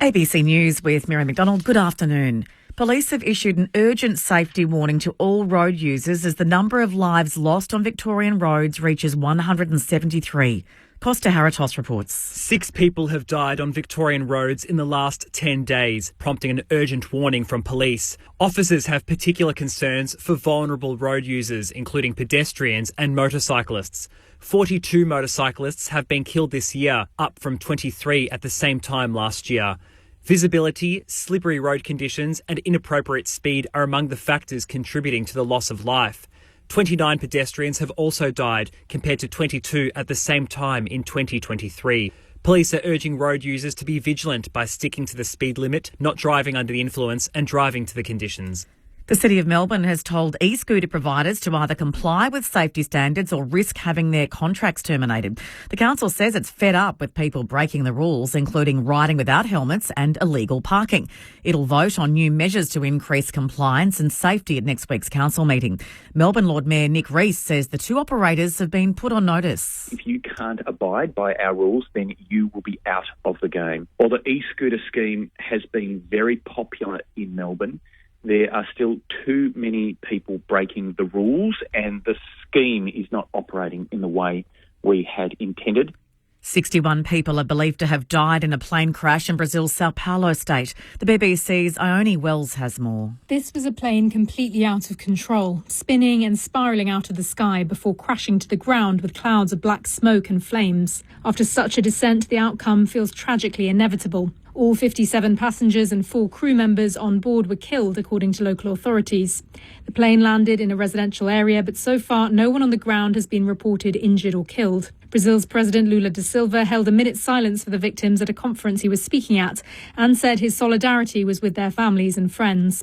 ABC News with Mary McDonald. Good afternoon. Police have issued an urgent safety warning to all road users as the number of lives lost on Victorian roads reaches 173. Costa Haratos reports. 6 people have died on Victorian roads in the last 10 days, prompting an urgent warning from police. Officers have particular concerns for vulnerable road users, including pedestrians and motorcyclists. 42 motorcyclists have been killed this year, up from 23 at the same time last year. Visibility, slippery road conditions and inappropriate speed are among the factors contributing to the loss of life. 29 pedestrians have also died, compared to 22 at the same time in 2023. Police are urging road users to be vigilant by sticking to the speed limit, not driving under the influence and driving to the conditions. The City of Melbourne has told e-scooter providers to either comply with safety standards or risk having their contracts terminated. The council says it's fed up with people breaking the rules, including riding without helmets and illegal parking. It'll vote on new measures to increase compliance and safety at next week's council meeting. Melbourne Lord Mayor Nick Rees says the 2 operators have been put on notice. If you can't abide by our rules, then you will be out of the game. While the e-scooter scheme has been very popular in Melbourne, there are still too many people breaking the rules and the scheme is not operating in the way we had intended. 61 people are believed to have died in a plane crash in Brazil's Sao Paulo state. The BBC's Ione Wells has more. This was a plane completely out of control, spinning and spiralling out of the sky before crashing to the ground with clouds of black smoke and flames. After such a descent, the outcome feels tragically inevitable. All 57 passengers and 4 crew members on board were killed, according to local authorities. The plane landed in a residential area, but so far no one on the ground has been reported injured or killed. Brazil's President Lula da Silva held a minute's silence for the victims at a conference he was speaking at and said his solidarity was with their families and friends.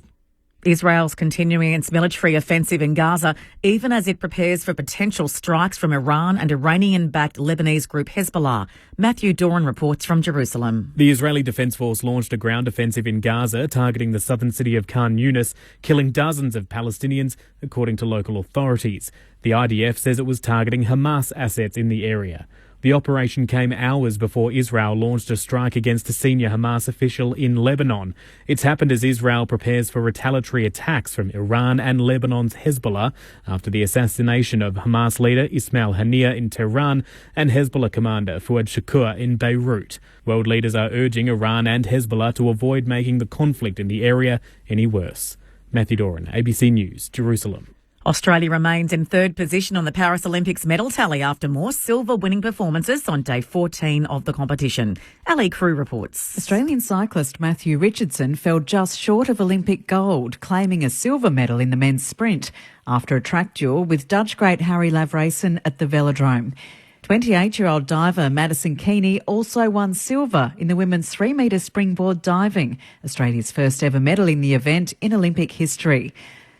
Israel's continuing its military offensive in Gaza, even as it prepares for potential strikes from Iran and Iranian-backed Lebanese group Hezbollah. Matthew Doran reports from Jerusalem. The Israeli Defense Force launched a ground offensive in Gaza, targeting the southern city of Khan Yunis, killing dozens of Palestinians, according to local authorities. The IDF says it was targeting Hamas assets in the area. The operation came hours before Israel launched a strike against a senior Hamas official in Lebanon. It's happened as Israel prepares for retaliatory attacks from Iran and Lebanon's Hezbollah after the assassination of Hamas leader Ismail Haniyeh in Tehran and Hezbollah commander Fuad Shakur in Beirut. World leaders are urging Iran and Hezbollah to avoid making the conflict in the area any worse. Matthew Doran, ABC News, Jerusalem. Australia remains in 3rd position on the Paris Olympics medal tally after more silver winning performances on day 14 of the competition. Ali Crew reports. Australian cyclist Matthew Richardson fell just short of Olympic gold, claiming a silver medal in the men's sprint after a track duel with Dutch great Harry Lavreysen at the Velodrome. 28-year-old diver Madison Keeney also won silver in the women's 3-metre springboard diving, Australia's first ever medal in the event in Olympic history.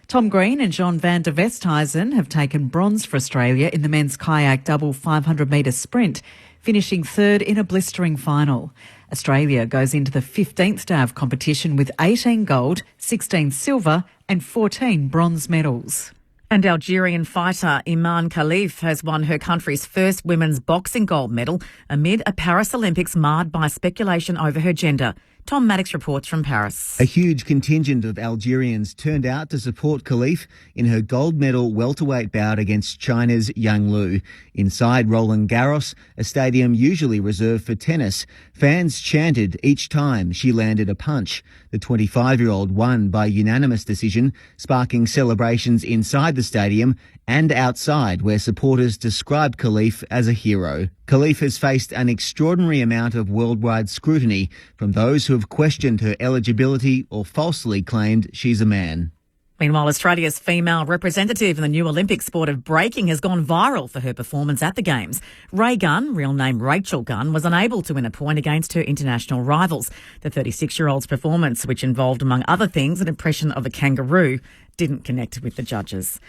Tom Green and John van der Westhuizen have taken bronze for Australia in the men's kayak double 500-metre sprint, finishing 3rd in a blistering final. Australia goes into the 15th day of competition with 18 gold, 16 silver and 14 bronze medals. And Algerian fighter Iman Khalif has won her country's first women's boxing gold medal amid a Paris Olympics marred by speculation over her gender. Tom Maddox reports from Paris. A huge contingent of Algerians turned out to support Khalif in her gold medal welterweight bout against China's Yang Lu. Inside Roland Garros, a stadium usually reserved for tennis, fans chanted each time she landed a punch. The 25-year-old won by unanimous decision, sparking celebrations inside the stadium and outside, where supporters described Khalif as a hero. Khalif has faced an extraordinary amount of worldwide scrutiny from those who have questioned her eligibility or falsely claimed she's a man. Meanwhile, Australia's female representative in the new Olympic sport of breaking has gone viral for her performance at the Games. Ray Gunn, real name Rachel Gunn, was unable to win a point against her international rivals. The 36-year-old's performance, which involved, among other things, an impression of a kangaroo, didn't connect with the judges.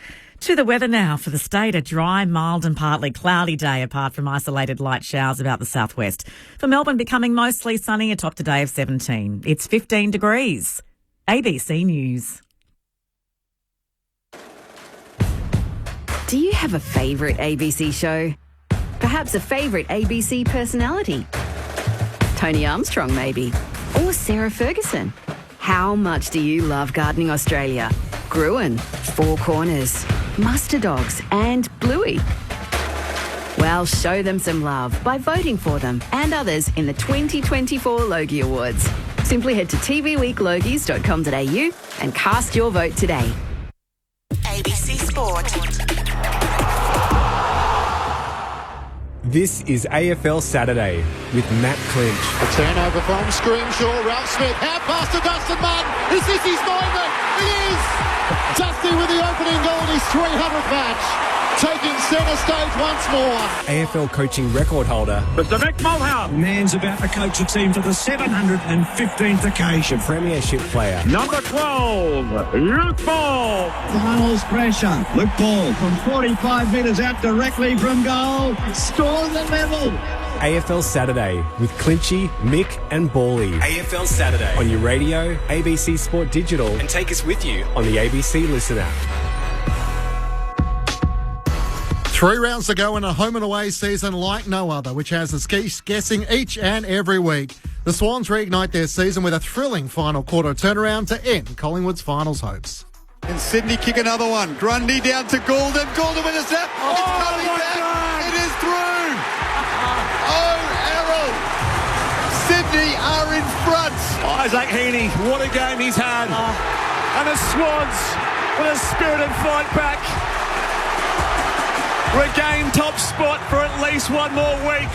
To the weather now for the state, a dry, mild and partly cloudy day apart from isolated light showers about the southwest. For Melbourne, becoming mostly sunny, a top today of 17. It's 15 degrees. ABC News. Do you have a favourite ABC show? Perhaps a favourite ABC personality? Tony Armstrong, maybe? Or Sarah Ferguson? How much do you love Gardening Australia? Gruen, Four Corners, Muster Dogs and Bluey? Well, show them some love by voting for them and others in the 2024 Logie Awards. Simply head to tvweeklogies.com.au and cast your vote today. ABC Sport. This is AFL Saturday with Matt Clinch. A turnover from Scrimshaw. Ralph Smith, out past to Dustin Martin. Is this his moment? It is! Dusty with the opening goal in his 300th match. Taking centre stage once more. AFL coaching record holder. Mr. Mick Mulhall. Man's about to coach a team to the 715th occasion. Premiership player. Number 12, Luke Ball. Finals pressure. Luke Ball from 45 metres out directly from goal. Score the level. AFL Saturday with Clinchy, Mick and Bally. AFL Saturday on your radio, ABC Sport Digital, and take us with you on the ABC Listen app. 3 rounds to go in a home and away season like no other, which has us guessing each and every week. The Swans reignite their season with a thrilling final quarter turnaround to end Collingwood's finals hopes. And Sydney kick another one. Grundy down to Goulden. Goulden with a snap. It's coming back. God. It is through. Oh, Errol. Sydney are in front. Isaac Heaney, what a game he's had. And the Swans with a spirited fight back. Regain top spot for at least one more week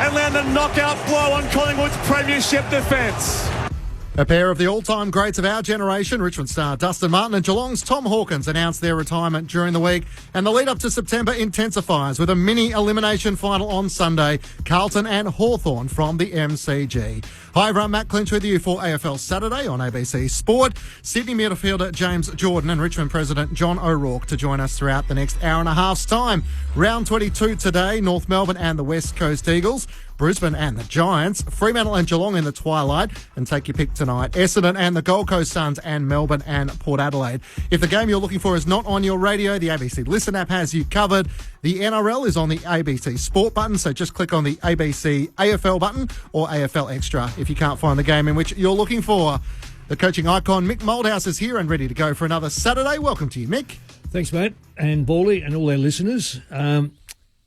and land a knockout blow on Collingwood's premiership defence. A pair of the all-time greats of our generation, Richmond star Dustin Martin and Geelong's Tom Hawkins, announced their retirement during the week, and the lead-up to September intensifies with a mini-elimination final on Sunday, Carlton and Hawthorn from the MCG. Hi everyone, Matt Clinch with you for AFL Saturday on ABC Sport. Sydney midfielder James Jordan and Richmond President John O'Rourke to join us throughout the next hour and a half's time. Round 22 today, North Melbourne and the West Coast Eagles, Brisbane and the Giants, Fremantle and Geelong in the twilight, and take your pick tonight, Essendon and the Gold Coast Suns, and Melbourne and Port Adelaide. If the game you're looking for is not on your radio, the ABC Listen app has you covered. The NRL is on the ABC Sport button, so just click on the ABC AFL button or AFL Extra if you can't find the game in which you're looking for. The coaching icon Mick Moldhouse is here and ready to go for another Saturday. Welcome to you, Mick. Thanks, Matt, and Bally, and all our listeners.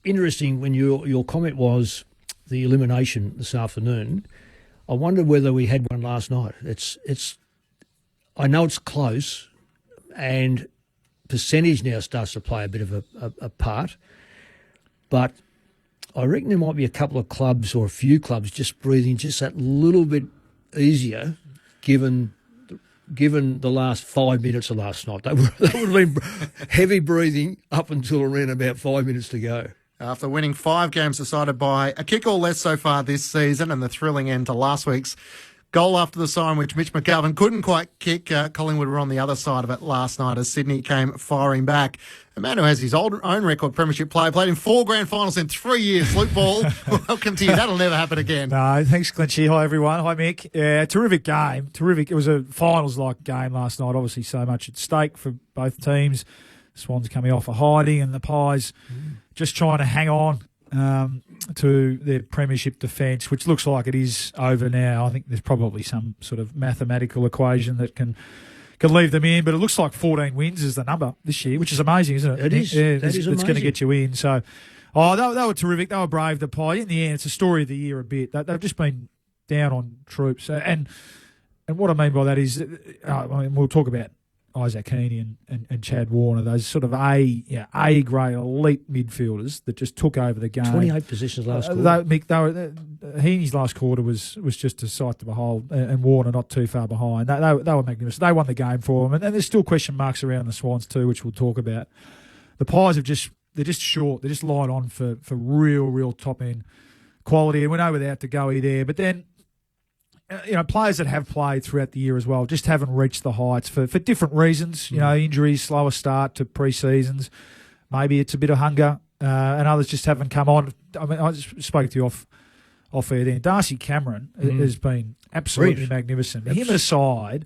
Interesting when your comment was the elimination this afternoon. I wondered whether we had one last night. I know it's close, and percentage now starts to play a bit of a part, but I reckon there might be a couple of clubs or a few clubs just breathing just that little bit easier given the last 5 minutes of last night. That would have been heavy breathing up until around about 5 minutes to go. After winning 5 games decided by a kick or less so far this season and the thrilling end to last week's goal after the siren, which Mitch McGovern couldn't quite kick, Collingwood were on the other side of it last night as Sydney came firing back. A man who has his own record premiership play, played in 4 grand finals in 3 years. Luke Ball, welcome to you. That'll never happen again. No, thanks, Clinchy. Hi, everyone. Hi, Mick. Yeah, terrific game. Terrific. It was a finals-like game last night. Obviously, so much at stake for both teams. The Swans coming off a hiding and the Pies just trying to hang on to their premiership defence, which looks like it is over now. I think there's probably some sort of mathematical equation that can leave them in, but it looks like 14 wins is the number this year, which is amazing, isn't it? It is. Yeah, that is it's going to amazing. get you in. So, they were terrific. They were brave, the Pie. In the end, it's a story of the year a bit. They've just been down on troops. And what I mean by that is, we'll talk about Isaac Heaney and Chad Warner, those sort of A-grade elite midfielders that just took over the game. 28 possessions last quarter. Heaney's last quarter was just a sight to behold, and Warner not too far behind. They were magnificent. They won the game for them, and there's still question marks around the Swans too, which we'll talk about. The Pies they're just short. They're just light on for real top end quality, and we know without to go there. But then, players that have played throughout the year as well just haven't reached the heights for different reasons. Injuries, slower start to pre-seasons. Maybe it's a bit of hunger, and others just haven't come on. I mean, I just spoke to you off air then. Darcy Cameron has been absolutely magnificent. Him aside,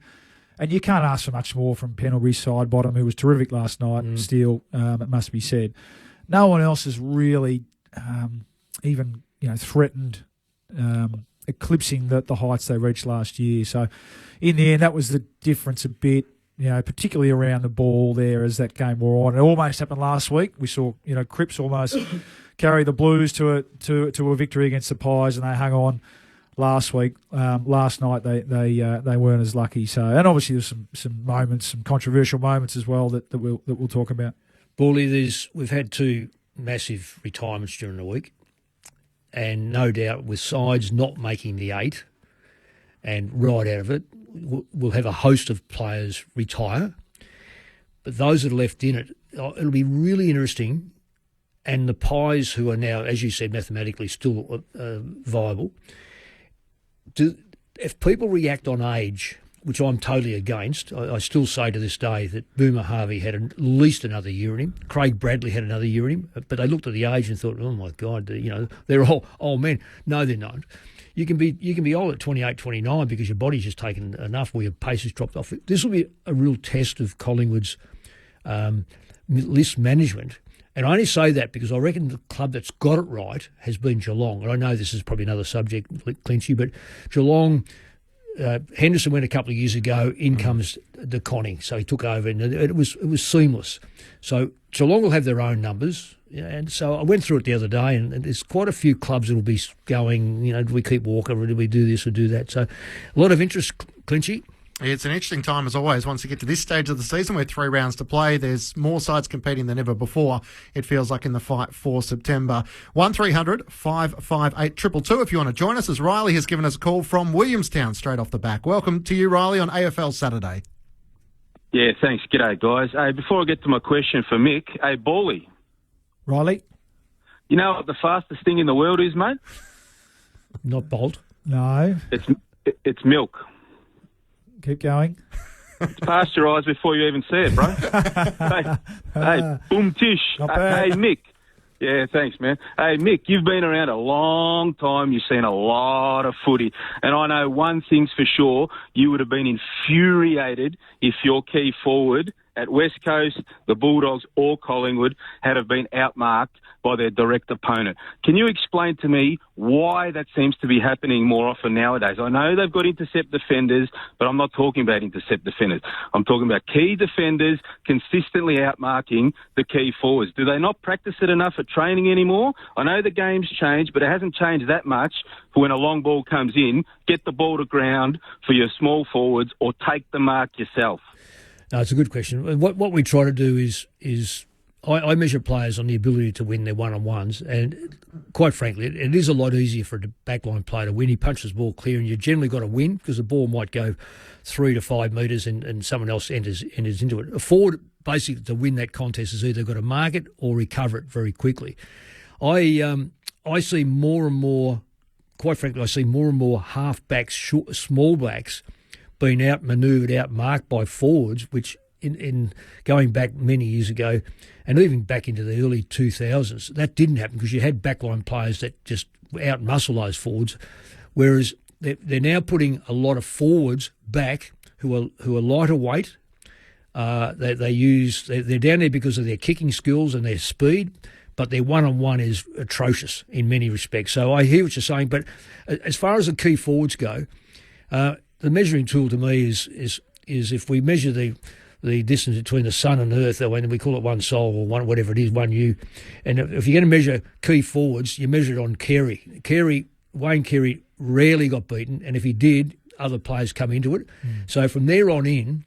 And you can't ask for much more from Pendlebury's side bottom, who was terrific last night. Steele, it must be said. No one else has really even threatened eclipsing the heights they reached last year. So in the end, that was the difference a bit. Particularly around the ball there as that game wore on. It almost happened last week. We saw, Cripps almost carry the Blues to a victory against the Pies, and they hung on last week. Last night they weren't as lucky. So, and obviously there's some moments, some controversial moments as well that we'll talk about. Bawley, we've had 2 massive retirements during the week, and no doubt with sides not making the 8 and right out of it, we'll have a host of players retire, but those that are left in it, it'll be really interesting. And the Pies, who are now, as you said, mathematically still viable, if people react on age, which I'm totally against, I still say to this day that Boomer Harvey had at least another year in him. Craig Bradley had another year in him, but they looked at the age and thought, oh my God, they're all old men. No, they're not. You can be old at 28, 29 because your body's just taken enough where your pace has dropped off. This will be a real test of Collingwood's list management. And I only say that because I reckon the club that's got it right has been Geelong. And I know this is probably another subject, Clinchy, but Geelong, Henderson went a couple of years ago, in comes De Conning, so he took over, and it was seamless. So Geelong will have their own numbers. And so I went through it the other day, and there's quite a few clubs that will be going, do we keep Walker, or do we do this or do that? So a lot of interest, Clinchy. It's an interesting time as always. Once you get to this stage of the season with 3 rounds to play, there's more sides competing than ever before. It feels like in the fight for September. 1300 558 222 if you want to join us, as Riley has given us a call from Williamstown straight off the back. Welcome to you, Riley, on AFL Saturday. Yeah, thanks. G'day, guys. Hey, before I get to my question for Mick, hey, Bawley. Riley? You know what the fastest thing in the world is, mate? Not Bolt. No. It's milk. Keep going. It's pasteurised before you even see it, bro. hey, boom tish. Hey, Mick. Yeah, thanks, man. Hey, Mick, you've been around a long time. You've seen a lot of footy. And I know one thing's for sure. You would have been infuriated if your key forward at West Coast, the Bulldogs or Collingwood had have been outmarked by their direct opponent. Can you explain to me why that seems to be happening more often nowadays? I know they've got intercept defenders, but I'm not talking about intercept defenders. I'm talking about key defenders consistently outmarking the key forwards. Do they not practice it enough at training anymore? I know the game's changed, but it hasn't changed that much for when a long ball comes in, get the ball to ground for your small forwards or take the mark yourself. No, it's a good question. What we try to do is I measure players on the ability to win their one-on-ones, and quite frankly, it is a lot easier for a backline player to win. He punches the ball clear, and you generally got to win because the ball might go 3 to 5 metres and someone else enters into it. A forward, basically, to win that contest is either got to mark it or recover it very quickly. I see more and more, quite frankly, I see more and more half-backs, small backs, being outmanoeuvred, outmarked by forwards, which in going back many years ago and even back into the early 2000s, that didn't happen because you had backline players that just out-muscle those forwards, whereas they're now putting a lot of forwards back who are lighter weight. They're down there because of their kicking skills and their speed, but their one-on-one is atrocious in many respects. So I hear what you're saying, but as far as the key forwards go, the measuring tool to me is if we measure the distance between the sun and earth, when we call it one soul or one whatever it is, one you, and if you're going to measure key forwards, you measure it on Carey. Wayne Carey rarely got beaten, and if he did, other players come into it. So from there on in,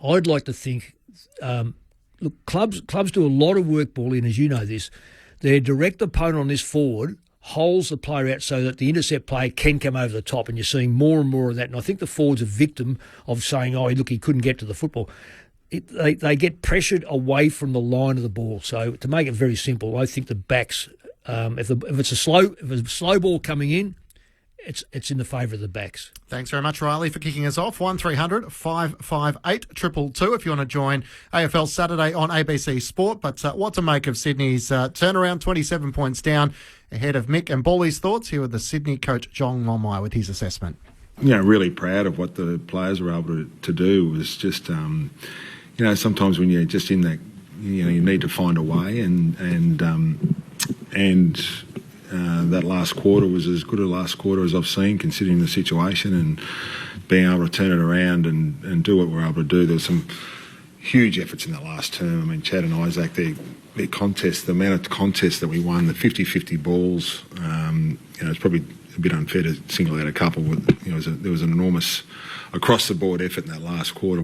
I'd like to think, look, clubs do a lot of work, Bawley, and as you know this, their direct opponent on this forward holds the player out so that the intercept player can come over the top, and you're seeing more and more of that. And I think the forward's a victim of saying, oh, look, he couldn't get to the football. They get pressured away from the line of the ball. So to make it very simple, I think the backs, if it's a slow ball coming in, it's in the favour of the backs. Thanks very much, Riley, for kicking us off. 1300 558 222 if you want to join AFL Saturday on ABC Sport. But what to make of Sydney's turnaround, 27 points down ahead of Mick and Bawley's thoughts. Here with the Sydney coach, John Momai, with his assessment. really proud of what the players were able to do. It was just, sometimes when you're just in that, you need to find a way, and that last quarter was as good a last quarter as I've seen, considering the situation, and being able to turn it around and do what we're able to do. There was some huge efforts in that last term. I mean, Chad and Isaac, their contest, the amount of contests that we won, the 50-50 balls, it's probably a bit unfair to single out a couple. There was an enormous across-the-board effort in that last quarter.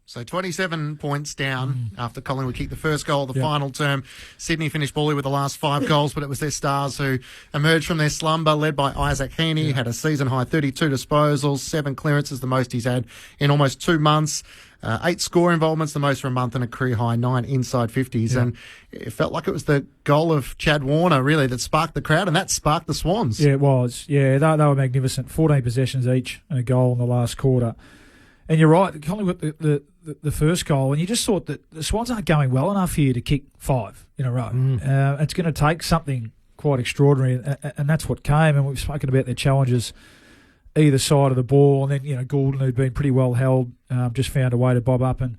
So 27 points down after Collingwood kicked the first goal of the final term. Sydney finished Bally with the last 5 goals, but it was their stars who emerged from their slumber, led by Isaac Heaney, had a season-high 32 disposals, 7 clearances, the most he's had in almost 2 months. 8 score involvements, the most for a month, and a career-high 9 inside 50s. Yeah. And it felt like it was the goal of Chad Warner, really, that sparked the crowd, and that sparked the Swans. Yeah, it was. Yeah, they were magnificent. 14 possessions each and a goal in the last quarter. And you're right, Collingwood the first goal, and you just thought that the Swans aren't going well enough here to kick 5 in a row. It's going to take something quite extraordinary, and that's what came. And we've spoken about their challenges either side of the ball, and then Goulden, who'd been pretty well held, just found a way to bob up and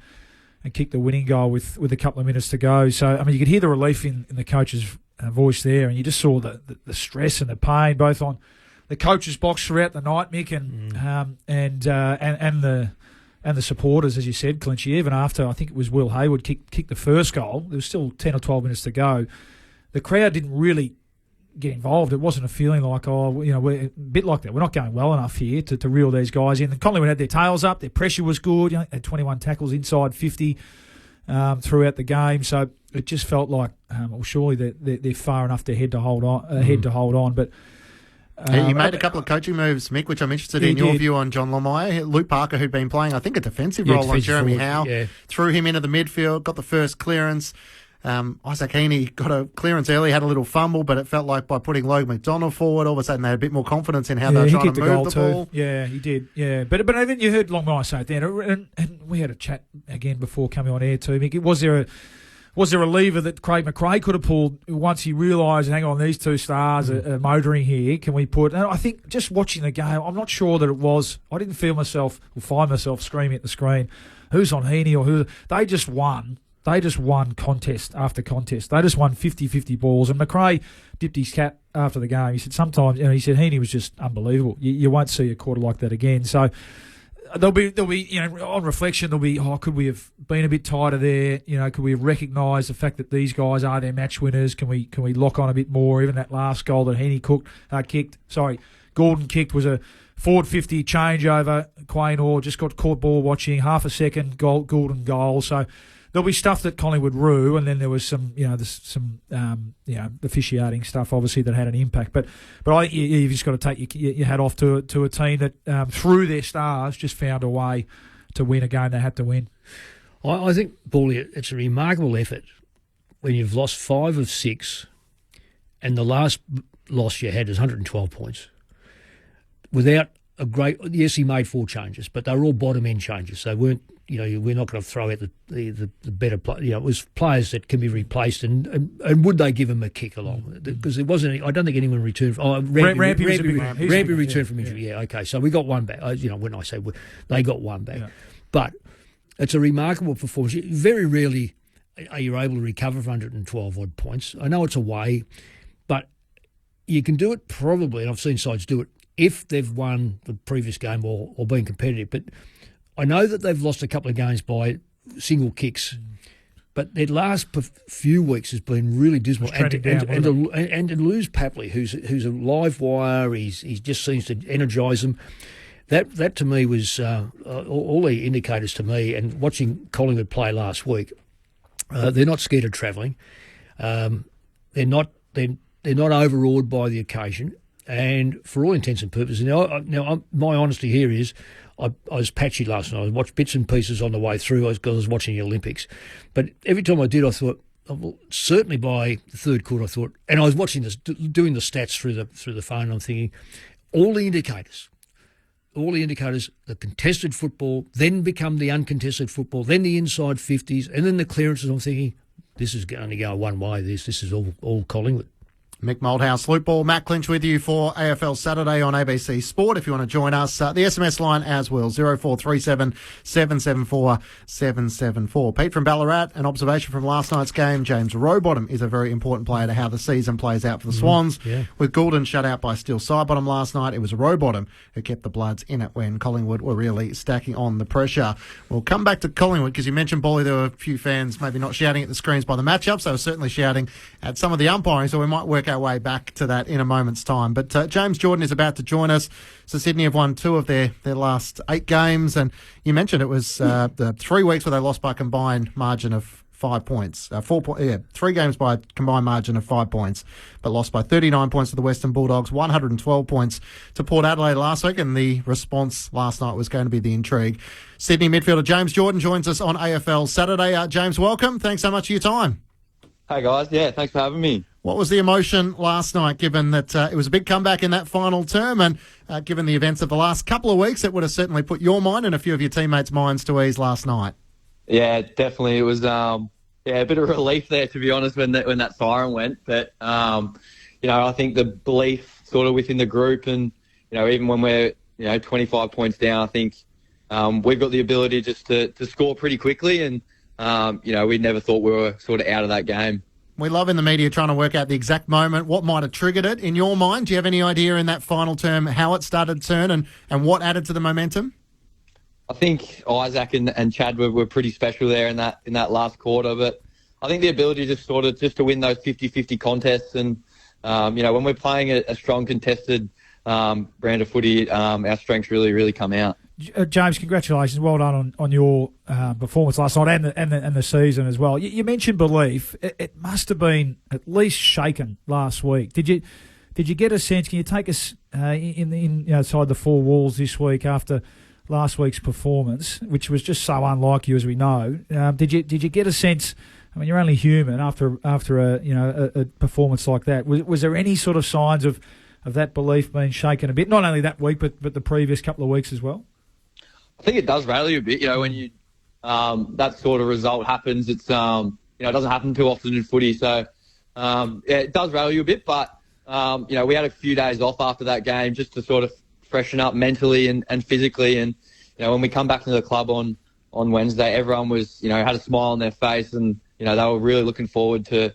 kick the winning goal with a couple of minutes to go. So I mean, you could hear the relief in the coach's voice there, and you just saw the stress and the pain both on the coach's box throughout the night, Mick, and the supporters, as you said, Clinchy. Even after I think it was Will Hayward kicked the first goal, there was still 10 or 12 minutes to go. The crowd didn't really get involved. It wasn't a feeling like, we're a bit like that. We're not going well enough here to reel these guys in. And Collingwood had their tails up. Their pressure was good. They had 21 tackles inside 50 throughout the game. So it just felt like, surely they're far enough ahead to hold on. But he made a couple of coaching moves, Mick, which I'm interested in your view on John Lamaya. Luke Parker, who'd been playing, I think, a defensive role on Jeremy Howe, threw him into the midfield, got the first clearance. Isaac Heaney got a clearance early, had a little fumble, but it felt like by putting Logan McDonald forward, all of a sudden they had a bit more confidence in how they were trying to move the ball. Yeah, he did. Yeah, but then you heard Longmire say it then, and we had a chat again before coming on air too, Mick. Was there a lever that Craig McRae could have pulled once he realised, hang on, these 2 stars are motoring here? Can we put... And I think just watching the game, I'm not sure that it was... I didn't find myself screaming at the screen, who's on Heaney or who... They just won. They just won contest after contest. They just won 50-50 balls. And McRae dipped his cap after the game. He said sometimes... he said Heaney was just unbelievable. You won't see a quarter like that again. So... There'll be on reflection, could we have been a bit tighter there? Could we have recognised the fact that these guys are their match winners? Can we lock on a bit more? Even that last goal that Heaney Gordon kicked was a forward 50 changeover. Quaynor just got caught ball watching, half a second, Gordon goal. So there'll be stuff that Collingwood rue, and then there was some officiating stuff obviously that had an impact. But I think you've just got to take your hat off to a team that through their stars just found a way to win a game they had to win. I think, Paulie, it's a remarkable effort when you've lost 5 of 6, and the last loss you had is 112 points. Without a great, yes, he made 4 changes, but they were all bottom end changes. They weren't. We're not going to throw out the better play. It was players that can be replaced, and would they give him a kick along? Because it wasn't. I don't think anyone returned. Rampy returned from injury. Yeah, okay. So we got one back. When I say they got one back, but it's a remarkable performance. Very rarely are you able to recover from 112 odd points. I know it's away, but you can do it probably, and I've seen sides do it if they've won the previous game or been competitive, but. I know that they've lost a couple of games by single kicks, but their last few weeks has been really dismal. And to lose Papley, who's a live wire, he just seems to energise them. That to me was all the indicators to me. And watching Collingwood play last week, they're not scared of travelling. They're not overawed by the occasion. And for all intents and purposes, now my honesty here is. I was patchy last night. I watched bits and pieces on the way through because I was watching the Olympics. But every time I did, I thought, certainly by the third quarter, I thought, and I was watching this, doing the stats through the phone, and I'm thinking, all the indicators, the contested football, then become the uncontested football, then the inside 50s, and then the clearances. I'm thinking, this is going to go one way. This is all Collingwood. Mick Moldhouse, Luke Ball, Matt Clinch with you for AFL Saturday on ABC Sport. If you want to join us, the SMS line as well, 0437 774 774. Pete from Ballarat, an observation from last night's game. James Rowbottom is a very important player to how the season plays out for the Swans. Yeah. With Goulden shut out by Steele Sidebottom last night, it was Rowbottom who kept the Bloods in it when Collingwood were really stacking on the pressure. We'll come back to Collingwood because you mentioned, Bolly, there were a few fans maybe not shouting at the screens by the matchups. They were certainly shouting at some of the umpiring, so we might work our way back to that in a moment's time. But James Jordan is about to join us. So Sydney have won 2 of their last 8 games, and you mentioned it was the 3 weeks where they lost by a combined margin of 5 points. 3 games by a combined margin of 5 points, but lost by 39 points to the Western Bulldogs, 112 points to Port Adelaide last week, and the response last night was going to be the intrigue. Sydney midfielder James Jordan joins us on AFL Saturday. James, welcome. Thanks so much for your time. Hey guys, yeah, thanks for having me. What was the emotion last night, given that it was a big comeback in that final term, and given the events of the last couple of weeks, it would have certainly put your mind and a few of your teammates' minds to ease last night? Yeah, definitely. It was a bit of relief there, to be honest, when that siren went. But I think the belief sort of within the group, and even when we're 25 points down, I think we've got the ability just to score pretty quickly, and we never thought we were sort of out of that game. We love in the media trying to work out the exact moment, what might have triggered it in your mind. Do you have any idea in that final term how it started to turn and what added to the momentum? I think Isaac and Chad were pretty special there in that last quarter, but I think the ability just to win those 50-50 contests, and when we're playing a strong contested brand of footy, our strengths really come out. James, congratulations. Well done on your performance last night and the season as well. You mentioned belief. It must have been at least shaken last week. Did you get a sense? Can you take us inside the 4 walls this week after last week's performance, which was just so unlike you, as we know? Did you get a sense? I mean, you're only human after a performance like that. Was there any sort of signs of that belief being shaken a bit? Not only that week, but the previous couple of weeks as well. I think it does rattle you a bit, when you that sort of result happens. It's it doesn't happen too often in footy, so it does rattle you a bit. But we had a few days off after that game just to sort of freshen up mentally and physically. And when we come back to the club on Wednesday, everyone was had a smile on their face, and they were really looking forward to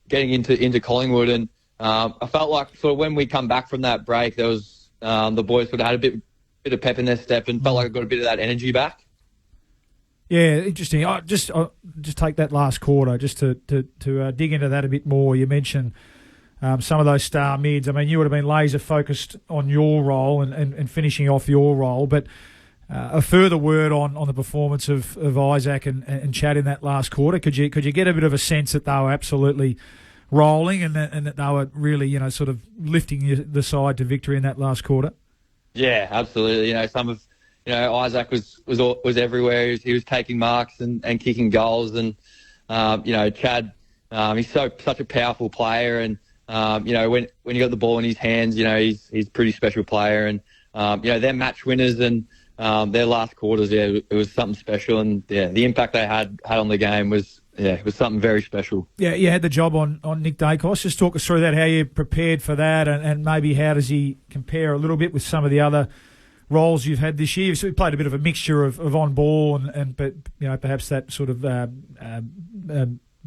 getting into Collingwood. And I felt like sort of when we come back from that break, there was the boys sort of had a bit of pep in their step and felt like I got a bit of that energy back. Yeah, interesting. I just take that last quarter just to dig into that a bit more. You mentioned some of those star mids. I mean, you would have been laser focused on your role and finishing off your role, but a further word on the performance of Isaac and Chad in that last quarter. Could you get a bit of a sense that they were absolutely rolling and that they were really sort of lifting the side to victory in that last quarter? Yeah, absolutely. Some of Isaac was everywhere. He was taking marks and kicking goals, and Chad, he's such a powerful player, and when you got the ball in his hands, he's a pretty special player, and they're match winners, and their last quarters, it was something special, and the impact they had on the game was something very special. Yeah, you had the job on Nick Dacos. Just talk us through that, how you prepared for that, and maybe how does he compare a little bit with some of the other roles you've had this year? So we played a bit of a mixture of on ball but perhaps that sort of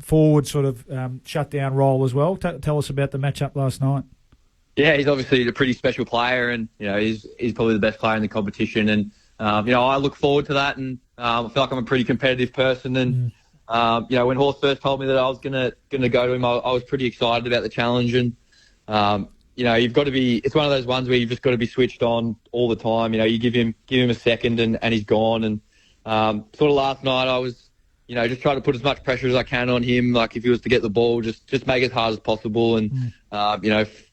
forward sort of shutdown role as well. Tell us about the matchup last night. Yeah, he's obviously a pretty special player, and he's probably the best player in the competition, and I look forward to that, and I feel like I'm a pretty competitive person, and when Horse first told me that I was gonna go to him, I was pretty excited about the challenge, and you've got to be. It's one of those ones where you've just got to be switched on all the time. You give him a second, and he's gone. And sort of last night, I was just trying to put as much pressure as I can on him. Like if he was to get the ball, just make it as hard as possible, and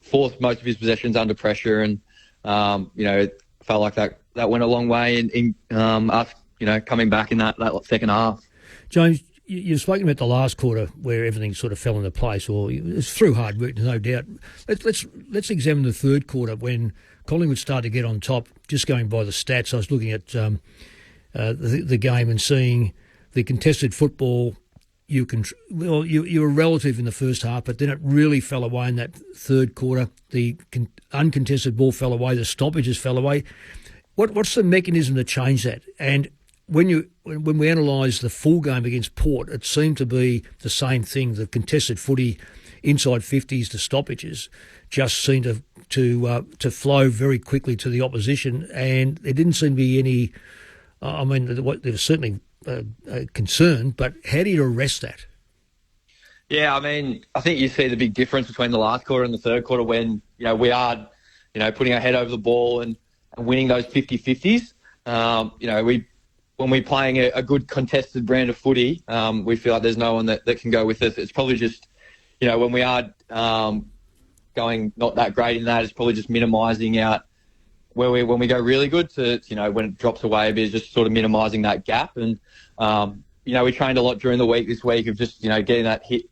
force most of his possessions under pressure. And it felt like that went a long way in us coming back in that second half. James, you've spoken about the last quarter where everything sort of fell into place, or it's through hard work, no doubt. Let's examine the third quarter when Collingwood started to get on top. Just going by the stats, I was looking at the game and seeing the contested football. you were relative in the first half, but then it really fell away in that third quarter. The uncontested ball fell away, the stoppages fell away. What's the mechanism to change that? And when we analysed the full game against Port, it seemed to be the same thing. The contested footy, inside 50s to stoppages, just seemed to flow very quickly to the opposition, and there didn't seem to be any. I mean, there was certainly a concern, but how do you arrest that? Yeah, I mean, I think you see the big difference between the last quarter and the third quarter when we are putting our head over the ball and winning those 50-50s. When we're playing a good contested brand of footy, we feel like there's no one that can go with us. It's probably just, when we are going not that great in that, it's probably just minimising out when we go really good to, when it drops away a bit, just sort of minimising that gap. And, we trained a lot during the week this week of just, getting that hit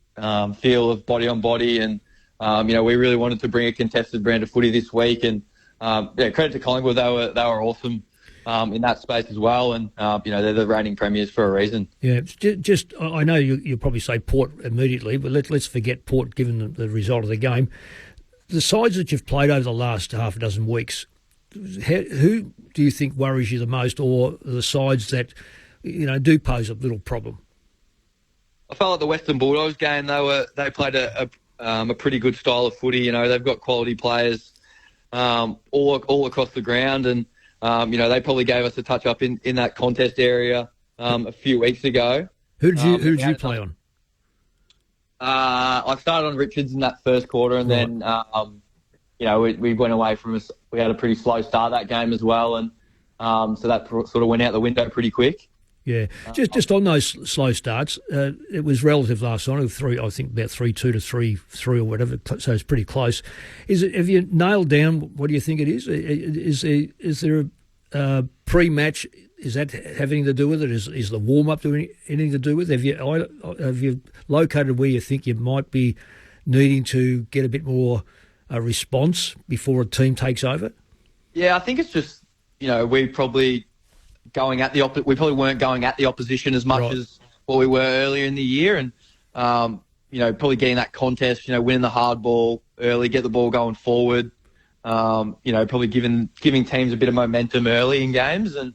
feel of body on body. And, we really wanted to bring a contested brand of footy this week. And, credit to Collingwood, they were awesome in that space as well. And, they're the reigning premiers for a reason. Yeah, just I know you'll probably say Port immediately, but let's forget Port given the result of the game. The sides that you've played over the last half a dozen weeks, who do you think worries you the most, or the sides that do pose a little problem? I felt like the Western Bulldogs game. They played a pretty good style of footy. They've got quality players all across the ground, and they probably gave us a touch up in that contest area a few weeks ago. Who did you play on? I started on Richards in that first quarter, and then we went away from us. We had a pretty slow start that game as well, and so that sort of went out the window pretty quick. Yeah, just on those slow starts, it was relative last night. I think about 3-2 to 3-3 or whatever. So it's pretty close. Have you nailed down what do you think it is? Is there a pre-match? Is that have anything to do with it? Is the warm-up doing anything to do with it? Have you located where you think you might be needing to get a bit more response before a team takes over? Yeah, I think it's just, we probably weren't going at the opposition as much as what we were earlier in the year, and probably getting that contest, winning the hard ball early, get the ball going forward, probably giving teams a bit of momentum early in games. And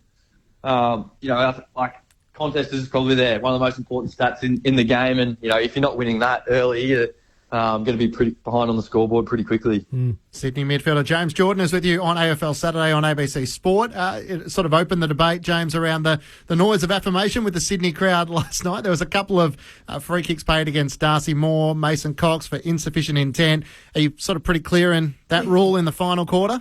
like contest is probably one of the most important stats in the game. And, if you're not winning that early, you're going to be pretty behind on the scoreboard pretty quickly. Sydney midfielder James Jordan is with you on AFL Saturday on ABC Sport. It sort of opened the debate, James, around the noise of affirmation with the Sydney crowd last night. There was a couple of free kicks paid against Darcy Moore, Mason Cox for insufficient intent. Are you sort of pretty clear in that rule in the final quarter?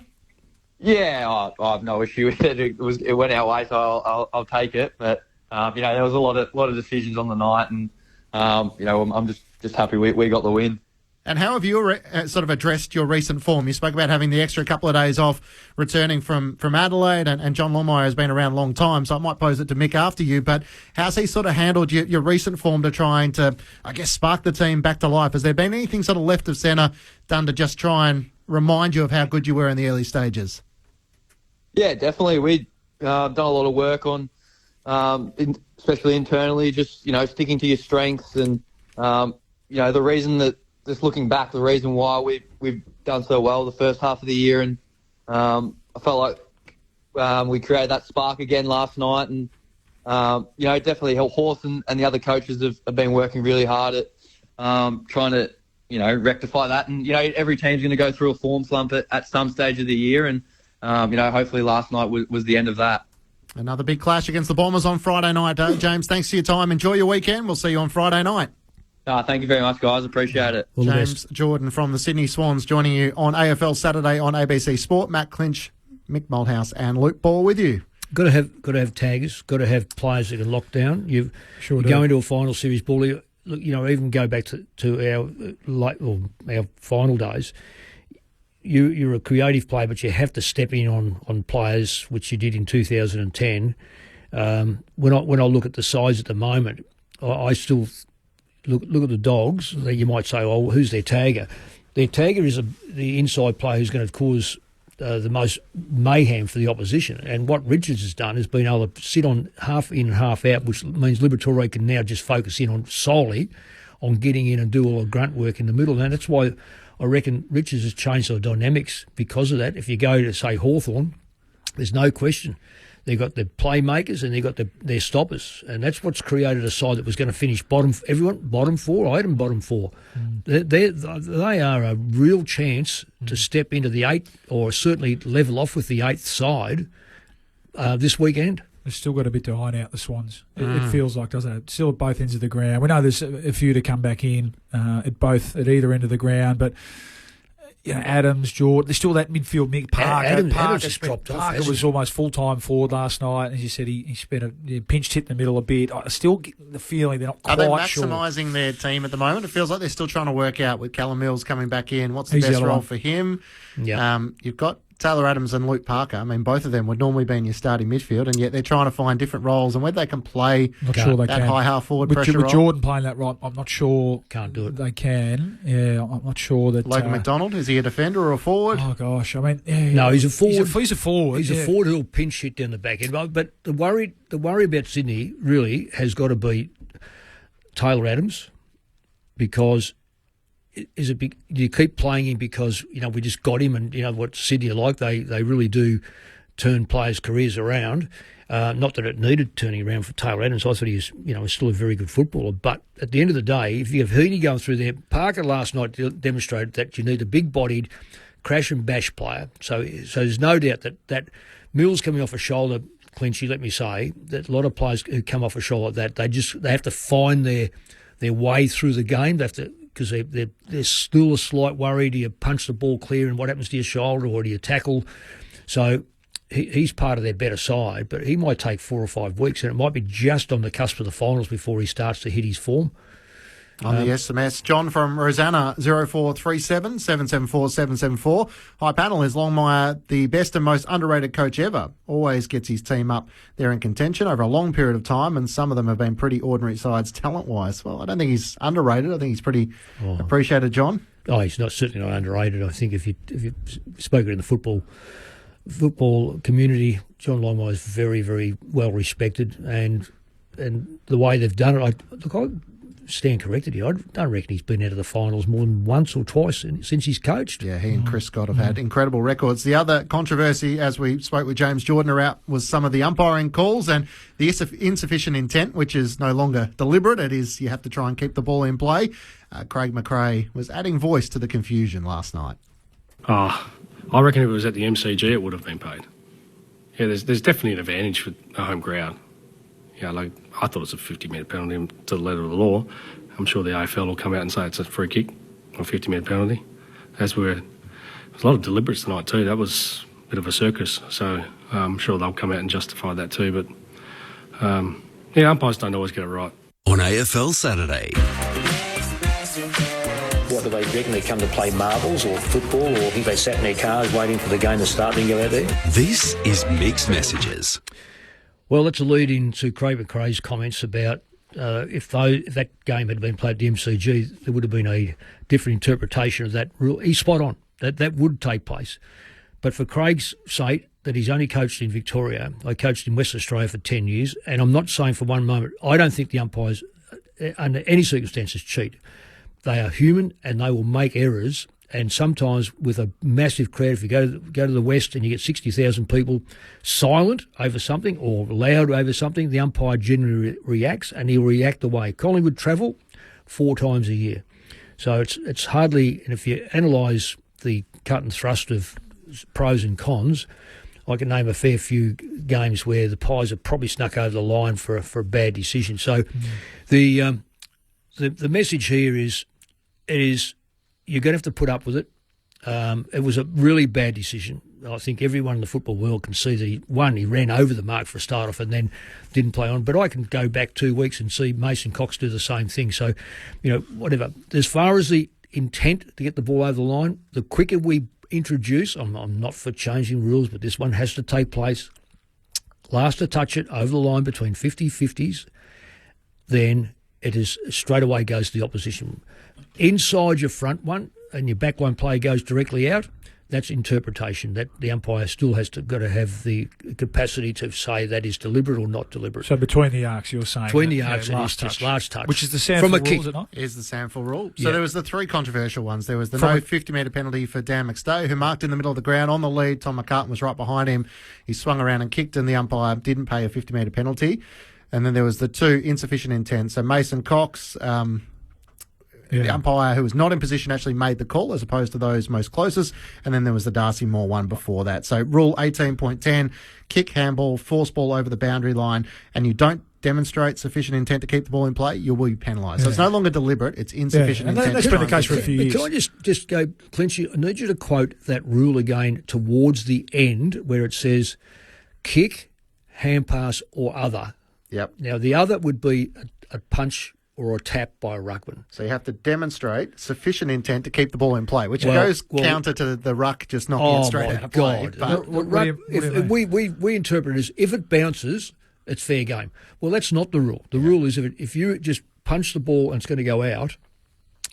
Yeah, I have no issue with it. It went our way, so I'll take it. But there was a lot of decisions on the night, and I'm just happy we got the win. And how have you sort of addressed your recent form? You spoke about having the extra couple of days off, returning from Adelaide, and John Longmire has been around a long time, so I might pose it to Mick after you. But how's he sort of handled your recent form to trying to, I guess, spark the team back to life? Has there been anything sort of left of centre done to just try and remind you of how good you were in the early stages? Yeah, definitely. We've done a lot of work on, especially internally, just, sticking to your strengths. And, the reason that, just looking back, the reason why we've done so well the first half of the year, and I felt like we created that spark again last night, and definitely Horse and the other coaches have been working really hard at trying to rectify that. And every team's going to go through a form slump at some stage of the year, and hopefully last night was the end of that. Another big clash against the Bombers on Friday night. James, thanks for your time. Enjoy your weekend. We'll see you on Friday night. Thank you very much, guys. Appreciate it. James Jordan from the Sydney Swans joining you on AFL Saturday on ABC Sport. Matt Clinch, Mick Malthouse and Luke Ball with you. Got to have taggers. Got to have players that can lock down. You go into a final series ball. Look, even go back to our final days. You're a creative player, but you have to step in on players, which you did in 2010. When I look at the size at the moment, I still. Look at the Dogs. You might say, "Oh, who's their tagger?" Their tagger is the inside player who's going to cause the most mayhem for the opposition. And what Richards has done is been able to sit on half in and half out, which means Liberatore can now just focus in on solely on getting in and do all the grunt work in the middle. And that's why I reckon Richards has changed the dynamics because of that. If you go to, say, Hawthorn, there's no question. They've got their playmakers and they've got their stoppers. And that's what's created a side that was going to finish bottom four. I had them bottom four. They are a real chance to step into the eighth or certainly level off with the eighth side this weekend. They've still got a bit to iron out, the Swans. It feels like, doesn't it? Still at both ends of the ground. We know there's a few to come back in at either end of the ground, but Adams, Jordan, there's still that midfield mix. Adams just dropped off. Parker was almost full-time forward last night. As you said, he spent a pinched hit in the middle a bit. I still get the feeling they're not quite sure. Are they maximising their team at the moment? It feels like they're still trying to work out with Callum Mills coming back in. What's the best role for him? Yeah. You've got Taylor Adams and Luke Parker. I mean, both of them would normally be in your starting midfield, and yet they're trying to find different roles and whether they can play that high half-forward pressure role. With Jordan playing that right, I'm not sure. Can't do it. They can. Yeah, I'm not sure that. Logan McDonald, is he a defender or a forward? Oh, gosh. I mean, no, he's a forward. He's a forward. He's a forward who'll pinch hit down the back end. But the worry about Sydney really has got to be Taylor Adams, because do you keep playing him because we just got him, and what Sydney are like, they really do turn players' careers around. Not that it needed turning around for Taylor Adams. I thought he was still a very good footballer. But at the end of the day, if you have Heaney going through there, Parker last night demonstrated that you need a big-bodied crash and bash player. So there's no doubt that Mills coming off a shoulder, Clinchy, let me say, that a lot of players who come off a shoulder like that, they have to find their way through the game. They have to, because there's still a slight worry. Do you punch the ball clear and what happens to your shoulder, or do you tackle? So he's part of their better side, but he might take 4 or 5 weeks, and it might be just on the cusp of the finals before he starts to hit his form. On the SMS, John from Rosanna, 0437 774 774. Hi, panel. Is Longmire the best and most underrated coach ever? Always gets his team up there in contention over a long period of time, and some of them have been pretty ordinary sides talent-wise. Well, I don't think he's underrated. I think he's pretty appreciated, John. Oh, he's certainly not underrated. I think if you spoke in the football community, John Longmire is very, very well respected, and the way they've done it, I stand corrected here. I don't reckon he's been out of the finals more than once or twice since he's coached. Yeah, he and Chris Scott have had incredible records. The other controversy, as we spoke with James Jordan about, was some of the umpiring calls and the insufficient intent, which is no longer deliberate. It is, you have to try and keep the ball in play. Craig McRae was adding voice to the confusion last night. I reckon if it was at the MCG, it would have been paid. Yeah, there's definitely an advantage for a home crowd. Yeah, I thought it was a 50-metre penalty to the letter of the law. I'm sure the AFL will come out and say it's a free kick or a 50-metre penalty. There's a lot of deliberates tonight too. That was a bit of a circus. So I'm sure they'll come out and justify that too. But umpires don't always get it right. On AFL Saturday. What do they reckon? They come to play marbles or football, or think they sat in their cars waiting for the game to start and go out there? This is Mixed Messages. Well, that's a lead into Craig McRae's comments about if that game had been played at the MCG, there would have been a different interpretation of that rule. He's spot on. That would take place. But for Craig's sake, that he's only coached in Victoria. I coached in Western Australia for 10 years, and I'm not saying for one moment, I don't think the umpires, under any circumstances, cheat. They are human and they will make errors. And sometimes with a massive crowd, if you go to the West and you get 60,000 people silent over something or loud over something, the umpire generally reacts, and he'll react away. Collingwood travel 4 times a year. So it's hardly, and if you analyse the cut and thrust of pros and cons, I can name a fair few games where the Pies have probably snuck over the line for a bad decision. So the message here is you're going to have to put up with it. It was a really bad decision. I think everyone in the football world can see that he ran over the mark for a start off and then didn't play on. But I can go back 2 weeks and see Mason Cox do the same thing. So, whatever. As far as the intent to get the ball over the line, the quicker we introduce, I'm not for changing rules, but this one has to take place. Last to touch it over the line between 50-50s, then it is straight away goes to the opposition. Inside your front one and your back one player goes directly out, that's interpretation. That the umpire still has got to have the capacity to say that is deliberate or not deliberate. So between the arcs, you're saying between the arcs, it is just large touch, which is the Sandford rule, kick. is it not? Is the Sandford rule. So there was the three controversial ones. There was the no 50-metre penalty for Dan McStay, who marked in the middle of the ground on the lead. Tom McCartan was right behind him. He swung around and kicked, and the umpire didn't pay a 50-metre penalty. And then there was the two insufficient intent. So Mason Cox, the umpire who was not in position, actually made the call as opposed to those most closest. And then there was the Darcy Moore one before that. So Rule 18.10, kick, handball, force ball over the boundary line, and you don't demonstrate sufficient intent to keep the ball in play, you will be penalised. So it's no longer deliberate, it's insufficient intent. That's been the case for a few years. Can I just go, Clinchy, I need you to quote that rule again towards the end where it says kick, hand pass or other. Yep. Now, the other would be a punch or a tap by a ruckman. So you have to demonstrate sufficient intent to keep the ball in play, which goes counter to the ruck just knocking it straight out of play. We interpret it as if it bounces, it's fair game. Well, that's not the rule. The rule is if you just punch the ball and it's going to go out,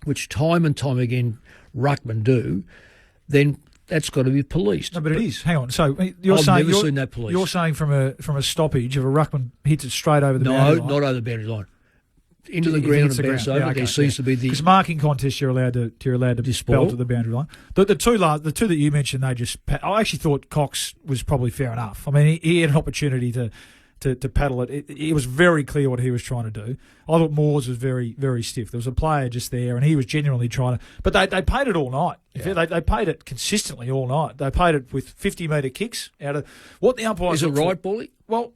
which time and time again ruckmen do, then that's got to be policed. No, but it is. Hang on. So you're seen that policed. You're saying from a stoppage, if a ruckman hits it straight over the boundary line? No, not over the boundary line. Into the ground and bounce over. There seems to be because marking contests you're allowed to belt to the boundary line. The two that you mentioned, I actually thought Cox was probably fair enough. I mean, he had an opportunity to paddle it. It was very clear what he was trying to do. I thought Moore's was very, very stiff. There was a player just there, and he was genuinely trying to. But they paid it all night. Yeah. They paid it consistently all night. They paid it with 50-metre kicks out of what the umpires. Is it right, Bully? Well,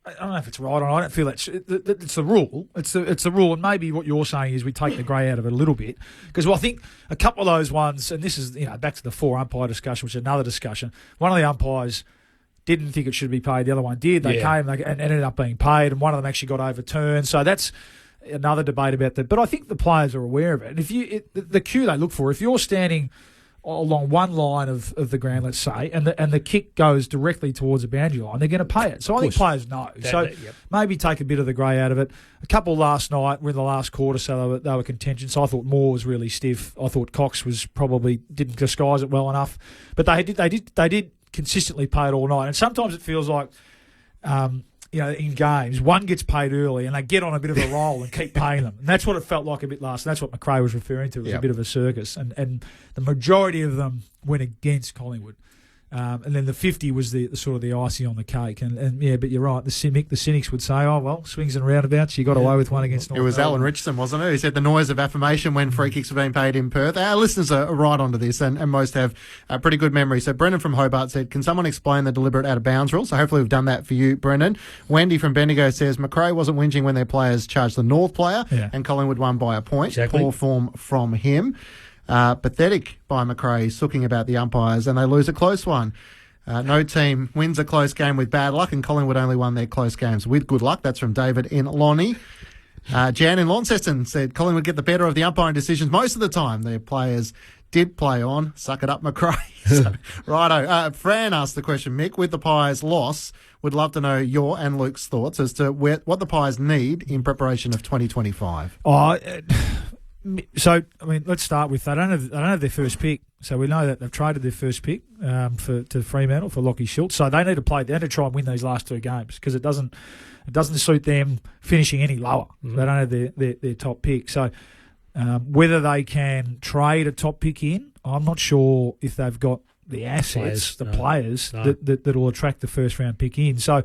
I don't know if it's right or not. I don't feel it's the rule. It's the rule, and maybe what you're saying is we take the grey out of it a little bit because I think a couple of those ones, and this is back to the 4 umpire discussion, which is another discussion. One of the umpires didn't think it should be paid. The other one did. They came and ended up being paid, and one of them actually got overturned. So that's another debate about that. But I think the players are aware of it. And the cue they look for, if you're standing along one line of the ground, let's say, and the kick goes directly towards the boundary line, they're going to pay it. So I think players know. Maybe take a bit of the grey out of it. A couple last night were in the last quarter, so they were contentious. I thought Moore was really stiff. I thought Cox was probably didn't disguise it well enough. But they did consistently pay it all night. And sometimes it feels like, in games, one gets paid early and they get on a bit of a roll and keep paying them. And that's what it felt like a bit last. And that's what McRae was referring to. It was a bit of a circus. And the majority of them went against Collingwood. And then the 50 was the sort of the icing on the cake. But you're right. The cynics would say, oh, well, swings and roundabouts, you got away with one against North It was Melbourne. Alan Richardson, wasn't it? He said the noise of affirmation when free kicks were being paid in Perth. Our listeners are right onto this, and most have a pretty good memory. So Brendan from Hobart said, can someone explain the deliberate out-of-bounds rule? So hopefully we've done that for you, Brendan. Wendy from Bendigo says, McRae wasn't whinging when their players charged the North player, and Collingwood won by a point. Exactly. Poor form from him. Pathetic by McRae, sooking about the umpires, and they lose a close one. No team wins a close game with bad luck, and Collingwood only won their close games with good luck. That's from David in Lonnie. Jan in Launceston said Collingwood get the better of the umpiring decisions most of the time. Their players did play on. Suck it up, McRae. So, righto. Fran asked the question, Mick, with the Pies' loss, would love to know your and Luke's thoughts as to what the Pies need in preparation of 2025. So, I mean, let's start with they don't have their first pick. So we know that they've traded their first pick to Fremantle for Lachie Schultz. So they need to play. They need to try and win these last 2 games because it doesn't suit them finishing any lower. Mm-hmm. They don't have their top pick. So whether they can trade a top pick in, I'm not sure if they've got the assets, players that will attract the first round pick in. So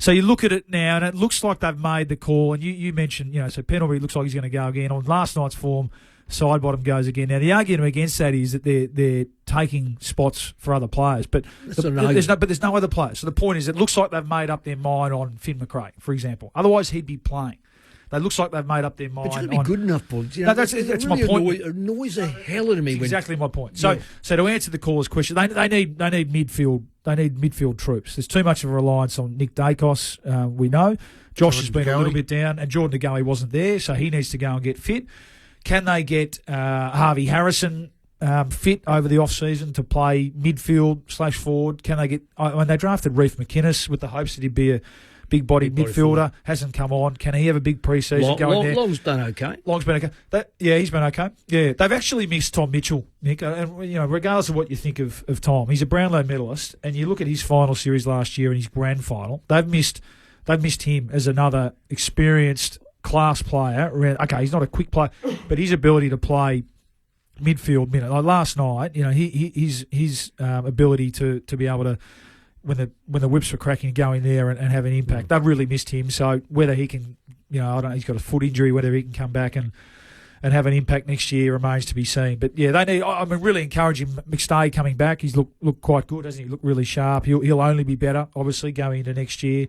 you look at it now, and it looks like they've made the call. And you mentioned, so Pendlebury looks like he's going to go again. On last night's form, Sidebottom goes again. Now the argument against that is that they're taking spots for other players, but there's no other players. So the point is, it looks like they've made up their mind on Finn McRae, for example. Otherwise, he'd be playing. It looks like they've made up their mind. But you've got to be good enough, Paul. That's really my point. Annoys the hell out of me. Exactly my point. So to answer the caller's question, they need midfield. They need midfield troops. There's too much of a reliance on Nick Dacos. We know Josh has been a little bit down, and Jordan De Goey wasn't there, so he needs to go and get fit. Can they get Harvey Harrison fit over the off-season to play midfield /forward? Can they get? When they drafted Reef McInnes with the hopes that he'd be big body midfielder, hasn't come on. Can he have a big pre-season going there? Long's done okay. Long's been okay. He's been okay. Yeah, they've actually missed Tom Mitchell, Nick. And regardless of what you think of Tom, he's a Brownlow medalist. And you look at his final series last year and his grand final. They've missed him as another experienced class player. Okay, he's not a quick player, but his ability to play midfield minute. Like last night, his ability to be able to, when the whips were cracking, go in there and have an impact. They've really missed him. So whether he can, I don't know, he's got a foot injury, whether he can come back and have an impact next year remains to be seen. But yeah, they need. I'm really encouraging McStay coming back. He's looked quite good, hasn't he? Looked really sharp. He'll only be better, obviously, going into next year.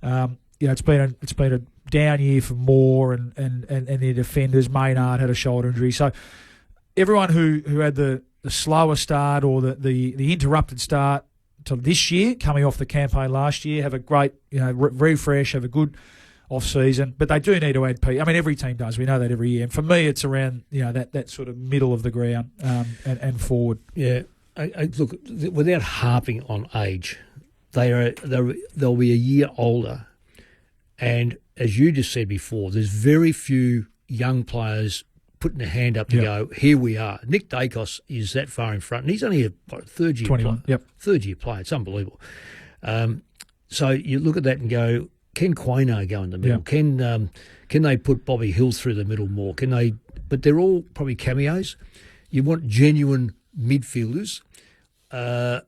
It's been a down year for Moore and their defenders. Maynard had a shoulder injury, so everyone who had the slower start or the interrupted start to this year, coming off the campaign last year, have a great refresh, have a good off season, but they do need to add people. I mean, every team does. We know that every year. And for me, it's around that sort of middle of the ground and forward. Yeah, look, without harping on age, they'll be a year older, and as you just said before, there's very few young players putting a hand up to go, here we are. Nick Dacos is that far in front, and he's only a third-year player. Third-year player. It's unbelievable. So you look at that and go, can Quaino go in the middle? Yeah. Can they put Bobby Hill through the middle more? Can they? But they're all probably cameos. You want genuine midfielders. I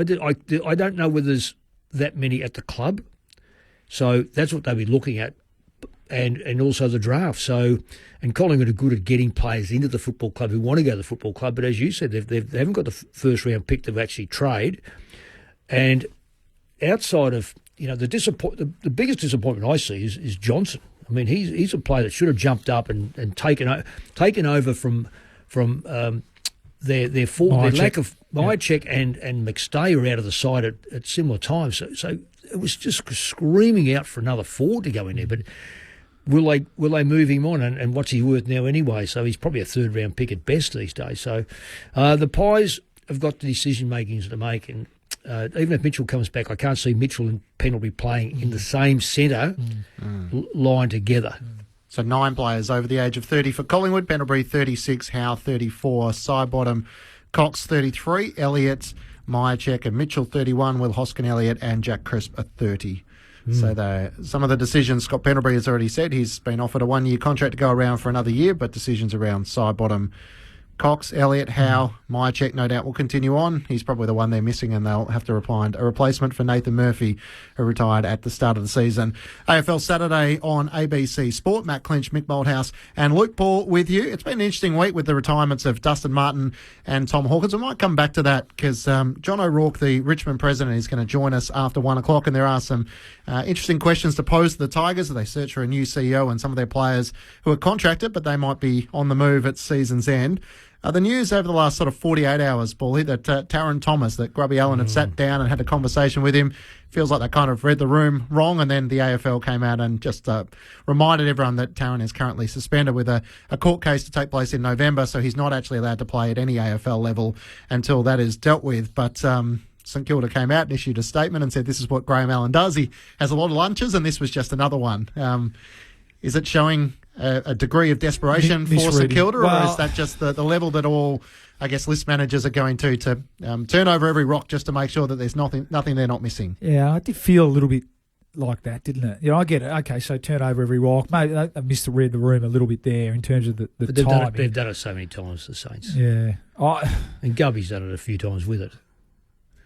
don't know whether there's that many at the club. So that's what they'll be looking at. And also the draft. So, and Collingwood are good at getting players into the football club who want to go to the football club. But as you said, they haven't got the first round pick to actually trade. And outside of the biggest disappointment I see is Johnson. I mean, he's a player that should have jumped up and taken over from their lack of Myercheck and McStay were out of the side at similar times. So it was just screaming out for another forward to go in there, but. Will they move him on, and what's he worth now anyway? So he's probably a third-round pick at best these days. So the Pies have got the decision-makings to make, and even if Mitchell comes back, I can't see Mitchell and Pendlebury playing in the same centre line together. So 9 players over the age of 30 for Collingwood. Pendlebury 36, Howe 34, Sidebottom, Cox 33, Elliott, Myercheck and Mitchell 31, Will Hoskin Elliott and Jack Crisp are 30. So some of the decisions, Scott Pendlebury has already said he's been offered a 1-year contract to go around for another year, but decisions around Sidebottom, Cox, Elliott, Howe, Myercheck no doubt will continue on. He's probably the one they're missing, and they'll have to find a replacement for Nathan Murphy, who retired at the start of the season. AFL Saturday on ABC Sport. Matt Clinch, Mick Moldhouse and Luke Paul with you. It's been an interesting week with the retirements of Dustin Martin and Tom Hawkins. We might come back to that because John O'Rourke, the Richmond president, is going to join us after 1 o'clock, and there are some interesting questions to pose to the Tigers as they search for a new CEO and some of their players who are contracted, but they might be on the move at season's end. The news over the last sort of 48 hours, Paulie, that Taron Thomas, that Grubby Allen had sat down and had a conversation with him. Feels like they kind of read the room wrong, and then the AFL came out and just reminded everyone that Taron is currently suspended with a court case to take place in November, so he's not actually allowed to play at any AFL level until that is dealt with. But St Kilda came out and issued a statement and said this is what Graham Allen does. He has a lot of lunches, and this was just another one. Is it showing a degree of desperation for St Kilda, or is that just the level that all, I guess, list managers are going to turn over every rock just to make sure that there's nothing they're not missing? Yeah, I did feel a little bit like that, didn't it? I get it. Okay, so turn over every rock. Maybe they read the room a little bit there in terms of the timing. They've done it so many times, the Saints. Yeah. And Gubby's done it a few times with it.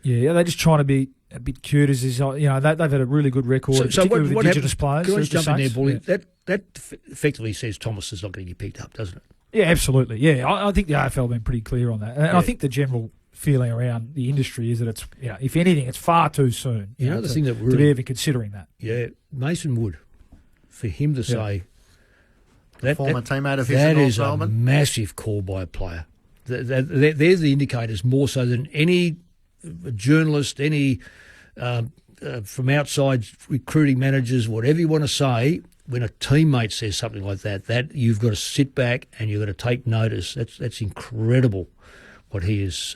Yeah, they're just trying to be a bit cute as they've had a really good record, particularly with Indigenous players. Can I just jump in there, Bully? Yeah. That effectively says Thomas is not going to get picked up, doesn't it? Yeah, absolutely. Yeah, I think the AFL have been pretty clear on that. And I think the general feeling around the industry is that it's, if anything, it's far too soon. The thing that really, to be even considering that. Yeah, Mason Wood, for him to say that former teammate of his, that is a massive call by a player. There's the indicators more so than any journalist, any from outside recruiting managers, whatever you want to say. When a teammate says something like that you've got to sit back and you've got to take notice. That's incredible what he has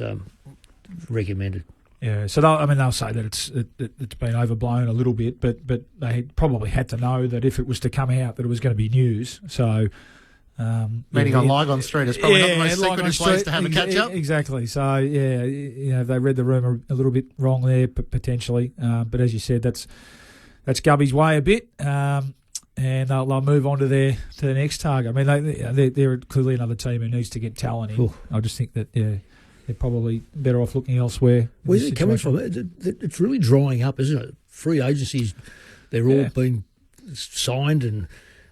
recommended. Yeah, so they'll say that it's been overblown a little bit, but they probably had to know that if it was to come out that it was going to be news. So meeting on Lygon Street is probably not the most secretive place to have a catch up. Exactly. So they read the rumour a little bit wrong there, potentially. But as you said, that's Gubby's way a bit, and they'll move on to the next target. I mean, they're clearly another team who needs to get talent in. Ooh. I just think that they're probably better off looking elsewhere. Where's it coming from? It's really drying up, isn't it? Free agencies, they're all being signed, and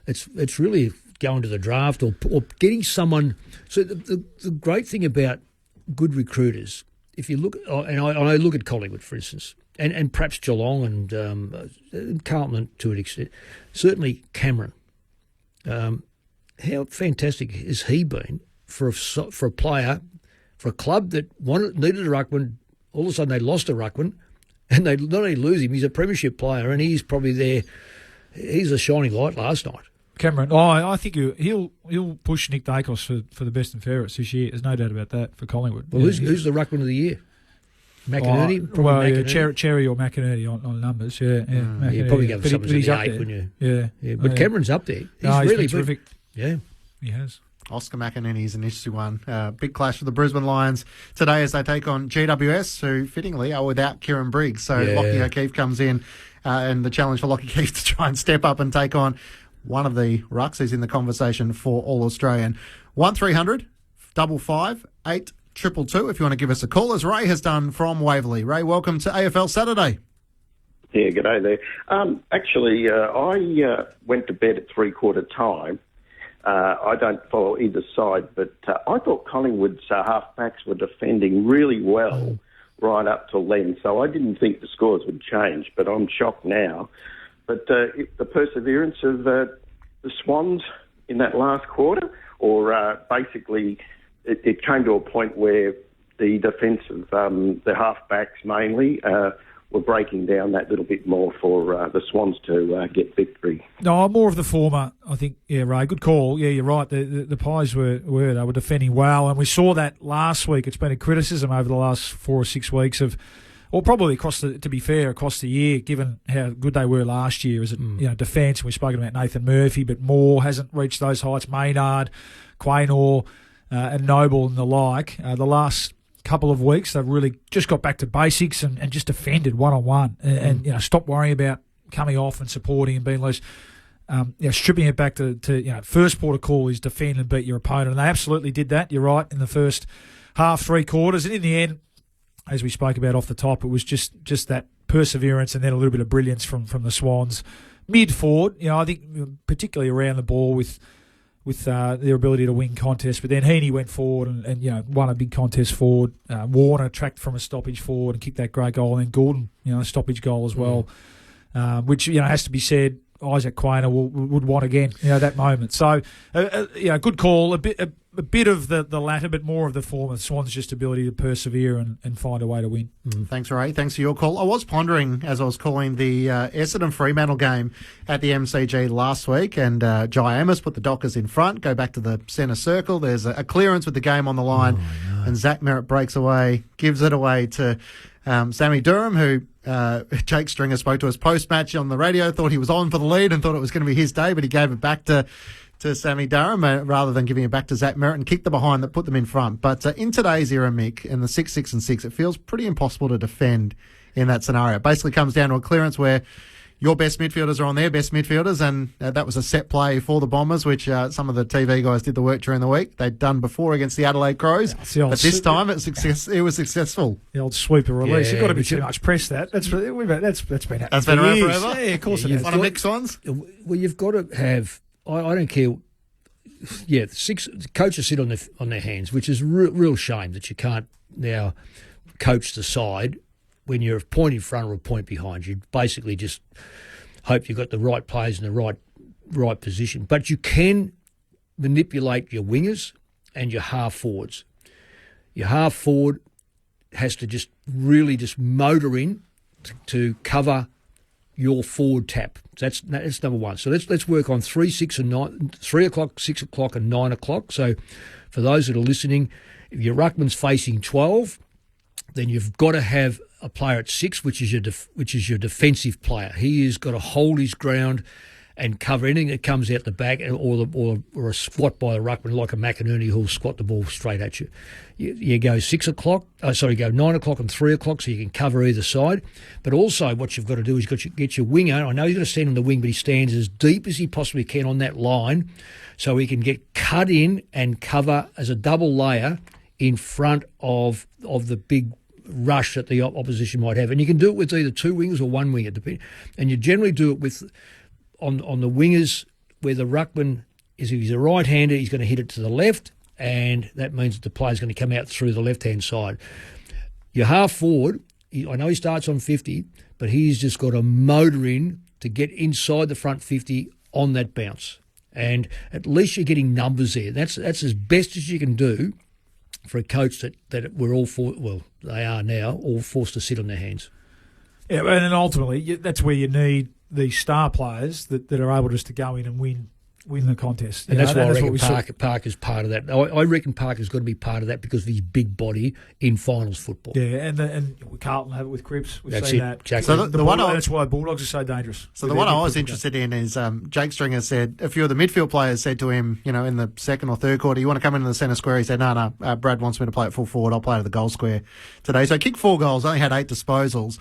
it's really going to the draft or getting someone. So the great thing about good recruiters, if you look, and I look at Collingwood, for instance, and perhaps Geelong and Carlton to an extent, certainly Cameron. How fantastic has he been for a player, for a club that needed a ruckman? All of a sudden they lost a ruckman, and they not only lose him, he's a premiership player, and he's probably there. He's a shining light last night. Cameron, I think he'll push Nick Dacos for the best and fairest this year. There's no doubt about that for Collingwood. Well, who's the ruckman of the year? McInerney? McInerney. Cherry or McInerney on numbers, yeah. You'd probably go for someone in the 8, wouldn't you? Yeah. But Cameron's up there. He's really terrific. Yeah. He has. Oscar McInerney is an interesting one. Big clash for the Brisbane Lions today as they take on GWS, who fittingly are without Kieran Briggs. So Lockie O'Keefe comes in, and the challenge for Lockie O'Keefe to try and step up and take on one of the rucks. He's in the conversation for All-Australian. 1300 558 822 if you want to give us a call, as Ray has done from Waverley. Ray, welcome to AFL Saturday. Yeah, g'day there. I went to bed at 3/4 time. I don't follow either side, but I thought Collingwood's halfbacks were defending really well right up till then, so I didn't think the scores would change, but I'm shocked now. But the perseverance of the Swans in that last quarter, or basically it came to a point where the defence of the halfbacks mainly were breaking down that little bit more for the Swans to get victory. No, more of the former, I think. Yeah, Ray, good call. Yeah, you're right. The Pies were defending well, and we saw that last week. It's been a criticism over the last 4 or 6 weeks of, or probably across the year, given how good they were last year. Is it defence? We've spoken about Nathan Murphy, but Moore hasn't reached those heights. Maynard, Quaynor, and Noble and the like. The last couple of weeks they've really just got back to basics and just defended one-on-one and stopped worrying about coming off and supporting and being loose. Stripping it back to first port of call is defend and beat your opponent, and they absolutely did that. You're right, in the first half, 3 quarters, and in the end, as we spoke about off the top, it was just that perseverance and then a little bit of brilliance from the Swans mid-forward. I think particularly around the ball with their ability to win contests. But then Heaney went forward and won a big contest forward. Warner tracked from a stoppage forward and kicked that great goal. And then Gordon, a stoppage goal as well, which has to be said. Isaac Quaynor would want again, that moment. So, good call. A bit of the latter, but more of the former. Swans' just ability to persevere and find a way to win. Thanks, Ray. Thanks for your call. I was pondering as I was calling the Essendon Fremantle game at the MCG last week, and Jai Amos put the Dockers in front, go back to the centre circle. There's a clearance with the game on the line, and Zach Merritt breaks away, gives it away to Sammy Durham, who Jake Stringer spoke to us post-match on the radio, thought he was on for the lead and thought it was going to be his day, but he gave it back to Sammy Durham rather than giving it back to Zach Merritt and kicked the behind that put them in front. But in today's era, Mick, in the 6, 6 and 6, it feels pretty impossible to defend in that scenario. It basically comes down to a clearance where your best midfielders are on their best midfielders, and that was a set play for the Bombers, which some of the TV guys did the work during the week. They'd done before against the Adelaide Crows, but this time it was successful. The old sweeper release. Yeah, you've got to be too much press that. That's been happening. That's been around forever? Yeah, of course it is. One of Mick's ones? Well, you've got to have, I don't care. Yeah, the coaches sit on their hands, which is a real shame that you can't now coach the side when you're a point in front or a point behind. You basically just hope you've got the right players in the right position. But you can manipulate your wingers and your half forwards. Your half forward has to just really just motor in to cover your forward tap. That's number one. So let's work on 3, 6 and 9, 3 o'clock, 6 o'clock and 9 o'clock. So for those that are listening, if your ruckman's facing 12, then you've got to have a player at 6, which is your defensive player. He has got to hold his ground and cover anything that comes out the back, or a squat by a ruckman like a McInerney who'll squat the ball straight at you. You go 9 o'clock and 3 o'clock, so you can cover either side. But also what you've got to do is get your winger. I know he's got to stand on the wing, but he stands as deep as he possibly can on that line so he can get cut in and cover as a double layer in front of the big rush that the opposition might have. And you can do it with either 2 wingers or 1 winger, and you generally do it with on the wingers where the ruckman is. If he's a right-hander, he's going to hit it to the left, and that means that the player's going to come out through the left-hand side. Your half-forward, I know he starts on 50, but he's just got to motor in to get inside the front 50 on that bounce. And at least you're getting numbers there. That's as best as you can do for a coach that we're all they are now all forced to sit on their hands. Yeah, and then ultimately that's where you need these star players that are able just to go in and win the contest. And that's why I reckon Parker's part of that. I reckon Parker's got to be part of that because of his big body in finals football. Yeah, and Carlton have it with Cripps. We've that's seen it, that. Exactly. So that's why Bulldogs are so dangerous. So the one I was interested in is Jake Stringer said, a few of the midfield players said to him, in the second or third quarter, you want to come into the centre square? He said, no, Brad wants me to play at full forward. I'll play to the goal square today. So he kicked 4 goals, only had 8 disposals.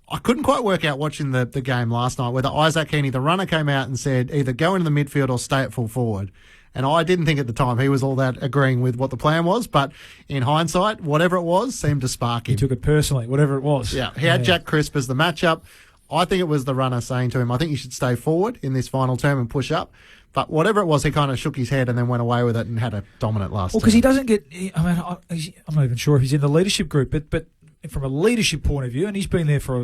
I couldn't quite work out watching the game last night whether Isaac Heaney, the runner, came out and said either go into the midfield or stay at full forward. And I didn't think at the time he was all that agreeing with what the plan was, but in hindsight, whatever it was seemed to spark him. He took it personally, whatever it was. Yeah, he had Jack Crisp as the matchup. I think it was the runner saying to him, I think you should stay forward in this final term and push up. But whatever it was, he kind of shook his head and then went away with it and had a dominant last term. Well, because he doesn't get... I'm not even sure if he's in the leadership group, but from a leadership point of view, and he's been there for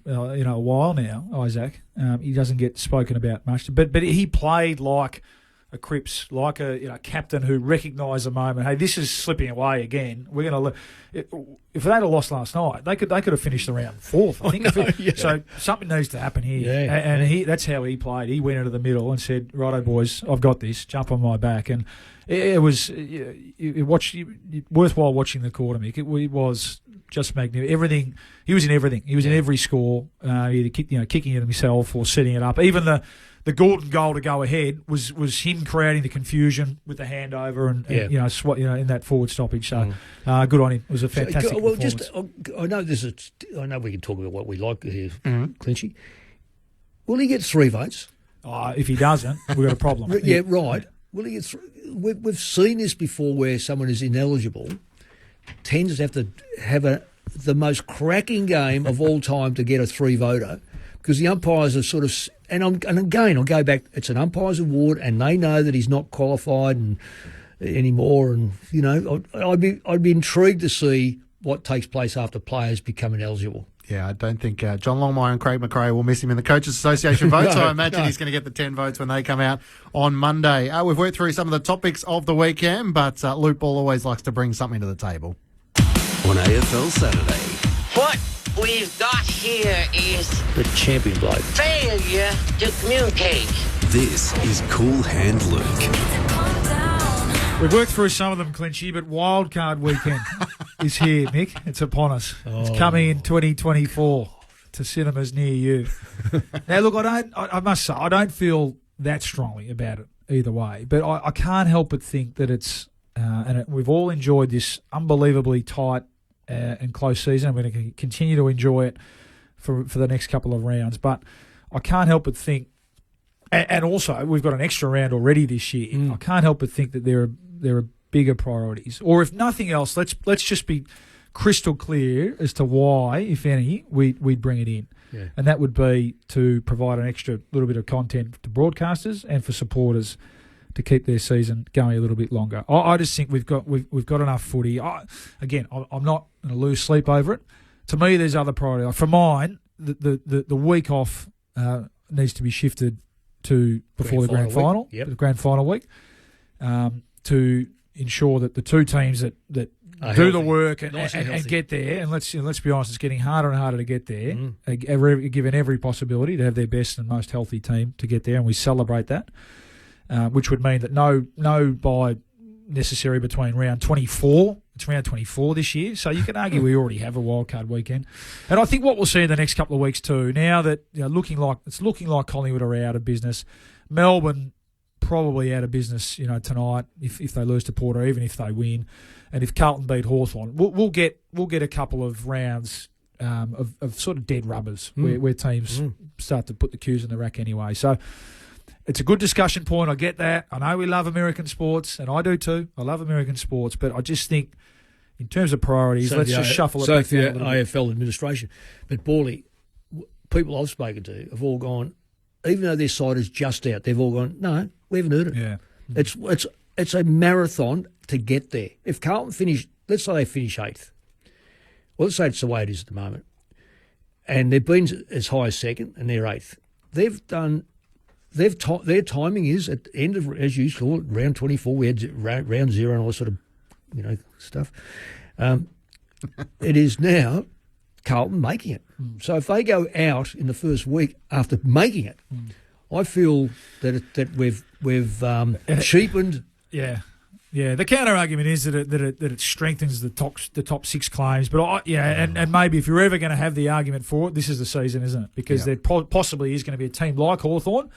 a while now, Isaac. He doesn't get spoken about much, but he played like a Cripps, like a captain who recognised the moment. Hey, this is slipping away again. We're going to. If they'd have lost last night, they could have finished around 4th. I think. Yeah. So something needs to happen here, and that's how he played. He went into the middle and said, "Righto, boys, I've got this. Jump on my back." And it was worthwhile watching the quarter, Mick. It was just magnificent. Everything. He was in everything. He was in every score, either kicking it himself or setting it up. Even the Gordon goal to go ahead was him creating the confusion with the handover and in that forward stoppage. So good on him. It was a fantastic performance. I know we can talk about what we like here, Clinchy. Will he get 3 votes? If he doesn't, we've got a problem. Yeah, right. Will he get we've seen this before where someone is ineligible tends to have the most cracking game of all time to get a 3-voter because the umpires are sort of... And again, I'll go back. It's an umpire's award, and they know that he's not qualified anymore. And I'd be intrigued to see what takes place after players become ineligible. Yeah, I don't think John Longmire and Craig McRae will miss him in the Coaches Association vote, so I imagine he's going to get the 10 votes when they come out on Monday. We've worked through some of the topics of the weekend, but Luke Ball always likes to bring something to the table. On AFL Saturday. What we've got here is the champion bloke. Failure to communicate. This is Cool Hand Luke. We've worked through some of them, Clinchy, but Wildcard Weekend is here, Mick. It's upon us. It's coming in 2024 to cinemas near you. Now, look, I must say, I don't feel that strongly about it either way, but I can't help but think that it's, we've all enjoyed this unbelievably tight and close season. I'm going to continue to enjoy it for the next couple of rounds, but I can't help but think, and also we've got an extra round already this year. I can't help but think that there are bigger priorities, or if nothing else, let's just be crystal clear as to why, if any, we'd bring it in, and that would be to provide an extra little bit of content to broadcasters and for supporters to keep their season going a little bit longer. I just think we've got enough footy. I'm not going to lose sleep over it. To me, there's other priorities. For mine, the week off needs to be shifted to before the grand final, the grand final week, to ensure that the two teams that do the work and get there, and let's be honest, it's getting harder and harder to get there, given every possibility to have their best and most healthy team to get there, and we celebrate that. Which would mean that no by necessary between round 24, It's round 24 this year, so you can argue we already have a wildcard weekend. And I think what we'll see in the next couple of weeks too, now that looking like Collingwood are out of business, Melbourne probably out of business, tonight if they lose to Port, or even if they win, and if Carlton beat Hawthorn, we'll get a couple of rounds of sort of dead rubbers where teams start to put the cues in the rack anyway. So it's a good discussion point. I get that. I know we love American sports, and I do too. I love American sports, but I just think in terms of priorities, let's just shuffle it back for down a little bit. AFL administration. But Borley, people I've spoken to have all gone, even though their side is just out, they've all gone, no, we haven't heard it. Yeah. It's a marathon to get there. If Carlton finish, let's say they finish 8th. Well, let's say it's the way it is at the moment. And they've been as high as 2nd, and they're 8th. Their timing is at the end of, as you call it, round 24. We had round 0 and all sort of, stuff. It is now Carlton making it. So if they go out in the first week after making it, I feel that we've cheapened. Yeah. Yeah, the counter argument is that it strengthens the top 6 claims, but and maybe if you're ever going to have the argument for it, this is the season, isn't it? Because there possibly is going to be a team like Hawthorn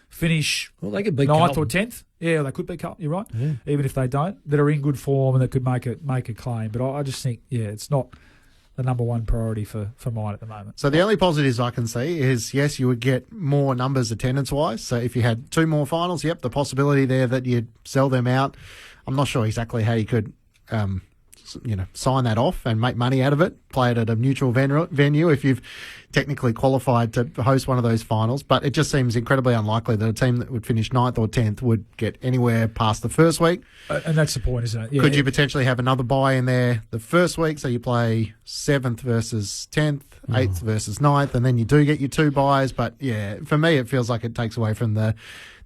finish they could beat 9th Carlton. or 10th. Yeah, they could beat Carlton. You're right. Yeah. Even if they don't, that are in good form and that could make a claim. But I just think it's not the number one priority for mine at the moment. So the only positives I can see is, yes, you would get more numbers attendance-wise. So if you had 2 more finals, the possibility there that you'd sell them out. I'm not sure exactly how you could, sign that off and make money out of it, play it at a neutral venue if you've technically qualified to host one of those finals. But it just seems incredibly unlikely that a team that would finish 9th or 10th would get anywhere past the first week. And that's the point, isn't it? Yeah. Could you potentially have another bye in there the first week, so you play 7th versus 10th, 8th versus 9th, and then you do get your 2 byes? But, for me, it feels like it takes away from the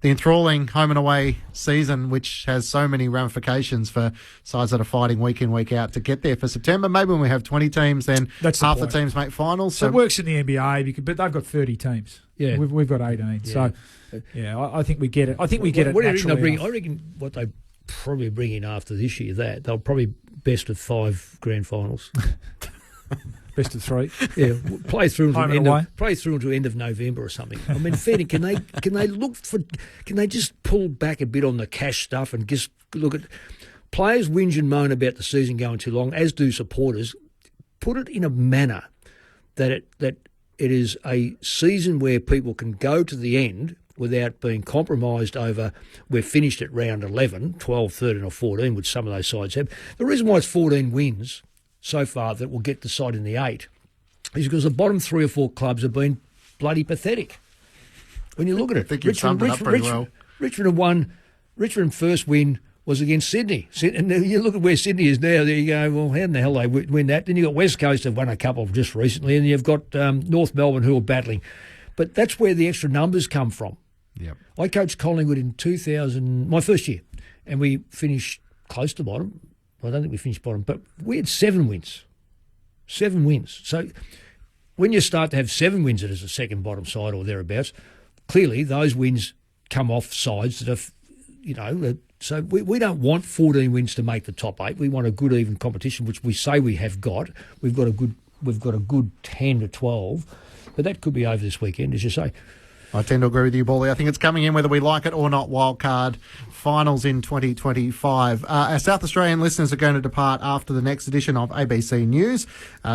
enthralling home and away season, which has so many ramifications for sides that are fighting week in, week out to get there for September. Maybe when we have 20 teams, then half the teams make finals. So it works in the NBA, but they've got 30 teams. Yeah, we've got 18. Yeah. So, I think we get it. I think we get it naturally. I reckon what they probably bring in after this year, they'll probably best of 5 grand finals. Best of 3. Yeah, play through until end of November or something. I mean, fairly, can they just pull back a bit on the cash stuff and just look at players whinge and moan about the season going too long, as do supporters. Put it in a manner that it is a season where people can go to the end without being compromised over we're finished at round 11, 12, 13 or 14, which some of those sides have. The reason why it's 14 wins so far that will get the side in the 8 is because the bottom 3 or 4 clubs have been bloody pathetic. When you look at it, I think you've summed it up pretty well. Richmond have won. Richmond's first win was against Sydney. And you look at where Sydney is now, there you go, well, how in the hell they win that? Then you've got West Coast have won a couple just recently, and you've got North Melbourne who are battling. But that's where the extra numbers come from. Yep. I coached Collingwood in 2000, my first year, and we finished close to bottom. I don't think we finished bottom, but we had 7 wins. 7 wins. So when you start to have 7 wins as a second bottom side or thereabouts, clearly those wins come off sides that are, so we don't want 14 wins to make the top 8. We want a good even competition, which we say we have got. We've got a good 10 to 12, but that could be over this weekend, as you say. I tend to agree with you, Bally. I think it's coming in whether we like it or not. Wildcard finals in 2025. Our South Australian listeners are going to depart after the next edition of ABC News.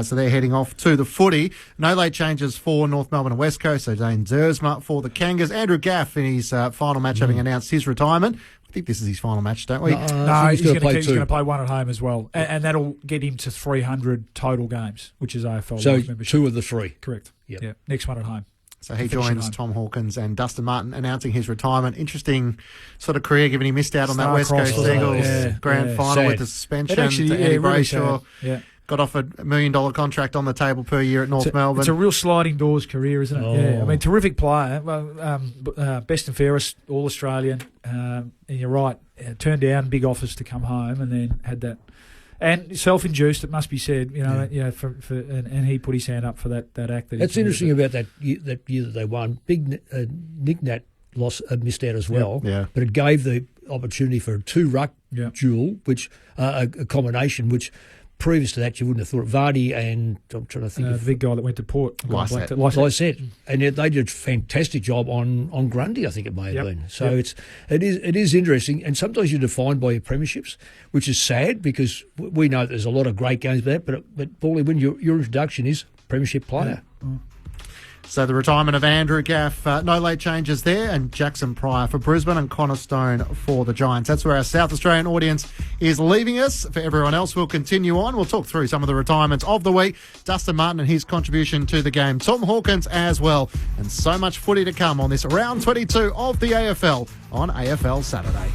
So they're heading off to the footy. No late changes for North Melbourne and West Coast. So Dane Zersma for the Kangas. Andrew Gaff in his final match having announced his retirement. I think this is his final match, don't we? No, he's going to play 1 at home as well. And that'll get him to 300 total games, which is AFL so membership. 2 of the 3. Correct. Yep. Yeah. Next one at home. So he joins Tom Hawkins and Dustin Martin announcing his retirement. Interesting sort of career, given he missed out on that West Coast Eagles grand final with the suspension. Actually, to Eddie Brayshaw. Yeah. Got offered $1 million contract on the table per year at North Melbourne. It's a real sliding doors career, isn't it? Oh. Yeah, I mean, terrific player. Well, best and fairest, all Australian. And you're right, turned down big offers to come home, and then had that. And self-induced, it must be said, and he put his hand up for that act. That's interesting about that year that they won. Big Nick Nat missed out as well. Yeah. But it gave the opportunity for a two-ruck duel, which a combination, which previous to that you wouldn't have thought. Vardy and I'm trying to think of the big guy that went to Port. Lysette. And yet they did a fantastic job on Grundy, I think it may have been. So it is interesting, and sometimes you're defined by your premierships, which is sad because we know there's a lot of great games there, but Paulie, when your introduction is premiership player. So the retirement of Andrew Gaff, no late changes there, and Jackson Pryor for Brisbane and Connor Stone for the Giants. That's where our South Australian audience is leaving us. For everyone else, we'll continue on. We'll talk through some of the retirements of the week. Dustin Martin and his contribution to the game. Tom Hawkins as well. And so much footy to come on this round 22 of the AFL on AFL Saturday.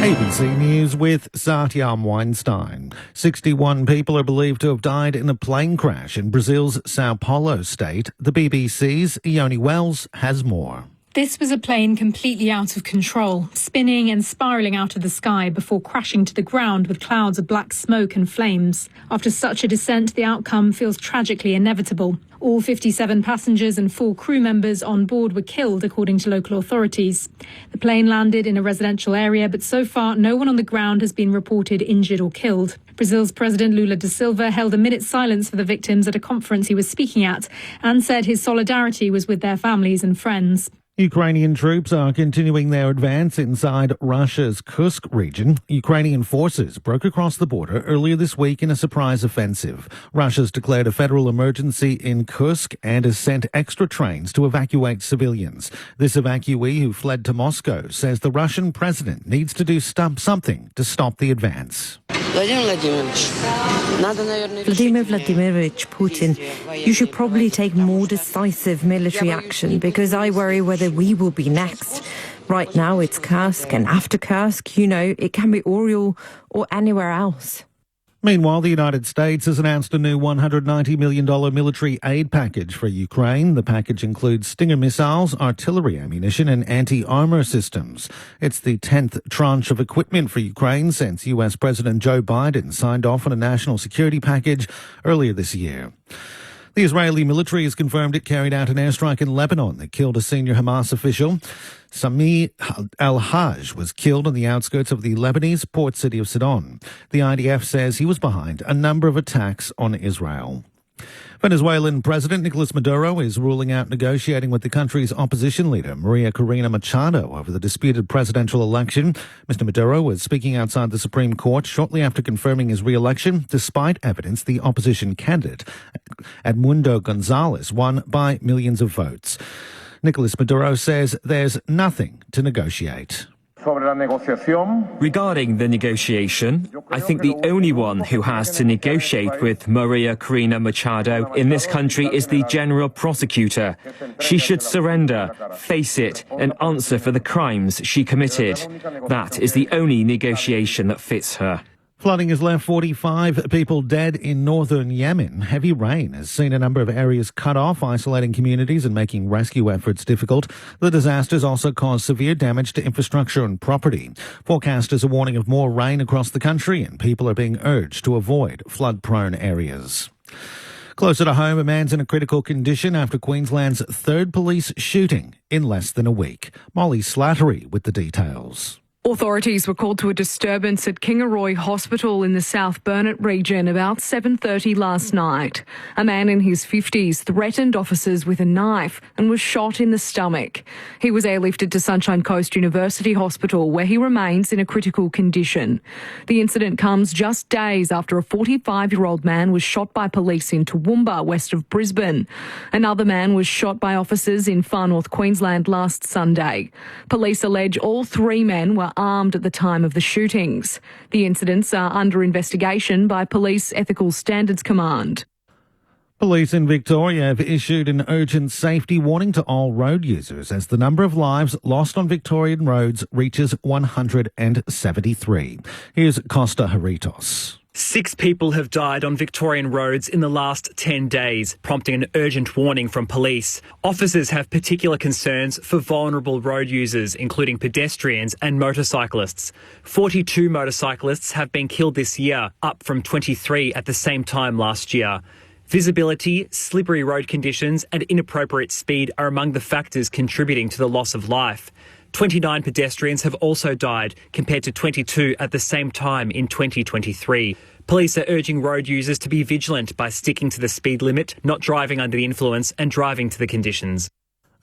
ABC News with Satyam Weinstein. 61 people are believed to have died in a plane crash in Brazil's Sao Paulo state. The BBC's Ione Wells has more. This was a plane completely out of control, spinning and spiralling out of the sky before crashing to the ground with clouds of black smoke and flames. After such a descent, the outcome feels tragically inevitable. All 57 passengers and 4 crew members on board were killed, according to local authorities. The plane landed in a residential area, but so far no one on the ground has been reported injured or killed. Brazil's President Lula da Silva held a minute's silence for the victims at a conference he was speaking at and said his solidarity was with their families and friends. Ukrainian troops are continuing their advance inside Russia's Kursk region. Ukrainian forces broke across the border earlier this week in a surprise offensive. Russia's declared a federal emergency in Kursk and has sent extra trains to evacuate civilians. This evacuee, who fled to Moscow, says the Russian president needs to do something to stop the advance. Vladimir Vladimirovich Putin, you should probably take more decisive military action, because I worry whether we will be next. Right now it's Kursk, and after Kursk, it can be Oriel or anywhere else. Meanwhile, the United States has announced a new $190 million military aid package for Ukraine. The package includes Stinger missiles, artillery ammunition and anti-armor systems. It's the 10th tranche of equipment for Ukraine since US President Joe Biden signed off on a national security package earlier this year. The Israeli military has confirmed it carried out an airstrike in Lebanon that killed a senior Hamas official. Sami al-Hajj was killed on the outskirts of the Lebanese port city of Sidon. The IDF says he was behind a number of attacks on Israel. Venezuelan President Nicolas Maduro is ruling out negotiating with the country's opposition leader, Maria Corina Machado, over the disputed presidential election. Mr. Maduro was speaking outside the Supreme Court shortly after confirming his re-election, despite evidence the opposition candidate, Edmundo Gonzalez, won by millions of votes. Nicolas Maduro says there's nothing to negotiate. Regarding the negotiation, I think the only one who has to negotiate with Maria Corina Machado in this country is the General Prosecutor. She should surrender, face it, and answer for the crimes she committed. That is the only negotiation that fits her. Flooding has left 45 people dead in northern Yemen. Heavy rain has seen a number of areas cut off, isolating communities and making rescue efforts difficult. The disasters also caused severe damage to infrastructure and property. Forecasters are warning of more rain across the country, and people are being urged to avoid flood-prone areas. Closer to home, a man's in a critical condition after Queensland's third police shooting in less than a week. Molly Slattery with the details. Authorities were called to a disturbance at Kingaroy Hospital in the South Burnett region about 7:30 last night. A man in his 50s threatened officers with a knife and was shot in the stomach. He was airlifted to Sunshine Coast University Hospital, where he remains in a critical condition. The incident comes just days after a 45-year-old man was shot by police in Toowoomba, west of Brisbane. Another man was shot by officers in Far North Queensland last Sunday. Police allege all 3 men were armed at the time of the shootings. The incidents are under investigation by Police Ethical Standards Command. Police in Victoria have issued an urgent safety warning to all road users as the number of lives lost on Victorian roads reaches 173. Here's Costa Haritos. 6 people have died on Victorian roads in the last 10 days, prompting an urgent warning from police. Officers have particular concerns for vulnerable road users, including pedestrians and motorcyclists. 42 motorcyclists have been killed this year, up from 23 at the same time last year. Visibility, slippery road conditions and inappropriate speed are among the factors contributing to the loss of life. 29 pedestrians have also died, compared to 22 at the same time in 2023. Police are urging road users to be vigilant by sticking to the speed limit, not driving under the influence and driving to the conditions.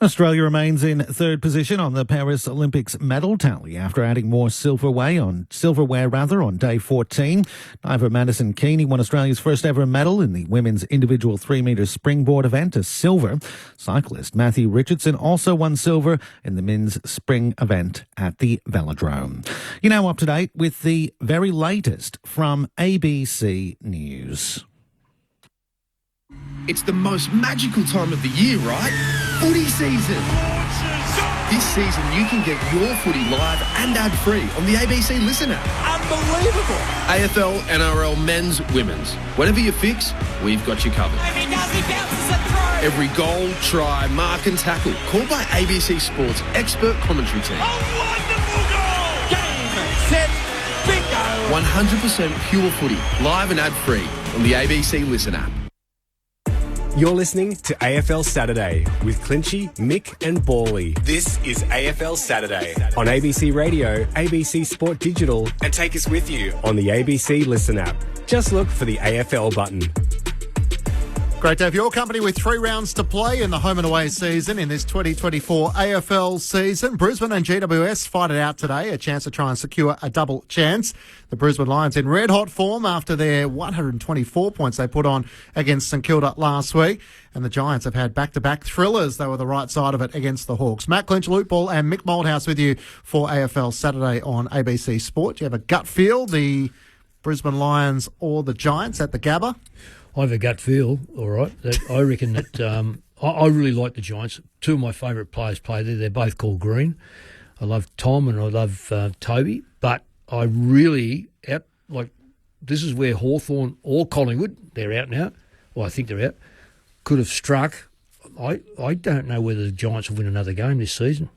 Australia remains in third position on the Paris Olympics medal tally after adding more silverware on day 14. Diver Madison Keeney won Australia's first ever medal in the women's individual 3-metre springboard event, a silver. Cyclist Matthew Richardson also won silver in the men's spring event at the Velodrome. You're now up to date with the very latest from ABC News. It's the most magical time of the year, right? Footy season. This season you can get your footy live and ad-free on the ABC Listen app. Unbelievable. AFL, NRL, men's, women's. Whatever you fix, we've got you covered. Every goal, try, mark and tackle, called by ABC Sports expert commentary team. A wonderful goal! Game, set, bingo! 100% pure footy, live and ad-free on the ABC Listen app. You're listening to AFL Saturday with Clinchy, Mick and Bawley. This is AFL Saturday on ABC Radio, ABC Sport Digital, and take us with you on the ABC Listen app. Just look for the AFL button. Great to have your company with 3 rounds to play in the home and away season in this 2024 AFL season. Brisbane and GWS fight it out today, a chance to try and secure a double chance. The Brisbane Lions in red hot form after their 124 points they put on against St Kilda last week. And the Giants have had back-to-back thrillers. They were the right side of it against the Hawks. Matt Clinch, Luke Ball and Mick Moldhouse with you for AFL Saturday on ABC Sport. Do you have a gut feel, the Brisbane Lions or the Giants at the Gabba? I have a gut feel, all right. I reckon that I really like the Giants. 2 of my favourite players play there. They're both called Green. I love Tom and I love Toby. But I really, this is where Hawthorn or Collingwood, they're out now. Well, I think they're out. Could have struck. I don't know whether the Giants will win another game this season.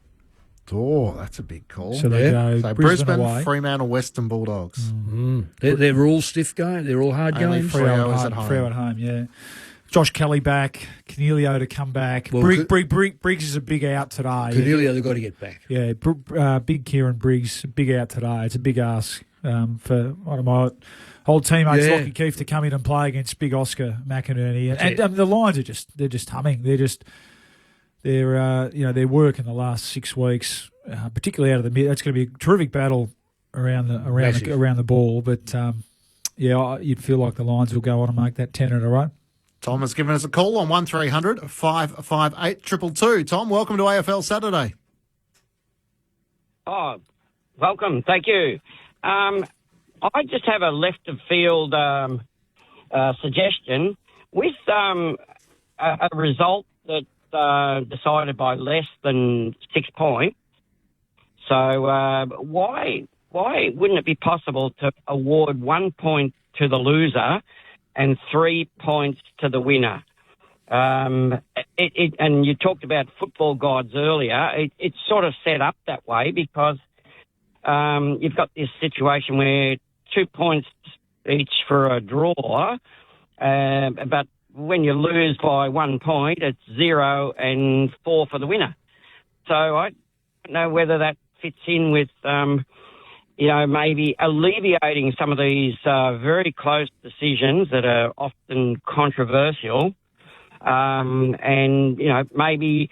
Oh, that's a big call. So they go Brisbane away. Fremantle, Western Bulldogs. Mm. They're all stiff going. They're all hard Only going. Freo at home. Freo at home, yeah. Josh Kelly back, Cornelio to come back. Well, Briggs is a big out today. Cornelio, they've got to get back. Yeah, big Kieran Briggs, big out today. It's a big ask for one of my old teammates, Lockie Keefe, to come in and play against big Oscar McInerney. And the Lions are just humming. Their work in the last 6 weeks, particularly out of the mid, it's going to be a terrific battle around the ball. But you'd feel like the Lions will go on and make that 10 in a row. Tom has given us a call on 1300 558 222. Tom, welcome to AFL Saturday. Oh, welcome. Thank you. I just have a left of field suggestion with a result that decided by less than 6 points. So why wouldn't it be possible to award 1 point to the loser and 3 points to the winner? And you talked about football gods earlier. It's sort of set up that way because you've got this situation where 2 points each for a draw, but when you lose by 1 point, it's 0 and 4 for the winner. So I don't know whether that fits in with, maybe alleviating some of these very close decisions that are often controversial. Maybe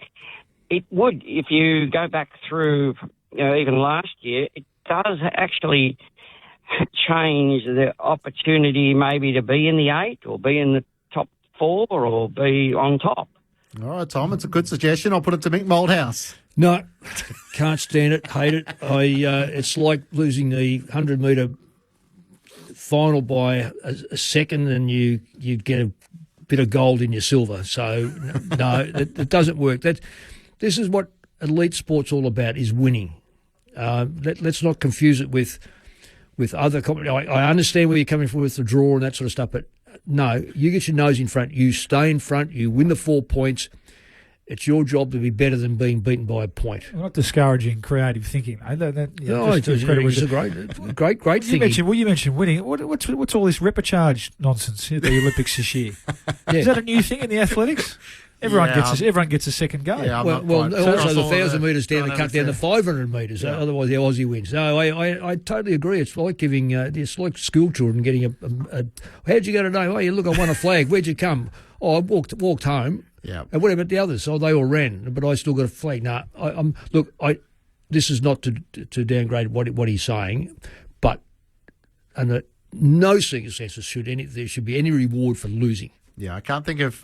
it would, if you go back through, even last year, it does actually change the opportunity maybe to be in the 8 or be in the top 4 or be on top. All right, Tom, it's a good suggestion. I'll put it to Mick Moldhouse. No, can't stand it, hate it. It's like losing the 100-metre final by a second and you get a bit of gold in your silver. So, no, it doesn't work. This is what elite sport's all about, is winning. Let's not confuse it with with other. I understand where you're coming from with the draw and that sort of stuff, but no, you get your nose in front. You stay in front. You win the 4 points. It's your job to be better than being beaten by a point. I'm not discouraging creative thinking, mate. It's great thinking. You mentioned winning. What's all this repechage nonsense at the Olympics this year? Is that a new thing in the athletics? Everyone gets a second go. Yeah, also the 1,000 metres down to cut down to 500 metres. Yeah. Otherwise, the Aussie wins. No, I totally agree. It's like giving. It's like school children getting a. How'd you go today? Oh, you look, I won a flag. Where'd you come? Oh, I walked home. Yeah. And what about the others? Oh, they all ran, but I still got a flag. No, this is not to downgrade what he's saying, but under no circumstances there should be any reward for losing. Yeah, I can't think of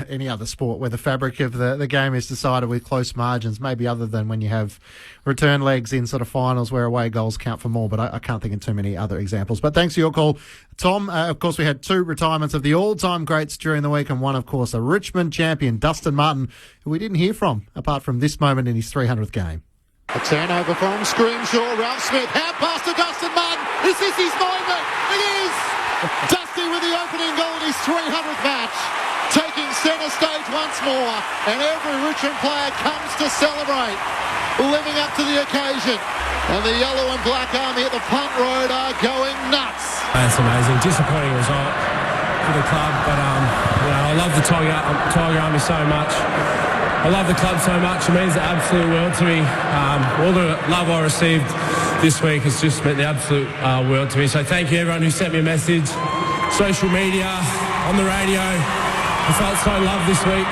any other sport where the fabric of the game is decided with close margins, maybe other than when you have return legs in sort of finals where away goals count for more, but I can't think of too many other examples. But thanks for your call, Tom. Of course, we had 2 retirements of the all-time greats during the week, and one, of course, a Richmond champion, Dustin Martin, who we didn't hear from, apart from this moment in his 300th game. A turnover from Scrimshaw. Ralph Smith, hand pass to Dustin Martin. Is this his moment? It is! Dusty with the opening goal in his 300th match, taking centre stage once more, and every Richmond player comes to celebrate, living up to the occasion. And the yellow and black army at the punt road are going nuts. That's amazing. Disappointing result for the club, but I love the Tiger Army so much. I love the club so much. It means the absolute world to me. All the love I received this week has just meant the absolute world to me. So thank you everyone who sent me a message, social media, on the radio. I felt so loved this week.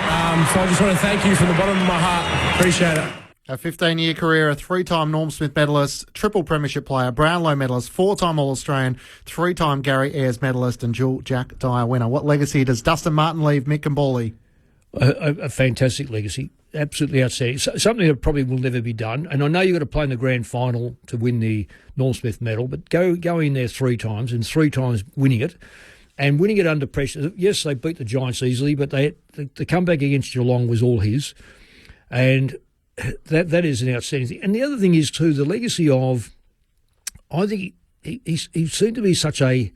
So I just want to thank you from the bottom of my heart. Appreciate it. A 15-year career, a 3-time Norm Smith medalist, triple premiership player, Brownlow medalist, 4-time All-Australian, 3-time Gary Ayres medalist and dual Jack Dyer winner. What legacy does Dustin Martin leave Mick and Bawley? A fantastic legacy, absolutely outstanding. Something that probably will never be done. And I know you've got to play in the grand final to win the Norm Smith medal, but go in there 3 times and 3 times winning it, and winning it under pressure. Yes, they beat the Giants easily, but the comeback against Geelong was all his, and that is an outstanding thing. And the other thing is too the legacy of. I think he seemed to be such a.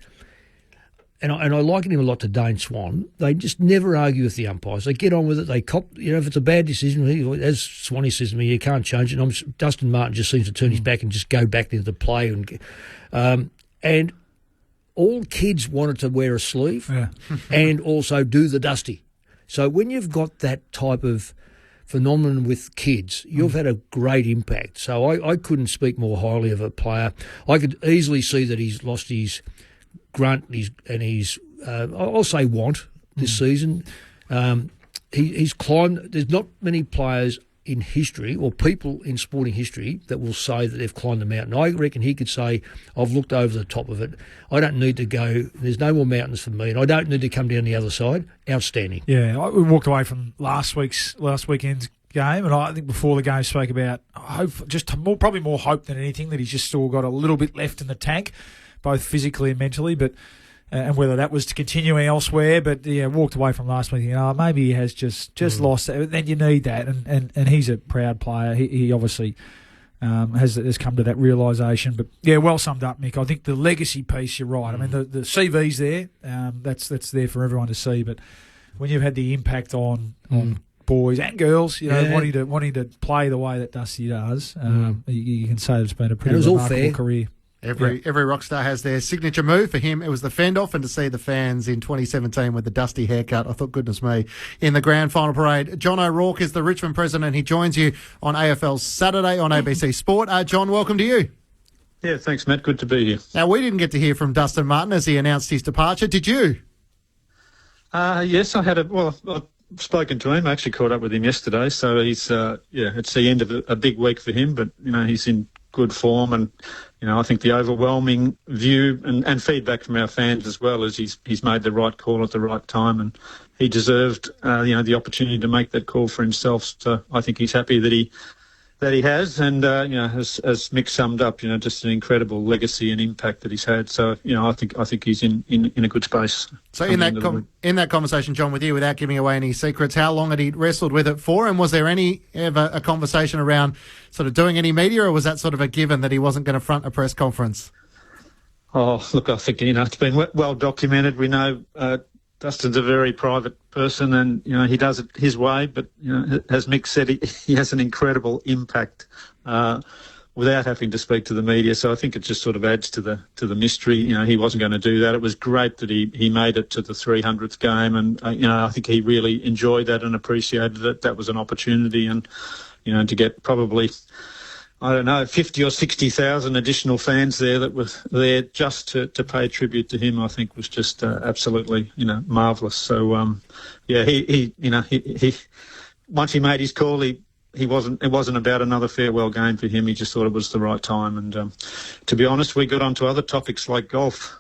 And I liken him a lot to Dane Swan. They just never argue with the umpires. They get on with it. They cop. If it's a bad decision, as Swanee says to me, you can't change it. Dustin Martin just seems to turn his back and just go back into the play. And all kids wanted to wear a sleeve and also do the dusty. So when you've got that type of phenomenon with kids, you've had a great impact. So I couldn't speak more highly of a player. I could easily see that he's lost his grunt and his I'll say want this season. He's climbed. There's not many players in history or people in sporting history that will say that they've climbed the mountain. I reckon he could say, I've looked over the top of it. I don't need to go. There's no more mountains for me, and I don't need to come down the other side. Outstanding. Yeah, we walked away from last weekend's game, and I think before the game spoke about probably more hope than anything that he's just still got a little bit left in the tank, both physically and mentally, but and whether that was to continuing elsewhere. But yeah, walked away from last week, maybe he has just lost it. Then you need that, and he's a proud player. He obviously has come to that realisation. But yeah, well summed up, Mick. I think the legacy piece, you're right. I mean, the CV's there. That's there for everyone to see. But when you've had the impact on boys and girls, wanting to play the way that Dusty does, you can say it's been a pretty remarkable career. Every rock star has their signature move. For him, it was the fend off, and to see the fans in 2017 with the dusty haircut, I thought, goodness me, in the grand final parade. John O'Rourke is the Richmond president. He joins you on AFL Saturday on ABC Sport. John, welcome to you. Yeah, thanks, Matt. Good to be here. Now, we didn't get to hear from Dustin Martin as he announced his departure. Did you? Yes, I had I've spoken to him. I actually caught up with him yesterday. So he's, it's the end of a big week for him, but, he's in good form, and I think the overwhelming view and feedback from our fans as well is he's made the right call at the right time, and he deserved the opportunity to make that call for himself. So I think he's happy that he has, and as Mick summed up, just an incredible legacy and impact that he's had. So I think he's in a good space. So in that conversation, John, with you, without giving away any secrets, how long had he wrestled with it for, and was there ever a conversation around sort of doing any media, or was that sort of a given that he wasn't going to front a press conference? Oh, look, I think, it's been well documented. We know Dustin's a very private person and, he does it his way. But, as Mick said, he has an incredible impact without having to speak to the media. So I think it just sort of adds to the mystery. He wasn't going to do that. It was great that he made it to the 300th game. And, I think he really enjoyed that and appreciated it. That was an opportunity. And, to get probably, 50 or 60,000 additional fans there that were there just to pay tribute to him, I think was just absolutely, marvellous. So, he once he made his call, it wasn't about another farewell game for him. He just thought it was the right time. And to be honest, we got onto other topics like golf.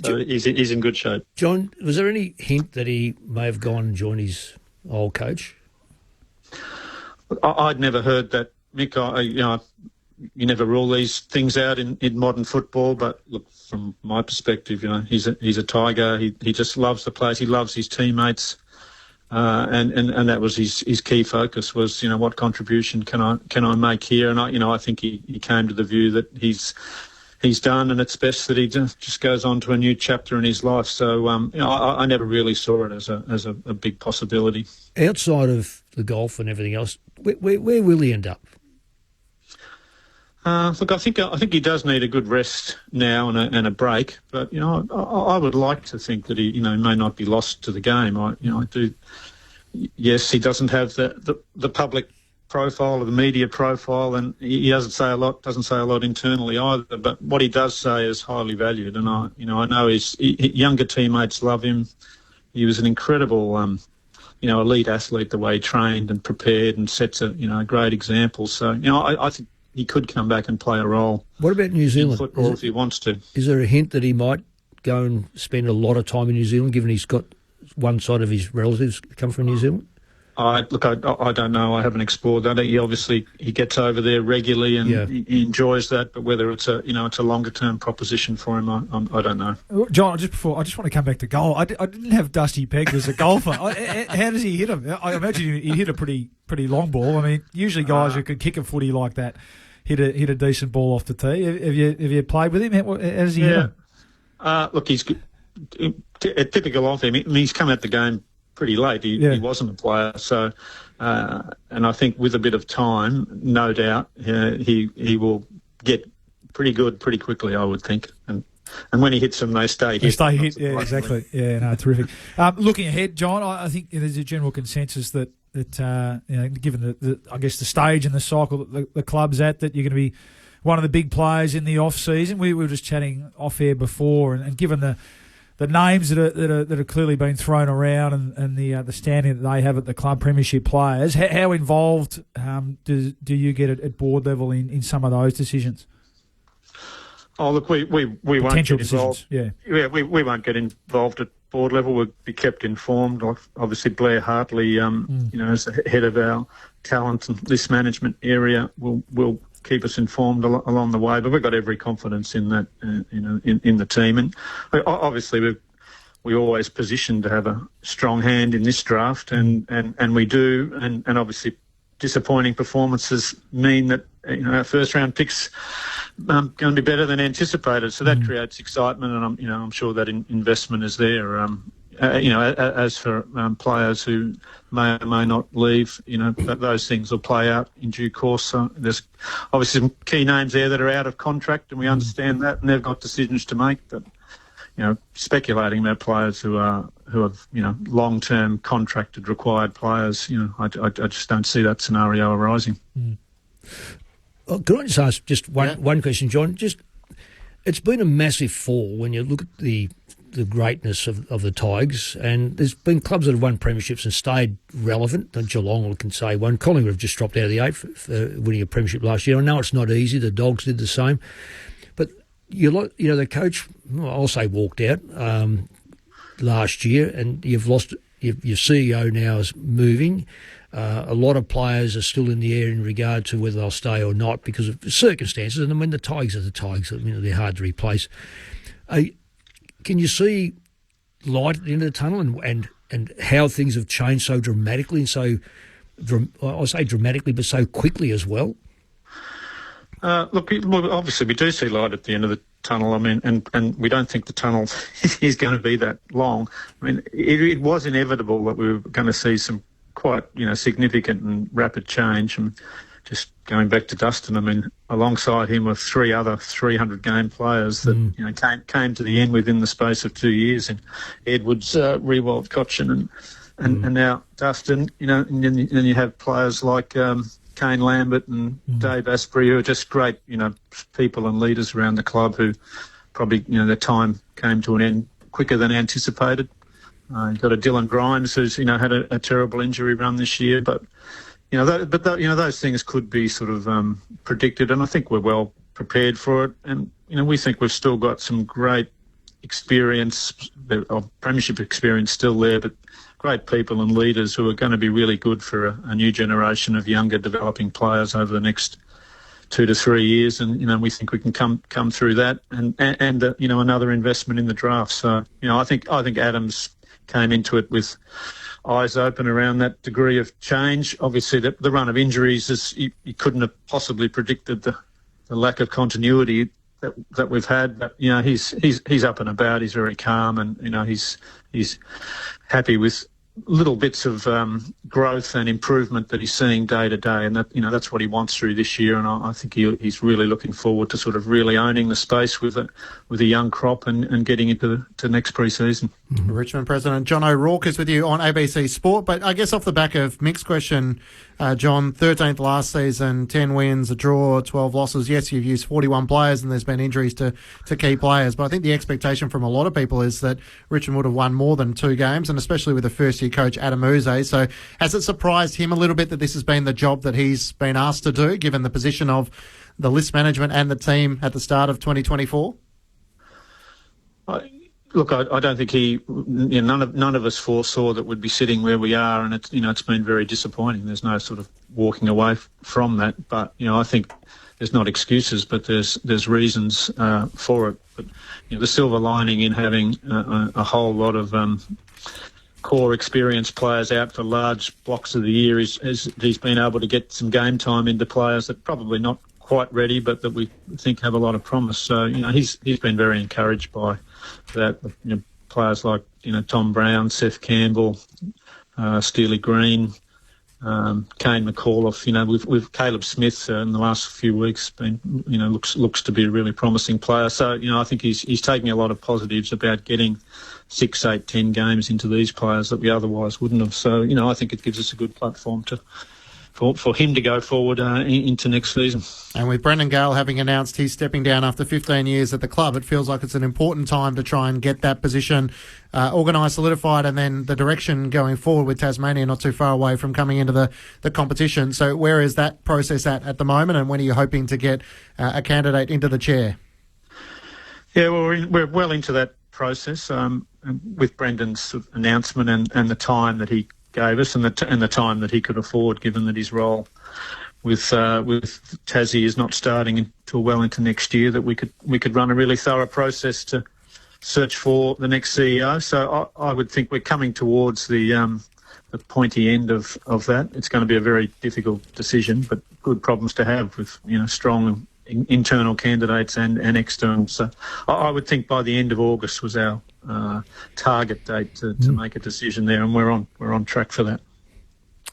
So he's in good shape. John, was there any hint that he may have gone and joined his old coach? I'd never heard that, Mick. You never rule these things out in modern football. But look, from my perspective, he's a Tiger. He just loves the place. He loves his teammates, and that was his key focus was what contribution can I make here? And I think he came to the view that he's done, and it's best that he just goes on to a new chapter in his life. So I never really saw it as a big possibility. Outside of the golf and everything else, where will he end up? Look, I think he does need a good rest now and a break. But I would like to think that he may not be lost to the game. I do. Yes, he doesn't have the public profile or the media profile, and he doesn't say a lot internally either. But what he does say is highly valued, and I know his younger teammates love him. He was an incredible, elite athlete. The way he trained and prepared and sets a great example. So I think he could come back and play a role. What about New Zealand? In football, if he wants to. Is there a hint that he might go and spend a lot of time in New Zealand, given he's got one side of his relatives come from New Zealand? I don't know. I haven't explored that. He gets over there regularly and he enjoys that. But whether it's a longer term proposition for him, I don't know. John, I just want to come back to goal. I didn't have Dusty pegged as a golfer. How does he hit him? I imagine he hit a pretty long ball. I mean, usually guys who could kick a footy like that hit a decent ball off the tee. Have you played with him? How does he hit him? Look, he's typical of him. I mean, he's come at the game pretty late. He wasn't a player, so and I think with a bit of time, no doubt, he will get pretty good pretty quickly, I would think. And when he hits them, they stay hit. They stay hit, yeah, exactly. Yeah, no, terrific. Looking ahead, John, I think there's a general consensus that given the stage and the cycle that the club's at, that you're going to be one of the big players in the off season. We were just chatting off air before, and given the names that are clearly been thrown around and the standing that they have at the club, premiership players, how involved do you get at board level in some of those decisions? Oh, look, we won't get involved. Yeah, we won't get involved at board level. We'll be kept informed. Obviously, Blair Hartley, as the head of our talent and list management area, will keep us informed along the way. But we've got every confidence in that, in the team. And obviously, we always positioned to have a strong hand in this draft, and we do. And obviously, disappointing performances mean that our first round picks going to be better than anticipated. So that creates excitement, and I'm sure that investment is there. As for players who may or may not leave, those things will play out in due course. So there's obviously some key names there that are out of contract, and we understand that, and they've got decisions to make. But speculating about players who have long-term contracted required players, I just don't see that scenario arising. Can I just ask just one question, John? It's been a massive fall when you look at the greatness of the Tigers, and there's been clubs that have won premierships and stayed relevant. Geelong, we can say one. Collingwood have just dropped out of the eight for winning a premiership last year. I know it's not easy. The Dogs did the same, but the coach, I'll say, walked out last year, and you've lost your CEO now is moving. A lot of players are still in the air in regard to whether they'll stay or not because of circumstances. And when the Tigers are the Tigers, they're hard to replace. Can you see light at the end of the tunnel and how things have changed so dramatically and I'll say dramatically, but so quickly as well? Look, obviously we do see light at the end of the tunnel. I mean, and we don't think the tunnel is going to be that long. I mean, it was inevitable that we were going to see some quite, significant and rapid change. And just going back to Dustin, I mean, alongside him were three other 300-game players that came to the end within the space of 2 years. And Edwards, Rewald, Cochin, and now Dustin. And then you have players like Kane Lambert and Dave Asprey, who are just great, people and leaders around the club who probably, their time came to an end quicker than anticipated. You've got a Dylan Grimes who's, had a terrible injury run this year, but, those things could be sort of predicted, and I think we're well prepared for it. And, we think we've still got some great experience, premiership experience still there, but great people and leaders who are going to be really good for a new generation of younger developing players over the next 2 to 3 years. And, we think we can come through that and another investment in the draft. So, I think Adams came into it with eyes open around that degree of change. Obviously, the run of injuries is you couldn't have possibly predicted the lack of continuity that we've had. But he's up and about. He's very calm, and he's happy with little bits of growth and improvement that he's seeing day to day, and that's what he wants through this year. And I think he's really looking forward to sort of really owning the space with a young crop and getting into next pre-season. Richmond President John O'Rourke is with you on ABC Sport. But I guess off the back of Mick's question, John, 13th last season, 10 wins, a draw, 12 losses. Yes, you've used 41 players and there's been injuries to key players. But I think the expectation from a lot of people is that Richmond would have won more than 2 games, and especially with the first-year coach Adam Uze. So has it surprised him a little bit that this has been the job that he's been asked to do, given the position of the list management and the team at the start of 2024? Look, I don't think none of us foresaw that we'd be sitting where we are, and it's been very disappointing. There's no sort of walking away from that, but I think there's not excuses, but there's reasons for it. But the silver lining in having a whole lot of core experienced players out for large blocks of the year is he's been able to get some game time into players that probably not quite ready, but that we think have a lot of promise. So he's been very encouraged by that. Players like Tom Brown, Seth Campbell, Steely Green, Kane McAuliffe. With Caleb Smith in the last few weeks been looks to be a really promising player. So I think he's taking a lot of positives about getting 6, 8, 10 games into these players that we otherwise wouldn't have. So I think it gives us a good platform for him to go forward into next season. And with Brendan Gale having announced he's stepping down after 15 years at the club, it feels like it's an important time to try and get that position organised, solidified, and then the direction going forward with Tasmania not too far away from coming into the competition. So where is that process at the moment, and when are you hoping to get a candidate into the chair? Yeah, well, we're well into that process with Brendan's announcement and the time that he gave us and the time that he could afford, given that his role with Tassie is not starting until well into next year, that we could run a really thorough process to search for the next CEO. So I would think we're coming towards the pointy end of that. It's going to be a very difficult decision, but good problems to have with strong internal candidates and external. So I would think by the end of August was our target date to make a decision there, and we're on track for that.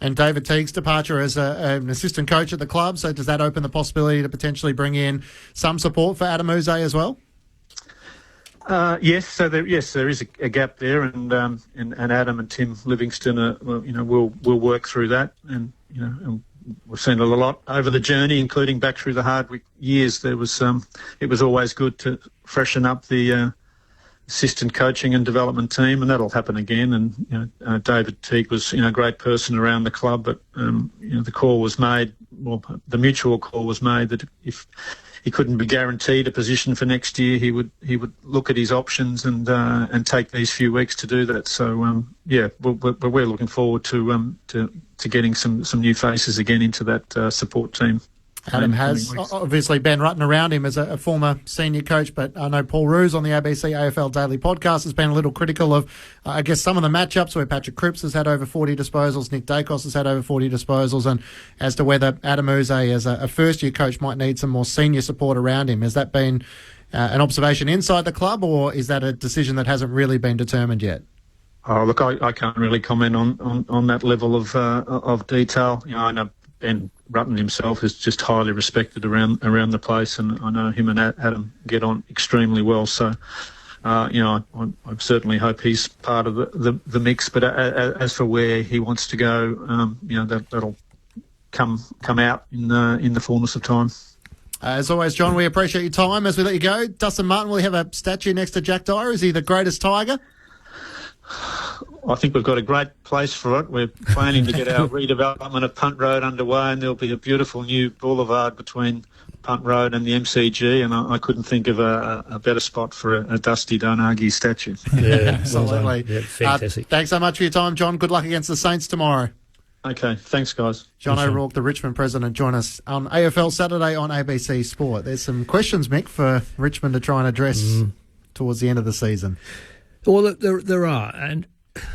And David Teague's departure as an assistant coach at the club, so does that open the possibility to potentially bring in some support for Adam Uze as well? Yes. So there is a gap there, and Adam and Tim Livingston will work through that, and we've seen it a lot over the journey, including back through the hard years. It was always good to freshen up the assistant coaching and development team, and that'll happen again. And David Teague was a great person around the club, but the call was made. Well, the mutual call was made that if he couldn't be guaranteed a position for next year, he would look at his options and take these few weeks to do that. So we're looking forward to getting some new faces again into that support team. Adam has obviously Ben Rutten around him as a former senior coach, but I know Paul Roos on the ABC AFL Daily Podcast has been a little critical of, I guess, some of the matchups where Patrick Cripps has had over 40 disposals, Nick Dacos has had over 40 disposals, and as to whether Adam Uze as a first-year coach might need some more senior support around him. Has that been an observation inside the club, or is that a decision that hasn't really been determined yet? Oh, look, I can't really comment on that level of detail. I know Ben Rutten himself is just highly respected around the place, and I know him and Adam get on extremely well. So, I certainly hope he's part of the mix. But as for where he wants to go, that'll come out in the fullness of time. As always, John, we appreciate your time. As we let you go, Dustin Martin, will he have a statue next to Jack Dyer? Is he the greatest Tiger? I think we've got a great place for it. We're planning to get our redevelopment of Punt Road underway, and there'll be a beautiful new boulevard between Punt Road and the MCG, and I couldn't think of a better spot for a Dusty Don't Argue statue. Yeah, absolutely. Yeah, fantastic. Thanks so much for your time, John. Good luck against the Saints tomorrow. Okay, thanks, guys. John O'Rourke, the Richmond president, join us on AFL Saturday on ABC Sport. There's some questions, Mick, for Richmond to try and address towards the end of the season. Well, there are, and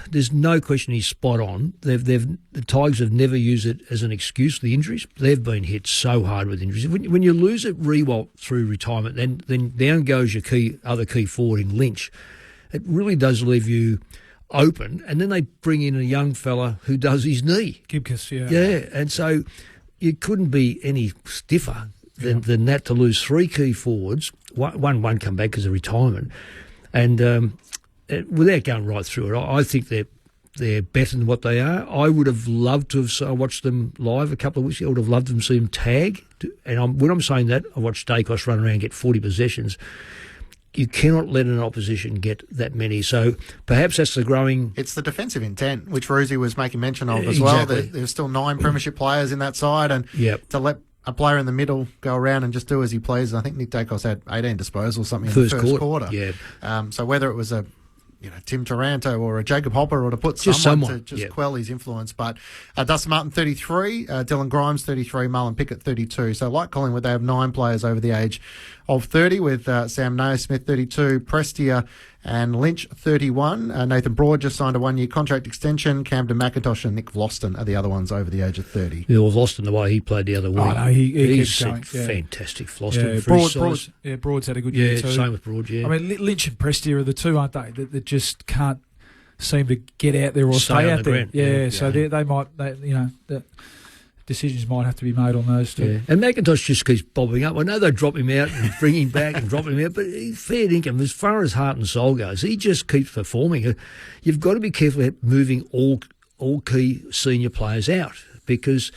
there's no question he's spot on. The Tigers have never used it as an excuse for the injuries. They've been hit so hard with injuries. When you lose at Rewalt through retirement, then down goes your other key forward in Lynch. It really does leave you open, and then they bring in a young fella who does his knee. Gibcus, yeah. Yeah, and so you couldn't be any stiffer than that to lose three key forwards. One come back as a retirement, and without going right through it, I think they're better than what they are. I would have loved to have watched them live a couple of weeks ago. I would have loved to see them tag. And when I'm saying that, I watched Dacos run around and get 40 possessions. You cannot let an opposition get that many. So perhaps that's the growing... It's the defensive intent, which Rosie was making mention of as well. There's still 9 premiership players in that side, and to let a player in the middle go around and just do as he pleases. I think Nick Dacos had 18 disposals or something in the first quarter. Yeah. So whether it was a Tim Taranto or a Jacob Hopper, or to put someone to quell his influence. But Dustin Martin, 33, Dylan Grimes, 33, Marlon Pickett, 32. So like Collingwood, they have 9 players over the age of 30, with Sam Naismith, 32, Prestia and Lynch, 31. Nathan Broad just signed a 1-year contract extension. Camden McIntosh and Nick Vlosten are the other ones over the age of 30. Yeah, well, Vlosten, the way he played the other week. Oh, no, he's going, fantastic, Vlosten. Broad's had a good year too. Same with Broad, I mean, Lynch and Prestia are the two, aren't they, that just can't seem to get out there or stay out there. Yeah, so they might, decisions might have to be made on those two. Yeah. And McIntosh just keeps bobbing up. I know they drop him out and bring him back and drop him out, but he's fair income. As far as heart and soul goes, he just keeps performing. You've got to be careful about moving all key senior players out, because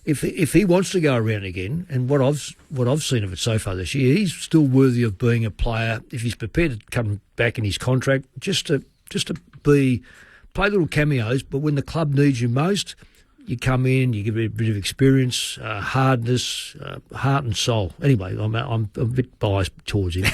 if he wants to go around again, and what I've seen of it so far this year, he's still worthy of being a player if he's prepared to come back in his contract, just to play little cameos. But when the club needs you most, you come in, you give it a bit of experience, hardness, heart and soul. Anyway, I'm a bit biased towards him.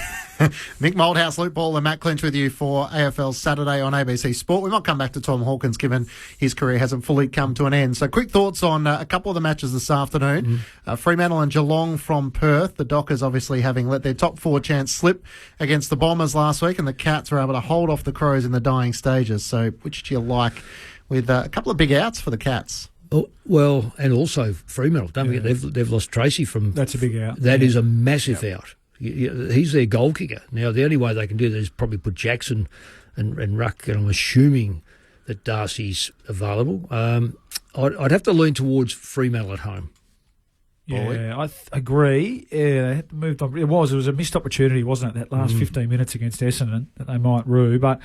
Mick Moldhouse, Luke Ball and Matt Clinch with you for AFL Saturday on ABC Sport. We might come back to Tom Hawkins, given his career hasn't fully come to an end. So quick thoughts on a couple of the matches this afternoon. Fremantle and Geelong from Perth. The Dockers obviously having let their top 4 chance slip against the Bombers last week, and the Cats were able to hold off the Crows in the dying stages. So which do you like, with a couple of big outs for the Cats? Oh, well, and also Fremantle. Don't forget, they've lost Tracy from... That's a big out. That is a massive out. He's their goal kicker. Now, the only way they can do that is probably put Jackson and Ruck, and I'm assuming that Darcy's available. I'd have to lean towards Fremantle at home. Yeah, I agree. Yeah, they had moved on. It was a missed opportunity, wasn't it, that last 15 minutes against Essendon that they might rue, but...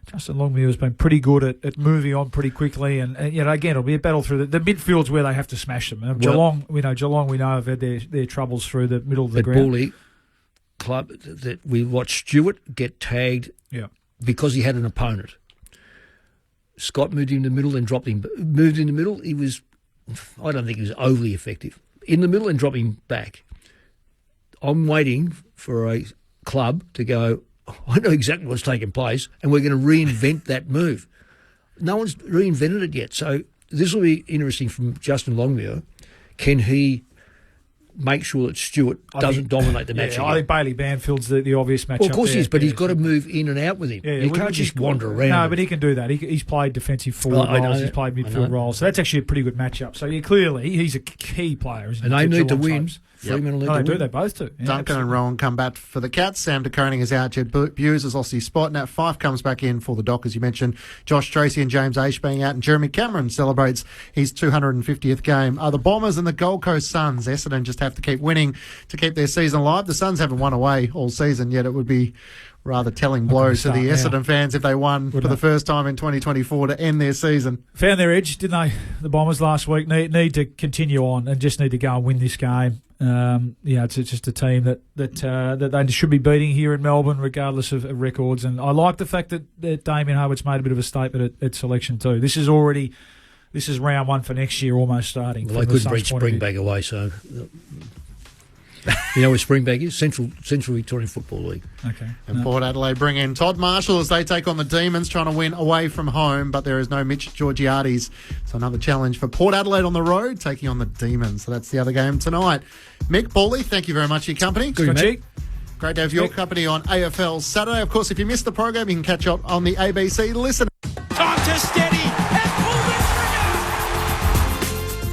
Justin Longmuir has been pretty good at moving on pretty quickly, and again, it'll be a battle through the midfields where they have to smash them. Geelong, we know have had their troubles through the middle of the ground. Bully club that we watched Stewart get tagged because he had an opponent. Scott moved in the middle and dropped him. Moved in the middle, I don't think he was overly effective. In the middle and drop him back. I'm waiting for a club to go, I know exactly what's taking place, and we're going to reinvent that move. No one's reinvented it yet. So this will be interesting from Justin Longmuir. Can he make sure that Stewart doesn't dominate the match again. I think Bailey Banfield's the obvious matchup. Well, of course there. he is, but he's got to move in and out with him. You can't just wander around. No, but he can do that. He's played defensive forward roles. He's played midfield roles. So that's actually a pretty good matchup. So clearly he's a key player. And they need to win. Fremantle need to win. They both do. Yeah, Duncan and Rowan come back for the Cats. Sam de Koning is out. Jed Buse has lost his spot. Nat Fyfe comes back in for the Dock, as you mentioned. Josh Tracy and James Aish being out. And Jeremy Cameron celebrates his 250th game. The Bombers and the Gold Coast Suns. Essendon just have to keep winning to keep their season alive. The Suns haven't won away all season, yet it would be rather telling blow to the Essendon fans if they won for the first time in 2024 to end their season. Found their edge, didn't they? The Bombers last week need to continue on and just need to go and win this game. It's just a team that they should be beating here in Melbourne, regardless of records. And I like the fact that Damien Hubbart's made a bit of a statement at selection too. This is round one for next year, almost starting. Well, they couldn't beat Springbank away, so. You know where Springbank is? Central Victorian Football League. Okay. And Port Adelaide bring in Todd Marshall as they take on the Demons, trying to win away from home, but there is no Mitch Georgiades. So another challenge for Port Adelaide on the road, taking on the Demons. So that's the other game tonight. Mick Bawley, thank you very much for your company. Good, mate. Great to have your company on AFL Saturday. Of course, if you missed the program, you can catch up on the ABC Listen. Time to steady and pull the trigger.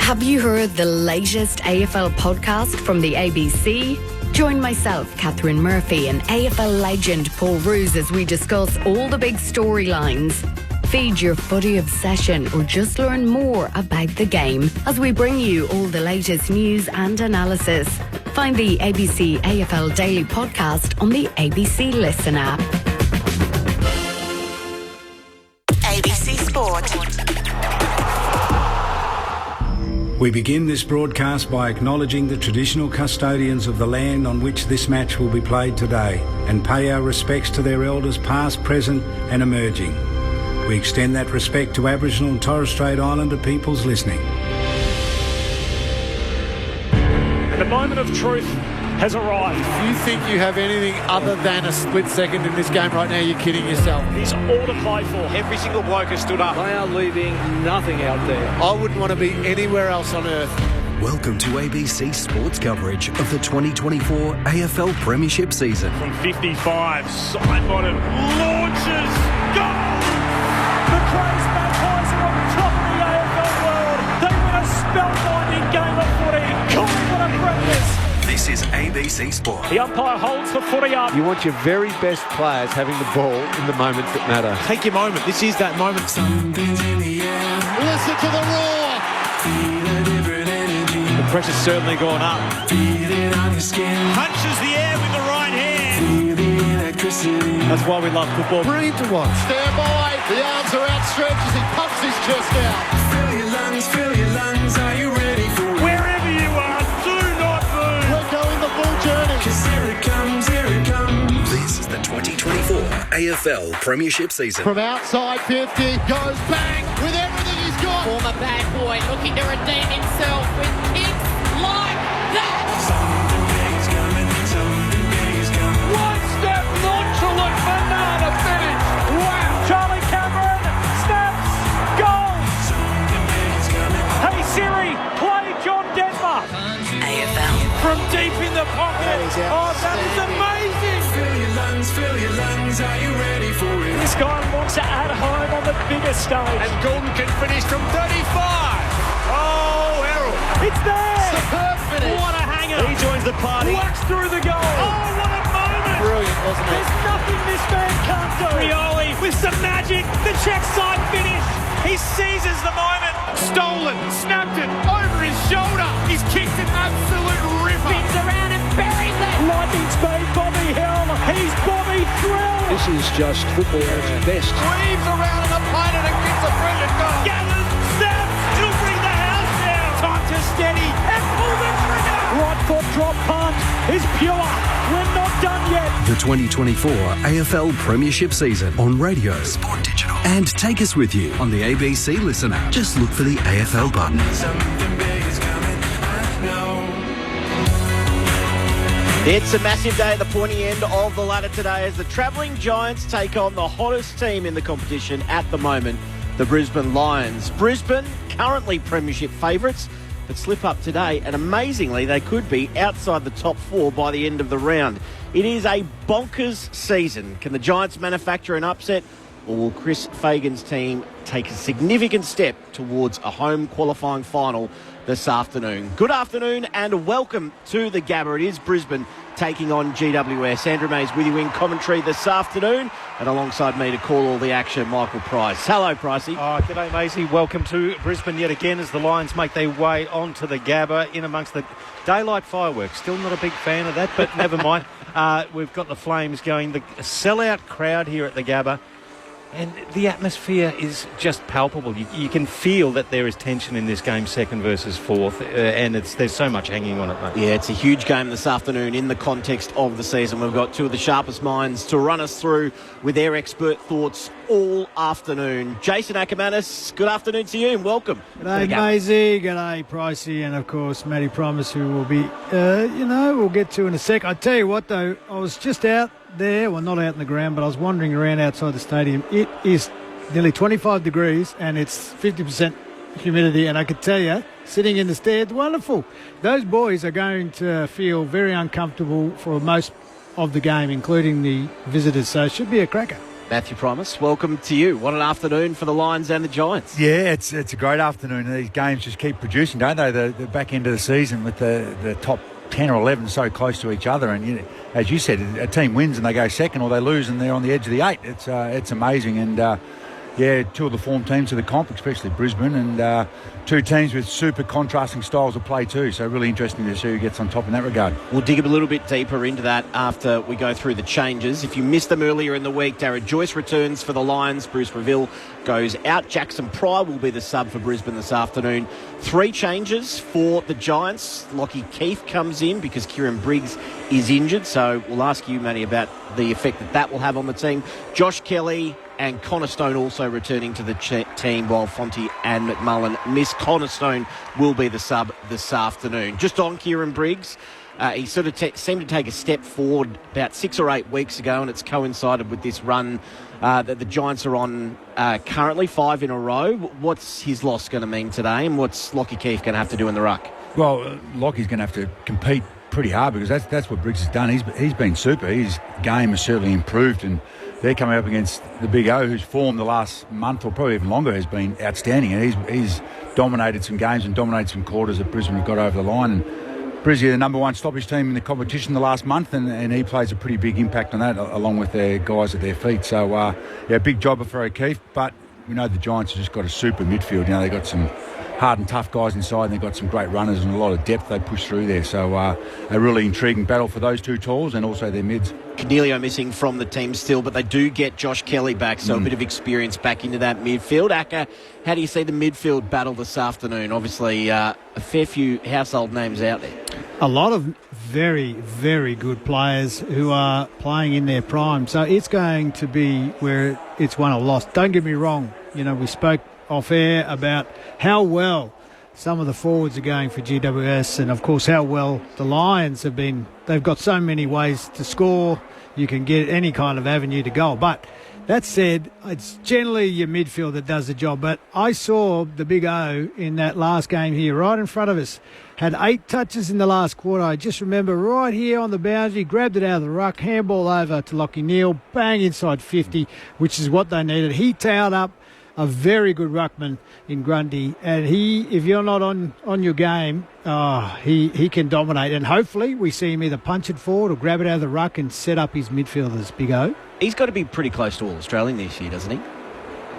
Have you heard the latest AFL podcast from the ABC? Join myself, Catherine Murphy, and AFL legend Paul Roos as we discuss all the big storylines. Feed your footy obsession or just learn more about the game as we bring you all the latest news and analysis. Find the ABC AFL Daily Podcast on the ABC Listen app. ABC Sport. We begin this broadcast by acknowledging the traditional custodians of the land on which this match will be played today and pay our respects to their elders past, present and emerging. We extend that respect to Aboriginal and Torres Strait Islander peoples listening. The moment of truth has arrived. If you think you have anything other than a split second in this game right now, you're kidding yourself. It's all to play for. Every single bloke has stood up. They are leaving nothing out there. I wouldn't want to be anywhere else on earth. Welcome to ABC Sports coverage of the 2024 AFL Premiership season. From 55, Sidebottom launches, goal! The Crows Magpies are on top of the AFL world. They win a spellbinding game of footy. Collingwood are breathless. This is ABC Sport. The umpire holds the footy up. You want your very best players having the ball in the moments that matter. Take your moment. This is that moment. Something's in the air. Listen to the roar. The pressure's certainly gone up. Feel it on your skin. Punches the air with the right hand. Feel the electricity. That's why we love football. Brilliant to watch. Stand by. The arms are outstretched as he pumps his chest out. Fill your lungs, are you ready for it? Wherever you are, do not move. We're going the full journey. 'Cause here it comes, here it comes. This is the 2024 AFL Premiership season. From outside 50, goes bang with everything he's got. Former bad boy looking to redeem himself with kicks like that. Something big is coming, something big is coming. One step nonchalant banana finish. Wow. Charlie Cameron snaps, goal. Something big is coming. Hey Siri, play John Denver. AFL. From deep in the pocket. Oh, that is amazing. Fill your lungs, are you ready for it? This guy wants to add home on the biggest stage. And Gordon can finish from 35. Oh, Errol. It's there. Superb finish. What a hanger. He joins the party. Whacks through the goal. Oh, what a moment. Brilliant, wasn't it? There's nothing this man can't do. Rioli with some magic. The check side finish. He seizes the moment. Stolen, snapped it over his shoulder. He's kicked an absolute ripper. Spins around and buries it. Lightning speed, Bobby Hill. He's Bobby Thrill. This is just football at its best. Weaves around an opponent and gets a brilliant goal. Gallon, snaps, he'll bring the house down. Time to steady and pull the trigger. Right foot drop punt is pure. We're not done yet. The 2024 AFL Premiership season on radio, Sport Digital, and take us with you on the ABC Listen app. Just look for the AFL button. Something big is coming, I know. It's a massive day at the pointy end of the ladder today as the travelling Giants take on the hottest team in the competition at the moment, the Brisbane Lions. Brisbane, currently premiership favourites, but slip up today, and amazingly, they could be outside the top 4 by the end of the round. It is a bonkers season. Can the Giants manufacture an upset, or will Chris Fagan's team take a significant step towards a home qualifying final this afternoon? Good afternoon and welcome to the Gabba. It is Brisbane taking on GWS. Andrew May's with you in commentary this afternoon, and alongside me to call all the action, Michael Price. Hello, Pricey. Oh, g'day, Maisie. Welcome to Brisbane yet again as the Lions make their way onto the Gabba in amongst the daylight fireworks. Still not a big fan of that, but never mind. We've got the Flames going, the sellout crowd here at the Gabba. And the atmosphere is just palpable. You can feel that there is tension in this game, second versus fourth, and there's so much hanging on it, mate. Yeah, it's a huge game this afternoon in the context of the season. We've got two of the sharpest minds to run us through with their expert thoughts all afternoon. Jason Ackermanis, good afternoon to you and welcome. G'day, Maisie. G'day, Pricey, and of course, Matty Promise, who will be, we'll get to in a sec. I tell you what, though, I was just out there, well, not out in the ground, but I was wandering around outside the stadium. It is nearly 25 degrees and it's 50% humidity, and I could tell you, sitting in the stands, wonderful. Those boys are going to feel very uncomfortable for most of the game, including the visitors, so it should be a cracker. Matthew Promise, welcome to you. What an afternoon for the Lions and the Giants. Yeah, it's a great afternoon. These games just keep producing, don't they? The back end of the season with the top 10 or 11 so close to each other, and as you said, a team wins and they go second, or they lose and they're on the edge of the 8. It's amazing, and two of the form teams of the comp, especially Brisbane, and two teams with super contrasting styles of play too, so really interesting to see who gets on top in that regard. We'll dig a little bit deeper into that after we go through the changes. If you missed them earlier in the week, Darragh Joyce returns for the Lions, Bruce Reville goes out, Jackson Pryor will be the sub for Brisbane this afternoon. 3 changes for the Giants. Lockie Keith comes in because Kieran Briggs is injured, so we'll ask you, Matty, about the effect that will have on the team. Josh Kelly and Connor Stone also returning to the team, while Fonte and McMullen miss. Connor Stone will be the sub this afternoon. Just on Kieran Briggs, he sort of seemed to take a step forward about 6 or 8 weeks ago, and it's coincided with this run that the Giants are on currently, 5 in a row. What's his loss going to mean today, and what's Lockie Keith going to have to do in the ruck? Well, Lockie's going to have to compete pretty hard, because that's what Briggs has done. He's been super. His game has certainly improved, and they're coming up against the Big O, whose form the last month or probably even longer has been outstanding, and he's dominated some games and dominated some quarters that Brisbane have got over the line. And Brisbane are the number one stoppage team in the competition the last month, and he plays a pretty big impact on that, along with their guys at their feet. So, big job for O'Keefe, but we know the Giants have just got a super midfield. They've got some hard and tough guys inside, and they've got some great runners and a lot of depth they push through there. So a really intriguing battle for those two talls and also their mids. Cornelio missing from the team still, but they do get Josh Kelly back, so a bit of experience back into that midfield. Acker, how do you see the midfield battle this afternoon? Obviously, a fair few household names out there. A lot of very, very good players who are playing in their prime, so it's going to be where it's won or lost. Don't get me wrong, we spoke off air about how well some of the forwards are going for GWS, and of course how well the Lions have been. They've got so many ways to score. You can get any kind of avenue to goal. But that said, it's generally your midfield that does the job. But I saw the Big O in that last game here right in front of us. Had 8 touches in the last quarter. I just remember right here on the boundary, grabbed it out of the ruck, handball over to Lockie Neal, bang inside 50, which is what they needed. He towed up a very good ruckman in Grundy, and if you're not on your game, he can dominate, and hopefully we see him either punch it forward or grab it out of the ruck and set up his midfielders, Big O. He's got to be pretty close to All-Australian this year, doesn't he?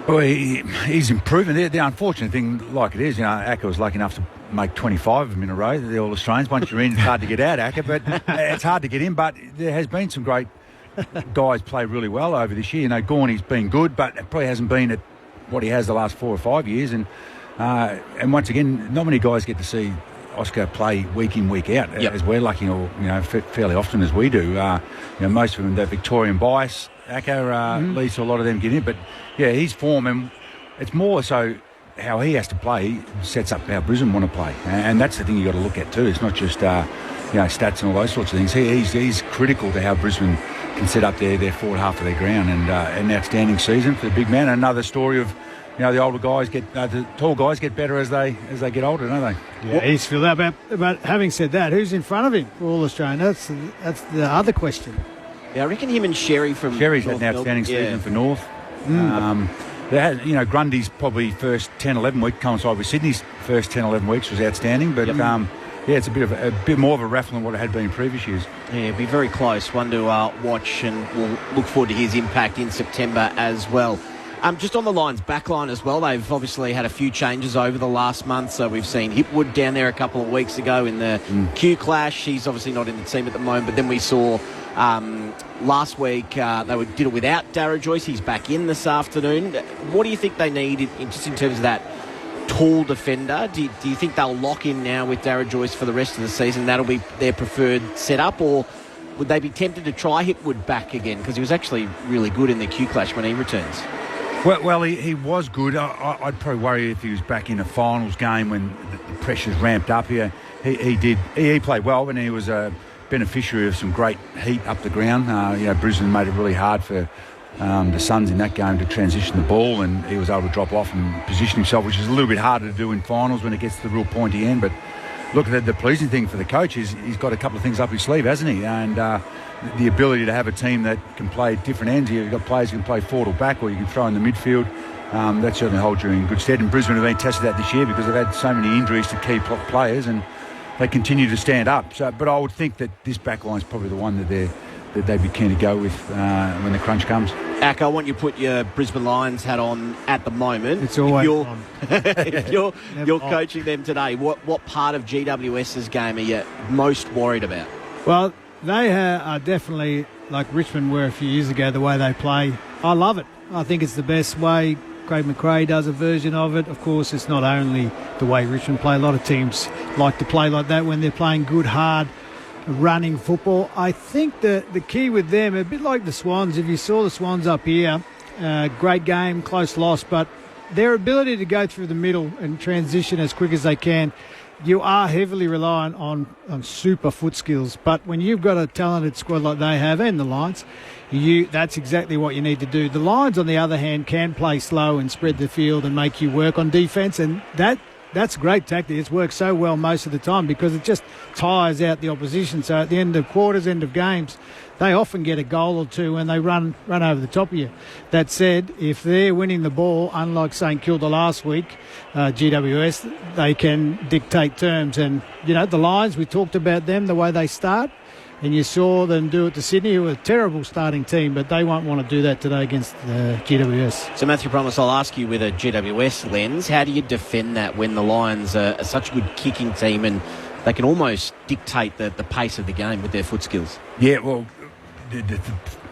Well, he's improving. The unfortunate thing, like it is, Acker was lucky enough to make 25 of them in a row, the All-Australians. Once you're in, it's hard to get out, Acker, but it's hard to get in, but there has been some great guys play really well over this year. Gorney's been good, but it probably hasn't been at what he has the last 4 or 5 years, and once again, not many guys get to see Oscar play week in, week out, as we're lucky, or fairly often as we do. Most of them, that Victorian bias, Acker leads to a lot of them getting in, but his form, and it's more so how he has to play sets up how Brisbane want to play, and that's the thing you got to look at too. It's not just stats and all those sorts of things. He's critical to how Brisbane can set up their forward half of their ground, and an outstanding season for the big man. Another story of the older guys the tall guys get better as they get older, don't they? Yeah, he's filled up. But having said that, who's in front of him for All Australian? That's the other question. Yeah, I reckon him and Sherry's had an outstanding season for North. They had, Grundy's probably first 10-11 week coincided with Sydney's first 10-11 weeks was outstanding, but it's a bit more of a raffle than what it had been in previous years. Yeah, it'll be very close. One to watch, and we'll look forward to his impact in September as well. Just on the Lions backline as well, they've obviously had a few changes over the last month. So we've seen Hipwood down there a couple of weeks ago in the Q clash. He's obviously not in the team at the moment, but then we saw last week they did it without Darragh Joyce. He's back in this afternoon. What do you think they need just in terms of that tall defender? Do you think they'll lock in now with Darragh Joyce for the rest of the season? That'll be their preferred setup, or would they be tempted to try Hipwood back again? Because he was actually really good in the Q clash when he returns. Well, he was good. I'd probably worry if he was back in a finals game when the pressure's ramped up here. He played well, and he was a beneficiary of some great heat up the ground. Brisbane made it really hard for the Suns in that game to transition the ball, and he was able to drop off and position himself, which is a little bit harder to do in finals when it gets to the real pointy end. But look, the pleasing thing for the coach is he's got a couple of things up his sleeve, hasn't he? And the ability to have a team that can play at different ends. You've got players who can play forward or back, or you can throw in the midfield. That certainly holds you in good stead. And Brisbane have been tested that this year because they've had so many injuries to key players, and they continue to stand up. But I would think that this back line is probably the one that they'd be keen to go with when the crunch comes. Ak, I want you to put your Brisbane Lions hat on at the moment. It's always on. If you're coaching them today, what part of GWS's game are you most worried about? Well, they are definitely like Richmond were a few years ago, the way they play. I love it. I think it's the best way. Craig McRae does a version of it. Of course, it's not only the way Richmond play. A lot of teams like to play like that when they're playing good, hard, running football. I think the key with them, a bit like the Swans, if you saw the Swans up here, great game, close loss, but their ability to go through the middle and transition as quick as they can, you are heavily reliant on super foot skills. But when you've got a talented squad like they have and the Lions, that's exactly what you need to do. The Lions, on the other hand, can play slow and spread the field and make you work on defence, and that's a great tactic. It's worked so well most of the time because it just tires out the opposition. So at the end of quarters, end of games, they often get a goal or two when they run over the top of you. That said, if they're winning the ball, unlike St Kilda last week, GWS, they can dictate terms. And, the Lions, we talked about them, the way they start, and you saw them do it to Sydney, who were a terrible starting team, but they won't want to do that today against GWS. So, Matthew Promise, I'll ask you with a GWS lens, how do you defend that when the Lions are such a good kicking team and they can almost dictate the pace of the game with their foot skills? Yeah, well, the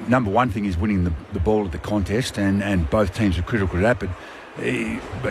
number one thing is winning the ball at the contest, and both teams are critical to that. But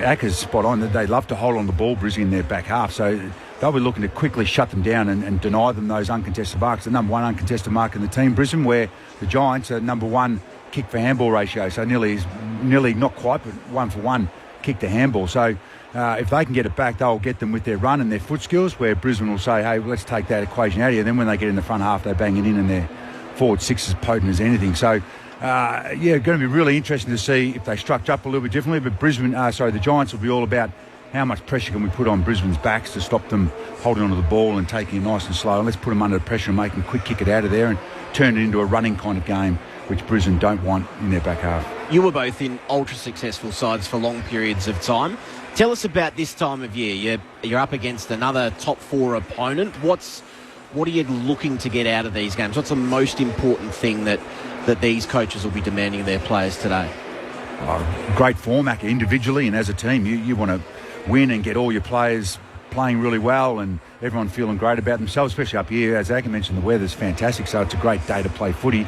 Acker's spot on. They love to hold on the ball, Brisbane, in their back half. So they'll be looking to quickly shut them down and deny them those uncontested marks. The number one uncontested mark in the team, Brisbane, where the Giants are number one kick for handball ratio. So nearly not quite, but 1-for-1 kick to handball. So if they can get it back, they'll get them with their run and their foot skills, where Brisbane will say, hey, let's take that equation out of you. Then when they get in the front half, they bang it in, and their forward six is potent as anything. So, going to be really interesting to see if they structure up a little bit differently. But the Giants will be all about how much pressure can we put on Brisbane's backs to stop them holding onto the ball and taking it nice and slow. And let's put them under the pressure and make them quick kick it out of there and turn it into a running kind of game, which Brisbane don't want in their back half. You were both in ultra-successful sides for long periods of time. Tell us about this time of year. You're up against another top four opponent. What are you looking to get out of these games? What's the most important thing that these coaches will be demanding of their players today? Great form, individually and as a team. You want to win and get all your players playing really well and everyone feeling great about themselves, especially up here. As Aka mentioned, the weather's fantastic, so it's a great day to play footy.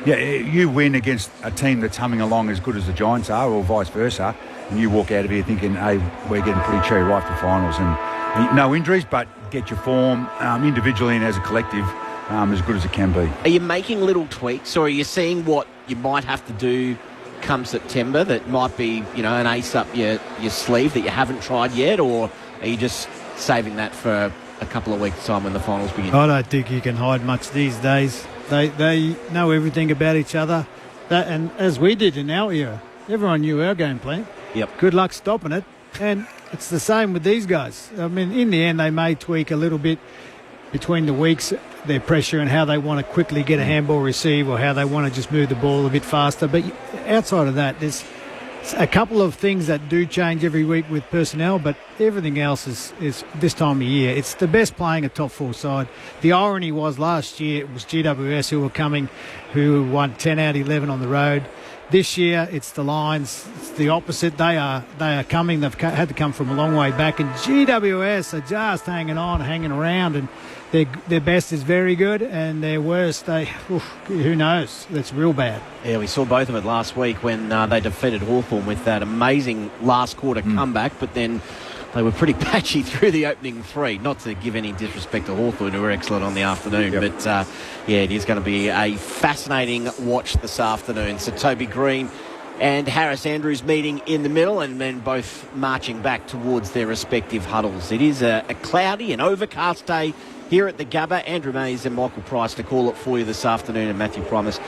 Yeah, you win against a team that's humming along as good as the Giants are, or vice versa, and you walk out of here thinking, hey, we're getting pretty cherry ripe for finals. And no injuries, but get your form individually and as a collective as good as it can be. Are you making little tweaks, or are you seeing what you might have to do come September that might be, an ace up your sleeve that you haven't tried yet, or are you just saving that for a couple of weeks' time when the finals begin? I don't think you can hide much these days. They know everything about each other, and as we did in our era, everyone knew our game plan. Yep. Good luck stopping it. And it's the same with these guys. I mean, in the end, they may tweak a little bit between the weeks, their pressure and how they want to quickly get a handball receive or how they want to just move the ball a bit faster. But outside of that, there's a couple of things that do change every week with personnel, but everything else is this time of year. It's the best playing a top 4 side. The irony was last year it was GWS who were coming, who won 10 out of 11 on the road. This year it's the Lions. It's the opposite. They are coming. They've had to come from a long way back, and GWS are just hanging on, hanging around, and their best is very good, and their worst, who knows? That's real bad. Yeah, we saw both of it last week when they defeated Hawthorn with that amazing last quarter comeback, but then they were pretty patchy through the opening 3. Not to give any disrespect to Hawthorn, who were excellent on the afternoon, but it is going to be a fascinating watch this afternoon. So Toby Green and Harris Andrews meeting in the middle, and then both marching back towards their respective huddles. It is a cloudy and overcast day here at the Gabba. Andrew Mays and Michael Price to call it for you this afternoon, and Matthew Primus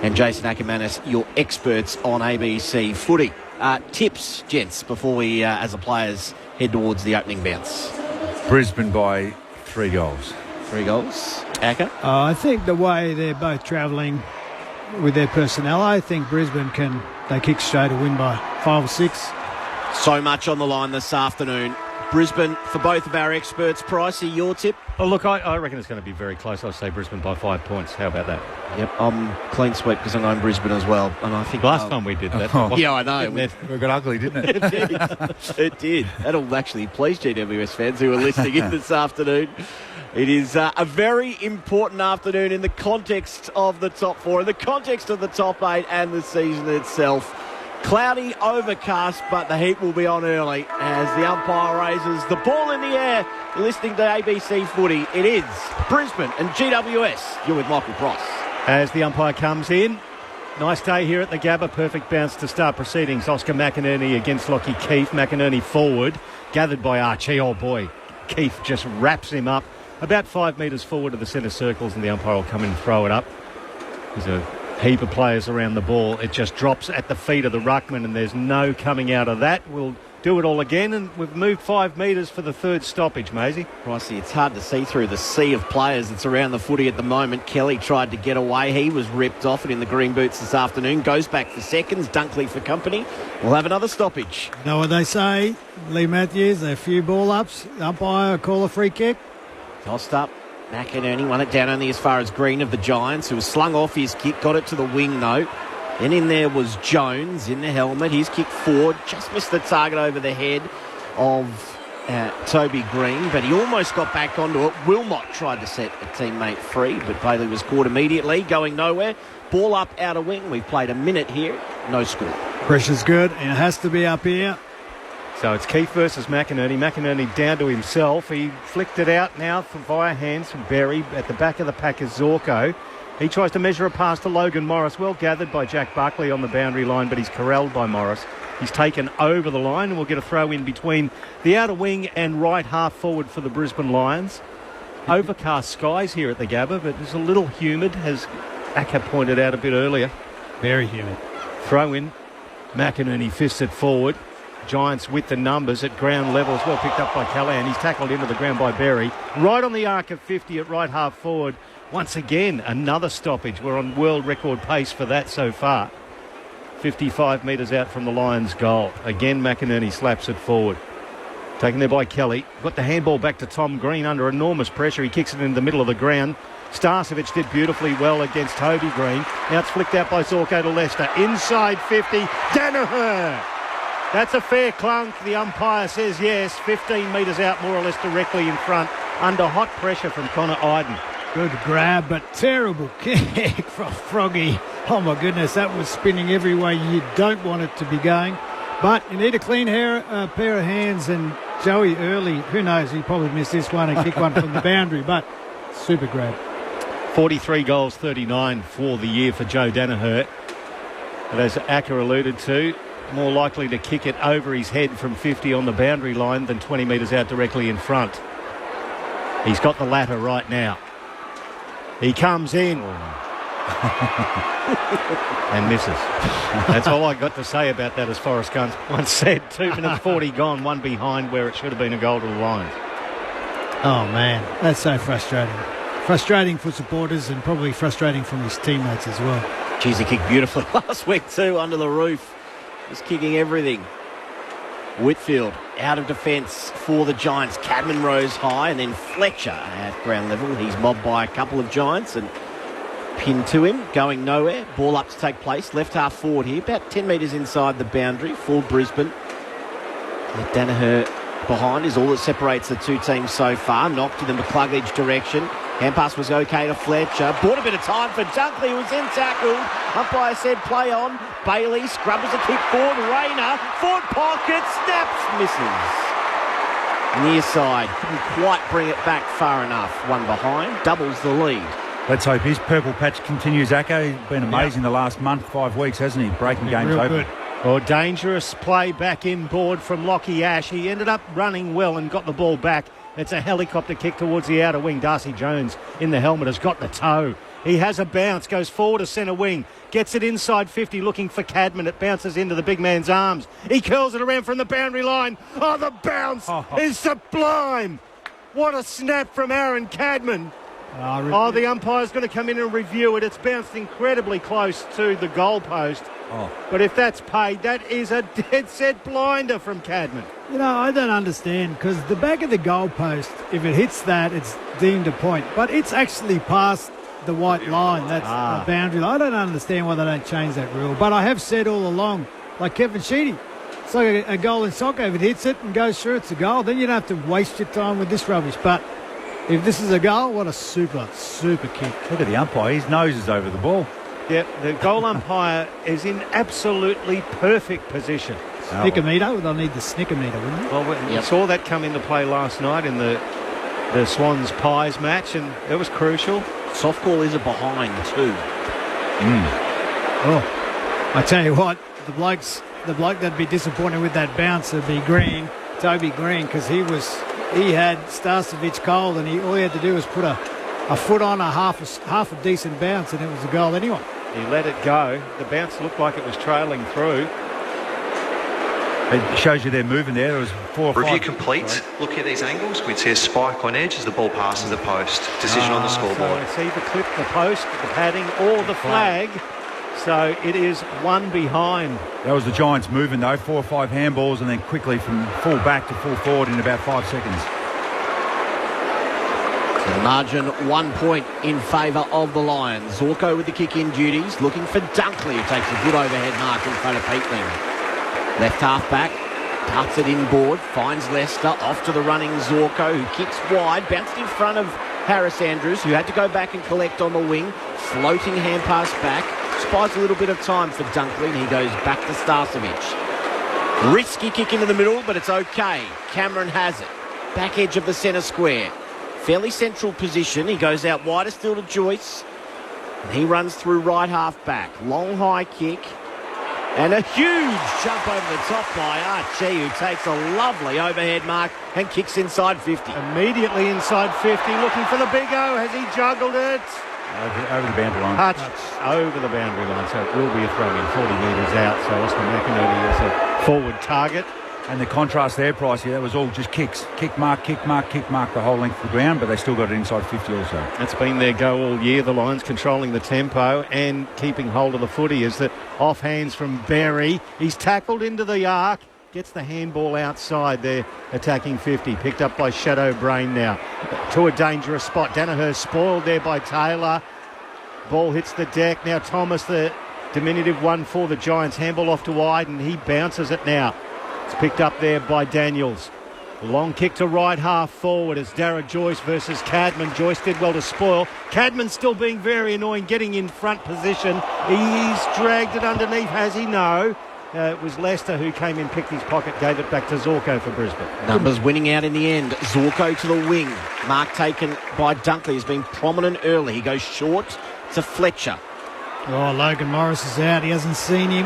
and Jason Ackermanis, your experts on ABC footy. Tips, gents, before we, as the players, head towards the opening bounce. Brisbane by 3 goals. 3 goals. Acker? I think the way they're both travelling with their personnel, I think Brisbane they kick straight a win by 5 or 6. So much on the line this afternoon. Brisbane for both of our experts. Pricey, your tip? Oh, look, I reckon it's going to be very close. I'll say Brisbane by 5 points. How about that? Yep, I'm clean sweep because I'm going Brisbane as well. And I think last time we did that. Yeah, I know. It got ugly, didn't it? It did. It did. That'll actually please GWS fans who are listening in this afternoon. It is a very important afternoon in the context of the top 4, in the context of the top 8 and the season itself. Cloudy, overcast, but the heat will be on early as the umpire raises the ball in the air. You're listening to ABC Footy. It is Brisbane and GWS. You're with Michael Price. As the umpire comes in, nice day here at the Gabba. Perfect bounce to start proceedings. Oscar McInerney against Lockie Keefe. McInerney forward, gathered by Archie. Oh boy, Keefe just wraps him up about 5 metres forward of the centre circles, and the umpire will come in and throw it up. There's a heap of players around the ball. It just drops at the feet of the ruckman, and there's no coming out of that. We'll do it all again, and we've moved 5 metres for the third stoppage, Maisie. Pricey, it's hard to see through the sea of players that's around the footy at the moment. Kelly tried to get away. He was ripped off and in the green boots this afternoon. Goes back for seconds. Dunkley for company. We'll have another stoppage. You know what they say? Lee Matthews, a few ball ups. Umpire call a free kick. Tossed up. McInerney won it down only as far as Green of the Giants, who was slung off his kick, got it to the wing though. Then in there was Jones in the helmet. His kick forward, just missed the target over the head of Toby Green, but he almost got back onto it. Wilmot tried to set a teammate free, but Bailey was caught immediately, going nowhere. Ball up out of wing. We've played a minute here, no score. Pressure's good, and it has to be up here. So it's Keefe versus McInerney. McInerney down to himself. He flicked it out now via hands from Berry. At the back of the pack is Zorko. He tries to measure a pass to Logan Morris. Well gathered by Jack Buckley on the boundary line, but he's corralled by Morris. He's taken over the line, and we'll get a throw in between the outer wing and right half forward for the Brisbane Lions. Overcast skies here at the Gabba, but it's a little humid, as Akka pointed out a bit earlier. Very humid. Throw in. McInerney fists it forward. Giants with the numbers at ground level as well, picked up by Callahan. He's tackled into the ground by Berry. Right on the arc of 50 at right half forward. Once again, another stoppage. We're on world record pace for that so far. 55 metres out from the Lions' goal. Again, McInerney slaps it forward. Taken there by Kelly. Got the handball back to Tom Green under enormous pressure. He kicks it in the middle of the ground. Starcevic did beautifully well against Toby Green. Now it's flicked out by Zorko to Leicester. Inside 50, Danaher. That's a fair clunk. The umpire says yes. 15 metres out, more or less directly in front, under hot pressure from Connor Iden. Good grab, but terrible kick from Froggy. Oh my goodness, that was spinning every way you don't want it to be going. But you need a clean pair of hands, and Joey Early, who knows, he probably missed this one and kicked one from the boundary, but super grab. 43 goals, 39 for the year for Joe Danaher. But as Acker alluded to, more likely to kick it over his head from 50 on the boundary line than 20 metres out directly in front. He's got the latter right now. He comes in. And misses. That's all I got to say about that, as Forrest Gump once said. 2 minutes 40 gone, one behind where it should have been a goal to the Lions. Oh, man, that's so frustrating. Frustrating for supporters and probably frustrating from his teammates as well. Geez, he kicked beautifully last week too, under the roof. Just kicking everything. Whitfield out of defence for the Giants. Cadman rose high, and then Fletcher at ground level. He's mobbed by a couple of Giants and pinned to him, going nowhere. Ball up to take place. Left half forward here, about 10 metres inside the boundary for Brisbane. Danaher behind is all that separates the two teams so far. Knocked in the McCluggage direction. Hand pass was okay to Fletcher. Bought a bit of time for Dunkley, who was then tackled. Umpire said play on. Bailey scrubbers a kick forward. Rayner, forward pocket, snaps, misses. Near side, couldn't quite bring it back far enough. One behind, doubles the lead. Let's hope his purple patch continues, Acco. He's been amazing the last month, 5 weeks, hasn't he? Breaking games open. Oh, dangerous play back inboard from Lockie Ash. He ended up running well and got the ball back. It's a helicopter kick towards the outer wing. Darcy Jones in the helmet has got the toe. He has a bounce, goes forward to centre wing, gets it inside 50 looking for Cadman. It bounces into the big man's arms. He curls it around from the boundary line. Oh, the bounce is sublime. What a snap from Aaron Cadman. The umpire's going to come in and review it. It's bounced incredibly close to the goalpost. But if that's paid, that is a dead set blinder from Cadman. You know, I don't understand, because the back of the goalpost, if it hits that, it's deemed a point. But it's actually past the white line. That's the boundary line. I don't understand why they don't change that rule. But I have said all along, like Kevin Sheedy, it's like a goal in soccer. If it hits it and goes through, it's a goal. Then you don't have to waste your time with this rubbish. But if this is a goal, what a super kick. Look at the umpire. His nose is over the ball. Yep, the goal umpire is in absolutely perfect position. Snickermeter? They'll need the snickermeter, wouldn't they? Well, we saw that come into play last night in the Swans Pies match, and it was crucial. Soft call is a behind too. Oh, I tell you what, the bloke that'd be disappointed with that bounce would be Green, Toby Green, because he had Starcevic cold, and all he had to do was put a foot on a half a decent bounce, and it was a goal anyway. He let it go. The bounce looked like it was trailing through. It shows you they're moving there. There was 4 or 5. Review complete. Look at these angles. We'd see a spike on edge as the ball passes the post. Decision on the scoreboard. So it's either clip the post, the padding, or the flag. So it is one behind. That was the Giants moving, though. 4 or 5 handballs, and then quickly from full back to full forward in about 5 seconds. The margin 1 point in favour of the Lions. Zorko with the kick-in duties, looking for Dunkley, who takes a good overhead mark in front of Peatling. Left half back, cuts it inboard, finds Leicester, off to the running Zorko, who kicks wide, bounced in front of Harris Andrews, who had to go back and collect on the wing. Floating hand pass back, spies a little bit of time for Dunkley, and he goes back to Starcevic. Risky kick into the middle, but it's okay. Cameron has it. Back edge of the centre square. Fairly central position. He goes out wider still to Joyce. And he runs through right half back. Long high kick. And a huge jump over the top by Archie, who takes a lovely overhead mark and kicks inside 50. Immediately inside 50, looking for the big O. Has he juggled it? Over the boundary line. Touched over the boundary line, so it will be a throw-in 40 metres out. So Austin McInerney is a forward target. And the contrast there, Pricey, that was all just kicks. Kick mark, kick mark, kick mark the whole length of the ground, but they still got it inside 50 also. That's been their go all year. The Lions controlling the tempo and keeping hold of the footy. Is that off hands from Berry. He's tackled into the arc. Gets the handball outside there, attacking 50. Picked up by Shadow Brain now. To a dangerous spot. Danaher spoiled there by Taylor. Ball hits the deck. Now Thomas, the diminutive one for the Giants. Handball off to wide, and he bounces it now. It's picked up there by Daniels. Long kick to right half forward. It's Darragh Joyce versus Cadman. Joyce did well to spoil. Cadman still being very annoying, getting in front position. He's dragged it underneath, has he? No. It was Leicester who came in, picked his pocket, gave it back to Zorko for Brisbane. Numbers winning out in the end. Zorko to the wing. Mark taken by Dunkley has been prominent early. He goes short to Fletcher. Oh, Logan Morris is out. He hasn't seen him.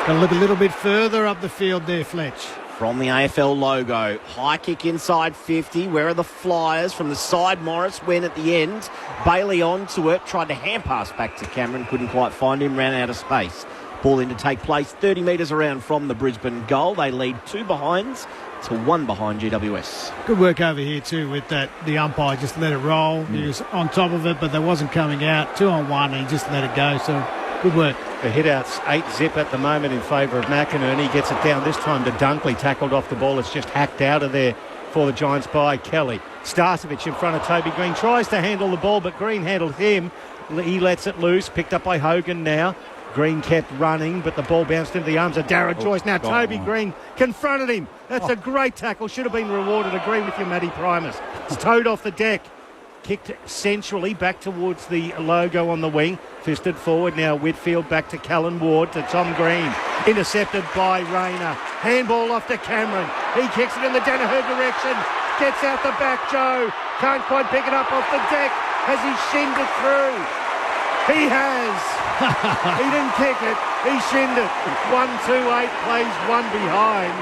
Got to look a little bit further up the field there, Fletch. from the AFL logo. High kick inside 50. Where are the Flyers? From the side, Morris went at the end. Bailey onto it. Tried to hand pass back to Cameron. Couldn't quite find him. Ran out of space. Ball in to take place 30 metres around from the Brisbane goal. They lead 2 behinds to 1 behind GWS. Good work over here too with that. The umpire just let it roll. He was on top of it, but they wasn't coming out. 2 on 1, and he just let it go. So good work. The hit-out's 8-zip at the moment in favour of McInerney. Gets it down this time to Dunkley. Tackled off the ball. It's just hacked out of there for the Giants by Kelly. Starcevich in front of Toby Green. Tries to handle the ball, but Green handled him. He lets it loose. Picked up by Hogan now. Green kept running, but the ball bounced into the arms of Darragh Joyce. Now Toby Green confronted him. That's a great tackle. Should have been rewarded. Agree with you, Matty Primus. It's towed off the deck. Kicked centrally back towards the logo on the wing. Fisted forward now. Whitfield back to Callan Ward to Tom Green. Intercepted by Rayner. Handball off to Cameron. He kicks it in the Danaher direction. Gets out the back, Joe. Can't quite pick it up off the deck. Has he shinned it through? He has. He didn't kick it. He shinned it. 1-2-8 plays 1 behind.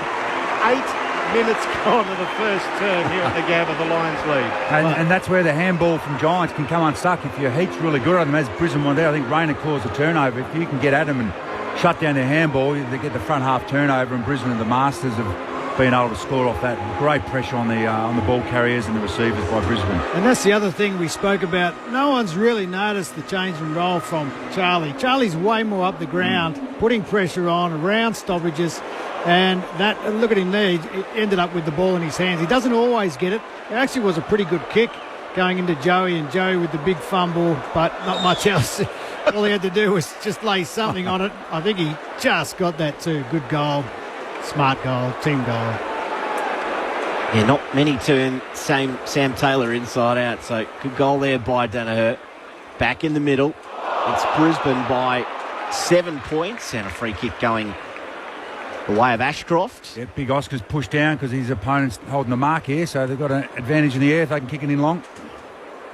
8 minutes gone of the first term here at the Gabba. The Lions lead. And that's where the handball from Giants can come unstuck. If your heat's really good on them, as Brisbane won there, I think Rayner caused a turnover. If you can get at them and shut down their handball, they get the front half turnover, and Brisbane and the Masters have been able to score off that. Great pressure on the ball carriers and the receivers by Brisbane. And that's the other thing we spoke about. No one's really noticed the change in role from Charlie. Charlie's way more up the ground, putting pressure on, around stoppages. And that, look at him there, he ended up with the ball in his hands. He doesn't always get it. It actually was a pretty good kick going into Joey, and Joey with the big fumble, but not much else. All he had to do was just lay something on it. I think he just got that too. Good goal. Smart goal, team goal. Yeah, not many turn Sam Taylor inside out, so good goal there by Danaher. Back in the middle. It's Brisbane by 7 points, and a free kick going the way of Ashcroft. Yeah, Big Oscar's pushed down because his opponent's holding the mark here, so they've got an advantage in the air if they can kick it in long.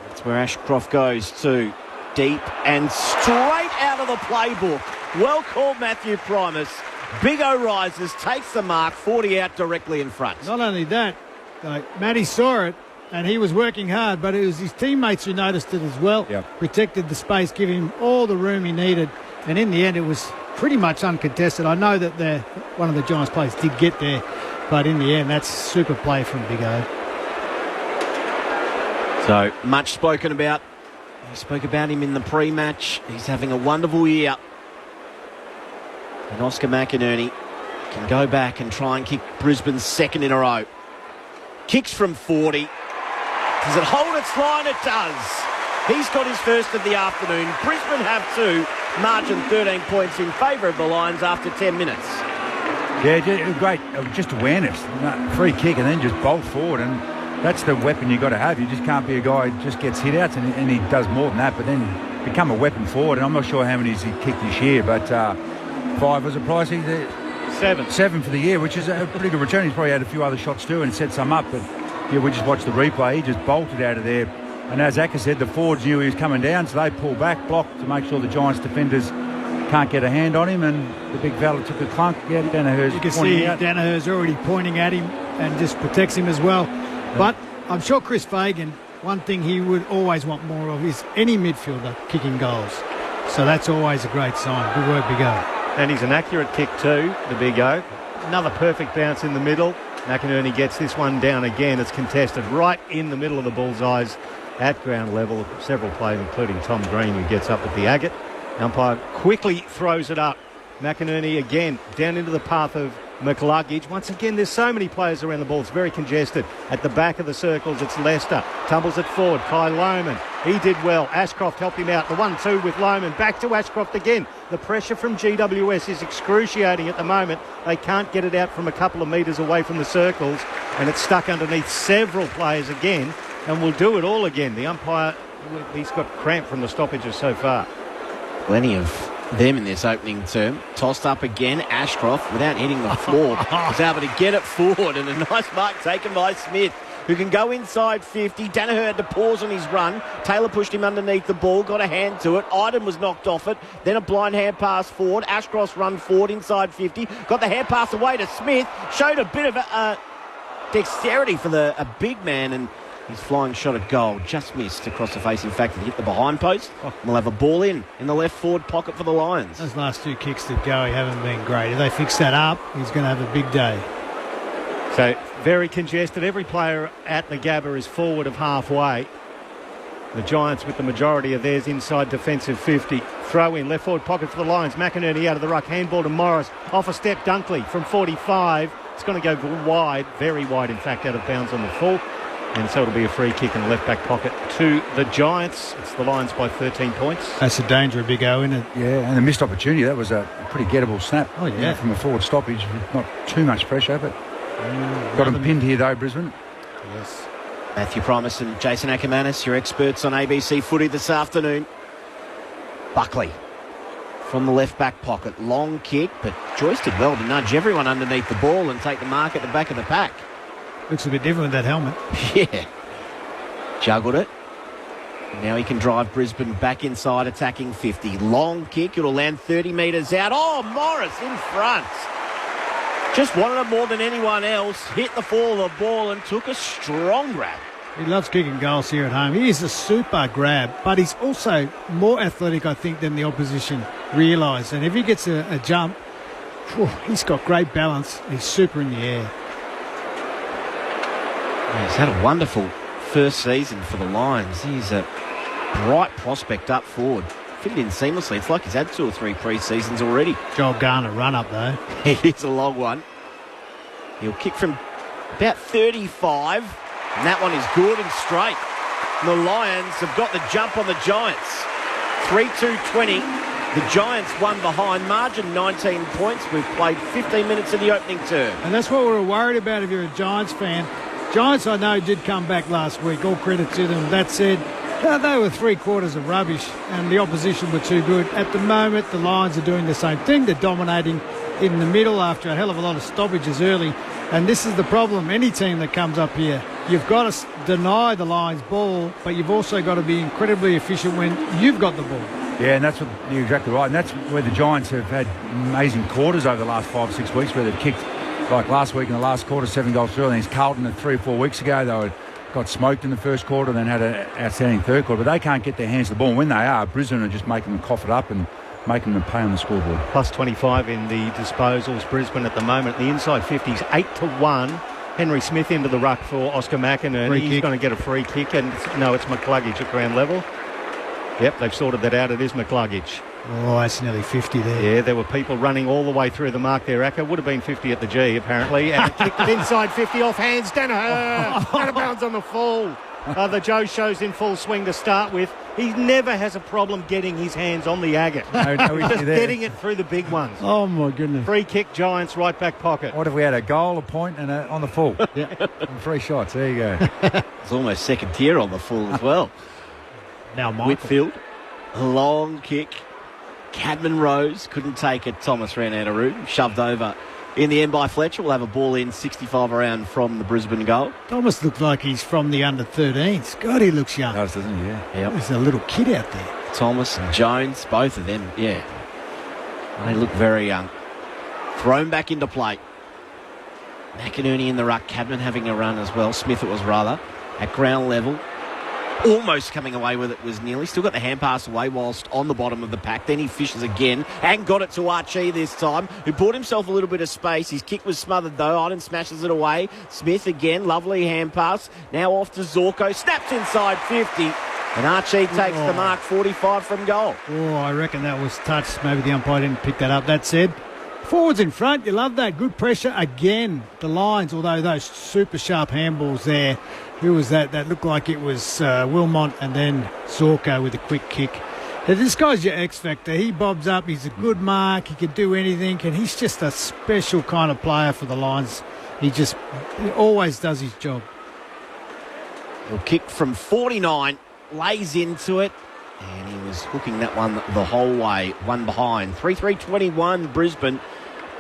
That's where Ashcroft goes to. Deep and straight out of the playbook. Well called, Matthew Primus. Big O rises, takes the mark, 40 out directly in front. Not only that, Matty saw it and he was working hard, but it was his teammates who noticed it as well. Yep. Protected the space, giving him all the room he needed, and in the end it was pretty much uncontested. I know that one of the Giants players did get there, but in the end that's super play from Big O. So much spoken about. We spoke about him in the pre-match. He's having a wonderful year. And Oscar McInerney can go back and try and kick Brisbane's second in a row. Kicks from 40. Does it hold its line? It does. He's got his first of the afternoon. Brisbane have 2. Margin 13 points in favour of the Lions after 10 minutes. Yeah, great. Just awareness. Free kick and then just bolt forward. And that's the weapon you've got to have. You just can't be a guy who just gets hit outs, and he does more than that, but then become a weapon forward. And I'm not sure how many he's kicked this year, but 5 was a price. 7 for the year, which is a pretty good return. He's probably had a few other shots too and set some up, but yeah, we just watched the replay. He just bolted out of there. And as Acker said, the forwards knew he was coming down, so they pulled back, blocked to make sure the Giants defenders can't get a hand on him, and the big fella took a clunk. Yeah, Danaher's you can see Danaher's already pointing at him and just protects him as well. But I'm sure Chris Fagan, one thing he would always want more of is any midfielder kicking goals. So that's always a great sign. Good work, Big O. And he's an accurate kick too, the Big O. Another perfect bounce in the middle. McInerney gets this one down again. It's contested right in the middle of the bullseyes at ground level. Several players, including Tom Green, who gets up at the agate. Umpire quickly throws it up. McInerney again down into the path of McLuggage. Once again, there's so many players around the ball. It's very congested. At the back of the circles, it's Leicester. Tumbles it forward. Kai Lohman. He did well. Ashcroft helped him out. The 1-2 with Lohman. Back to Ashcroft again. The pressure from GWS is excruciating at the moment. They can't get it out from a couple of metres away from the circles, and it's stuck underneath several players again, and will do it all again. The umpire, he's got cramp from the stoppages so far. Plenty of them in this opening term. Tossed up again. Ashcroft, without hitting the floor, was able to get it forward, and a nice mark taken by Smith, who can go inside 50. Danaher had to pause on his run. Taylor pushed him underneath the ball, got a hand to it. Iden was knocked off it. Then a blind hand pass forward. Ashcross run forward inside 50. Got the hand pass away to Smith. Showed a bit of dexterity for a big man, and his flying shot at goal just missed across the face. In fact, it hit the behind post. We'll have a ball in the left forward pocket for the Lions. Those last 2 kicks to Goey haven't been great. If they fix that up, he's going to have a big day. So very congested. Every player at the Gabba is forward of halfway. The Giants with the majority of theirs inside defensive 50. Throw in, left forward pocket for the Lions. McInerney out of the ruck. Handball to Morris. Off a step, Dunkley from 45. It's going to go wide, very wide, in fact, out of bounds on the full. And so it'll be a free kick in the left back pocket to the Giants. It's the Lions by 13 points. That's a danger of Big O, isn't it? Yeah, and a missed opportunity. That was a pretty gettable snap. Oh, yeah. From a forward stoppage. Not too much pressure, but got him pinned here, though, Brisbane. Yes. Matthew Primus and Jason Ackermanis, your experts on ABC footy this afternoon. Buckley from the left back pocket. Long kick, but Joyce did well to nudge everyone underneath the ball and take the mark at the back of the pack. Looks a bit different with that helmet. Yeah. Juggled it. Now he can drive Brisbane back inside, attacking 50. Long kick. It'll land 30 metres out. Oh, Morris in front. Just wanted it more than anyone else. Hit the fall of the ball and took a strong grab. He loves kicking goals here at home. He is a super grab, but he's also more athletic, I think, than the opposition realise. And if he gets a jump, he's got great balance. He's super in the air. He's had a wonderful first season for the Lions. He's a bright prospect up forward. Fitted in seamlessly. It's like he's had 2 or 3 pre-seasons already. Joel Garner run up, though. It's a long one. He'll kick from about 35, and that one is good and straight. The Lions have got the jump on the Giants. 3-2-20. The Giants won behind, margin 19 points. We've played 15 minutes in the opening term. And that's what we're worried about if you're a Giants fan. Giants, I know, did come back last week. All credit to them. That said, they were 3/4 of rubbish and the opposition were too good. At the moment, the Lions are doing the same thing. They're dominating in the middle after a hell of a lot of stoppages early. And this is the problem. Any team that comes up here, you've got to deny the Lions ball, but you've also got to be incredibly efficient when you've got the ball. Yeah, and that's what you're exactly right. And that's where the Giants have had amazing quarters over the last 5 or 6 weeks, where they've kicked, like last week in the last quarter, 7 goals through. And then Carlton 3 or 4 weeks ago, they got smoked in the first quarter, then had an outstanding third quarter. But they can't get their hands to the ball. And when they are, Brisbane are just making them cough it up and making them pay on the scoreboard. Plus 25 in the disposals. Brisbane at the moment. The inside 50s 8-1. Henry Smith into the ruck for Oscar McInerney. He's going to get a free kick. And no, it's McCluggage at ground level. Yep, they've sorted that out. It is McCluggage. Oh, that's nearly 50 there. Yeah, there were people running all the way through the mark there, Acker. Would have been 50 at the G, apparently. And kicked it inside 50 off hands. Danaher out of bounds on the full. The Joe Show's in full swing to start with. He never has a problem getting his hands on the agate. No, he's just getting it through the big ones. Oh, my goodness. Free kick, Giants, right back pocket. What if we had a goal, a point, and on the full? Yeah. And 3 shots. There you go. It's almost second tier on the full as well. Now, Michael. Whitfield, a long kick. Cadman rose, couldn't take it. Thomas ran out of room, shoved over in the end by Fletcher. We'll have a ball in 65 around from the Brisbane goal. Thomas looks like he's from the under-13s. God, he looks young. Does, doesn't he? Yeah. Yep. There's a little kid out there. Thomas and Jones, both of them, yeah. They look very young. Thrown back into play. McInerney in the ruck. Cadman having a run as well. Smith it was rather. At ground level. Almost coming away with it was nearly. Still got the hand pass away whilst on the bottom of the pack. Then he fishes again and got it to Archie this time, who bought himself a little bit of space. His kick was smothered though. Iden smashes it away. Smith again. Lovely hand pass. Now off to Zorko. Snaps inside 50. And Archie takes the mark 45 from goal. Oh, I reckon that was touched. Maybe the umpire didn't pick that up. That said, forwards in front. You love that. Good pressure again. The Lions, although those super sharp handballs there. Who was that? That looked like it was Wilmot and then Zorko with a quick kick. Now, this guy's your X factor. He bobs up. He's a good mark. He can do anything. And he's just a special kind of player for the Lions. He always does his job. He'll kick from 49. Lays into it. And he was hooking that one the whole way. One behind. 3-3-21 Brisbane.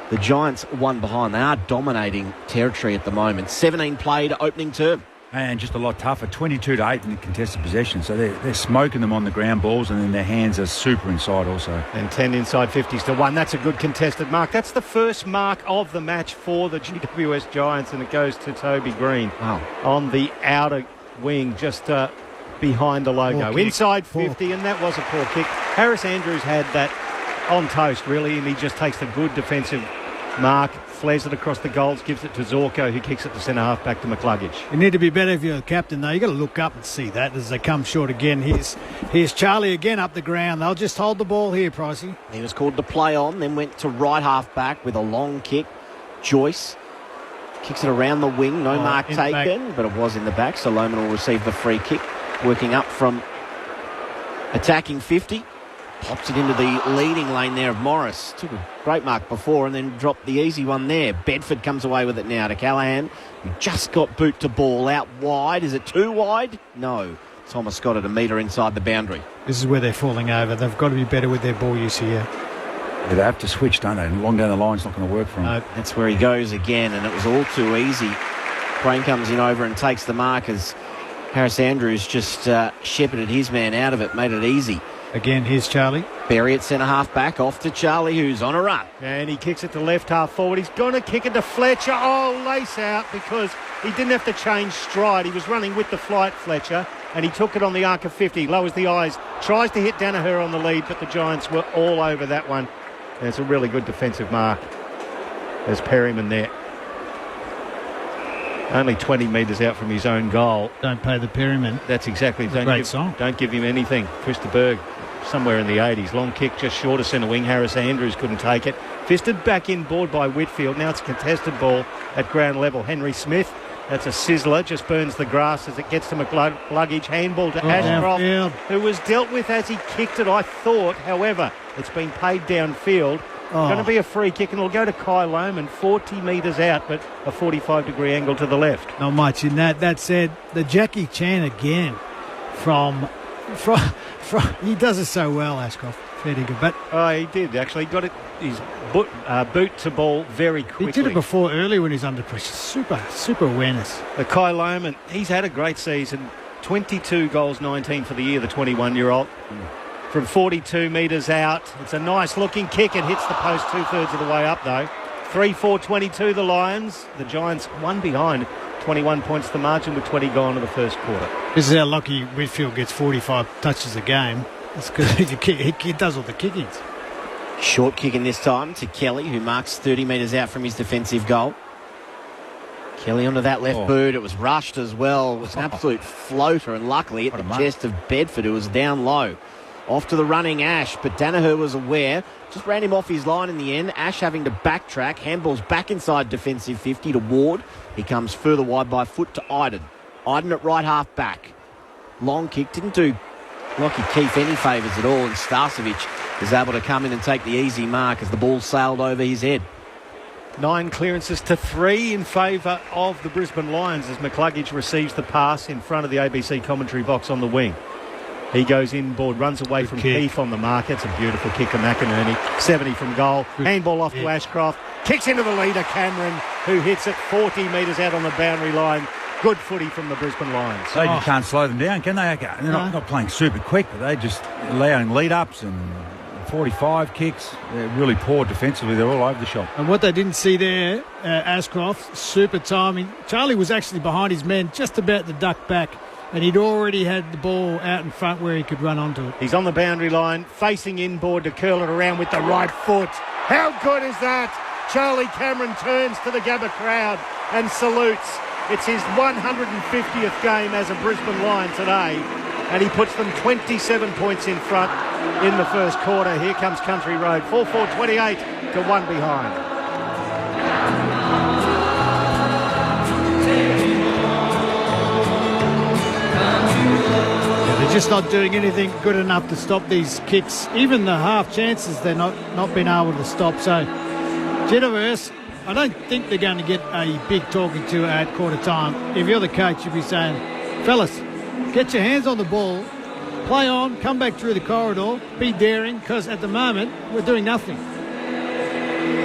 The Giants one behind. They are dominating territory at the moment. 17 played opening term. And just a lot tougher, 22-8 in the contested possession. So they're smoking them on the ground balls, and then their hands are super inside also. And 10 inside 50s to 1. That's a good contested mark. That's the first mark of the match for the GWS Giants, and it goes to Toby Green on the outer wing, just behind the logo. Inside 50, and that was a poor kick. Harris Andrews had that on toast, really, and he just takes the good defensive mark, flares it across the goals, gives it to Zorko, who kicks it to centre half back to McCluggage. You need to be better if you're the captain, though. You've got to look up and see that as they come short again. Here's Charlie again up the ground. They'll just hold the ball here, Pricey. He was called to play on, then went to right half back with a long kick. Joyce kicks it around the wing. No mark taken, but it was in the back, so Loman will receive the free kick. Working up from attacking 50. Pops it into the leading lane there of Morris. Took a great mark before and then dropped the easy one there. Bedford comes away with it now to Callahan, who just got boot to ball out wide. Is it too wide? No. Thomas got it a metre inside the boundary. This is where they're falling over. They've got to be better with their ball use here. Yeah, they have to switch, don't they? And long down the line's not going to work for them. That's where he goes again, and it was all too easy. Crane comes in over and takes the mark as Harris Andrews just shepherded his man out of it, made it easy. Again, here's Charlie. Berry at centre half back, off to Charlie, who's on a run. And he kicks it to left half forward. He's going to kick it to Fletcher. Oh, lace out, because he didn't have to change stride. He was running with the flight, Fletcher, and he took it on the arc of 50. Lowers the eyes, tries to hit Danaher on the lead, but the Giants were all over that one. And it's a really good defensive mark. There's Perryman there. Only 20 metres out from his own goal. Don't pay the Perryman. That's exactly. Don't give him anything. Christa Berg, somewhere in the 80s. Long kick just short of centre wing. Harris Andrews couldn't take it. Fisted back in board by Whitfield. Now it's a contested ball at ground level. Henry Smith, that's a sizzler, just burns the grass as it gets to McCluggage. Handball to Ashcroft, who was dealt with as he kicked it, I thought. However, it's been paid downfield. Going to be a free kick, and it'll go to Kai Loman, 40 metres out, but a 45-degree angle to the left. Not much in that. That said, the Jackie Chan again from he does it so well, Ashcroft. Very good. But he did actually. Got it. His boot to ball very quickly. He did it before earlier when he's under pressure. Super awareness. The Kai Loman, he's had a great season. 22 goals, 19 for the year, the 21-year-old. From 42 metres out. It's a nice-looking kick. It hits the post two-thirds of the way up, though. 3-4-22, the Lions. The Giants one behind. 21 points the margin with 20 gone in the first quarter. This is how lucky Whitfield gets 45 touches a game. It's because he does all the kickings. Short kicking this time to Kelly, who marks 30 metres out from his defensive goal. Kelly onto that left boot. It was rushed as well. It was an absolute floater, and luckily at the chest of Bedford, who was down low. Off to the running Ash, but Danaher was aware. Just ran him off his line in the end. Ash having to backtrack. Handballs back inside defensive 50 to Ward. He comes further wide by foot to Iden. Iden at right half back. Long kick. Didn't do Lockie Keefe any favours at all, and Starcevic is able to come in and take the easy mark as the ball sailed over his head. 9 clearances to 3 in favour of the Brisbane Lions as McCluggage receives the pass in front of the ABC commentary box on the wing. He goes inboard, runs away from Keefe on the mark. It's a beautiful kick to McInerney. 70 from goal. Handball off to Ashcroft. Kicks into the leader, Cameron, who hits it 40 metres out on the boundary line. Good footy from the Brisbane Lions. They just can't slow them down, can they? They're not playing super quick, but they just allowing lead-ups and 45 kicks. They're really poor defensively. They're all over the shop. And what they didn't see there, Ashcroft, super timing. Charlie was actually behind his men, just about to duck back. And he'd already had the ball out in front where he could run onto it. He's on the boundary line, facing inboard to curl it around with the right foot. How good is that? Charlie Cameron turns to the Gabba crowd and salutes. It's his 150th game as a Brisbane Lion today, and he puts them 27 points in front in the first quarter. Here comes Country Road, 4-4-28 to 1 behind. They're just not doing anything good enough to stop these kicks. Even the half chances they're not been able to stop. So, GWS, I don't think they're going to get a big talking to at quarter time. If you're the coach, you'd be saying, fellas, get your hands on the ball, play on, come back through the corridor, be daring, because at the moment we're doing nothing.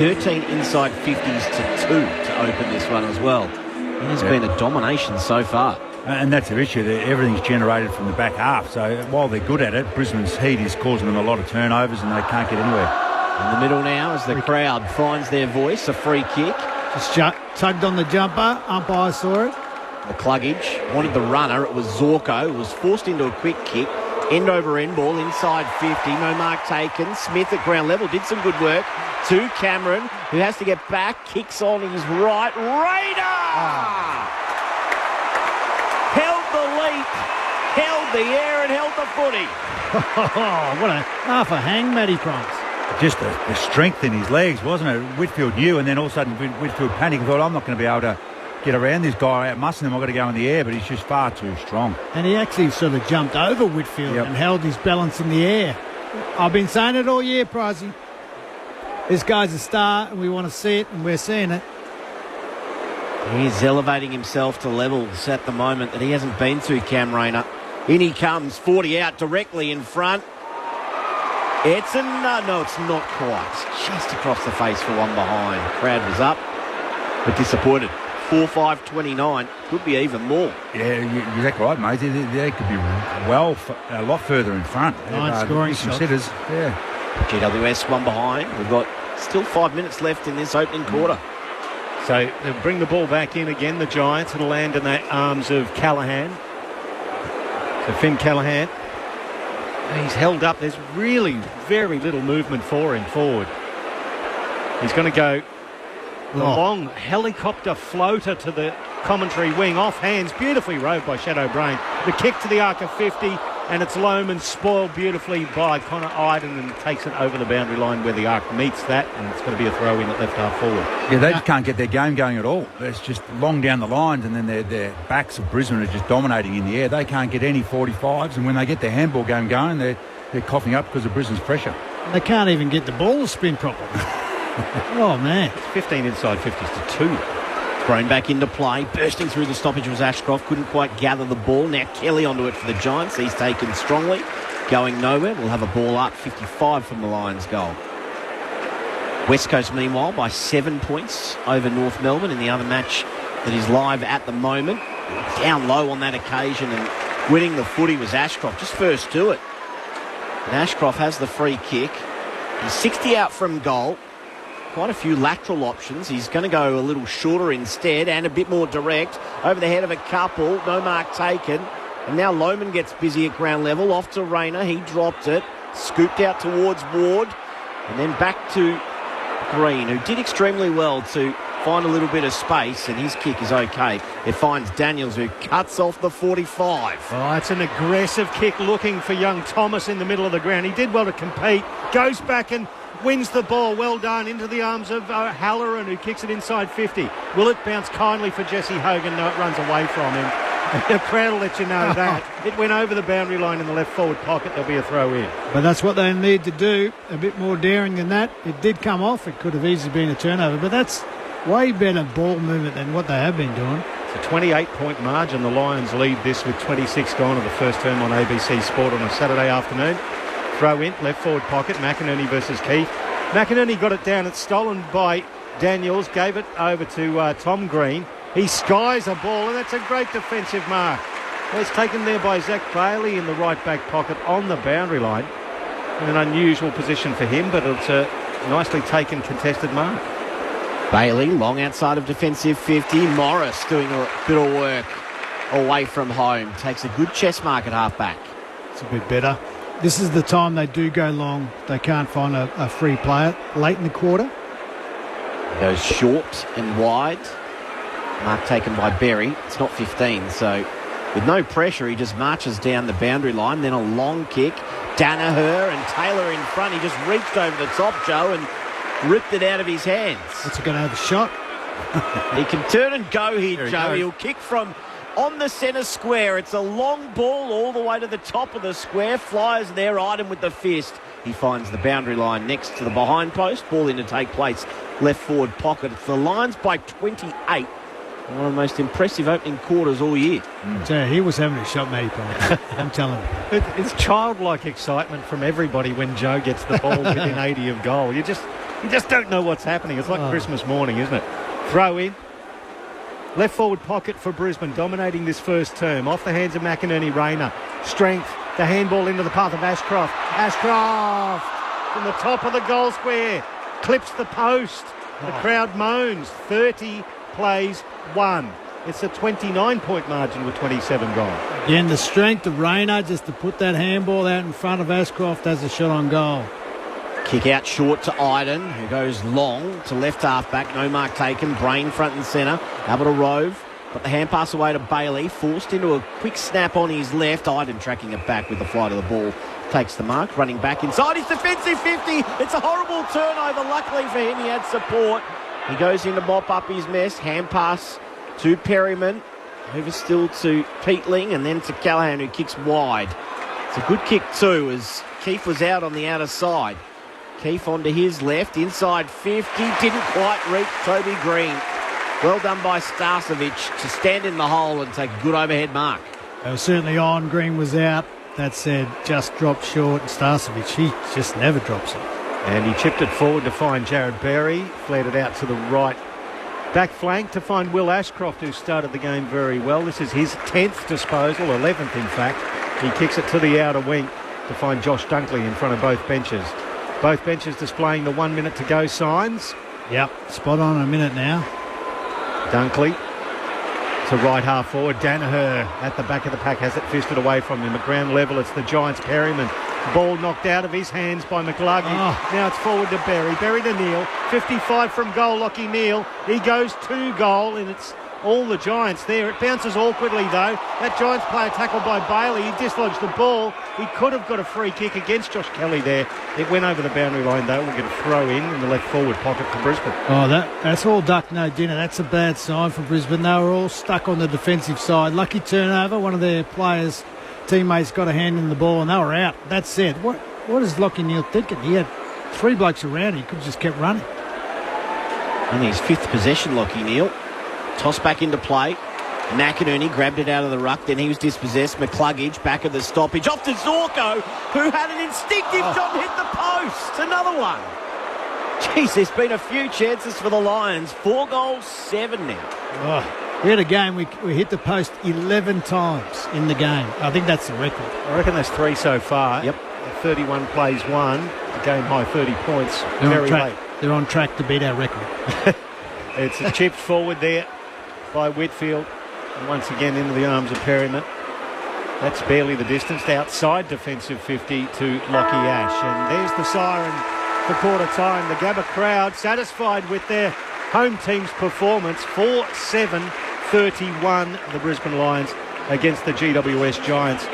13 inside 50s to 2 to open this one as well. It has been a domination so far. And that's their issue. Everything's generated from the back half. So while they're good at it, Brisbane's heat is causing them a lot of turnovers and they can't get anywhere. In the middle now as the crowd finds their voice, a free kick. Just tugged on the jumper. Umpire saw it. The Cluggage wanted the runner. It was Zorko. It was forced into a quick kick. End over end ball inside 50. No mark taken. Smith at ground level did some good work. To Cameron, who has to get back. Kicks on his right. Raider! Held the leap, held the air and held the footy. What a half a hang, Matty Price. Just the strength in his legs, wasn't it? Whitfield knew, and then all of a sudden Whitfield panicked and thought, I'm not going to be able to get around this guy, out muscling him, I've got to go in the air, but he's just far too strong. And he actually sort of jumped over Whitfield and held his balance in the air. I've been saying it all year, Pricey. This guy's a star, and we want to see it, and we're seeing it. He's elevating himself to levels at the moment that he hasn't been to, Cam Rayner. In he comes, 40 out directly in front. It's no, it's not quite. Just across the face for one behind. Crowd was up, but disappointed. 4-5-29, could be even more. Yeah, you're exactly right, mate. They could be a lot further in front. Nine scoring shots. Yeah. GWS one behind. We've got still 5 minutes left in this opening quarter. So they'll bring the ball back in again, the Giants. It'll land in the arms of Callaghan. So Finn Callaghan. He's held up. There's really very little movement for him forward. He's going to go the long helicopter floater to the commentary wing, off hands, beautifully rowed by Shadow Brain. The kick to the arc of 50, and it's Lohman spoiled beautifully by Connor Iden and takes it over the boundary line where the arc meets that, and it's going to be a throw in at left half forward. Yeah, they just can't get their game going at all. It's just long down the lines, and then their backs of Brisbane are just dominating in the air. They can't get any 45s, and when they get their handball game going, they're coughing up because of Brisbane's pressure. They can't even get the ball to spin properly. Oh, man. It's 15 inside 50s to 2. Thrown back into play. Bursting through the stoppage was Ashcroft. Couldn't quite gather the ball. Now Kelly onto it for the Giants. He's taken strongly. Going nowhere. We'll have a ball up. 55 from the Lions' goal. West Coast, meanwhile, by 7 points over North Melbourne in the other match that is live at the moment. Down low on that occasion, and winning the footy was Ashcroft. Just first to it. And Ashcroft has the free kick. He's 60 out from goal. Quite a few lateral options. He's going to go a little shorter instead and a bit more direct. Over the head of a couple. No mark taken. And now Lohman gets busy at ground level. Off to Rayner. He dropped it. Scooped out towards Ward. And then back to Green, who did extremely well to find a little bit of space, and his kick is okay. It finds Daniels, who cuts off the 45. Oh, it's an aggressive kick looking for young Thomas in the middle of the ground. He did well to compete. Goes back and wins the ball. Well done into the arms of Halloran, who kicks it inside 50. Will it bounce kindly for Jesse Hogan? No, it runs away from him. The crowd will let you know that. It went over the boundary line in the left forward pocket. There'll be a throw in. But that's what they need to do. A bit more daring than that. It did come off. It could have easily been a turnover. But that's way better ball movement than what they have been doing. It's a 28-point margin. The Lions lead this with 26 gone of the first term on ABC Sport on a Saturday afternoon. Throw in, left forward pocket. McInerney versus Keith. McInerney got it down. It's stolen by Daniels. Gave it over to Tom Green. He skies a ball, and that's a great defensive mark. Well, it's taken there by Zach Bailey in the right back pocket on the boundary line. In an unusual position for him, but it's a nicely taken contested mark. Bailey, long outside of defensive 50. Morris doing a bit of work away from home. Takes a good chest mark at half-back. It's a bit better. This is the time they do go long. They can't find a free player late in the quarter. Goes short and wide. Mark taken by Berry. It's not 15, so with no pressure, he just marches down the boundary line. Then a long kick. Danaher and Taylor in front. He just reached over the top, Joe, and ripped it out of his hands. What's he going to have a shot? He can turn and go here, Joe. He'll kick from on the centre square. It's a long ball all the way to the top of the square. Flyers there, Iden with the fist. He finds the boundary line next to the behind post. Ball in to take place. Left forward pocket. It's the Lions by 28. One of the most impressive opening quarters all year. So he was having a shot, mate. I'm telling you. It's childlike excitement from everybody when Joe gets the ball within 80 of goal. You just don't know what's happening. It's like Christmas morning, isn't it? Throw in. Left forward pocket for Brisbane, dominating this first term. Off the hands of McInerney, Rayner. Strength, the handball into the path of Ashcroft. Ashcroft from the top of the goal square. Clips the post. The crowd moans. 30 plays 1. It's a 29-point margin with 27 gone. Again, the strength of Rayner just to put that handball out in front of Ashcroft as a shot on goal. Kick out short to Iden, who goes long to left half-back. No mark taken. Brain front and centre. Able to rove. But the hand pass away to Bailey. Forced into a quick snap on his left. Iden tracking it back with the flight of the ball. Takes the mark. Running back inside his defensive 50. It's a horrible turnover. Luckily for him, he had support. He goes in to mop up his mess. Hand pass to Perryman. Over still to Peatling and then to Callahan, who kicks wide. It's a good kick too, as Keefe was out on the outer side. Keefe onto his left, inside 50, didn't quite reach Toby Green. Well done by Starcevic to stand in the hole and take a good overhead mark. They were certainly on. Green was out. That said, just dropped short. Starcevic, he just never drops it. And he chipped it forward to find Jared Berry. Flared it out to the right back flank to find Will Ashcroft, who started the game very well. This is his 10th disposal, 11th in fact. He kicks it to the outer wing to find Josh Dunkley in front of both benches. Both benches displaying the 1 minute to go signs. Yep, spot on a minute now. Dunkley to right half forward. Danaher at the back of the pack has it fisted away from him. At ground level, it's the Giants' Perryman. Ball knocked out of his hands by McGluggy. Now it's forward to Berry. Berry to Neal. 55 from goal, Lockie Neal. He goes to goal, and it's all the Giants there. It bounces awkwardly, though. That Giants player tackled by Bailey. He dislodged the ball. He could have got a free kick against Josh Kelly there. It went over the boundary line, though. We'll get a throw in the left forward pocket for Brisbane. Oh, that's all duck, no dinner. That's a bad sign for Brisbane. They were all stuck on the defensive side. Lucky turnover. One of their players, teammates, got a hand in the ball, and they were out. That said, what is Lockie Neal thinking? He had 3 blokes around. He could have just kept running. And his 5th possession, Lockie Neal. Toss back into play. McInerney grabbed it out of the ruck. Then he was dispossessed. McCluggage back at the stoppage. Off to Zorko, who had an instinctive shot and hit the post. Another one. Jeez, there's been a few chances for the Lions. 4 goals, 7 now. We had a game, we hit the post 11 times in the game. I think that's the record. I reckon there's 3 so far. Yep. 31 plays 1. The game high 30 points. They're very late. They're on track to beat our record. It's a chipped forward there by Whitfield. And once again into the arms of Perryman. That's barely the distance. Outside defensive 50 to Lockie Ash. And there's the siren for quarter time. The Gabba crowd satisfied with their home team's performance. 4-7-31, the Brisbane Lions against the GWS Giants.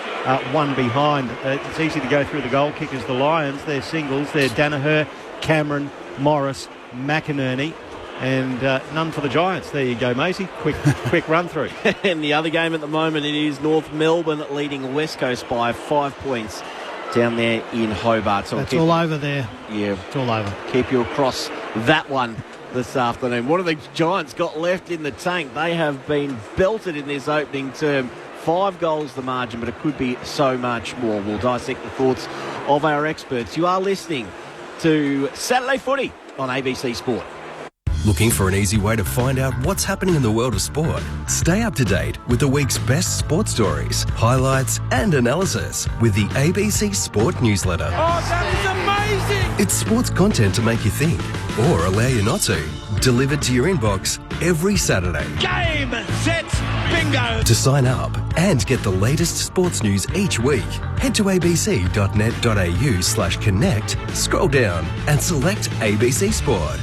1 behind. It's easy to go through the goal kickers. The Lions, their singles. They're Danaher, Cameron, Morris, McInerney. And none for the Giants. There you go, Maisie. Quick run through. And the other game at the moment, it is North Melbourne leading West Coast by 5 points down there in Hobart. So that's all over there. Yeah. It's all over. Keep you across that one this afternoon. What have the Giants got left in the tank? They have been belted in this opening term. 5 goals the margin, but it could be so much more. We'll dissect the thoughts of our experts. You are listening to Saturday Footy on ABC Sport. Looking for an easy way to find out what's happening in the world of sport? Stay up to date with the week's best sports stories, highlights and analysis with the ABC Sport newsletter. Oh, that is amazing! It's sports content to make you think or allow you not to. Delivered to your inbox every Saturday. Game, set, bingo! To sign up and get the latest sports news each week, head to abc.net.au/connect, scroll down and select ABC Sport.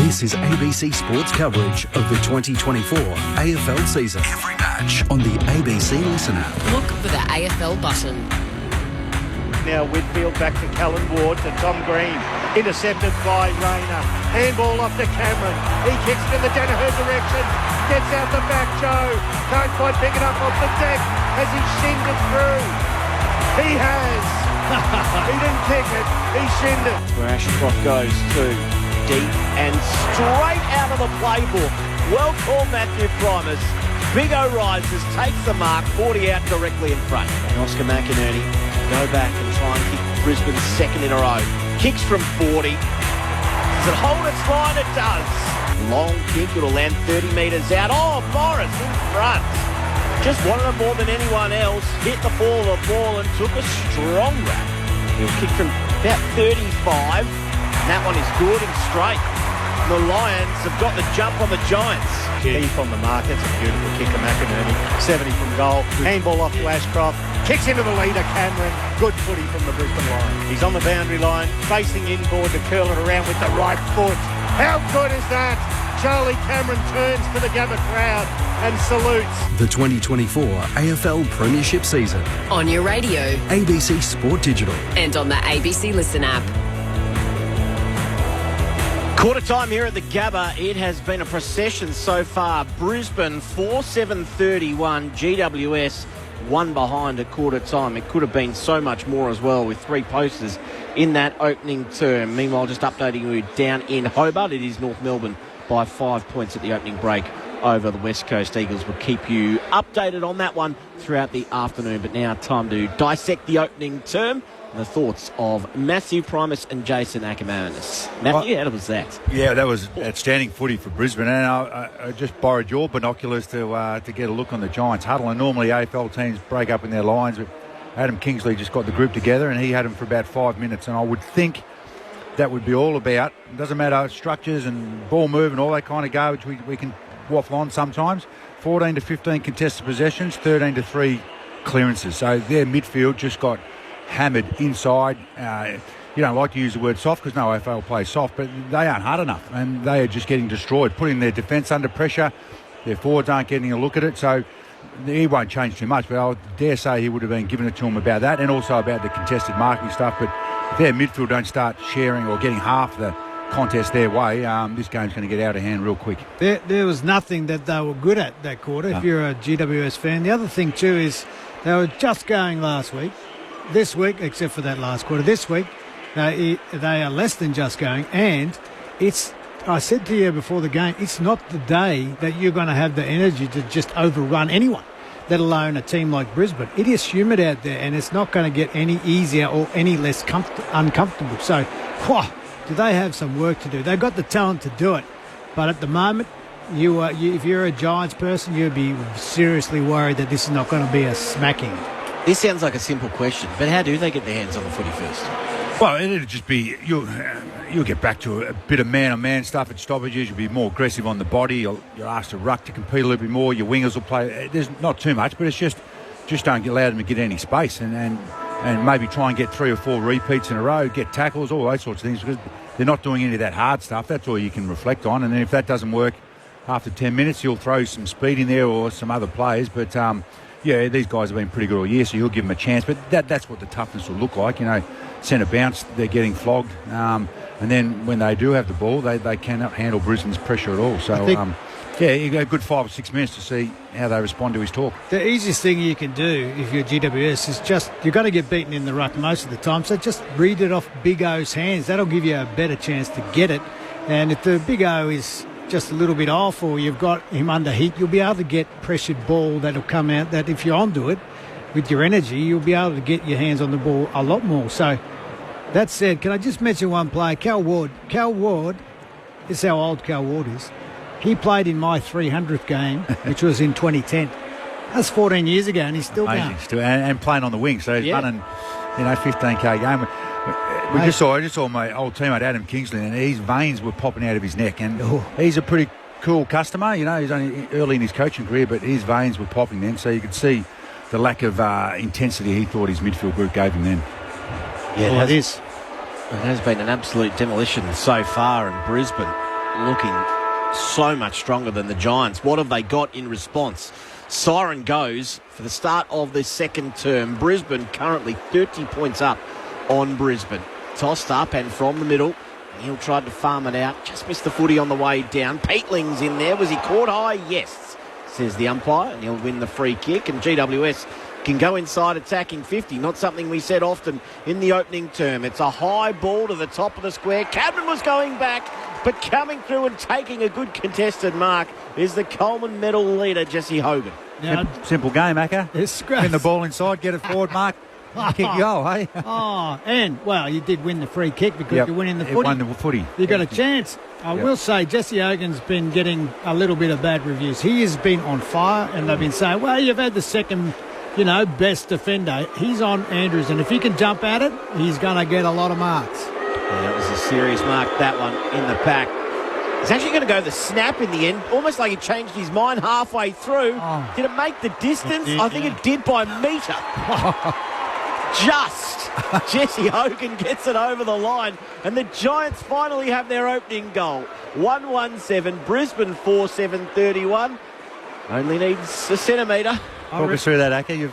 This is ABC Sports coverage of the 2024 AFL season. Every match on the ABC Listener. Look for the AFL button. Now Whitfield back to Callan Ward to Tom Green. Intercepted by Rayner. Handball off to Cameron. He kicks it in the Danaher direction. Gets out the back, Joe. Can't quite pick it up off the deck. Has he shinned it through? He has. He didn't kick it. He shinned it. Where Ashcroft goes to deep and straight out of the playbook. Well called, Matthew Primus. Big O rises, takes the mark, 40 out directly in front. And Oscar McInerney go back and try and kick Brisbane's 2nd in a row. Kicks from 40. Does it hold its line? It does. Long kick, it'll land 30 metres out. Oh, Morris in front. Just wanted it more than anyone else. Hit the ball and took a strong rap. He'll kick from about 35. And that one is good and straight. The Lions have got the jump on the Giants. Key from the mark. That's a beautiful kick of McInerney. 70 from goal. Handball off to Ashcroft. Kicks into the leader, Cameron. Good footy from the Brisbane Lions. He's on the boundary line, facing inboard to curl it around with the right foot. How good is that? Charlie Cameron turns to the Gabba crowd and salutes. The 2024 AFL Premiership season. On your radio. ABC Sport Digital. And on the ABC Listen app. Quarter time here at the Gabba. It has been a procession so far. Brisbane 4-7-31. GWS one behind at quarter time. It could have been so much more as well with 3 posters in that opening term. Meanwhile, just updating you down in Hobart, it is North Melbourne by 5 points at the opening break over the West Coast Eagles. We'll keep you updated on that one throughout the afternoon. But now time to dissect the opening term. The thoughts of Matthew Primus and Jason Ackermanis. Matthew, how was that? Yeah, that was outstanding footy for Brisbane. And I just borrowed your binoculars to get a look on the Giants huddle. And normally AFL teams break up in their lines, but Adam Kingsley just got the group together and he had them for about 5 minutes. And I would think that would be all about, it doesn't matter, structures and ball move and all that kind of garbage we can waffle on sometimes. 14 to 15 contested possessions, 13 to 3 clearances. So their midfield just got hammered inside. You don't like to use the word soft because no AFL plays soft, but they aren't hard enough and they are just getting destroyed, putting their defence under pressure. Their forwards aren't getting a look at it, so he won't change too much, but I dare say he would have been giving it to him about that and also about the contested marking stuff. But if their midfield don't start sharing or getting half the contest their way, this game's going to get out of hand real quick. There was nothing that they were good at that quarter, if you're a GWS fan. The other thing too is they were just going last week. This week, except for that last quarter, this week they are less than just going, and I said to you before the game, it's not the day that you're going to have the energy to just overrun anyone, let alone a team like Brisbane. It is humid out there, and it's not going to get any easier or any less uncomfortable. So, do they have some work to do? They've got the talent to do it, but at the moment, if you're a Giants person, you'd be seriously worried that this is not going to be a smacking. This sounds like a simple question, but how do they get their hands on the footy first? Well, it'll just be, you'll get back to a bit of man-on-man stuff at stoppages. You'll be more aggressive on the body. You're asked to ruck to compete a little bit more. Your wingers will play. There's not too much, but it's just don't allow them to get any space and maybe try and get 3 or 4 repeats in a row, get tackles, all those sorts of things, because they're not doing any of that hard stuff. That's all you can reflect on. And then if that doesn't work after 10 minutes, you'll throw some speed in there or some other plays. But, yeah, these guys have been pretty good all year, so you'll give them a chance. But that's what the toughness will look like. Centre bounce, they're getting flogged. And then when they do have the ball, they cannot handle Brisbane's pressure at all. So, you got a good 5 or 6 minutes to see how they respond to his talk. The easiest thing you can do if you're GWS is just, you've got to get beaten in the ruck most of the time. So just read it off Big O's hands. That'll give you a better chance to get it. And if the Big O is just a little bit off or you've got him under heat, you'll be able to get pressured ball that'll come out, that if you're onto it with your energy, you'll be able to get your hands on the ball a lot more. So that said, can I just mention one player, Cal Ward. Cal Ward, this is how old Cal Ward is. He played in my 300th game, which was in 2010. That's 14 years ago, and he's still going. And playing on the wing, so he's running, 15k game. I just saw my old teammate Adam Kingsley, and his veins were popping out of his neck. And he's a pretty cool customer. He's only early in his coaching career, but his veins were popping then. So you could see the lack of intensity he thought his midfield group gave him then. Yeah, it is. It has been an absolute demolition so far, and Brisbane looking so much stronger than the Giants. What have they got in response? Siren goes for the start of the second term. Brisbane currently 30 points up on Brisbane. Tossed up and from the middle. Neil tried to farm it out. Just missed the footy on the way down. Peatling's in there. Was he caught high? Yes, says the umpire, and he'll win the free kick. And GWS can go inside attacking 50. Not something we said often in the opening term. It's a high ball to the top of the square. Cadman was going back, but coming through and taking a good contested mark is the Coleman medal leader, Jesse Hogan. Simple game, Acker. It's great. Win the ball inside, get it forward, Mark. Kick goal, hey? Oh, and, well, you did win the free kick because you're winning the footy. It won the footy. You got a chance. I will say Jesse Hogan's been getting a little bit of bad reviews. He has been on fire, and they've been saying, well, you've had the second, best defender. He's on Andrews, and if he can jump at it, he's going to get a lot of marks. Yeah, it was a serious mark, that one, in the back. He's actually going to go the snap in the end, almost like he changed his mind halfway through. Oh. Did it make the distance? It did, I think it did by metre. Just. Jesse Hogan gets it over the line, and the Giants finally have their opening goal. 1-1-7, Brisbane 4-7-31. Only needs a centimetre. Talk us through that, Aka.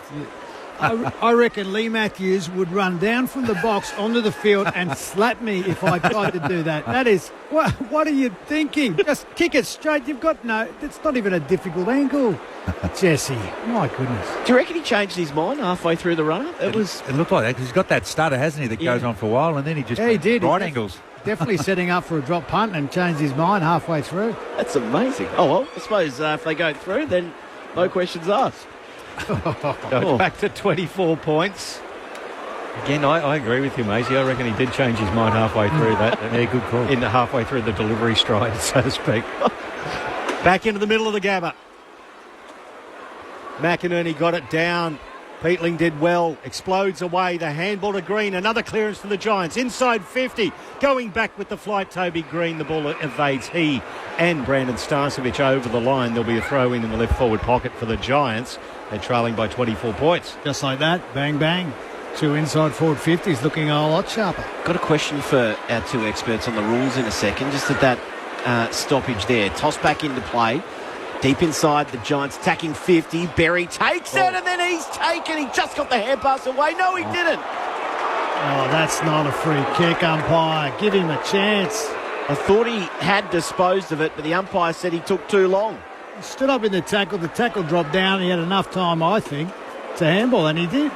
I reckon Lee Matthews would run down from the box onto the field and slap me if I tried to do that. That is, what are you thinking? Just kick it straight. You've got it's not even a difficult angle. Jesse, my goodness. Do you reckon he changed his mind halfway through the run? It looked like that because he's got that stutter, hasn't he, that goes on for a while, and then he just he did. right angles. Definitely setting up for a drop punt and changed his mind halfway through. That's amazing. Oh, well, I suppose if they go through, then no questions asked. Back to 24 points. Again, I agree with you, Maisie. I reckon he did change his mind halfway through that. Yeah, good call. Halfway through the delivery stride, so to speak. Back into the middle of the Gabba. McInerney got it down. Peatling did well. Explodes away. The handball to Green. Another clearance for the Giants. Inside 50. Going back with the flight, Toby Green. The ball evades he and Brandon Starcevich over the line. There'll be a throw in the left forward pocket for the Giants. They're trailing by 24 points. Just like that. Bang, bang. 2 inside forward 50s looking a lot sharper. Got a question for our 2 experts on the rules in a second. Just at that stoppage there. Toss back into play. Deep inside, the Giants attacking 50. Berry takes it, and then he's taken. He just got the hand pass away. No, he didn't. Oh, that's not a free kick, umpire. Give him a chance. I thought he had disposed of it, but the umpire said he took too long. He stood up in the tackle. The tackle dropped down. He had enough time, I think, to handball, and he did.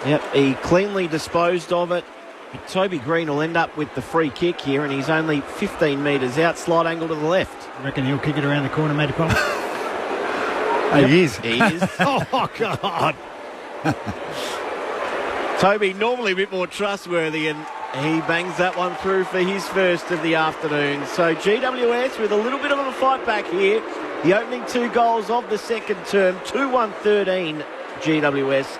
Yep, he cleanly disposed of it. Toby Green will end up with the free kick here, and he's only 15 metres out, slight angle to the left. I reckon he'll kick it around the corner, Matty Palmer. He is. He is. Oh, God. Toby, normally a bit more trustworthy, and he bangs that one through for his first of the afternoon. So GWS with a little bit of a fight back here. The opening 2 goals of the second term, 2-1-13 GWS.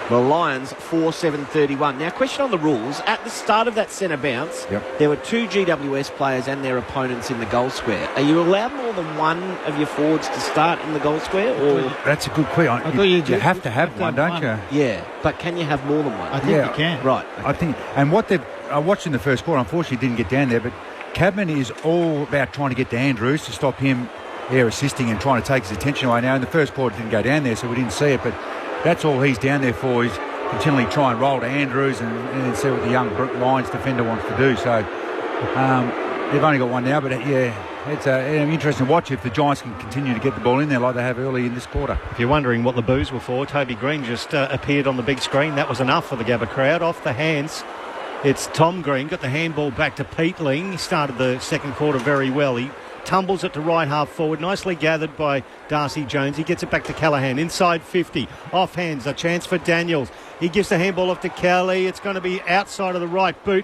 The Lions 4-7-31. Now, question on the rules. At the start of that centre bounce, there were 2 GWS players and their opponents in the goal square. Are you allowed more than one of your forwards to start in the goal square? Or That's a good question. You have to have one, don't you? Yeah, but can you have more than one? I think you can. Right. I think. And what I watched in the first quarter, unfortunately didn't get down there, but Cadman is all about trying to get to Andrews to stop him assisting and trying to take his attention away. Now, in the first quarter, didn't go down there, so we didn't see it, but that's all he's down there for, is continually try and roll to Andrews and see what the young Lions defender wants to do. So they've only got one now, but it's an interesting watch if the Giants can continue to get the ball in there like they have early in this quarter. If you're wondering what the boos were for, Toby Green just appeared on the big screen. That was enough for the Gabba crowd. Off the hands, it's Tom Green. Got the handball back to Peatling. He started the second quarter very well. He tumbles it to right half forward. Nicely gathered by Darcy Jones. He gets it back to Callaghan. Inside 50. Off hands. A chance for Daniels. He gives the handball off to Kelly. It's going to be outside of the right boot.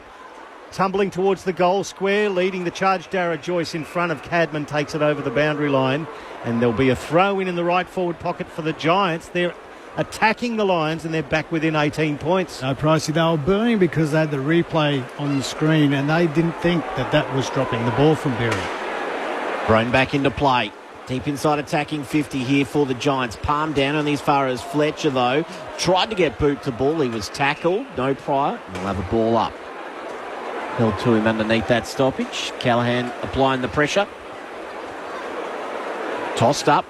Tumbling towards the goal square. Leading the charge, Dara Joyce in front of Cadman. Takes it over the boundary line. And there'll be a throw in the right forward pocket for the Giants. They're attacking the Lions and they're back within 18 points. No, Pricey, they were burning because they had the replay on the screen and they didn't think that was dropping the ball from Berry. Thrown back into play. Deep inside attacking 50 here for the Giants. Palm down on as far as Fletcher, though. Tried to get boot to ball. He was tackled. No prior. And we'll have a ball up. Held to him underneath that stoppage. Callaghan applying the pressure. Tossed up.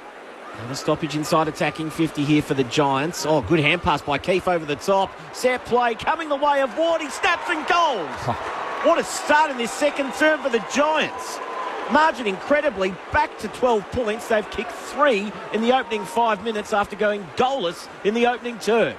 Another stoppage inside attacking 50 here for the Giants. Oh, good hand pass by Keefe over the top. Set play coming the way of Ward. He snaps and goals. What a start in this second term for the Giants. Margin incredibly back to 12 points. They've kicked 3 in the opening 5 minutes after going goalless in the opening term.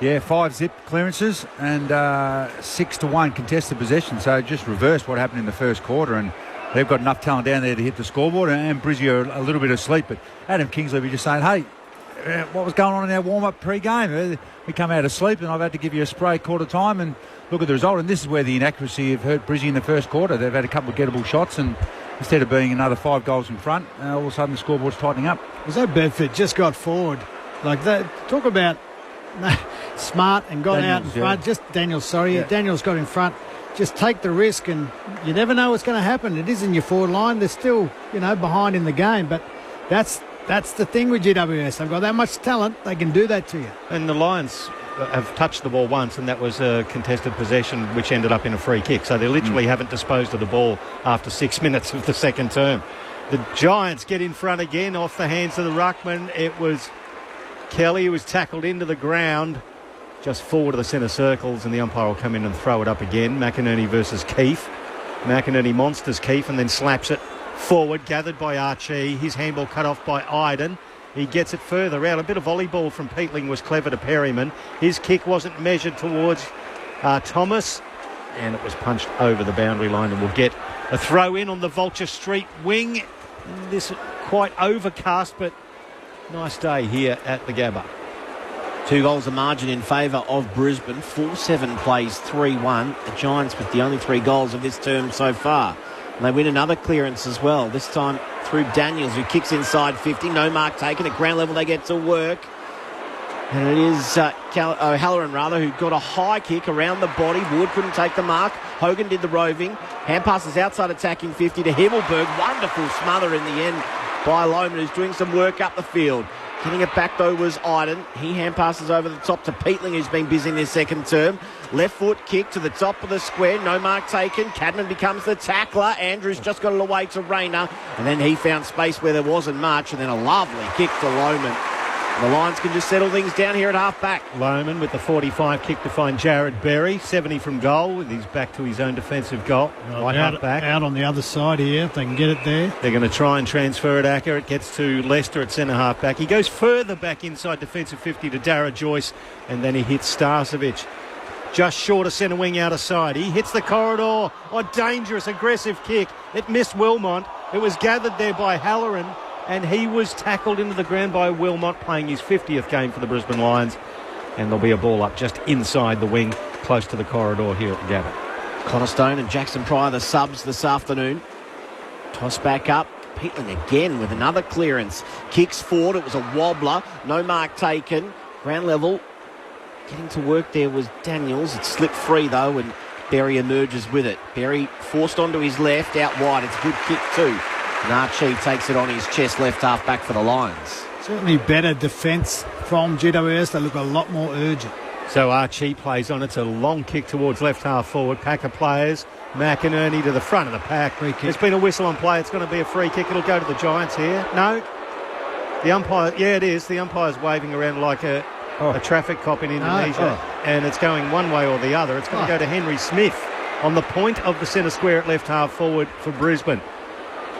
Yeah, 5 zip clearances and 6-1 contested possession. So just reversed what happened in the first quarter, and they've got enough talent down there to hit the scoreboard, and Brizzy are a little bit asleep. But Adam Kingsley was just saying, hey, what was going on in our warm-up pre-game. We come out of sleep and I've had to give you a spray quarter time and look at the result. And this is where the inaccuracy have hurt Brizzy in the first quarter. They've had a couple of gettable shots and instead of being another 5 goals in front, all of a sudden the scoreboard's tightening up. Was that Bedford just got forward? Like that, talk about smart and got out in front. Daniels got in front. Just take the risk and you never know what's going to happen. It is in your forward line. They're still, behind in the game, but that's the thing with GWS. They've got that much talent, they can do that to you. And the Lions have touched the ball once, and that was a contested possession which ended up in a free kick. So they literally haven't disposed of the ball after 6 minutes of the second term. The Giants get in front again off the hands of the ruckman. It was Kelly who was tackled into the ground just forward of the centre circles, and the umpire will come in and throw it up again. McInerney versus Keefe. McInerney monsters Keefe and then slaps it forward, gathered by Archie. His handball cut off by Iden. He gets it further out. A bit of volleyball from Peatling was clever to Perryman. His kick wasn't measured towards Thomas, and it was punched over the boundary line, and we'll get a throw in on the Vulture Street wing. This quite overcast, but nice day here at the Gabba. 2 goals of margin in favour of Brisbane. 4-7 plays 3-1. The Giants with the only 3 goals of this term so far. And they win another clearance as well, this time through Daniels, who kicks inside 50. No mark taken. At ground level, they get to work. And it is O'Halloran, who got a high kick around the body. Ward couldn't take the mark. Hogan did the roving. Hand passes outside attacking 50 to Himmelberg. Wonderful smother in the end by Lohman, who's doing some work up the field. Getting it back, though, was Iden. He hand passes over the top to Peatling, who's been busy in this second term. Left foot kick to the top of the square. No mark taken. Cadman becomes the tackler. Andrews just got it away to Rayner. And then he found space where there wasn't much. And then a lovely kick to Lohman. The Lions can just settle things down here at half-back. Lohman with the 45 kick to find Jared Berry. 70 from goal. He's back to his own defensive goal. Out on the other side here, if they can get it there. They're going to try and transfer it. Acker. It gets to Lester at centre half-back. He goes further back inside defensive 50 to Dara Joyce, and then he hits Starcevic. Just short of centre wing out of side. He hits the corridor. Oh, dangerous, aggressive kick. It missed Wilmot. It was gathered there by Halloran, and he was tackled into the ground by Wilmot, playing his 50th game for the Brisbane Lions. And there'll be a ball up just inside the wing, close to the corridor here at the Gabba. Connor Stone and Jackson Pryor, the subs this afternoon. Toss back up. Peatling again with another clearance. Kicks forward. It was a wobbler. No mark taken. Ground level. Getting to work there was Daniels. It slipped free, though, and Berry emerges with it. Berry forced onto his left, out wide. It's a good kick, too. And Archie takes it on his chest, left half back for the Lions. Certainly better defence from GWS. They look a lot more urgent. So Archie plays on. It's a long kick towards left half forward. Pack of players. McInerney to the front of the pack. There's been a whistle on play. It's going to be a free kick. It'll go to the Giants here. No. The umpire, it is. The umpire's waving around like a traffic cop in Indonesia. And it's going one way or the other. It's going to go to Henry Smith on the point of the centre square at left half forward for Brisbane.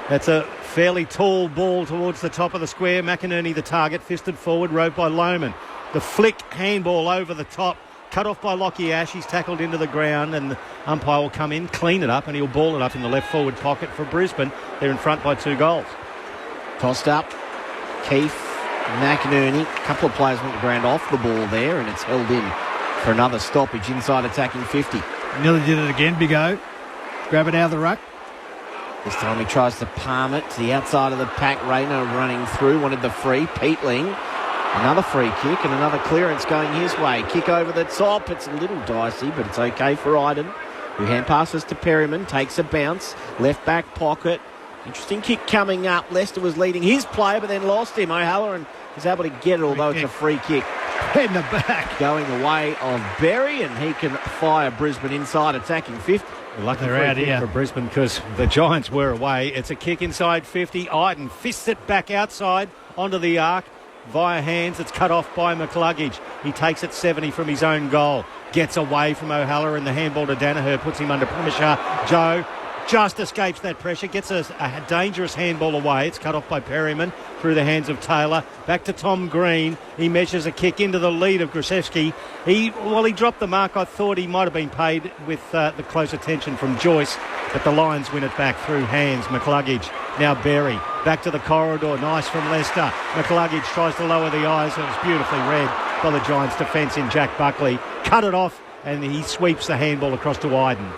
That's a fairly tall ball towards the top of the square. McInerney the target, fisted forward, rode by Lohman. The flick handball over the top, cut off by Lockie Ash. He's tackled into the ground, and the umpire will come in, clean it up, and he'll ball it up in the left forward pocket for Brisbane. They're in front by 2 goals. Tossed up. Keefe, McInerney. A couple of players went the ground off the ball there, and it's held in for another stoppage inside attacking 50. Nearly did it again, Big O. Grab it out of the ruck. This time he tries to palm it to the outside of the pack. Rayner running through, wanted the free. Peatling, another free kick and another clearance going his way. Kick over the top. It's a little dicey, but it's okay for Iden, who hand passes to Perryman, takes a bounce. Left back pocket. Interesting kick coming up. Lester was leading his player, but then lost him. O'Halloran is able to get it, although it's a free kick. In the back. Going the way of Berry, and he can fire Brisbane inside attacking 50. Lucky they're out here for Brisbane because the Giants were away. It's a kick inside 50. Iden fists it back outside onto the arc via hands. It's cut off by McCluggage. He takes it 70 from his own goal. Gets away from O'Halloran. The handball to Danaher puts him under pressure. Joe just escapes that pressure. Gets a dangerous handball away. It's cut off by Perryman through the hands of Taylor. Back to Tom Green. He measures a kick into the lead of Graszewski. He dropped the mark. I thought he might have been paid with the close attention from Joyce, but the Lions win it back through hands. McCluggage. Now Berry. Back to the corridor. Nice from Leicester. McCluggage tries to lower the eyes. It was beautifully read by the Giants defence in Jack Buckley. Cut it off, and he sweeps the handball across to Iden.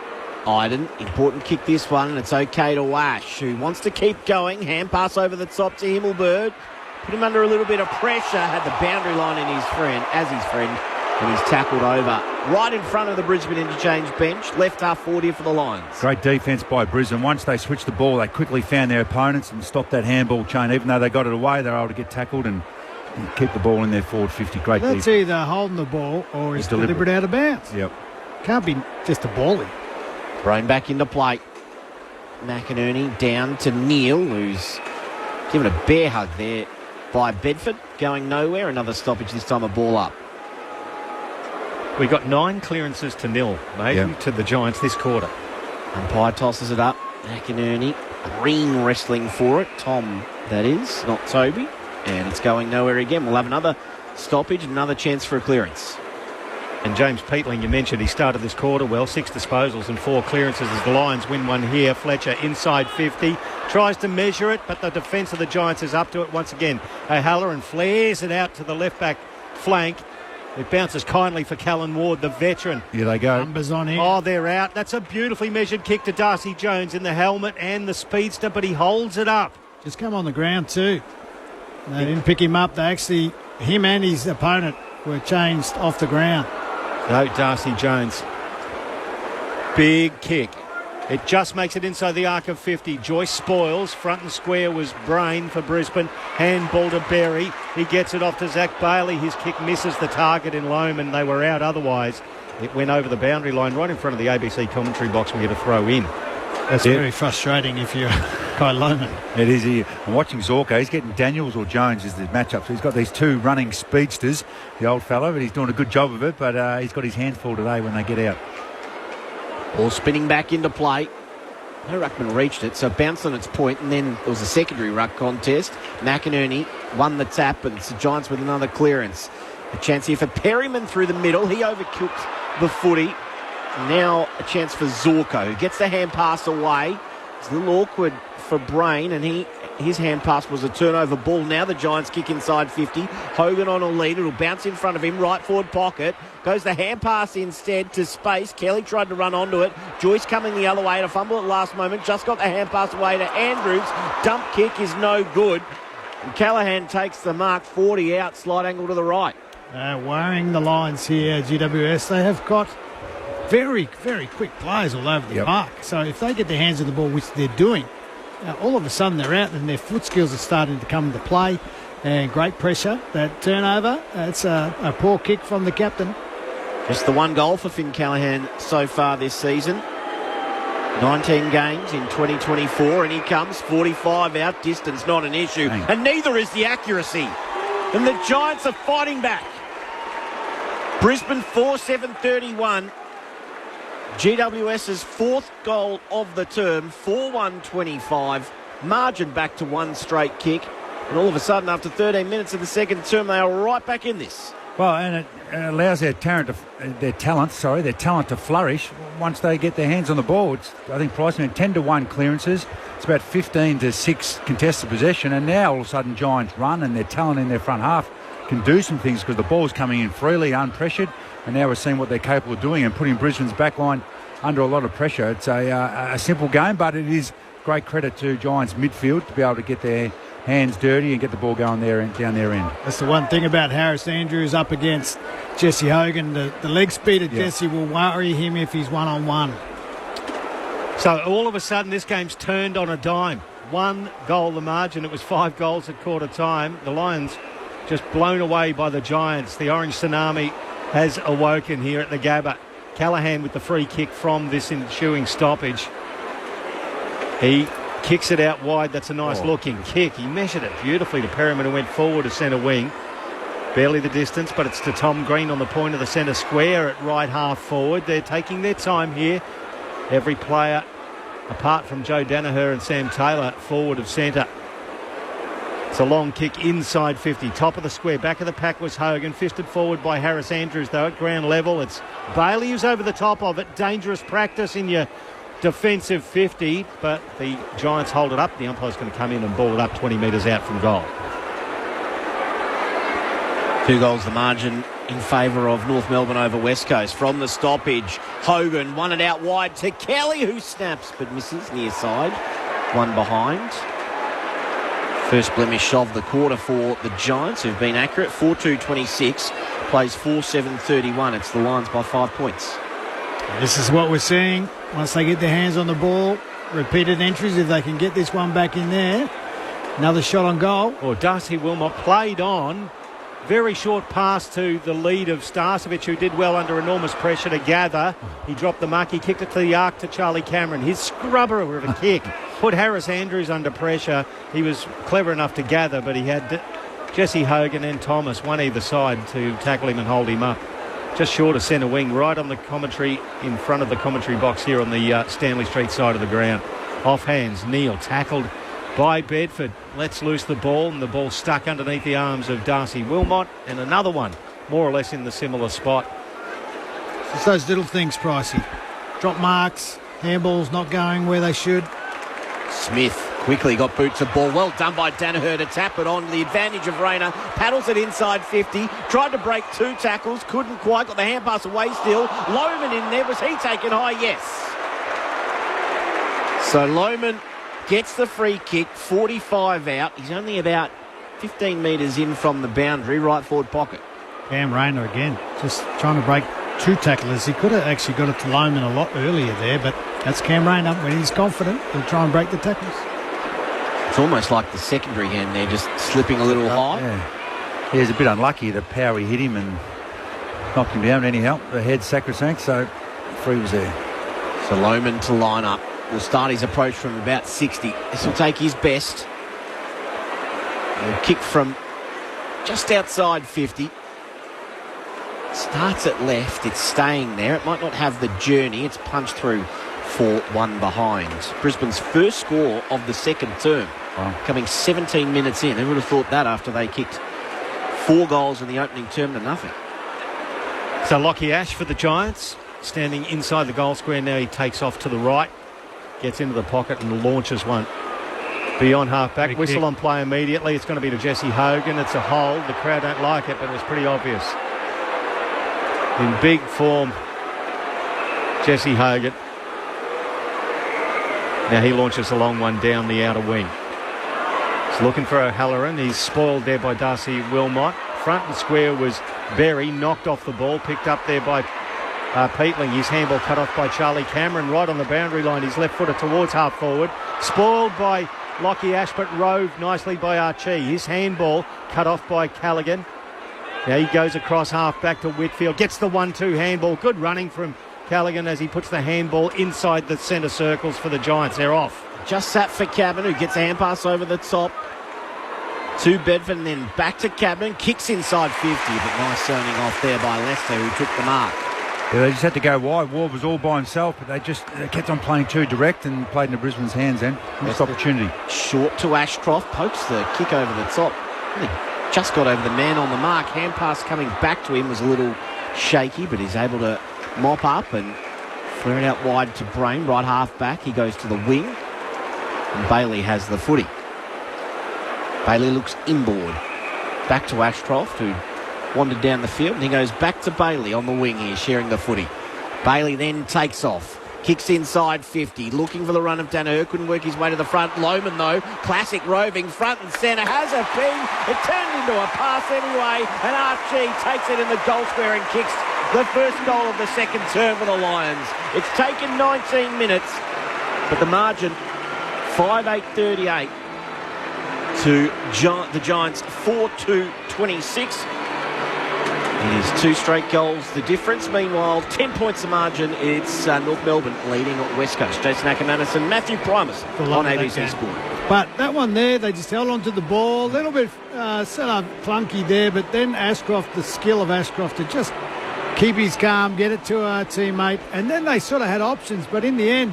Iden, important kick this one, and it's okay to Wash, who wants to keep going. Hand pass over the top to Himmelberg. Put him under a little bit of pressure. Had the boundary line in his friend, and he's tackled over right in front of the Brisbane interchange bench. Left half forward here for the Lions. Great defence by Brisbane. Once they switched the ball, they quickly found their opponents and stopped that handball chain. Even though they got it away, they were able to get tackled and keep the ball in their forward 50. Great defence. That's either holding the ball or it's deliberate out of bounds. Yep. Can't be just a bally. Thrown back into play. McInerney down to Neil, who's given a bear hug there by Bedford. Going nowhere. Another stoppage, this time a ball up. We got 9 clearances to 0, mate, to the Giants this quarter. Umpire tosses it up. McInerney, Green wrestling for it. Tom, that is, not Toby. And it's going nowhere again. We'll have another stoppage, another chance for a clearance. And James Peatling, you mentioned he started this quarter well, 6 disposals and 4 clearances as the Lions win one here. Fletcher inside 50, tries to measure it, but the defence of the Giants is up to it once again. O'Halloran flares it out to the left-back flank. It bounces kindly for Callan Ward, the veteran. Here they go. Numbers on him. Oh, they're out. That's a beautifully measured kick to Darcy Jones in the helmet and the speedster, but he holds it up. Just come on the ground too. They didn't pick him up. They actually, him and his opponent were changed off the ground. No, Darcy Jones. Big kick. It just makes it inside the arc of 50. Joyce spoils. Front and square was Brain for Brisbane. Handball to Berry. He gets it off to Zach Bailey. His kick misses the target in Loam, and they were out otherwise. It went over the boundary line right in front of the ABC commentary box and we get a throw in. That's very frustrating if you're Kai Loman. It is. I'm watching Zorko. He's getting Daniels or Jones as the matchup. So he's got these 2 running speedsters, the old fellow, but he's doing a good job of it. But he's got his hands full today when they get out. Ball spinning back into play. No ruckman reached it, so it bounced on its point, and then there was a secondary ruck contest. McInerney won the tap, but it's the Giants with another clearance. A chance here for Perryman through the middle. He overcooked the footy. Now a chance for Zorko, who gets the hand pass away. It's a little awkward for Brain, and his hand pass was a turnover ball. Now the Giants kick inside 50. Hogan on a lead. It'll bounce in front of him. Right forward pocket. Goes the hand pass instead to space. Kelly tried to run onto it. Joyce coming the other way to fumble at last moment. Just got the hand pass away to Andrews. Dump kick is no good. And Callahan takes the mark. 40 out. Slight angle to the right. Worrying the Lions here, GWS. They have got very, very quick players all over the park. So if they get their hands on the ball, which they're doing, all of a sudden they're out and their foot skills are starting to come into play. And great pressure. That turnover, it's a poor kick from the captain. Just the 1 goal for Finn Callahan so far this season. 19 games in 2024, and he comes 45 out. Distance not an issue, and neither is the accuracy. And the Giants are fighting back. Brisbane 4-7-31. GWS's 4th goal of the term, 4-1-25. Margin back to 1 straight kick. And all of a sudden, after 13 minutes of the second term, they are right back in this. Well, and it allows their talent to flourish once they get their hands on the ball. I think Price had 10-1 clearances. It's about 15-6 contested possession, and now all of a sudden Giants run, and their talent in their front half can do some things because the ball's coming in freely, unpressured, and now we're seeing what they're capable of doing and putting Brisbane's back line under a lot of pressure. It's a simple game, but it is great credit to Giants midfield to be able to get their hands dirty and get the ball going there and down their end. That's the one thing about Harris Andrews up against Jesse Hogan. The leg speed of Jesse will worry him if he's one-on-one. So all of a sudden this game's turned on a dime. 1 goal the margin. It was 5 goals at quarter time. The Lions just blown away by the Giants. The Orange Tsunami has awoken here at the Gabba. Callahan with the free kick from this ensuing stoppage. He kicks it out wide. That's a nice looking kick. He measured it beautifully to Perryman, who went forward to centre wing. Barely the distance, but it's to Tom Green on the point of the centre square at right half forward. They're taking their time here. Every player, apart from Joe Danaher and Sam Taylor, forward of centre. It's a long kick inside 50. Top of the square. Back of the pack was Hogan. Fisted forward by Harris Andrews, though, at ground level. It's Bailey who's over the top of it. Dangerous practice in your defensive 50, but the Giants hold it up. The umpire's going to come in and ball it up 20 metres out from goal. 2 goals the margin in favour of North Melbourne over West Coast. From the stoppage, Hogan won it out wide to Kelly, who snaps but misses near side. One behind. First blemish of the quarter for the Giants, who've been accurate. 4-2-26, plays 4-7-31. It's the Lions by 5 points. This is what we're seeing. Once they get their hands on the ball, repeated entries, if they can get this one back in there. Another shot on goal. Well, Darcy Wilmot played on. Very short pass to the lead of Starcevic, who did well under enormous pressure to gather. He dropped the mark. He kicked it to the arc to Charlie Cameron. His scrubber of a kick put Harris Andrews under pressure. He was clever enough to gather, but he had Jesse Hogan and Thomas, one either side, to tackle him and hold him up. Just short of centre wing, right on the commentary, in front of the commentary box here on the Stanley Street side of the ground. Off hands, Neal tackled by Bedford. Lets loose the ball, and the ball stuck underneath the arms of Darcy Wilmot, and another one more or less in the similar spot. It's those little things, Pricey. Drop marks, handballs not going where they should. Smith quickly got boots of ball. Well done by Danaher to tap it on. The advantage of Rayner. Paddles it inside 50. Tried to break 2 tackles. Couldn't quite. Got the hand pass away still. Lohman in there. Was he taken high? Yes. So Lohman gets the free kick. 45 out. He's only about 15 metres in from the boundary. Right forward pocket. Cam Rayner again. Just trying to break 2 tacklers. He could have actually got it to Lohman a lot earlier there, but that's Cam Rayner. When he's confident, he'll try and break the tackles. It's almost like the secondary hand there, just slipping a little high. Yeah. He was a bit unlucky. The power he hit him and knocked him down. Anyhow, the head sacrosanct, so free was there. So Lohman to line up. Will start his approach from about 60. This will take his best. He'll kick from just outside 50. Starts at left. It's staying there. It might not have the journey. It's punched through for one behind. Brisbane's first score of the second term. Wow. Coming 17 minutes in. Who would have thought that after they kicked 4 goals in the opening term to nothing? So Lockie Ash for the Giants, standing inside the goal square now. He takes off to the right, gets into the pocket and launches one beyond half-back. Big Whistle kick. on play immediately. It's going to be to Jesse Hogan. It's a hold. The crowd don't like it, but it was pretty obvious. In big form, Jesse Hogan. Now he launches a long one down the outer wing. He's looking for O'Halloran. He's spoiled there by Darcy Wilmot. Front and square was Berry, knocked off the ball, picked up there by Peatling. His handball cut off by Charlie Cameron right on the boundary line. He's left footer towards half forward. Spoiled by Lockie Ash, but roved nicely by Archie. His handball cut off by Callaghan. Now he goes across half back to Whitfield. Gets the 1-2 handball. Good running from Callaghan as he puts the handball inside the centre circles for the Giants. They're off. Just sat for Cabin, who gets a hand pass over the top to Bedford and then back to Cabin. Kicks inside 50, but nice zoning off there by Lester, who took the mark. Yeah, they just had to go wide. Ward was all by himself, but they kept on playing too direct and played into Brisbane's hands then. Missed opportunity. Short to Ashcroft, pokes the kick over the top. Really just got over the man on the mark. Hand pass coming back to him was a little shaky, but he's able to mop up and flare it out wide to Brain, right half back. He goes to the wing, and Bailey has the footy. Bailey looks inboard. Back to Ashcroft, who wandered down the field, and he goes back to Bailey on the wing here, sharing the footy. Bailey then takes off. Kicks inside 50, looking for the run of Danaher. Couldn't work his way to the front. Lohman, though, classic roving, front and centre, has a ping. It turned into a pass anyway, and Archie takes it in the goal square and kicks the first goal of the second term for the Lions. It's taken 19 minutes, but the margin, 5-8-38 to the Giants, 4-2-26. It is 2 straight goals the difference. Meanwhile, 10 points the margin. It's North Melbourne leading on West Coast. Jason Ackermanis and Matthew Primus on ABC Sport. But that one there, they just held on to the ball. A little bit set up clunky there, but then Ashcroft, the skill of Ashcroft to just keep his calm, get it to our teammate, and then they sort of had options, but in the end,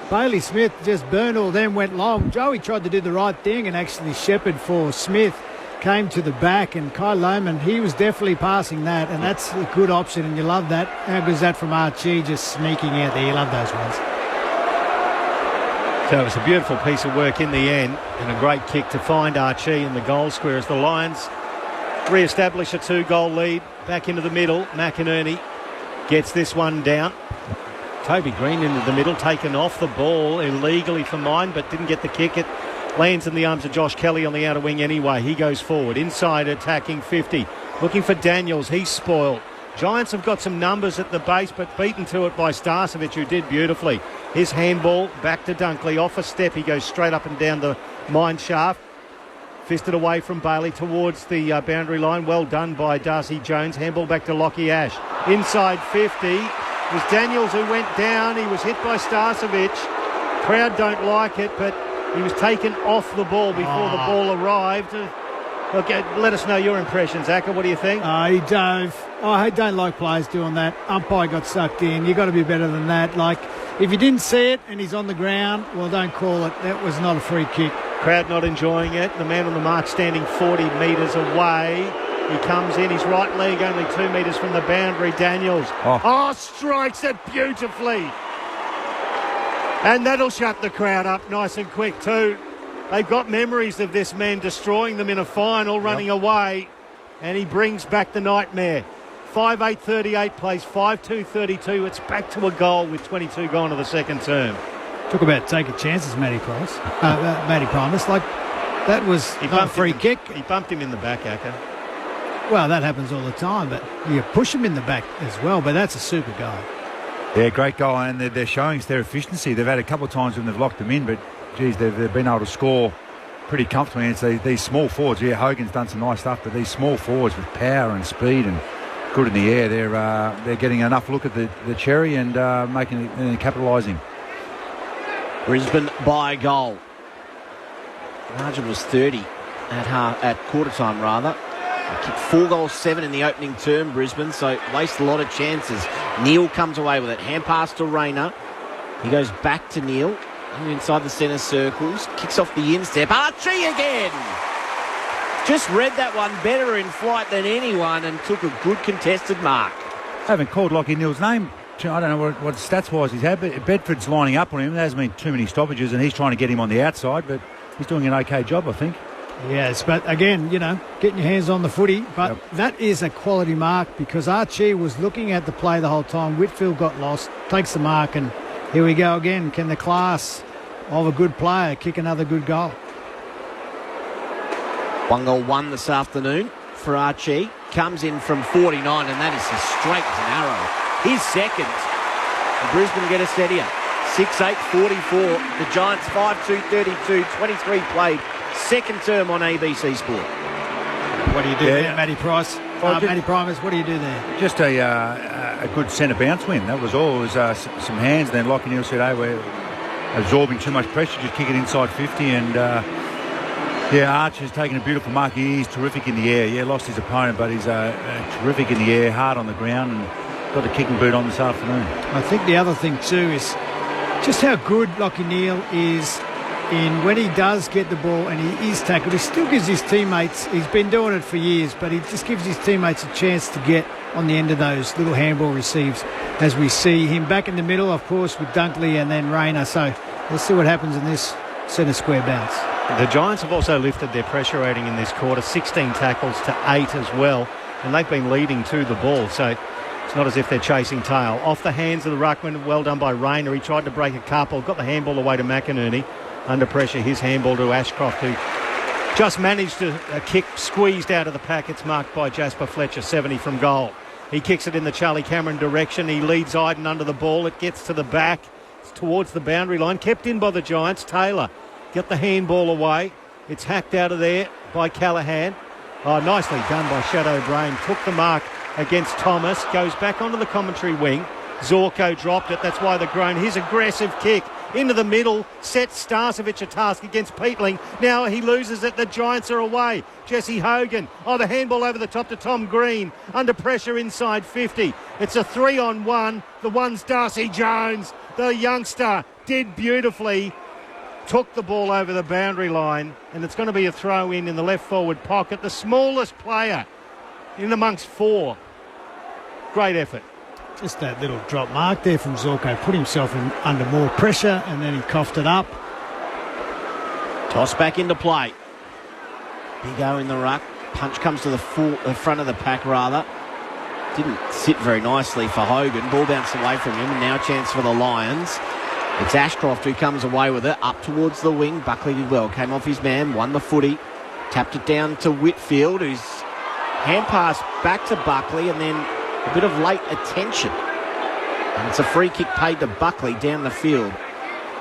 Bailey Smith just burned all them, went long. Joey tried to do the right thing and actually shepherd for Smith. Came to the back, and Kyle Lohman, he was definitely passing that, and that's a good option, and you love that. How good is that from Archie, just sneaking out there? You love those ones. So it was a beautiful piece of work in the end and a great kick to find Archie in the goal square as the Lions re-establish a 2-goal lead. Back into the middle, McInerney gets this one down. Toby Green into the middle, taken off the ball illegally for mine, but didn't get the kick. It lands in the arms of Josh Kelly on the outer wing anyway. He goes forward, inside attacking 50. Looking for Daniels, he's spoiled. Giants have got some numbers at the base, but beaten to it by Starcevic, who did beautifully. His handball back to Dunkley, off a step, he goes straight up and down the mine shaft. Fisted away from Bailey towards the boundary line. Well done by Darcy Jones. Handball back to Lockie Ash. Inside 50. It was Daniels who went down. He was hit by Starcevic. Crowd don't like it, but he was taken off the ball before the ball arrived. Look, let us know your impressions, Acker. What do you think? He dove. I don't like players doing that. Umpire got sucked in. You've got to be better than that. Like, if you didn't see it and he's on the ground, well, don't call it. That was not a free kick. Crowd not enjoying it. The man on the mark standing 40 metres away. He comes in, his right leg only 2 metres from the boundary. Daniels. Strikes it beautifully. And that'll shut the crowd up nice and quick too. They've got memories of this man destroying them in a final, running away. And he brings back the nightmare. 5-8-38 plays 5-2-32. It's back to a goal with 22 gone to the second term. Talk about taking chances, Matty Price. Matty Primus. Like, that was not a free kick. He bumped him in the back, Acker. Well, that happens all the time, but you push him in the back as well, but that's a super goal. Yeah, great goal, and they're showing us their efficiency. They've had a couple of times when they've locked them in, but, geez, they've been able to score pretty comfortably. And it's these small forwards. Yeah, Hogan's done some nice stuff, but these small forwards with power and speed and good in the air, they're getting enough look at the cherry and making it and capitalising. Brisbane by a goal. Margin was 30 at quarter time rather. They kicked 4 goals, 7 in the opening term, Brisbane, so wasted a lot of chances. Neil comes away with it. Hand pass to Rayner. He goes back to Neil. Inside the centre circles. Kicks off the instep. Archie again! Just read that one better in flight than anyone and took a good contested mark. I haven't called Lockie Neal's name. I don't know what stats-wise he's had, but Bedford's lining up on him. There hasn't been too many stoppages, and he's trying to get him on the outside, but he's doing an okay job, I think. Yes, but again, getting your hands on the footy. But that is a quality mark because Archie was looking at the play the whole time. Whitfield got lost, takes the mark, and here we go again. Can the class of a good player kick another good goal? 1 goal, 1 this afternoon for Archie. Comes in from 49, and that is as straight as an arrow. His second. And Brisbane get a steadier. 6-8-44. The Giants 5-2-32. 23 played. Second term on ABC Sport. What do you do there, Matty Price? Matty Primus, what do you do there? Just a good centre bounce win. That was all. It was some hands. And then Lockie Neal said, hey, we're absorbing too much pressure. Just kick it inside 50. And, Archer's taken a beautiful mark. He's terrific in the air. Yeah, lost his opponent, but he's terrific in the air, hard on the ground, and got the kicking boot on this afternoon. I think the other thing too is just how good Lockie Neal is in when he does get the ball and he is tackled. He still gives his teammates, he's been doing it for years, but he just gives his teammates a chance to get on the end of those little handball receives as we see him back in the middle, of course, with Dunkley and then Rayner. So let's see what happens in this centre square bounce. The Giants have also lifted their pressure rating in this quarter, 16 tackles to 8 as well, and they've been leading to the ball. So it's not as if they're chasing tail. Off the hands of the ruckman, well done by Rayner. He tried to break a couple, got the handball away to McInerney. Under pressure, his handball to Ashcroft, who just managed to kick squeezed out of the pack. It's marked by Jasper Fletcher, 70 from goal. He kicks it in the Charlie Cameron direction. He leads Iden under the ball. It gets to the back. It's towards the boundary line. Kept in by the Giants. Taylor got the handball away. It's hacked out of there by Callaghan. Nicely done by Shadow Brain. Took the mark against Thomas. Goes back onto the commentary wing. Zorko dropped it. That's why the groan. His aggressive kick into the middle sets Starcevic a task against Peatling. Now he loses it. The Giants are away. Jesse Hogan. The handball over the top to Tom Green. Under pressure inside 50. It's a 3-on-1. The one's Darcy Jones. The youngster did beautifully. Took the ball over the boundary line, and it's going to be a throw in the left forward pocket. The smallest player in amongst 4. Great effort. Just that little drop mark there from Zorko. Put himself under more pressure, and then he coughed it up. Toss back into play. Big O in the ruck. Punch comes to the front of the pack, rather. Didn't sit very nicely for Hogan. Ball bounced away from him, and now a chance for the Lions. It's Ashcroft who comes away with it, up towards the wing. Buckley did well. Came off his man, won the footy. Tapped it down to Whitfield, who's hand pass back to Buckley, and then a bit of late attention. And it's a free kick paid to Buckley down the field.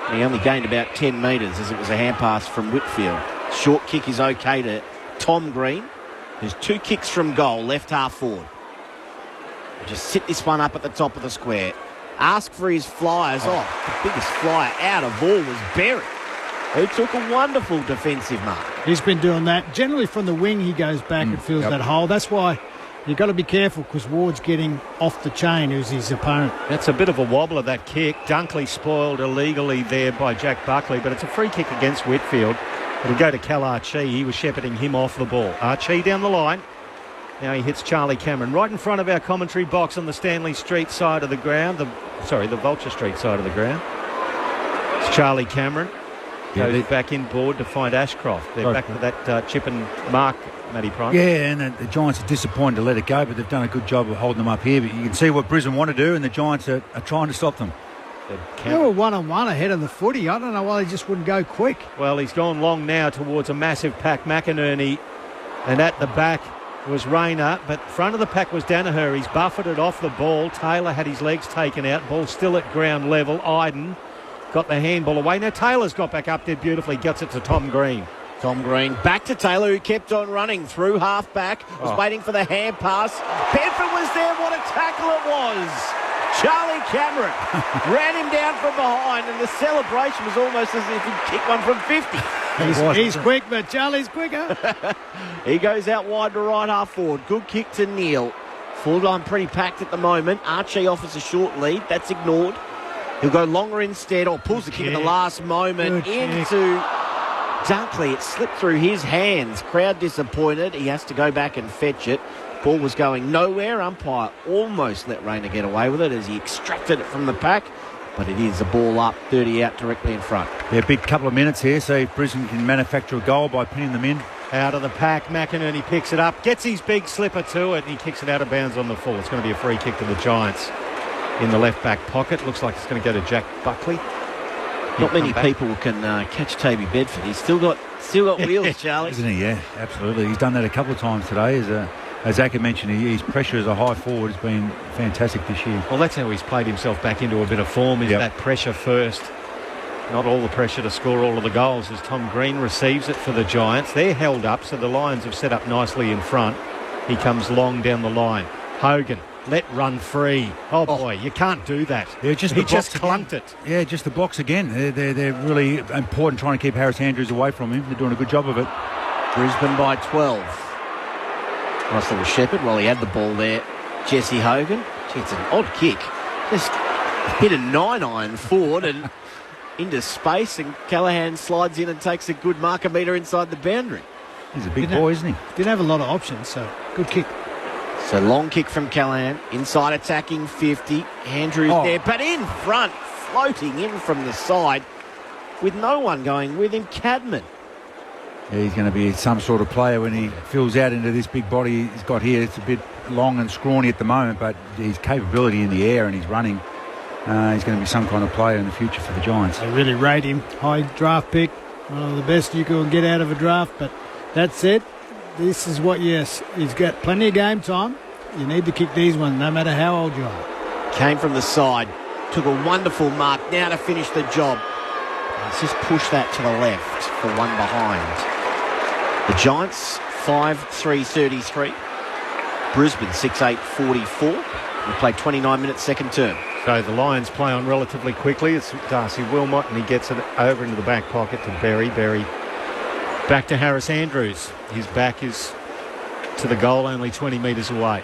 And he only gained about 10 metres as it was a hand pass from Whitfield. Short kick is okay to Tom Green. There's 2 kicks from goal, left half forward. Just sit this one up at the top of the square. Ask for his flyers off. The biggest flyer out of all was Berry, who took a wonderful defensive mark. He's been doing that. Generally from the wing he goes back and fills that hole. That's why you've got to be careful because Ward's getting off the chain, who's his opponent. That's a bit of a wobbler, that kick. Dunkley spoiled illegally there by Jack Buckley, but it's a free kick against Whitfield. It'll go to Cal Archie. He was shepherding him off the ball. Archie down the line. Now he hits Charlie Cameron right in front of our commentary box on the Stanley Street side of the ground. The Vulture Street side of the ground. It's Charlie Cameron. Goes back inboard to find Ashcroft. They're back to that chip and mark, Matty Price. Yeah, and the Giants are disappointed to let it go, but they've done a good job of holding them up here. But you can see what Brisbane want to do, and the Giants are trying to stop them. They were 1-on-1 ahead of the footy. I don't know why they just wouldn't go quick. Well, he's gone long now towards a massive pack, McInerney, and at the back was Rayner, but front of the pack was Danaher. He's buffeted off the ball. Taylor had his legs taken out. Ball still at ground level. Iden got the handball away. Now Taylor's got back up there beautifully. Gets it to Tom Green. Tom Green back to Taylor, who kept on running through half back. Was waiting for the hand pass. Bedford was there. What a tackle it was. Charlie Cameron ran him down from behind, and the celebration was almost as if he'd kicked one from 50. He's quick, but Charlie's quicker. He goes out wide to right half forward. Good kick to Neil. Full line pretty packed at the moment. Archie offers a short lead. That's ignored. He'll go longer instead, or pulls the kick at the last moment into Dunkley. It slipped through his hands. Crowd disappointed. He has to go back and fetch it. Ball was going nowhere. Umpire almost let Rayner get away with it as he extracted it from the pack. But it is a ball up, 30 out directly in front. Yeah, big couple of minutes here, so if Brisbane can manufacture a goal by pinning them in. Out of the pack, McInerney picks it up, gets his big slipper to it, and he kicks it out of bounds on the full. It's going to be a free kick to the Giants in the left back pocket. Looks like it's going to go to Jack Buckley. Not many people can catch Toby Bedford. He's still got wheels, Charlie. Isn't he? Yeah, absolutely. He's done that a couple of times today. As Aka mentioned, his pressure as a high forward has been fantastic this year. Well, that's how he's played himself back into a bit of form, is that pressure first. Not all the pressure to score all of the goals as Tom Green receives it for the Giants. They're held up, so the Lions have set up nicely in front. He comes long down the line. Hogan, let run free. Oh, boy, you can't do that. Yeah, he just clunked it. Yeah, just the blocks again. They're really important trying to keep Harris Andrews away from him. They're doing a good job of it. Brisbane by 12. Nice little shepherd while he had the ball there. Jesse Hogan. Gee, it's an odd kick. Just hit a 9-iron forward and into space, and Callaghan slides in and takes a good marker meter inside the boundary. He's a big boy, isn't he? Didn't have a lot of options, so good kick. So long kick from Callaghan. Inside attacking 50. Andrews there, but in front, floating in from the side with no one going with him. Cadman. Yeah, he's going to be some sort of player when he fills out into this big body he's got here. It's a bit long and scrawny at the moment, but his capability in the air and his running, he's going to be some kind of player in the future for the Giants. They really rate him. High draft pick, one of the best you can get out of a draft, but that's it. This is what, yes, he's got plenty of game time. You need to kick these ones no matter how old you are. Came from the side, took a wonderful mark now to finish the job. Let's just push that to the left for one behind. The Giants 5-3-33. Brisbane 6-8-44. We play 29 minutes second term. So the Lions play on relatively quickly. It's Darcy Wilmot, and he gets it over into the back pocket to Berry. Berry back to Harris Andrews. His back is to the goal, only 20 metres away.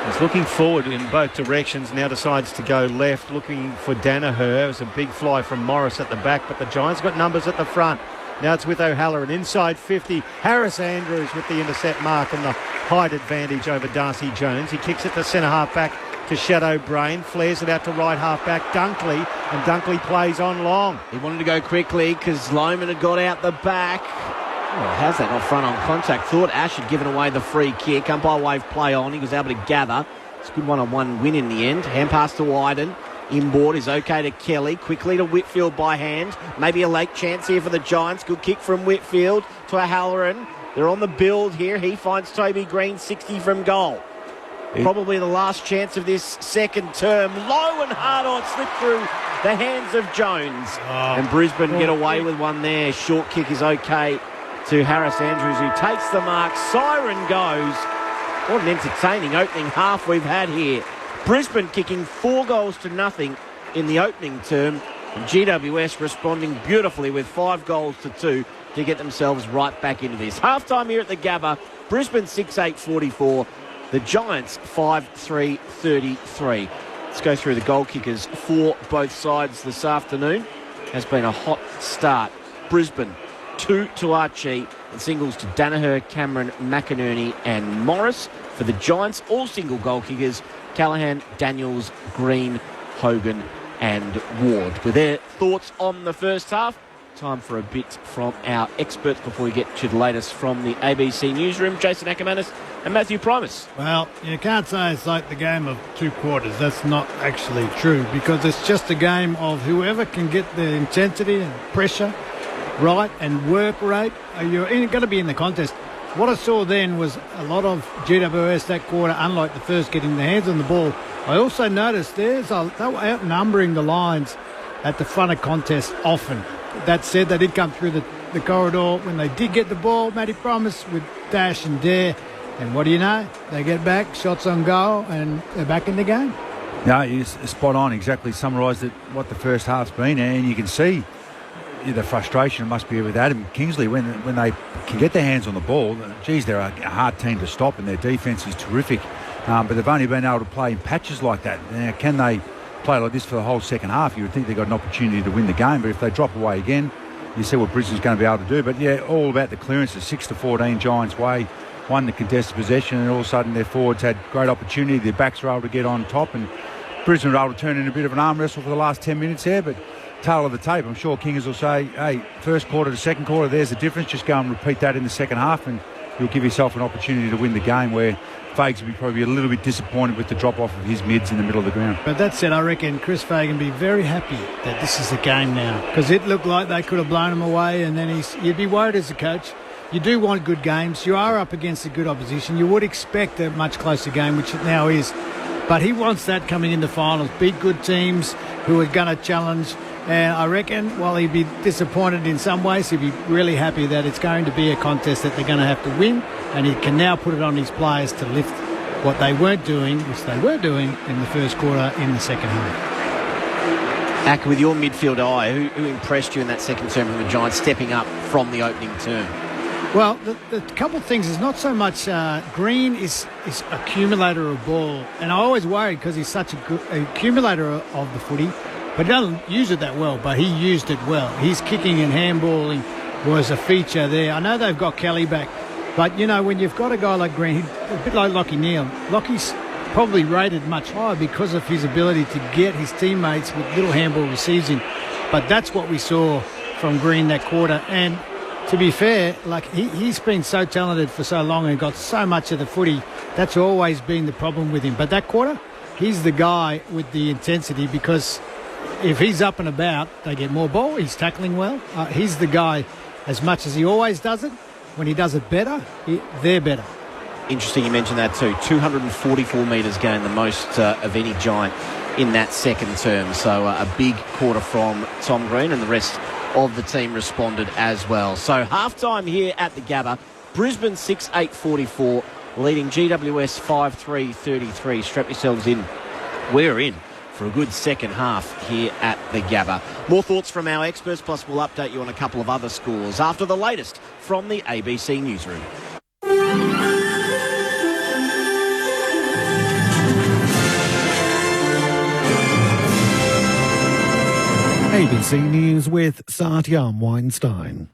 He's looking forward in both directions, now decides to go left, looking for Danaher. It was a big fly from Morris at the back, but the Giants got numbers at the front. Now it's with O'Halloran inside 50. Harris Andrews with the intercept mark and the height advantage over Darcy Jones. He kicks it to centre half back to Shadow Brain. Flares it out to right half-back Dunkley, and Dunkley plays on long. He wanted to go quickly because Loman had got out the back. Oh, how's that not front on contact? Thought Ash had given away the free kick. Umpire wave play on. He was able to gather. It's a good one-on-one win in the end. Hand pass to Wyden. Inboard is okay to Kelly. Quickly to Whitfield by hand. Maybe a late chance here for the Giants. Good kick from Whitfield to O'Halloran. They're on the build here. He finds Toby Green 60 from goal. Probably the last chance of this second term. Low and hard on, slip through the hands of Jones. And Brisbane get away with one there. Short kick is okay to Harris Andrews, who takes the mark. Siren goes. What an entertaining opening half we've had here. Brisbane kicking 4-0 in the opening term, and GWS responding beautifully with 5-2 to get themselves right back into this. Half-time here at the Gabba, Brisbane 6-8-44, the Giants 5-3-33. Let's go through the goal kickers for both sides this afternoon. Has been a hot start. Brisbane, 2 to Archie, and singles to Danaher, Cameron, McInerney and Morris. For the Giants, all single goal kickers, Callahan, Daniels, Green, Hogan and Ward. With their thoughts on the first half, time for a bit from our experts before we get to the latest from the ABC newsroom. Jason Ackermanis and Matthew Primus. Well, you can't say it's like the game of 2 quarters. That's not actually true, because it's just a game of whoever can get the intensity and pressure right and work rate. You're going to be in the contest. What I saw then was a lot of GWS that quarter, unlike the first, getting their hands on the ball. I also noticed they were outnumbering the lines at the front of contest often. That said, they did come through the corridor. When they did get the ball, Matty Promise with dash and dare. And what do you know? They get back, shots on goal, and they're back in the game. No, you're spot on. Exactly summarised it, what the first half's been, and you can see the frustration must be with Adam Kingsley when they can get their hands on the ball. Geez, they're a hard team to stop, and their defence is terrific. But they've only been able to play in patches like that. Now, can they play like this for the whole second half? You would think they've got an opportunity to win the game, but if they drop away again, you see what Brisbane's going to be able to do. But yeah, all about the clearances. 6-14 Giants' way, won the contested possession, and all of a sudden their forwards had great opportunity. Their backs were able to get on top, and Brisbane were able to turn in a bit of an arm wrestle for the last 10 minutes there. But tail of the tape, I'm sure Kingers will say, hey, first quarter to second quarter, there's the difference. Just go and repeat that in the second half, and you'll give yourself an opportunity to win the game, where Fags will be probably a little bit disappointed with the drop-off of his mids in the middle of the ground. But that said, I reckon Chris Fagan will be very happy that this is the game now, because it looked like they could have blown him away, and then you'd be worried as a coach. You do want good games. You are up against a good opposition. You would expect a much closer game, which it now is. But he wants that coming into finals. Beat good teams who are going to challenge. And I reckon while he'd be disappointed in some ways, he'd be really happy that it's going to be a contest that they're going to have to win. And he can now put it on his players to lift what they weren't doing, which they were doing in the first quarter, in the second half. Ack, with your midfield eye, who impressed you in that second term from the Giants, stepping up from the opening term? Well, the couple of things is not so much Green is accumulator of ball, and I always worried because he's such a good accumulator of the footy, but he doesn't use it that well, but he used it well. His kicking and handballing was a feature there. I know they've got Kelly back, but, you know, when you've got a guy like Green, a bit like Lockie Neal, Lockie's probably rated much higher because of his ability to get his teammates with little handball receives him. But that's what we saw from Green that quarter. And to be fair, like he's been so talented for so long and got so much of the footy. That's always been the problem with him. But that quarter, he's the guy with the intensity, because if he's up and about, they get more ball. He's tackling well. He's the guy, as much as he always does it. When he does it better, they're better. Interesting you mentioned that too. 244 metres gained, the most of any Giant in that second term. So a big quarter from Tom Green, and the rest of the team responded as well. So half-time here at the Gabba. Brisbane 6-8-44, leading GWS 5-3-33. Strap yourselves in. We're in for a good second half here at the Gabba. More thoughts from our experts, plus we'll update you on a couple of other scores after the latest from the ABC newsroom. ABC News with Satyam Weinstein.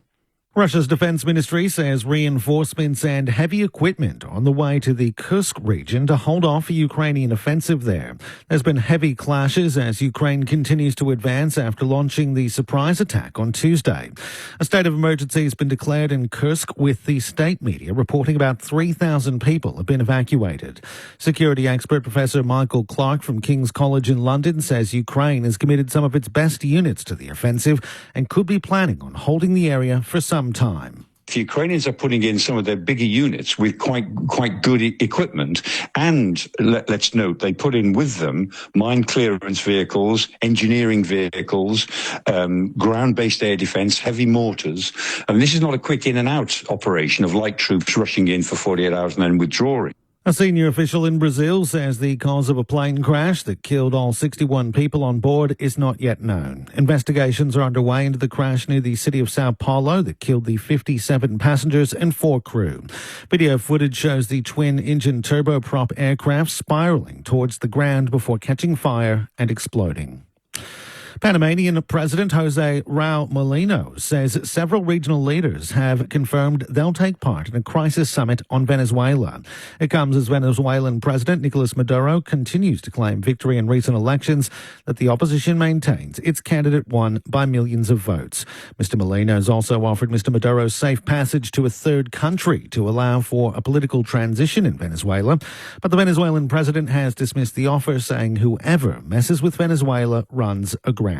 Russia's defence ministry says reinforcements and heavy equipment are on the way to the Kursk region to hold off a Ukrainian offensive there. There's been heavy clashes as Ukraine continues to advance after launching the surprise attack on Tuesday. A state of emergency has been declared in Kursk, with the state media reporting about 3,000 people have been evacuated. Security expert Professor Michael Clark from King's College in London says Ukraine has committed some of its best units to the offensive and could be planning on holding the area for some time. The Ukrainians are putting in some of their bigger units with quite good equipment, and let's note they put in with them mine clearance vehicles, engineering vehicles, ground-based air defence, heavy mortars. And this is not a quick in and out operation of light troops rushing in for 48 hours and then withdrawing. A senior official in Brazil says the cause of a plane crash that killed all 61 people on board is not yet known. Investigations are underway into the crash near the city of Sao Paulo that killed the 57 passengers and 4 crew. Video footage shows the twin-engine turboprop aircraft spiralling towards the ground before catching fire and exploding. Panamanian President Jose Raul Mulino says several regional leaders have confirmed they'll take part in a crisis summit on Venezuela. It comes as Venezuelan President Nicolas Maduro continues to claim victory in recent elections that the opposition maintains its candidate won by millions of votes. Mr. Mulino has also offered Mr. Maduro safe passage to a third country to allow for a political transition in Venezuela. But the Venezuelan president has dismissed the offer, saying whoever messes with Venezuela runs aground.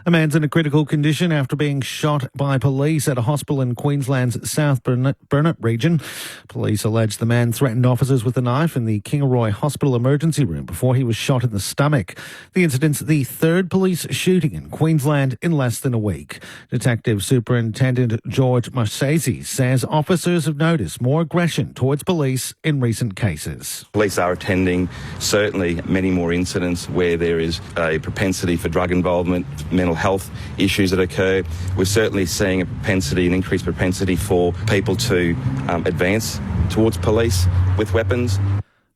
A man's in a critical condition after being shot by police at a hospital in Queensland's South Burnett region. Police allege the man threatened officers with a knife in the Kingaroy Hospital emergency room before he was shot in the stomach. The incident's the third police shooting in Queensland in less than a week. Detective Superintendent George Marchese says officers have noticed more aggression towards police in recent cases. Police are attending certainly many more incidents where there is a propensity for drug involvement, mental health issues that occur. We're certainly seeing an increased propensity for people to advance towards police with weapons.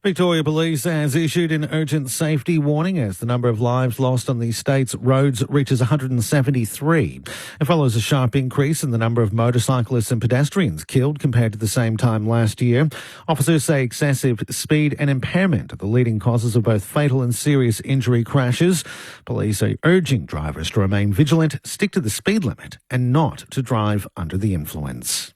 Victoria Police has issued an urgent safety warning as the number of lives lost on the state's roads reaches 173. It follows a sharp increase in the number of motorcyclists and pedestrians killed compared to the same time last year. Officers say excessive speed and impairment are the leading causes of both fatal and serious injury crashes. Police are urging drivers to remain vigilant, stick to the speed limit and not to drive under the influence.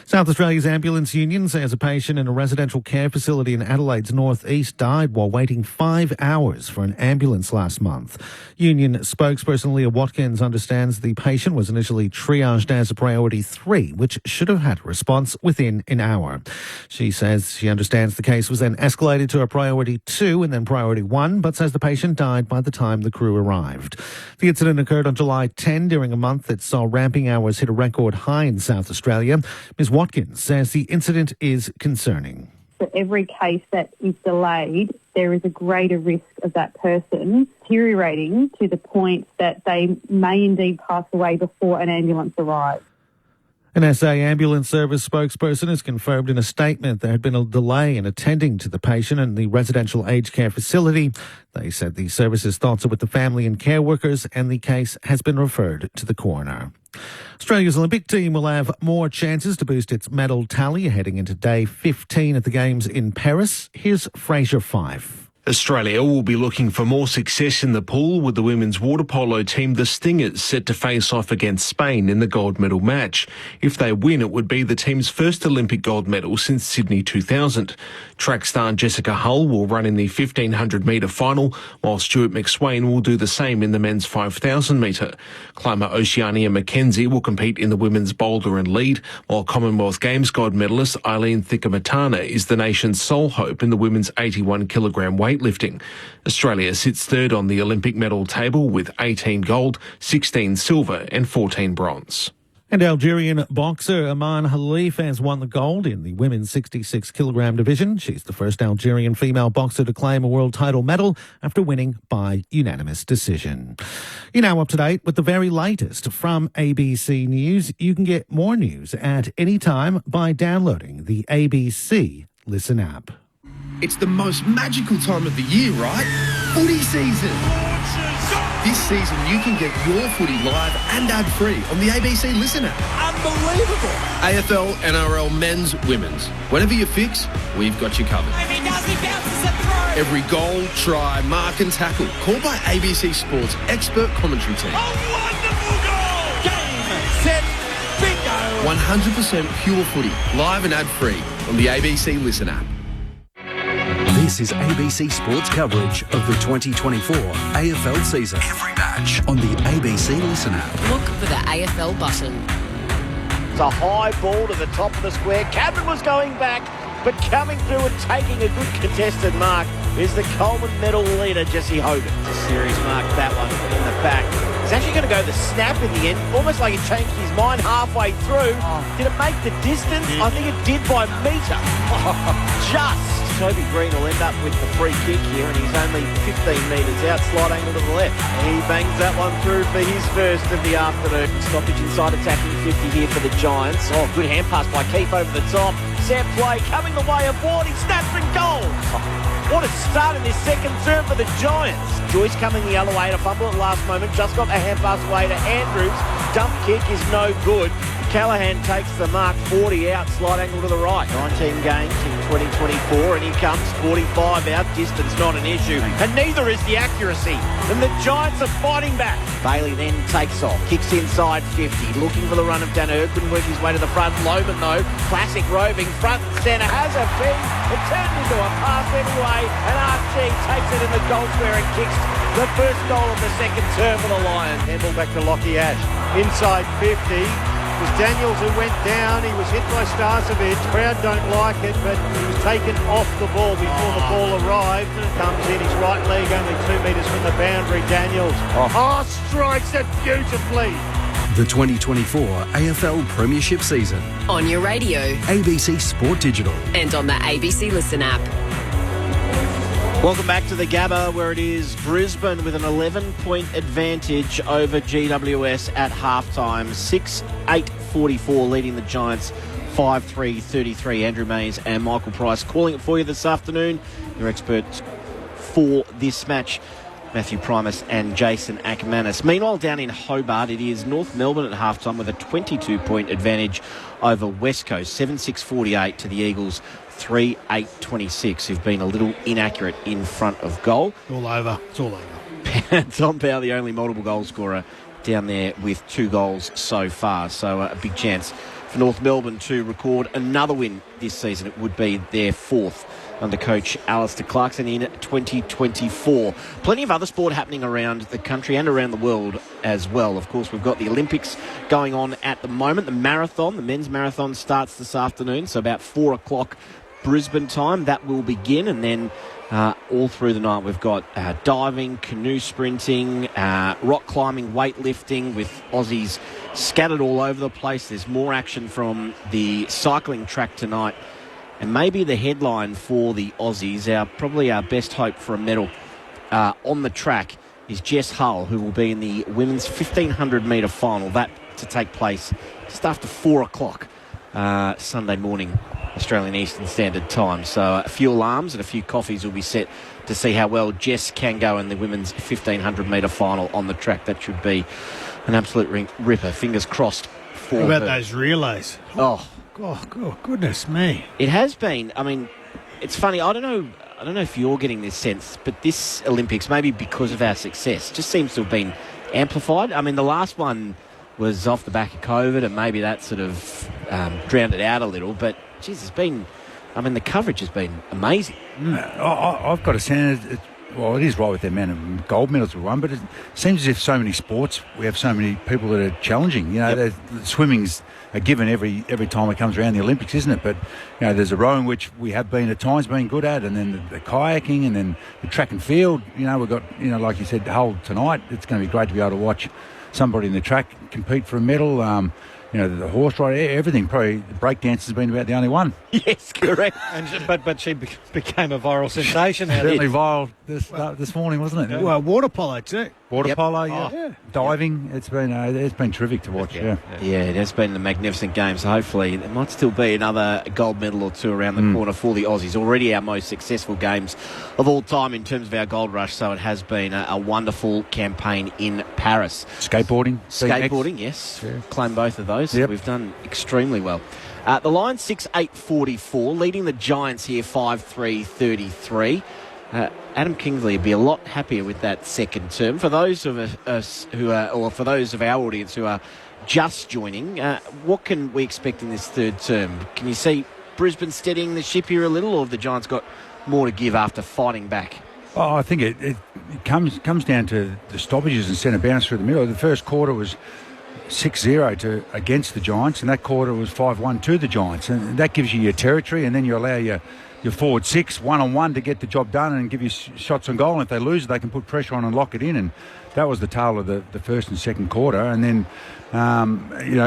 South Australia's Ambulance Union says a patient in a residential care facility in Adelaide's northeast died while waiting 5 hours for an ambulance last month. Union spokesperson Leah Watkins understands the patient was initially triaged as a priority 3, which should have had a response within an hour. She says she understands the case was then escalated to a priority 2 and then priority 1, but says the patient died by the time the crew arrived. The incident occurred on July 10 during a month that saw ramping hours hit a record high in South Australia. Ms. Watkins says the incident is concerning. For every case that is delayed, there is a greater risk of that person deteriorating to the point that they may indeed pass away before an ambulance arrives. An SA ambulance service spokesperson has confirmed in a statement there had been a delay in attending to the patient in the residential aged care facility. They said the service's thoughts are with the family and care workers and the case has been referred to the coroner. Australia's Olympic team will have more chances to boost its medal tally heading into day 15 at the Games in Paris. Here's Fraser Fife. Australia will be looking for more success in the pool with the women's water polo team, the Stingers, set to face off against Spain in the gold medal match. If they win, it would be the team's first Olympic gold medal since Sydney 2000. Track star Jessica Hull will run in the 1500-metre final, while Stuart McSwain will do the same in the men's 5000-metre. Climber Oceania Mackenzie will compete in the women's boulder and lead, while Commonwealth Games gold medalist Eileen Thickamatana is the nation's sole hope in the women's 81-kilogram weightlifting. Australia sits third on the Olympic medal table with 18 gold, 16 silver and 14 bronze. And Algerian boxer Aman Khalif has won the gold in the women's 66-kilogram division. She's the first Algerian female boxer to claim a world title medal after winning by unanimous decision. You're now up to date with the very latest from ABC News. You can get more news at any time by downloading the ABC Listen app. It's the most magical time of the year, right? Footy season. This season, you can get your footy live and ad-free on the ABC Listen app. Unbelievable. AFL, NRL, men's, women's. Whatever you fix, we've got you covered. If he does, he bounces it through. Every goal, try, mark and tackle. Called by ABC Sports expert commentary team. A wonderful goal! Game, set, bingo! 100% pure footy, live and ad-free on the ABC Listen app. This is ABC Sports coverage of the 2024 AFL season. Every match on the ABC Listen app. Look for the AFL button. It's a high ball to the top of the square. Cameron was going back, but coming through and taking a good contested mark is the Coleman medal leader, Jesse Hogan. It's a series mark, that one in the back. He's actually going to go the snap in the end, almost like he changed his mind halfway through. Did it make the distance? I think it did by metre. Just. Toby Green will end up with the free kick here, and he's only 15 metres out, slight angle to the left. He bangs that one through for his first of the afternoon. Stoppage inside attacking 50 here for the Giants. Oh, good hand pass by Keefe over the top. Set play coming the way of Ward. He snaps and goal. What a start in this second term for the Giants. Joyce coming the other way to fumble at the last moment. Just got the hand pass away to Andrews. Dump kick is no good. Callahan takes the mark, 40 out, slight angle to the right. 19 games in 2024, and here comes 45 out. Distance not an issue, and neither is the accuracy. And the Giants are fighting back. Bailey then takes off, kicks inside 50, looking for the run of Danaher. Couldn't work his way to the front. Loman, though, classic roving, front and centre, has a feed. It turned into a pass anyway, and Archie takes it in the goal square and kicks the first goal of the second term for the Lions. Handball back to Lockie Ash. Inside 50. It was Daniels who went down. He was hit by Starcevic. Crowd don't like it, but he was taken off the ball before the ball arrived. And it comes in his right leg, only 2 metres from the boundary. Daniels. Strikes it beautifully. The 2024 AFL Premiership season. On your radio. ABC Sport Digital. And on the ABC Listen app. Welcome back to the Gabba, where it is Brisbane with an 11-point advantage over GWS at halftime. 6-8-44 leading the Giants 5-3-33. Andrew Mays and Michael Price calling it for you this afternoon. Your experts for this match, Matthew Primus and Jason Ackmanis. Meanwhile, down in Hobart, it is North Melbourne at halftime with a 22-point advantage over West Coast. 7-6-48 to the Eagles. 3-8-26, who've been a little inaccurate in front of goal. All over. It's all over. Tom Powell, the only multiple goal scorer down there with 2 goals so far. So a big chance for North Melbourne to record another win this season. It would be their 4th under coach Alistair Clarkson in 2024. Plenty of other sport happening around the country and around the world as well. Of course, we've got the Olympics going on at the moment. The marathon, the men's marathon, starts this afternoon, so about 4 o'clock Brisbane time. That will begin, and then all through the night we've got diving, canoe sprinting, rock climbing, weightlifting, with Aussies scattered all over the place. There's more action from the cycling track tonight, and maybe the headline for the Aussies, probably our best hope for a medal on the track, is Jess Hull, who will be in the women's 1500 metre final. That to take place just after 4 o'clock Sunday morning Australian Eastern Standard Time. So a few alarms and a few coffees will be set to see how well Jess can go in the women's 1500 metre final on the track. That should be an absolute ripper. Fingers crossed for What about her. those relays? Oh, goodness me. it has been. I mean, it's funny. I don't know if you're getting this sense, but this Olympics, maybe because of our success, just seems to have been amplified. I mean, the last one was off the back of COVID, and maybe that sort of drowned it out a little. But geez, the coverage has been amazing. I've got a sense, it is right with the amount of gold medals we won, but it seems as if so many sports, we have so many people that are challenging. The swimming's a given every time it comes around the Olympics, isn't it? But, there's a rowing which we have been at times been good at, and then the kayaking, and then the track and field. We've got, like you said, Hull tonight. It's going to be great to be able to watch somebody in the track compete for a medal. The horse ride, everything. Probably the breakdance has been about the only one. Yes, correct. But she became a viral sensation. Certainly viral this morning, wasn't it? Well, water polo too. Water polo, yeah. Diving. It's been terrific to watch. Yeah, it has been a magnificent game. So hopefully there might still be another gold medal or two around the corner for the Aussies. Already our most successful games of all time in terms of our gold rush. So it has been a wonderful campaign in Paris. Skateboarding, yes. Yeah. Claim both of those. Yep. We've done extremely well. The Lions 6-8-44, leading the Giants here 5-3-33. Adam Kingsley would be a lot happier with that second term. For those of us who are, or for those of our audience who are just joining, what can we expect in this third term? Can you see Brisbane steadying the ship here a little, or have the Giants got more to give after fighting back? Oh, I think it comes down to the stoppages and centre bounce through the middle. The first quarter was 6-0 against the Giants, and that quarter was 5-1 to the Giants, and that gives you your territory, and then you allow your forward six one-on-one to get the job done and give you shots on goal. And if they lose, they can put pressure on and lock it in. And that was the tale of the first and second quarter. And then,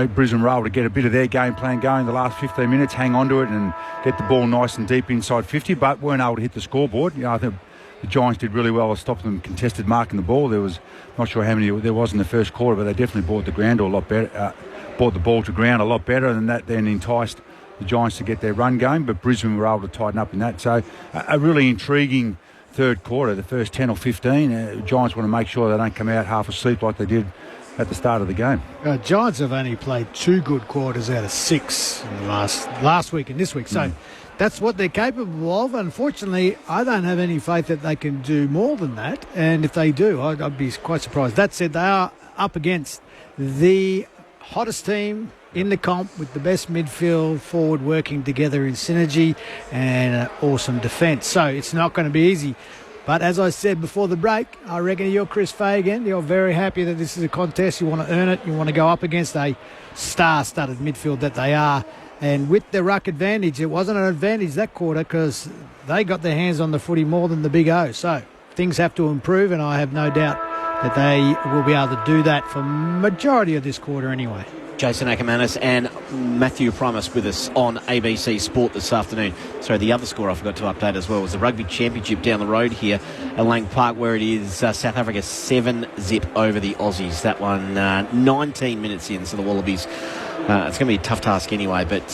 Brisbane were able to get a bit of their game plan going the last 15 minutes, hang on to it and get the ball nice and deep inside 50, but weren't able to hit the scoreboard. I think the Giants did really well to stop them contested marking the ball. There was, not sure how many there was in the first quarter, but they definitely brought the ball to ground a lot better, and that then enticed the Giants to get their run going, but Brisbane were able to tighten up in that. So a really intriguing third quarter, the first 10 or 15. Giants want to make sure they don't come out half asleep like they did at the start of the game. Giants have only played 2 good quarters out of 6 in the last week and this week. So that's what they're capable of. Unfortunately, I don't have any faith that they can do more than that. And if they do, I'd be quite surprised. That said, they are up against the hottest team in the comp with the best midfield forward working together in synergy and awesome defence. So it's not going to be easy. But as I said before the break, I reckon you're Chris Fagan. You're very happy that this is a contest. You want to earn it. You want to go up against a star-studded midfield that they are. And with the ruck advantage, it wasn't an advantage that quarter because they got their hands on the footy more than the Big O. So things have to improve, and I have no doubt that they will be able to do that for majority of this quarter anyway. Jason Ackermanis and Matthew Primus with us on ABC Sport this afternoon. Sorry, the other score I forgot to update as well was the Rugby Championship down the road here at Lang Park, where it is South Africa 7-0 over the Aussies. That one 19 minutes in, so the Wallabies, it's going to be a tough task anyway, but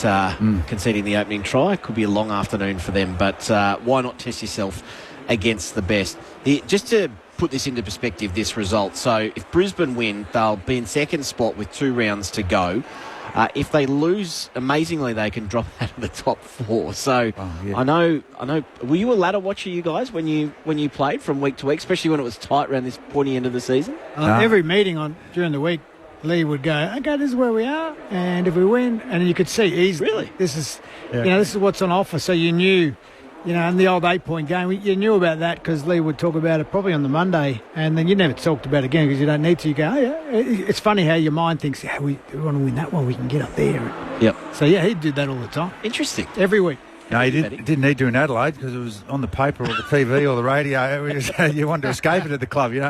conceding the opening try could be a long afternoon for them. But why not test yourself against the best? Just to put this into perspective, this result. So if Brisbane win, they'll be in second spot with 2 rounds to go. If they lose, amazingly, they can drop out of the top 4. So I know. Were you a ladder watcher, you guys, when you played from week to week, especially when it was tight around this pointy end of the season? Every meeting during the week, Lee would go, okay, this is where we are, and if we win, and you could see easily, really, this is what's on offer. So you knew. In the old 8-point game, you knew about that because Lee would talk about it probably on the Monday, and then you never talked about it again because you don't need to. You go, oh, yeah. It's funny how your mind thinks, yeah, we want to win that one, we can get up there. Yep. So, yeah, he did that all the time. Interesting. Every week. No, he didn't need to in Adelaide because it was on the paper or the TV or the radio. You wanted to escape it at the club, You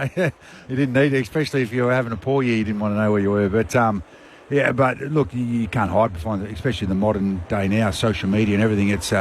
didn't need it, especially if you were having a poor year. You didn't want to know where you were. But, but look, you can't hide behind it, especially in the modern day now, social media and everything. It's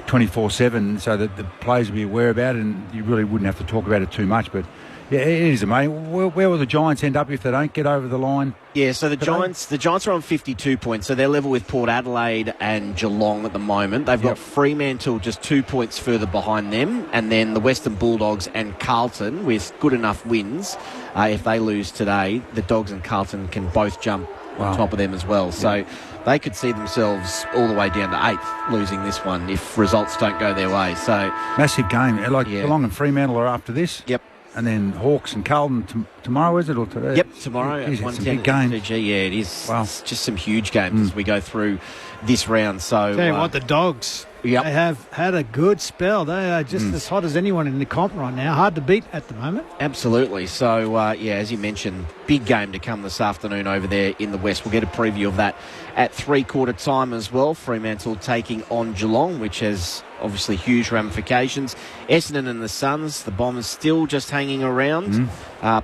24/7, so that the players will be aware about it, and you really wouldn't have to talk about it too much. But yeah, it is amazing. Where will the Giants end up if they don't get over the line? Yeah, so the Giants are on 52 points, so they're level with Port Adelaide and Geelong at the moment. They've got Fremantle just 2 points further behind them, and then the Western Bulldogs and Carlton with good enough wins. If they lose today, the Dogs and Carlton can both jump on top of them as well. So they could see themselves all the way down to 8th, losing this one if results don't go their way. So massive game. Geelong and Fremantle are after this. Yep. And then Hawks and Carlton tomorrow, is it? Or today? Yep, tomorrow at 1:10 big game. Yeah, it is. Wow. It's just some huge games as we go through this round. So tell you what, the Dogs, they have had a good spell. They are just as hot as anyone in the comp right now. Hard to beat at the moment. Absolutely. So, as you mentioned, big game to come this afternoon over there in the West. We'll get a preview of that at 3/4 time as well. Fremantle taking on Geelong, which has obviously huge ramifications. Essendon and the Suns, the Bombers still just hanging around.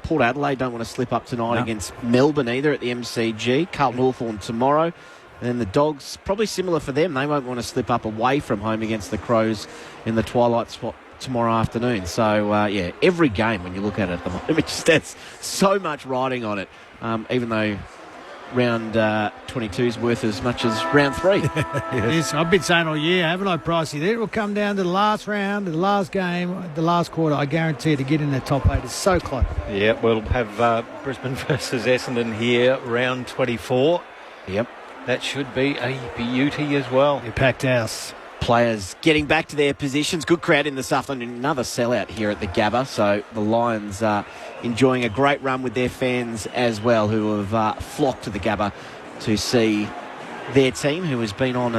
Port Adelaide don't want to slip up tonight against Melbourne either at the MCG. Carlton Hawthorn tomorrow. And then the Dogs, probably similar for them. They won't want to slip up away from home against the Crows in the twilight tomorrow afternoon. So, every game when you look at it at the moment, just has so much riding on it, even though round 22 is worth as much as round 3. Yes, I've been saying all year, haven't I, Pricey? It will come down to the last round, the last game, the last quarter. I guarantee you to get in the top 8 is so close. Yeah, we'll have Brisbane versus Essendon here, round 24. Yep. That should be a beauty as well. A packed house. Players getting back to their positions. Good crowd in this afternoon. Another sellout here at the Gabba. So the Lions are enjoying a great run with their fans as well, who have flocked to the Gabba to see their team, who has been on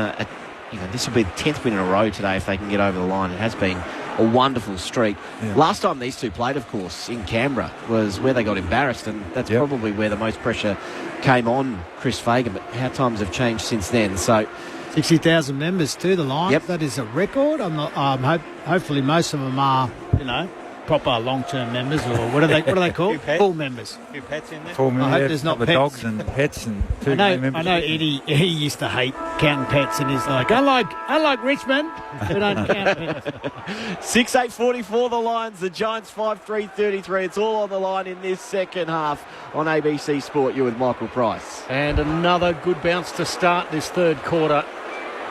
this will be the 10th win in a row today if they can get over the line. It has been a wonderful streak. Yeah. Last time these two played, of course, in Canberra was where they got embarrassed, and that's probably where the most pressure came on Chris Fagan. But how times have changed since then. So 60,000 members too, the Lions. Yep. That is a record. Hopefully most of them are, proper long-term members, or what are they called? Full members. A few pets in there. Full members. I hope there's not pets. Dogs and pets and two members. I know Eddie used to hate counting pets, and he's like, unlike Richmond, we don't count pets. 6-8-44 the Lions, the Giants 5-3-33. It's all on the line in this second half on ABC Sport. You with Michael Price. And another good bounce to start this third quarter.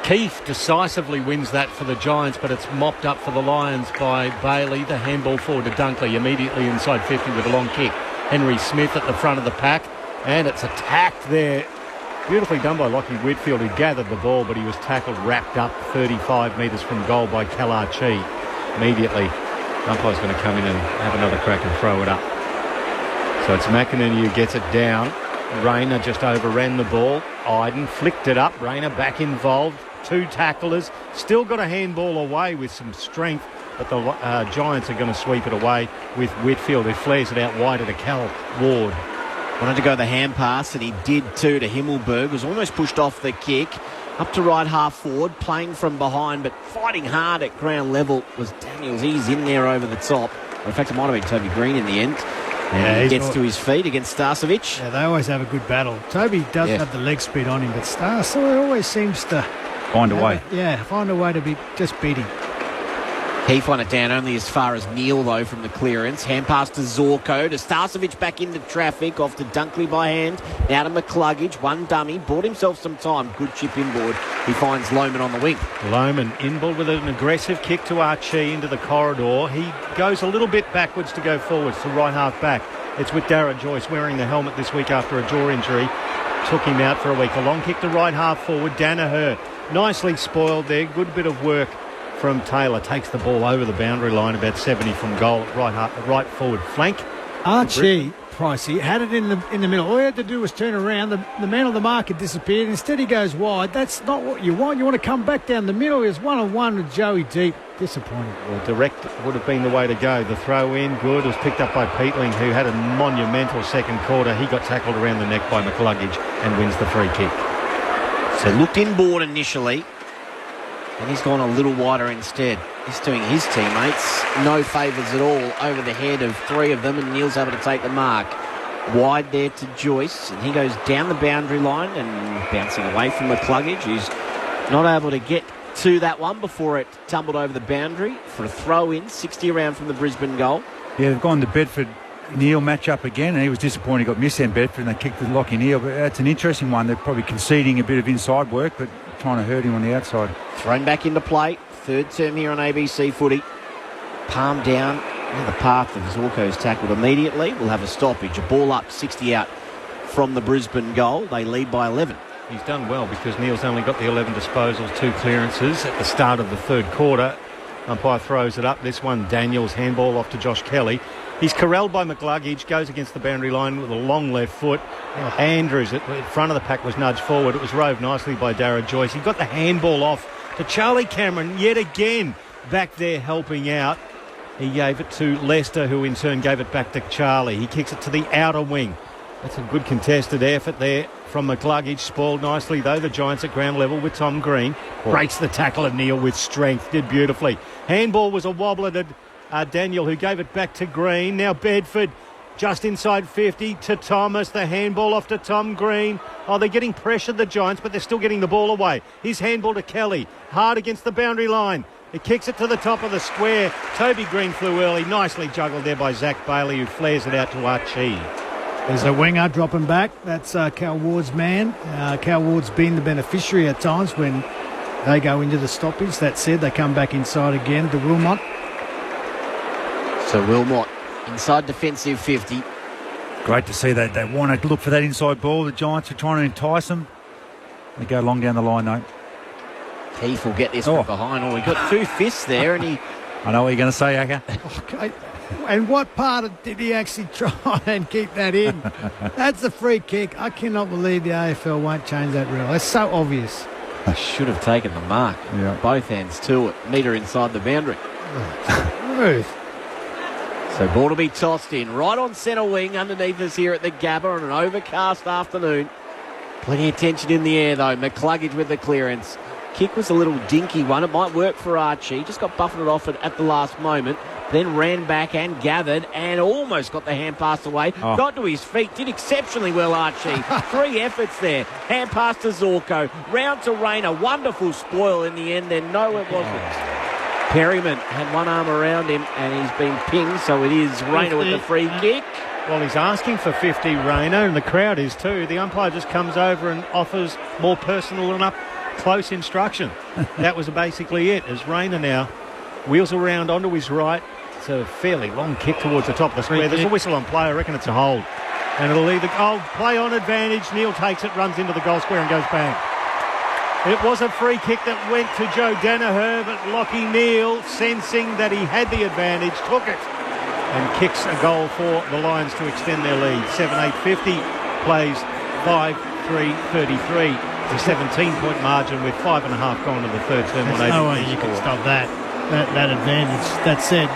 Keith decisively wins that for the Giants, but it's mopped up for the Lions by Bailey. The handball forward to Dunkley immediately inside 50 with a long kick. Henry Smith at the front of the pack, and it's attacked there. Beautifully done by Lockie Whitfield, who gathered the ball, but he was tackled, wrapped up 35 metres from goal by Kalachi. Immediately, umpire's going to come in and have another crack and throw it up. So it's McInerney who gets it down. Rayner just overran the ball. Iden flicked it up. Rayner back involved. 2 tacklers. Still got a handball away with some strength, but the Giants are going to sweep it away with Whitfield, who flares it out wider to Cal Ward. Wanted to go the hand pass, and he did too to Himmelberg. Was almost pushed off the kick. Up to right half forward, playing from behind, but fighting hard at ground level was Daniels. He's in there over the top. In fact, it might have been Toby Green in the end. And he gets to his feet against Starcevic. Yeah, they always have a good battle. Toby does have the leg speed on him, but Starcevic always seems to find a way. Find a way to be just beating. Heath won it down only as far as Neil, though, from the clearance. Hand pass to Zorko, to Starcevic back into traffic, off to Dunkley by hand, now to McCluggage, one dummy, bought himself some time, good chip inboard. He finds Lohman on the wing. Lohman inboard with an aggressive kick to Archie into the corridor. He goes a little bit backwards to go forwards to right half back. It's with Darragh Joyce wearing the helmet this week after a jaw injury. Took him out for a week. A long kick to right half forward, Danaher. Nicely spoiled there, good bit of work from Taylor. Takes the ball over the boundary line about 70 from goal at right forward flank. Archie Pricey had it in the middle. All he had to do was turn around. The man on the mark had disappeared. Instead he goes wide. That's not what you want. You want to come back down the middle. He was 1-on-1 with Joey Deep. Disappointing. Well, direct would have been the way to go. The throw in, good. It was picked up by Peatling, who had a monumental second quarter. He got tackled around the neck by McCluggage and wins the free kick. So looked inboard initially, and he's gone a little wider instead. He's doing his teammates no favours at all over the head of 3 of them, and Neil's able to take the mark. Wide there to Joyce, and he goes down the boundary line and bouncing away from McCluggage, who's not able to get to that one before it tumbled over the boundary for a throw-in, 60 around from the Brisbane goal. Yeah, they've gone to Bedford Neil match up again, and he was disappointed he got missed in Bedford, and they kicked the Lockie Neil. But that's an interesting one. They're probably conceding a bit of inside work, but trying to hurt him on the outside. Thrown back into play. Third term here on ABC Footy. Palm down in the path of Zorko's tackled immediately. We'll have a stoppage. A ball up, 60 out from the Brisbane goal. They lead by 11. He's done well because Neil's only got the 11 disposals, 2 clearances at the start of the third quarter. Umpire throws it up. This one, Daniels, handball off to Josh Kelly. He's corralled by McCluggage, goes against the boundary line with a long left foot. Andrews at the front of the pack was nudged forward. It was roved nicely by Darragh Joyce. He got the handball off to Charlie Cameron yet again back there helping out. He gave it to Lester, who in turn gave it back to Charlie. He kicks it to the outer wing. That's a good contested effort there from McCluggage. Spoiled nicely, though, the Giants at ground level with Tom Green. Breaks the tackle of Neil with strength. Did beautifully. Handball was a wobbler to Daniel, who gave it back to Green. Now Bedford just inside 50 to Thomas. The handball off to Tom Green. Oh, they're getting pressured, the Giants, but they're still getting the ball away. His handball to Kelly. Hard against the boundary line. He kicks it to the top of the square. Toby Green flew early. Nicely juggled there by Zach Bailey, who flares it out to Archie. There's a winger dropping back. That's Cal Ward's man. Cal Ward's been the beneficiary at times when they go into the stoppage. That said, they come back inside again to Wilmot. So Wilmot inside defensive 50. Great to see that. They want to look for that inside ball. The Giants are trying to entice them. They go long down the line, though. Keith will get this from behind. Oh, he got 2 fists there, and he... I know what you're going to say, Aka. Okay. And what part did he actually try and keep that in? That's a free kick. I cannot believe the AFL won't change that rule. It's so obvious. Should have taken the mark. Yeah. Both hands to it. Metre inside the boundary. Ruth. So ball to be tossed in. Right on centre wing underneath us here at the Gabba on an overcast afternoon. Plenty of tension in the air, though. McCluggage with the clearance. Kick was a little dinky one. It might work for Archie. Just got buffeted off it at the last moment. Then ran back and gathered and almost got the hand pass away. Oh. Got to his feet. Did exceptionally well, Archie. 3 efforts there. Hand pass to Zorko. Round to Rayner. Wonderful spoil in the end. Then no, it wasn't. Perryman had one arm around him and he's been pinged. So it is Rayner with the free kick. Well, he's asking for 50, Rayner, and the crowd is too. The umpire just comes over and offers more personal and up-close instruction. That was basically it, as Rayner now wheels around onto his right. It's a fairly long kick towards the top of the square. There's a whistle on play. I reckon it's a hold. And it'll leave the goal. Play on advantage. Neil takes it, runs into the goal square and goes bang. It was a free kick that went to Joe Danaher, but Lockie Neal, sensing that he had the advantage, took it and kicks a goal for the Lions to extend their lead. 7-8-50, plays 5-3-33. It's a 17-point margin with 5.5 gone to the third term. There's no way you can stop that advantage. That said,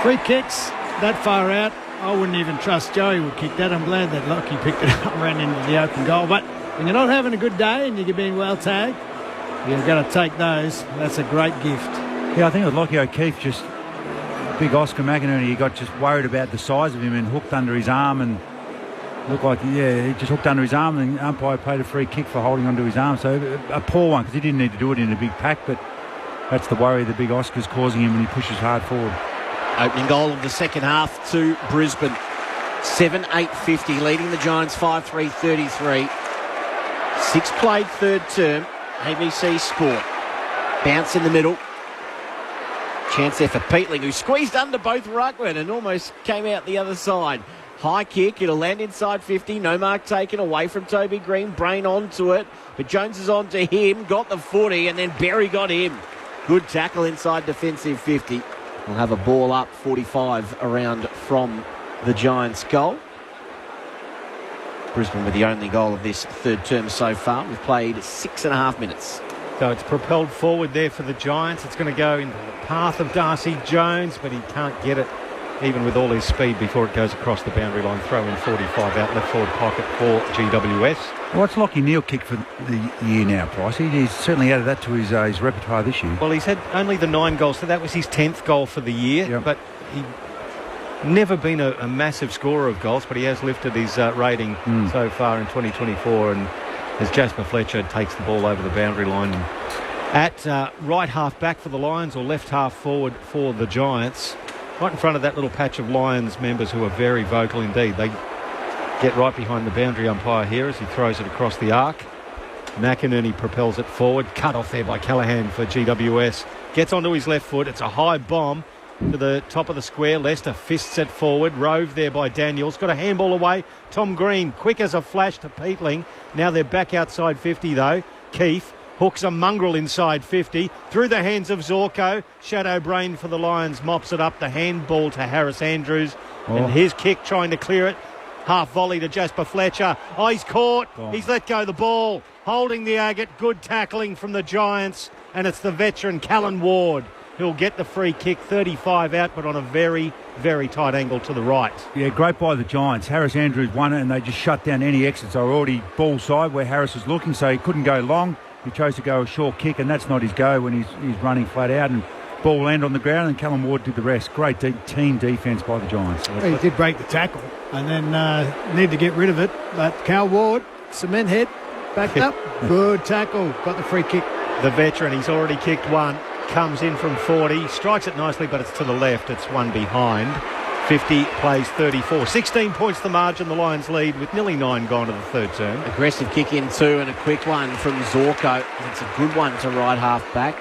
free kicks that far out, I wouldn't even trust Joey would kick that. I'm glad that Lockie picked it up and ran into the open goal. But when you're not having a good day and you're being well tagged, you've got to take those. That's a great gift. Yeah, I think with Lockie O'Keefe, just big Oscar McInerney, he got just worried about the size of him and hooked under his arm and looked like, he just hooked under his arm and the umpire paid a free kick for holding onto his arm. So a poor one because he didn't need to do it in a big pack, but that's the worry the big Oscar's causing him when he pushes hard forward. Opening goal of the second half to Brisbane. 7-8-50, leading the Giants 5-3-33. 6 played third term, ABC Sport. Bounce in the middle. Chance there for Peatling, who squeezed under both ruckmen and almost came out the other side. High kick, it'll land inside 50. No mark taken away from Toby Green. Brain onto it, but Jones is on to him. Got the footy, and then Berry got him. Good tackle inside defensive 50. We'll have a ball up 45 around from the Giants' goal. Brisbane with the only goal of this third term so far. We've played 6.5 minutes. So it's propelled forward there for the Giants. It's going to go into the path of Darcy Jones, but he can't get it even with all his speed before it goes across the boundary line. Throw in 45 out left forward pocket for GWS. What's Lockie Neal kick for the year now, Price? He's certainly added that to his repertoire this year. Well, he's had only the 9 goals, so that was his 10th goal for the year. Yep. But he never been a massive scorer of goals, but he has lifted his rating so far in 2024. And as Jasper Fletcher takes the ball over the boundary line at right half back for the Lions or left half forward for the Giants, right in front of that little patch of Lions members who are very vocal indeed. They get right behind the boundary umpire here as he throws it across the arc. McInerney propels it forward. Cut off there by Callaghan for GWS. Gets onto his left foot. It's a high bomb to the top of the square. Lester fists it forward. Rove there by Daniels. Got a handball away. Tom Green, quick as a flash to Peatling. Now they're back outside 50 though. Keith hooks a mongrel inside 50. Through the hands of Zorko. Shadow Brain for the Lions mops it up. The handball to Harris Andrews. And his kick trying to clear it. Half volley to Jasper Fletcher. Oh, he's caught. He's let go the ball. Holding the agate. Good tackling from the Giants. And it's the veteran Callan Ward who'll get the free kick. 35 out, but on a very, very tight angle to the right. Yeah, great by the Giants. Harris Andrews won it and they just shut down any exits. They were already ball side where Harris was looking, so he couldn't go long. He chose to go a short kick, and that's not his go when he's running flat out. And ball landed on the ground, and Callum Ward did the rest. Great team defence by the Giants. He did break the tackle and then need to get rid of it. But Cal Ward, cement head, backed up. Good tackle. Got the free kick. The veteran, he's already kicked one. comes in from 40, strikes it nicely, but it's to the left. It's one behind. 50 plays 34. 16 points the margin. The Lions lead with nearly 9 gone to the third term. Aggressive kick in two and a quick one from Zorko. It's a good one to right half back.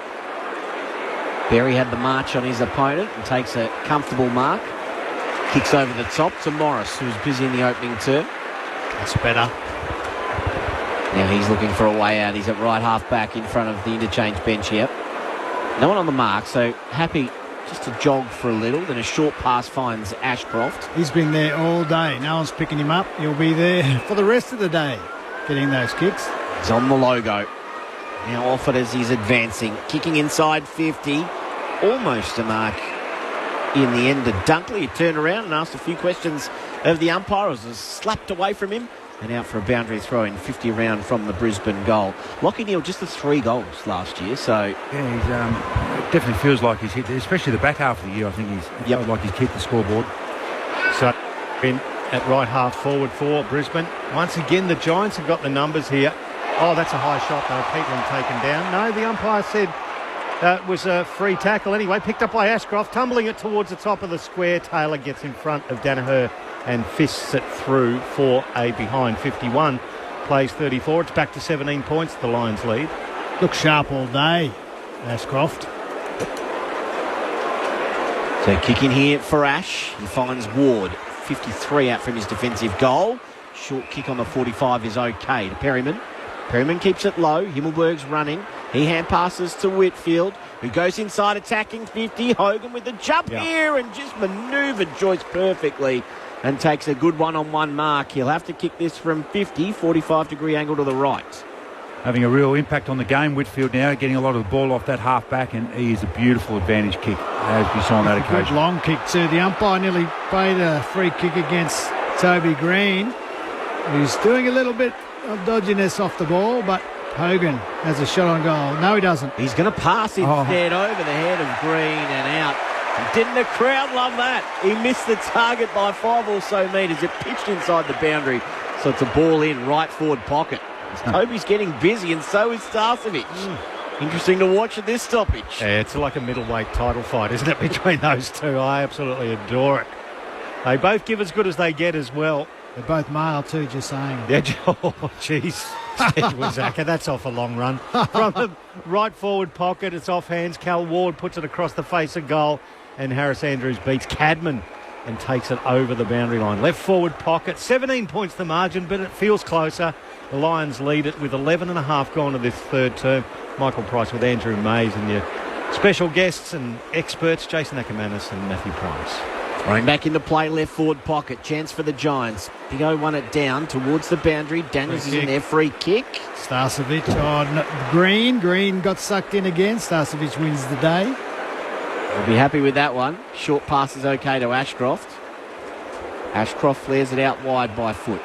Berry had the march on his opponent and takes a comfortable mark. Kicks over the top to Morris, who was busy in the opening term. That's better. Now he's looking for a way out. He's at right half back in front of the interchange bench here. No one on the mark, so happy just to jog for a little. Then a short pass finds Ashcroft. He's been there all day. No one's picking him up. He'll be there for the rest of the day, getting those kicks. He's on the logo. Now offered as he's advancing. Kicking inside 50. Almost a mark in the end of Dunkley. He turned around and asked a few questions of the umpire. It was slapped away from him and out for a boundary throw in 50 around from the Brisbane goal. Lachie Neale just the 3 goals last year, so... Yeah, he's, it definitely feels like he's hit, especially the back half of the year, I think felt like he's kicked the scoreboard. So, in at right half forward for Brisbane. Once again, the Giants have got the numbers here. Oh, that's a high shot, though. Peatland taken down. No, the umpire said it was a free tackle anyway. Picked up by Ashcroft, tumbling it towards the top of the square. Taylor gets in front of Danaher and fists it through for a behind. 51 plays 34. It's back to 17 points. The Lions lead. Looks sharp all day, Ashcroft. So kicking here for Ash. He finds Ward. 53 out from his defensive goal. Short kick on the 45 is okay to Perryman. Perryman keeps it low. Himmelberg's running. He hand passes to Whitfield, who goes inside attacking 50. Hogan with the jump here and just manoeuvred Joyce perfectly and takes a good one-on-one mark. He'll have to kick this from 50, 45-degree angle to the right. Having a real impact on the game, Whitfield now getting a lot of the ball off that half-back, and he is a beautiful advantage kick, as we saw on that occasion. Good long kick too. The umpire nearly paid a free kick against Toby Green, who's doing a little bit of dodginess off the ball, but Hogan has a shot on goal. No, he doesn't. He's going to pass instead over the head of Green and out. Didn't the crowd love that? He missed the target by 5 or so metres. It pitched inside the boundary, so it's a ball in right forward pocket. Toby's getting busy, and so is Starcevic. Interesting to watch at this stoppage. Yeah, it's like a middleweight title fight, isn't it, between those two? I absolutely adore it. They both give as good as they get as well. They're both male too, just saying. Yeah, oh, jeez. Zaka, that's off a long run. From the right forward pocket, it's off hands. Cal Ward puts it across the face of goal, and Harris Andrews beats Cadman and takes it over the boundary line. Left forward pocket, 17 points the margin, but it feels closer. The Lions lead it with 11.5 gone to this third term. Michael Price with Andrew Mays and your special guests and experts, Jason Ackermanis and Matthew Price. Throwing back into play, left forward pocket. Chance for the Giants. Big O won it down towards the boundary. Daniels is in there. Free kick. Starcevic on Green. Green got sucked in again. Starcevic wins the day. We'll be happy with that one. Short pass is okay to Ashcroft. Ashcroft flares it out wide by foot.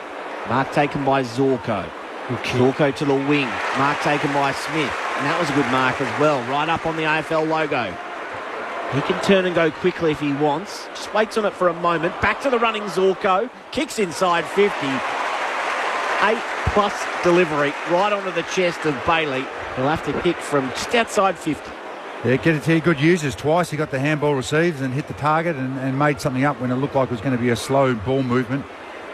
Mark taken by Zorko. Zorko to the wing. Mark taken by Smith. And that was a good mark as well. Right up on the AFL logo. He can turn and go quickly if he wants. Just waits on it for a moment. Back to the running Zorko. Kicks inside 50. 8+ delivery right onto the chest of Bailey. He'll have to kick from just outside 50. Yeah, get it to you. Good users twice. He got the handball received and hit the target and made something up when it looked like it was going to be a slow ball movement.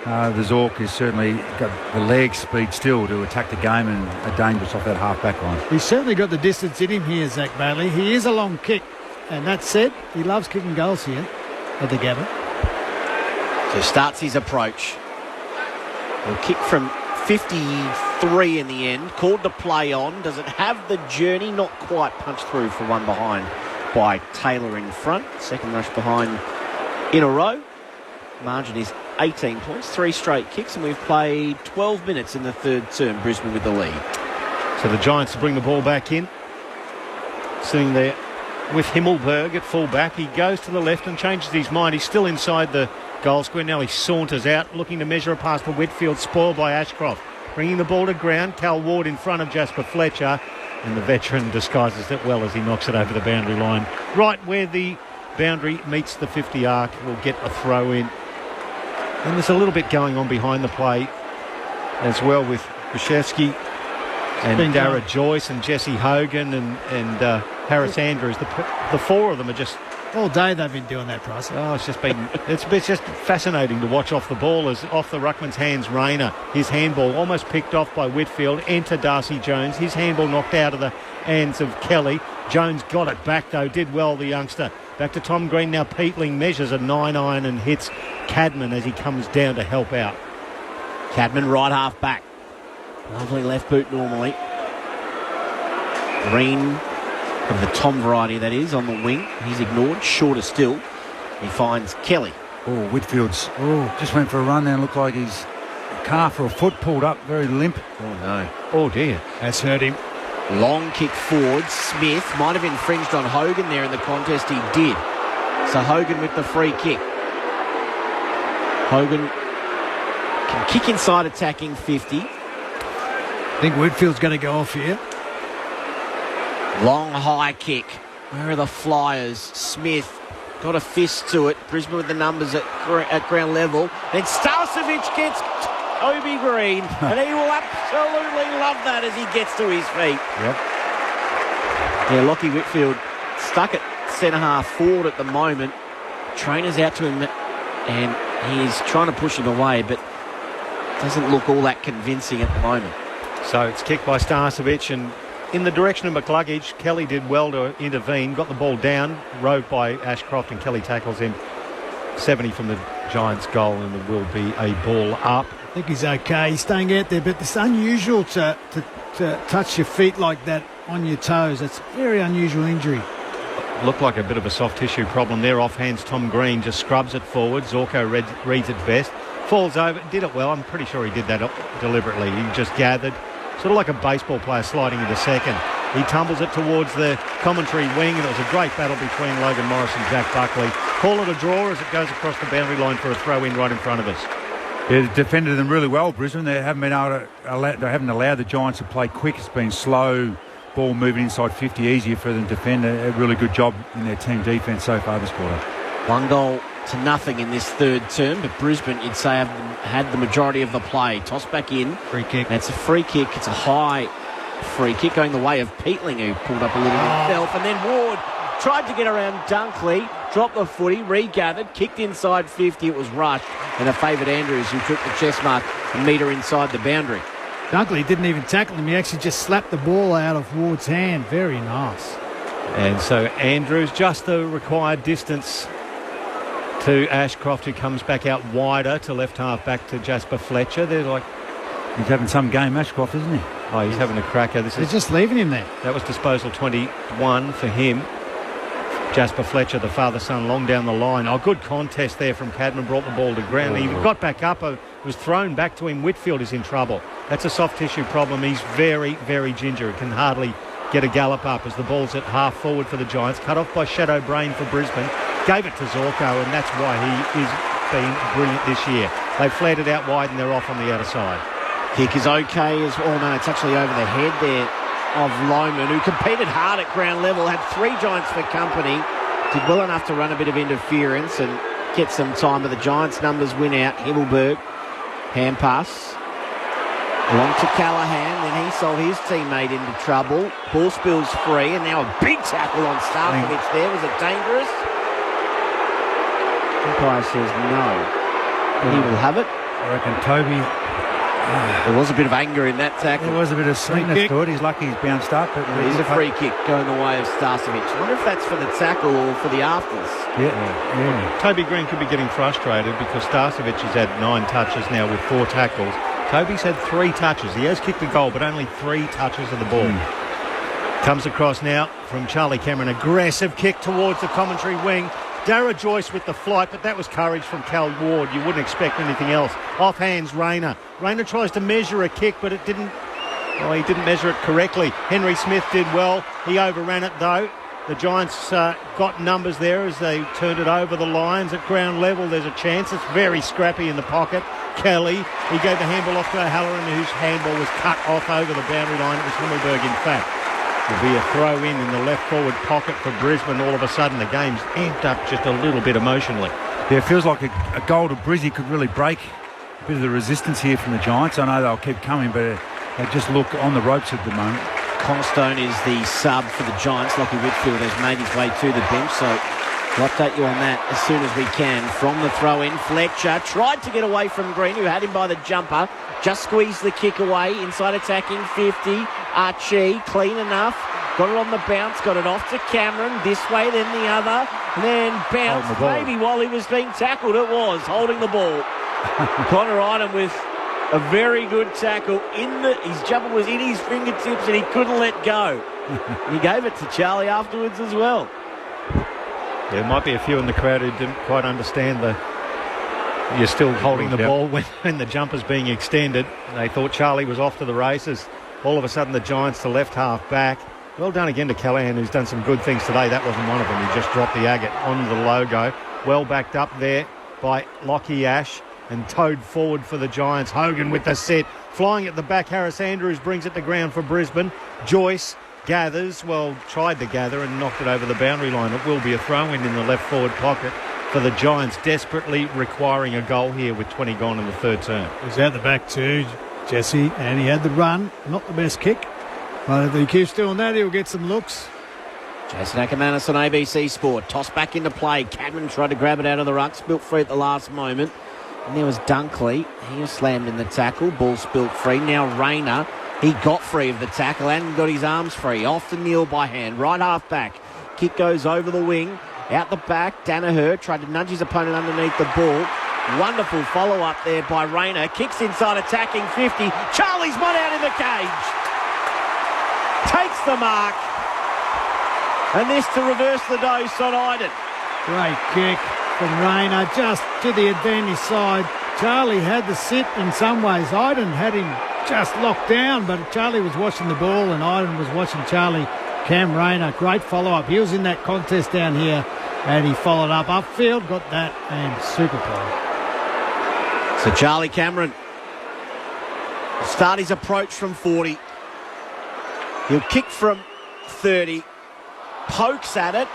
The Zork has certainly got the leg speed still to attack the game and are dangerous off that half-back line. He's certainly got the distance in him here, Zach Bailey. He is a long kick. And that said, he loves kicking goals here at the Gabba. So starts his approach. He'll kick from 53 in the end. Called to play on. Does it have the journey? Not quite. Punched through for one behind by Taylor in front. Second rush behind in a row. Margin is 18 points. 3 straight kicks, and we've played 12 minutes in the third term. Brisbane with the lead. So the Giants bring the ball back in. Sitting there with Himmelberg at full-back. He goes to the left and changes his mind. He's still inside the goal square. Now he saunters out, looking to measure a pass for Whitfield, spoiled by Ashcroft. Bringing the ball to ground. Cal Ward in front of Jasper Fletcher. And the veteran disguises it well as he knocks it over the boundary line. Right where the boundary meets the 50 arc. We'll get a throw in. And there's a little bit going on behind the play as well with Krzyzewski and Dara Joyce and Jesse Hogan and Harris Andrews. The four of them are just... All day they've been doing that, Price. Oh, it's just been... it's just fascinating to watch off the ball as off the ruckman's hands, Rayner. His handball almost picked off by Whitfield. Enter Darcy Jones. His handball knocked out of the hands of Kelly. Jones got it back, though. Did well, the youngster. Back to Tom Green now. Peatling measures a 9-iron and hits Cadman as he comes down to help out. Cadman right half back. Lovely left boot normally. Green of the Tom variety, that is, on the wing. He's ignored. Shorter still. He finds Kelly. Oh, Whitfield's just went for a run there. Looked like his calf or foot pulled up, very limp. Oh, no. Oh, dear. That's hurt him. Long kick forward. Smith might have infringed on Hogan there in the contest. He did. So Hogan with the free kick. Hogan can kick inside attacking 50. I think Whitfield's going to go off here. Long high kick. Where are the Flyers? Smith got a fist to it. Brisbane with the numbers at ground level. Then Starcevic gets Toby Green, and he will absolutely love that as he gets to his feet. Yep. Yeah, Lockie Whitfield stuck at centre-half forward at the moment. Trainer's out to him, and he's trying to push him away, but doesn't look all that convincing at the moment. So it's kicked by Starcevic, and in the direction of McCluggage. Kelly did well to intervene, got the ball down, rode by Ashcroft, and Kelly tackles him. 70 from the Giants' goal, and there will be a ball up. I think he's okay. He's staying out there, but it's unusual to touch your feet like that on your toes. It's a very unusual injury. Looked like a bit of a soft tissue problem there. Off hands Tom Green, just scrubs it forward. Zorko reads it best. Falls over, did it well. I'm pretty sure he did that deliberately. He just gathered, sort of like a baseball player sliding into second. He tumbles it towards the commentary wing, and it was a great battle between Logan Morris and Jack Buckley. Call it a draw as it goes across the boundary line for a throw-in right in front of us. Yeah, they've defended them really well, Brisbane. They haven't been able to they haven't allowed the Giants to play quick. It's been slow, ball moving inside 50, easier for them to defend. A really good job in their team defence so far this quarter. 1-0 in this third term, but Brisbane, you'd say, have had the majority of the play. Toss back in. Free kick. That's a free kick. It's a high free kick going the way of Peatling, who pulled up a little himself, and then Ward tried to get around Dunkley, dropped the footy, regathered, kicked inside 50. It was rushed, and a favoured Andrews, who took the chest mark a metre inside the boundary. Dunkley didn't even tackle him. He actually just slapped the ball out of Ward's hand. Very nice. And so Andrews, just the required distance to Ashcroft, who comes back out wider to left half back to Jasper Fletcher. They're like... He's having some game, Ashcroft, isn't he? Oh, he's having a cracker. They're just leaving him there. That was disposal 21 for him. Jasper Fletcher, the father-son, long down the line. Oh, good contest there from Cadman. Brought the ball to ground. He got back up. It was thrown back to him. Whitfield is in trouble. That's a soft tissue problem. He's very, very ginger. He can hardly get a gallop up as the ball's at half forward for the Giants. Cut off by Shadow Brain for Brisbane. Gave it to Zorko, and that's why he is being brilliant this year. They flared it out wide, and they're off on the outer side. Kick is okay as well. No, it's actually over the head there of Lohman, who competed hard at ground level, had 3 Giants for company, did well enough to run a bit of interference and get some time, but the Giants' numbers win out. Himmelberg, hand pass, along to Callahan, then he sold his teammate into trouble. Ball spills free, and now a big tackle on Starcevic there. Was it dangerous? Umpire says no. He will have it. I reckon Toby... There was a bit of anger in that tackle. There was a bit of sweetness to it. He's lucky he's bounced up. But it is a free kick going the way of Starcevic. I wonder if that's for the tackle or for the afters. Yeah. Toby Green could be getting frustrated because Starcevic has had 9 touches now with 4 tackles. Toby's had 3 touches. He has kicked a goal, but only 3 touches of the ball. Comes across now from Charlie Cameron. Aggressive kick towards the commentary wing. Dara Joyce with the flight, but that was courage from Cal Ward. You wouldn't expect anything else. Off hands, Rayner. Rayner tries to measure a kick, but he didn't measure it correctly. Henry Smith did well. He overran it, though. The Giants got numbers there as they turned it over the lines. At ground level, there's a chance. It's very scrappy in the pocket. Kelly, he gave the handball off to O'Halloran, whose handball was cut off over the boundary line. It was Himmelberg, in fact. Will be a throw in the left forward pocket for Brisbane. All of a sudden the game's amped up just a little bit emotionally. Yeah, it feels like a goal to Brizzy could really break a bit of the resistance here from the Giants. I know they'll keep coming, but they just look on the ropes at the moment. Constone is the sub for the Giants. Lockie Whitfield has made his way to the bench, so we'll update you on that as soon as we can. From the throw-in, Fletcher tried to get away from Green, who had him by the jumper. Just squeezed the kick away. Inside attacking 50. Archie, clean enough. Got it on the bounce, got it off to Cameron. This way, then the other. And then bounced, maybe while he was being tackled. It was, holding the ball. Connor Iden with a very good tackle. His jumper was in his fingertips and he couldn't let go. He gave it to Charlie afterwards as well. There might be a few in the crowd who didn't quite understand you're still holding the ball when the jumper's being extended. They thought Charlie was off to the races. All of a sudden the Giants to left half back. Well done again to Callahan, who's done some good things today. That wasn't one of them. He just dropped the agate on the logo. Well backed up there by Lockie Ash and towed forward for the Giants. Hogan with the set. Flying at the back, Harris Andrews brings it to ground for Brisbane. Joyce gathers, tried to gather and knocked it over the boundary line. It will be a throw-in in the left forward pocket for the Giants, desperately requiring a goal here with 20 gone in the third term. He's out the back too, Jesse, and he had the run. Not the best kick, but if he keeps doing that, he'll get some looks. Jason Ackermanis on ABC Sport. Toss back into play. Cadman tried to grab it out of the ruck. Spilt free at the last moment. And there was Dunkley. He was slammed in the tackle. Ball spilt free. Now Rayner. He got free of the tackle and got his arms free. Off to Neil by hand. Right half back. Kick goes over the wing. Out the back. Danaher tried to nudge his opponent underneath the ball. Wonderful follow-up there by Rayner. Kicks inside attacking 50. Charlie's one out in the cage. Takes the mark. And this to reverse the dose on Iden. Great kick from Rayner, just to the advantage side. Charlie had the sit in some ways. Iden had him just locked down, but Charlie was watching the ball and Iden was watching Charlie. Cam Rayner, great follow-up. He was in that contest down here and he followed up upfield, got that, and super play. So Charlie Cameron will start his approach from 40. He'll kick from 30. Pokes at it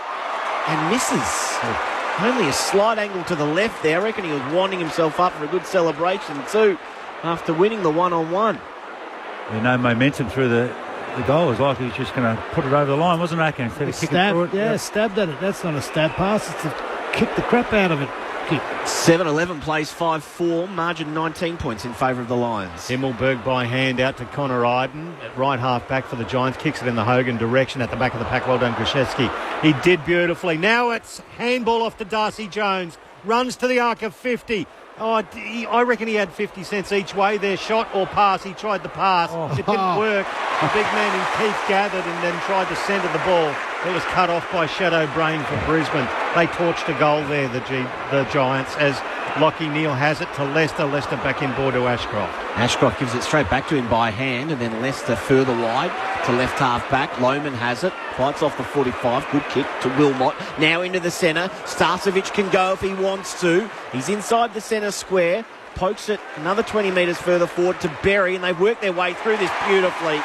and misses. Only a slight angle to the left there. I reckon he was winding himself up for a good celebration too after winning the one-on-one. No momentum through the goal. It was like he was just going to put it over the line, wasn't it? Instead of kicking through it. Yeah, stabbed at it. That's not a stab pass. It's to kick the crap out of it. Kick. 7-11 plays 5-4, margin 19 points in favour of the Lions. Himmelberg by hand out to Connor Iden at right half back for the Giants, kicks it in the Hogan direction at the back of the pack. Well done, Krzyzewski. He did beautifully. Now it's handball off to Darcy Jones, runs to the arc of 50. I reckon he had 50 cents each way there, shot or pass. He tried the pass. It didn't work. The big man in Keith gathered and then tried to centre the ball. It was cut off by Shadow Brain for Brisbane. They torched a goal there, the Giants, as Lockie Neal has it to Leicester. Leicester back in board to Ashcroft. Ashcroft gives it straight back to him by hand, and then Leicester further wide to left half back. Loman has it, fights off the 45. Good kick to Wilmot. Now into the centre. Starcevic can go if he wants to. He's inside the centre square. Pokes it another 20 metres further forward to Berry, and they've worked their way through this beautifully.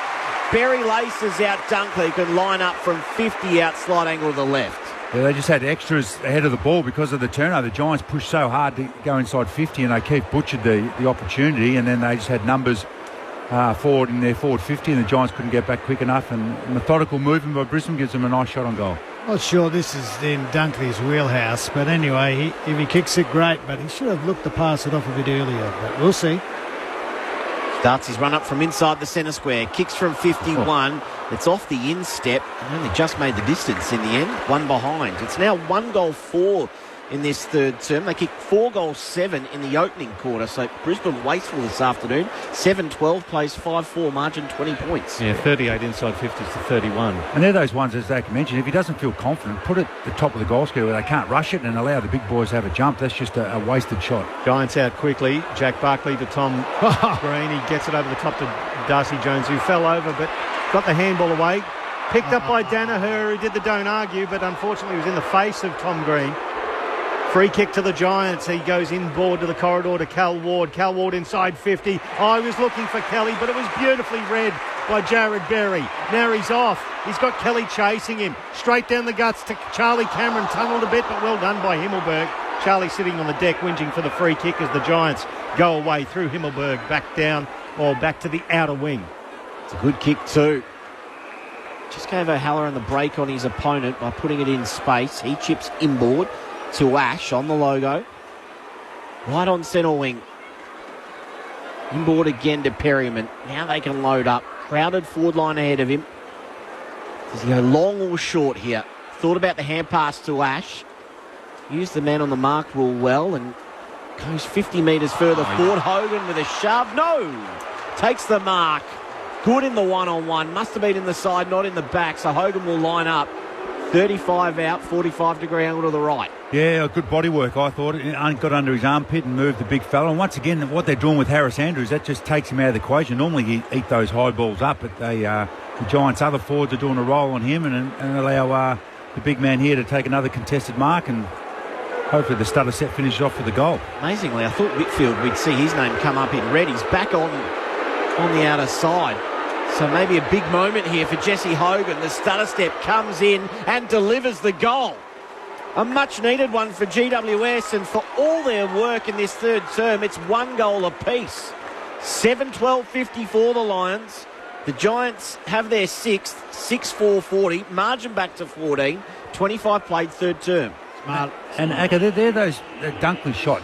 Berry laces out Dunkley, can line up from 50 out slight angle to the left. Yeah, they just had extras ahead of the ball because of the turnover. The Giants pushed so hard to go inside 50 and they keep butchered the opportunity, and then they just had numbers forward in their forward 50 and the Giants couldn't get back quick enough, and methodical movement by Brisbane gives them a nice shot on goal. Not sure this is in Dunkley's wheelhouse, but anyway, if he kicks it, great, but he should have looked to pass it off a bit earlier, but we'll see. Starts his run up from inside the centre square. Kicks from 51. It's off the instep and only just made the distance in the end. One behind. It's now 1-4 in this third term. They kicked 4-7 in the opening quarter. So Brisbane wasteful this afternoon. 7-12 plays 5-4, margin 20 points. Yeah, 38 inside 50s to 31. And they're those ones, as Zach mentioned, if he doesn't feel confident, put it at the top of the goal square where they can't rush it and allow the big boys to have a jump. That's just a wasted shot. Giants out quickly. Jack Buckley to Tom Green. He gets it over the top to Darcy Jones, who fell over but got the handball away. Picked up by Danaher, who did the don't argue, but unfortunately was in the face of Tom Green. Free kick to the Giants. He goes inboard to the corridor to Cal Ward. Cal Ward inside 50. I was looking for Kelly, but it was beautifully read by Jared Berry. Now he's off. He's got Kelly chasing him. Straight down the guts to Charlie Cameron. Tunnelled a bit, but well done by Himmelberg. Charlie sitting on the deck whinging for the free kick as the Giants go away through Himmelberg back down or back to the outer wing. It's a good kick too. Just gave O'Halloran the break on his opponent by putting it in space. He chips inboard to Ash on the logo. Right on centre wing. Inboard again to Perryman. Now they can load up. Crowded forward line ahead of him. Does he go long or short here? Thought about the hand pass to Ash. Used the man on the mark rule well and goes 50 metres further forward. Hogan with a shove. No! Takes the mark. Good in the one-on-one. Must have been in the side, not in the back. So Hogan will line up. 35 out, 45-degree angle to the right. Yeah, good body work, I thought. It got under his armpit and moved the big fella. And once again, what they're doing with Harris Andrews, that just takes him out of the equation. Normally he'd eat those high balls up, but the Giants' other forwards are doing a roll on him and allow the big man here to take another contested mark, and hopefully the stutter set finishes off with a goal. Amazingly, I thought Whitfield, we'd see his name come up in red. He's back on the outer side. So maybe a big moment here for Jesse Hogan. The stutter step comes in and delivers the goal. A much-needed one for GWS, and for all their work in this third term, it's 1 goal apiece. 7-12-54 the Lions. The Giants have their 6th, 6-4-40, margin back to 14, 25 played third term. And Acker, they're those Dunkley shot.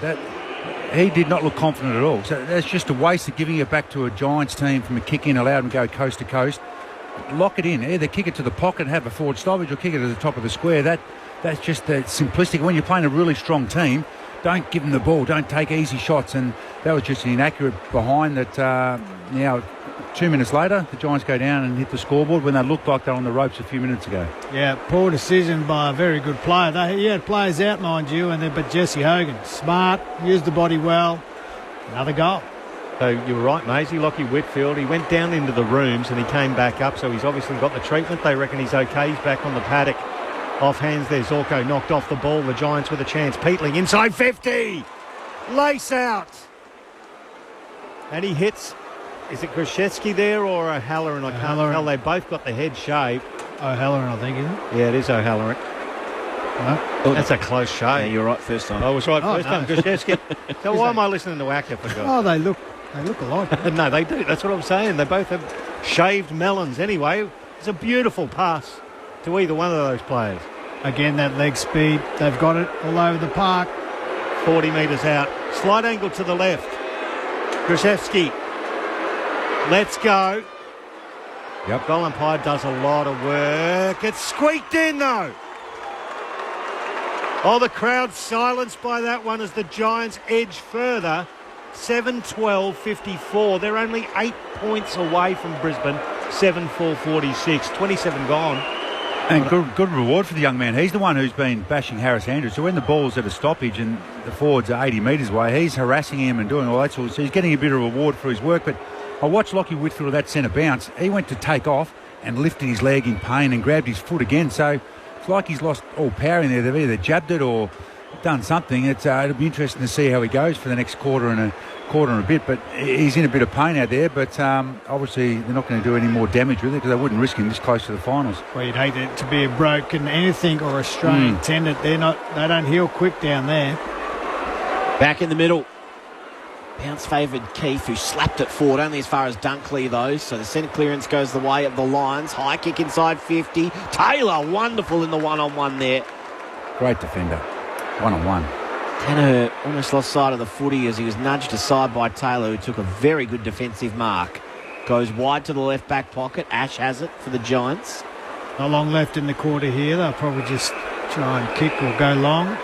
He did not look confident at all. So that's just a waste of giving it back to a Giants team from a kick in, allowed them to go coast to coast. Lock it in. Either kick it to the pocket and have a forward stoppage, or kick it to the top of the square. That's just simplistic. When you're playing a really strong team, don't give them the ball. Don't take easy shots. And that was just an inaccurate behind that. Now, 2 minutes later, the Giants go down and hit the scoreboard when they looked like they were on the ropes a few minutes ago. Yeah, poor decision by a very good player. He had players out, mind you, but Jesse Hogan, smart, used the body well. Another goal. So you were right, Maisie. Lockie Whitfield, he went down into the rooms and he came back up, so he's obviously got the treatment. They reckon he's okay. He's back on the paddock. Off hands there, Zorko knocked off the ball. The Giants with a chance. Peatling inside 50. Lace out. And he hits... Is it Krzyzewski there or O'Halloran? I can't tell. They both got the head shaved. O'Halloran, I think, isn't it? Yeah, it is O'Halloran. No? That's a close shave. Yeah, you're right first time. I was right first time. Krzyzewski. So why am I listening to Acker for God? Oh, they look alike. No, they do. That's what I'm saying. They both have shaved melons. Anyway, it's a beautiful pass to either one of those players. Again, that leg speed. They've got it all over the park. 40 metres out. Slight angle to the left. Krzyzewski. Let's go. Yep. Goal umpire does a lot of work. It's squeaked in, though. Oh, the crowd's silenced by that one as the Giants edge further. 7-12-54. They're only 8 points away from Brisbane. 7-4-46. 27 gone. And good reward for the young man. He's the one who's been bashing Harris Andrews. So when the ball's at a stoppage and the forwards are 80 metres away, he's harassing him and doing all that sort of stuff. So he's getting a bit of reward for his work. But I watched Lockie Whitfield with that centre bounce. He went to take off and lifted his leg in pain and grabbed his foot again. So it's like he's lost all power in there. They've either jabbed it or done something. It'll be interesting to see how he goes for the next quarter and a bit. But he's in a bit of pain out there. But obviously they're not going to do any more damage with it because they wouldn't risk him this close to the finals. Well, you'd hate it to be a broken anything or a strained tendon. They don't heal quick down there. Back in the middle. Bounce favoured Keefe, who slapped it forward, only as far as Dunkley, though. So the centre clearance goes the way of the Lions. High kick inside 50. Taylor, wonderful in the one-on-one there. Great defender. One-on-one. Danaher almost lost sight of the footy as he was nudged aside by Taylor, who took a very good defensive mark. Goes wide to the left back pocket. Ash has it for the Giants. Not long left in the quarter here. They'll probably just try and kick or go long.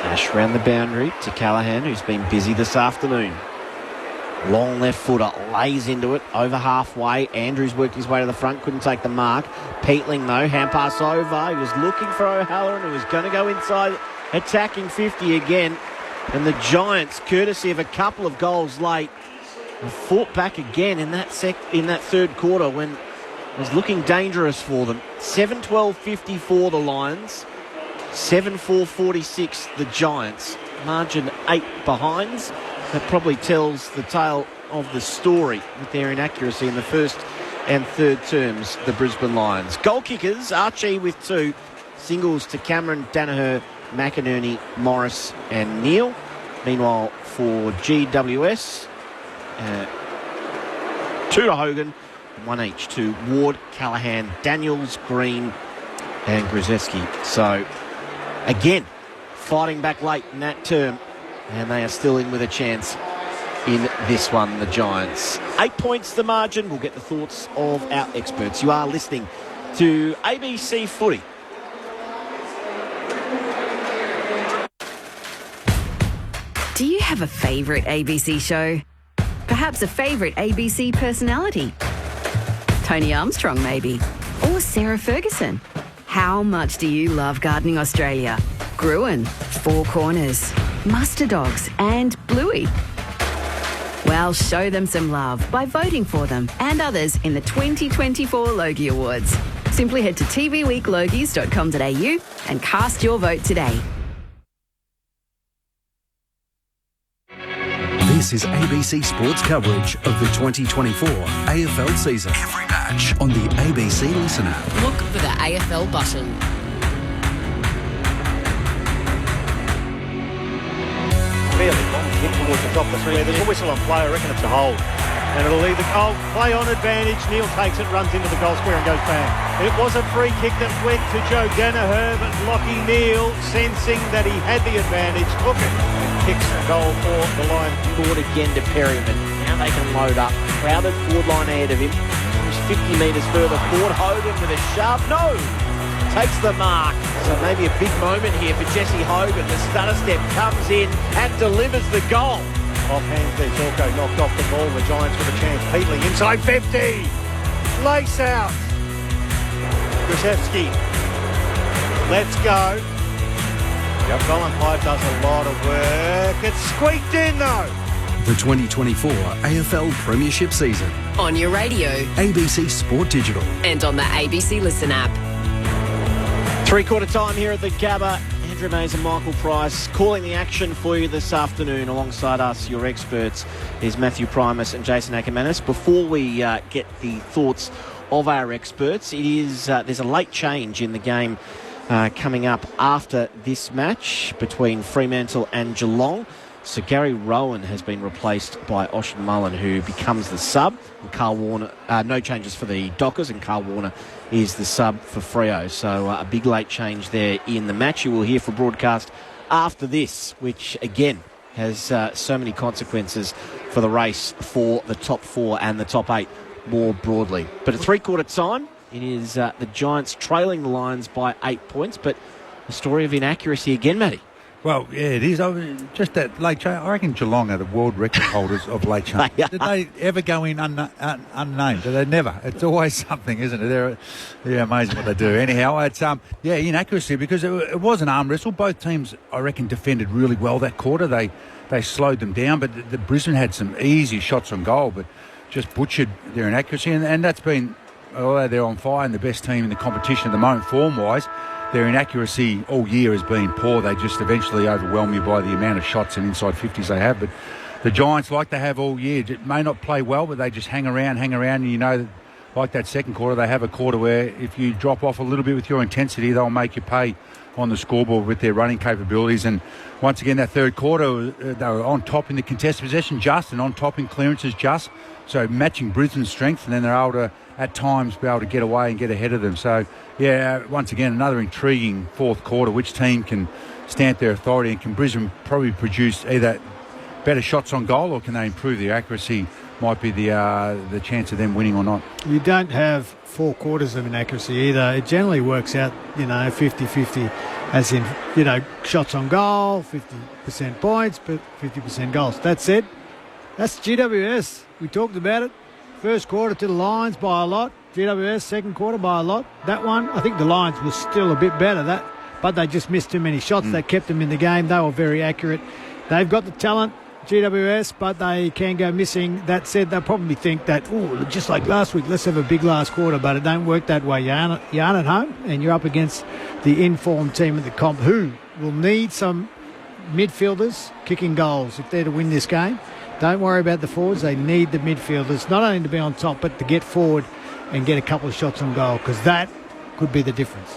Ash round the boundary to Callaghan, who's been busy this afternoon. Long left footer, lays into it, over halfway. Andrews worked his way to the front, couldn't take the mark. Peatling, though, hand pass over. He was looking for O'Halloran, who was going to go inside, attacking 50 again. And the Giants, courtesy of a couple of goals late, have fought back again in that third quarter when it was looking dangerous for them. 7-12-54 the Lions. 7-4-46 the Giants. Margin 8 behinds. That probably tells the tale of the story with their inaccuracy in the first and third terms, the Brisbane Lions. Goal kickers, Archie with 2. Singles to Cameron, Danaher, McInerney, Morris and Neal. Meanwhile, for GWS, 2 to Hogan, one each to Ward, Callahan, Daniels, Green and Grzeski. So, again, fighting back late in that term, and they are still in with a chance in this one, the Giants. 8 points the margin. We'll get the thoughts of our experts. You are listening to ABC Footy. Do you have a favourite ABC show? Perhaps a favourite ABC personality? Tony Armstrong, maybe? Or Sarah Ferguson? How much do you love Gardening Australia? Gruen, Four Corners, Muster Dogs and Bluey? Well, show them some love by voting for them and others in the 2024 Logie Awards. Simply head to tvweeklogies.com.au and cast your vote today. This is ABC Sports coverage of the 2024 AFL season. Every match on the ABC Listen app. Look for the AFL button. Fairly long kick towards the top of the square. There's a whistle on play. I reckon it's a hold. And it'll leave the goal. Play on advantage. Neil takes it, runs into the goal square and goes back. It was a free kick that went to Joe Danaher, but Lockie Neal, sensing that he had the advantage, took it and kicks the goal for the Lions. Forward again to Perryman. Now they can load up. Crowded forward line ahead of him. He's 50 metres further forward. Hogan with a sharp no. Takes the mark. So maybe a big moment here for Jesse Hogan. The stutter step comes in and delivers the goal. Off hands there, Zorko knocked off the ball. The Giants with a chance. Peatling inside 50. Lace out. Grzeski. Let's go. Yep. Colin Hyde does a lot of work. It's squeaked in though. The 2024 AFL Premiership season. On your radio. ABC Sport Digital. And on the ABC Listen app. Three-quarter time here at the Gabba. Andrew Mays and Michael Price calling the action for you this afternoon. Alongside us, your experts, is Matthew Primus and Jason Ackermanis. Before we get the thoughts of our experts, it is there's a late change in the game coming up after this match between Fremantle and Geelong. So Gary Rowan has been replaced by Oshin Mullen, who becomes the sub. And Carl Warner, no changes for the Dockers, and Carl Warner is the sub for Freo. So a big late change there in the match. You will hear for broadcast after this, which again has so many consequences for the race for the top four and the top eight more broadly. But at three-quarter time, it is the Giants trailing the Lions by 8 points, but a story of inaccuracy again, Matty. Well, yeah, it is. Just that late change. I reckon Geelong are the world record holders of late change. Did they ever go in unnamed? They never. It's always something, isn't it? They're amazing what they do. Anyhow, it's inaccuracy because it was an arm wrestle. Both teams, I reckon, defended really well that quarter. They slowed them down, but the Brisbane had some easy shots on goal, but just butchered their inaccuracy. And that's been, although they're on fire and the best team in the competition at the moment, form-wise, their inaccuracy all year has been poor. They just eventually overwhelm you by the amount of shots and inside 50s they have. But the Giants, like they have all year, may not play well, but they just hang around, and you know, like that second quarter, they have a quarter where if you drop off a little bit with your intensity, they'll make you pay on the scoreboard with their running capabilities. And once again, that third quarter, they were on top in the contested possession just, and on top in clearances just. So matching Brisbane's strength, and then they're able to, at times, be able to get away and get ahead of them. So, yeah, once again, another intriguing fourth quarter. Which team can stamp their authority, and can Brisbane probably produce either better shots on goal, or can they improve their accuracy? Might be the chance of them winning or not. You don't have 4 quarters of inaccuracy either. It generally works out, 50-50, as in, shots on goal, 50% points, but 50% goals. That said, that's GWS. We talked about it. First quarter to the Lions by a lot. GWS second quarter by a lot. That one, I think the Lions was still a bit better, but they just missed too many shots. They kept them in the game. They were very accurate. They've got the talent, GWS, but they can go missing. That said, they'll probably think that, just like last week, let's have a big last quarter, but it don't work that way. You aren't at home, and you're up against the informed team at the comp, who will need some midfielders kicking goals if they're to win this game. Don't worry about the forwards. They need the midfielders, not only to be on top, but to get forward and get a couple of shots on goal, because that could be the difference.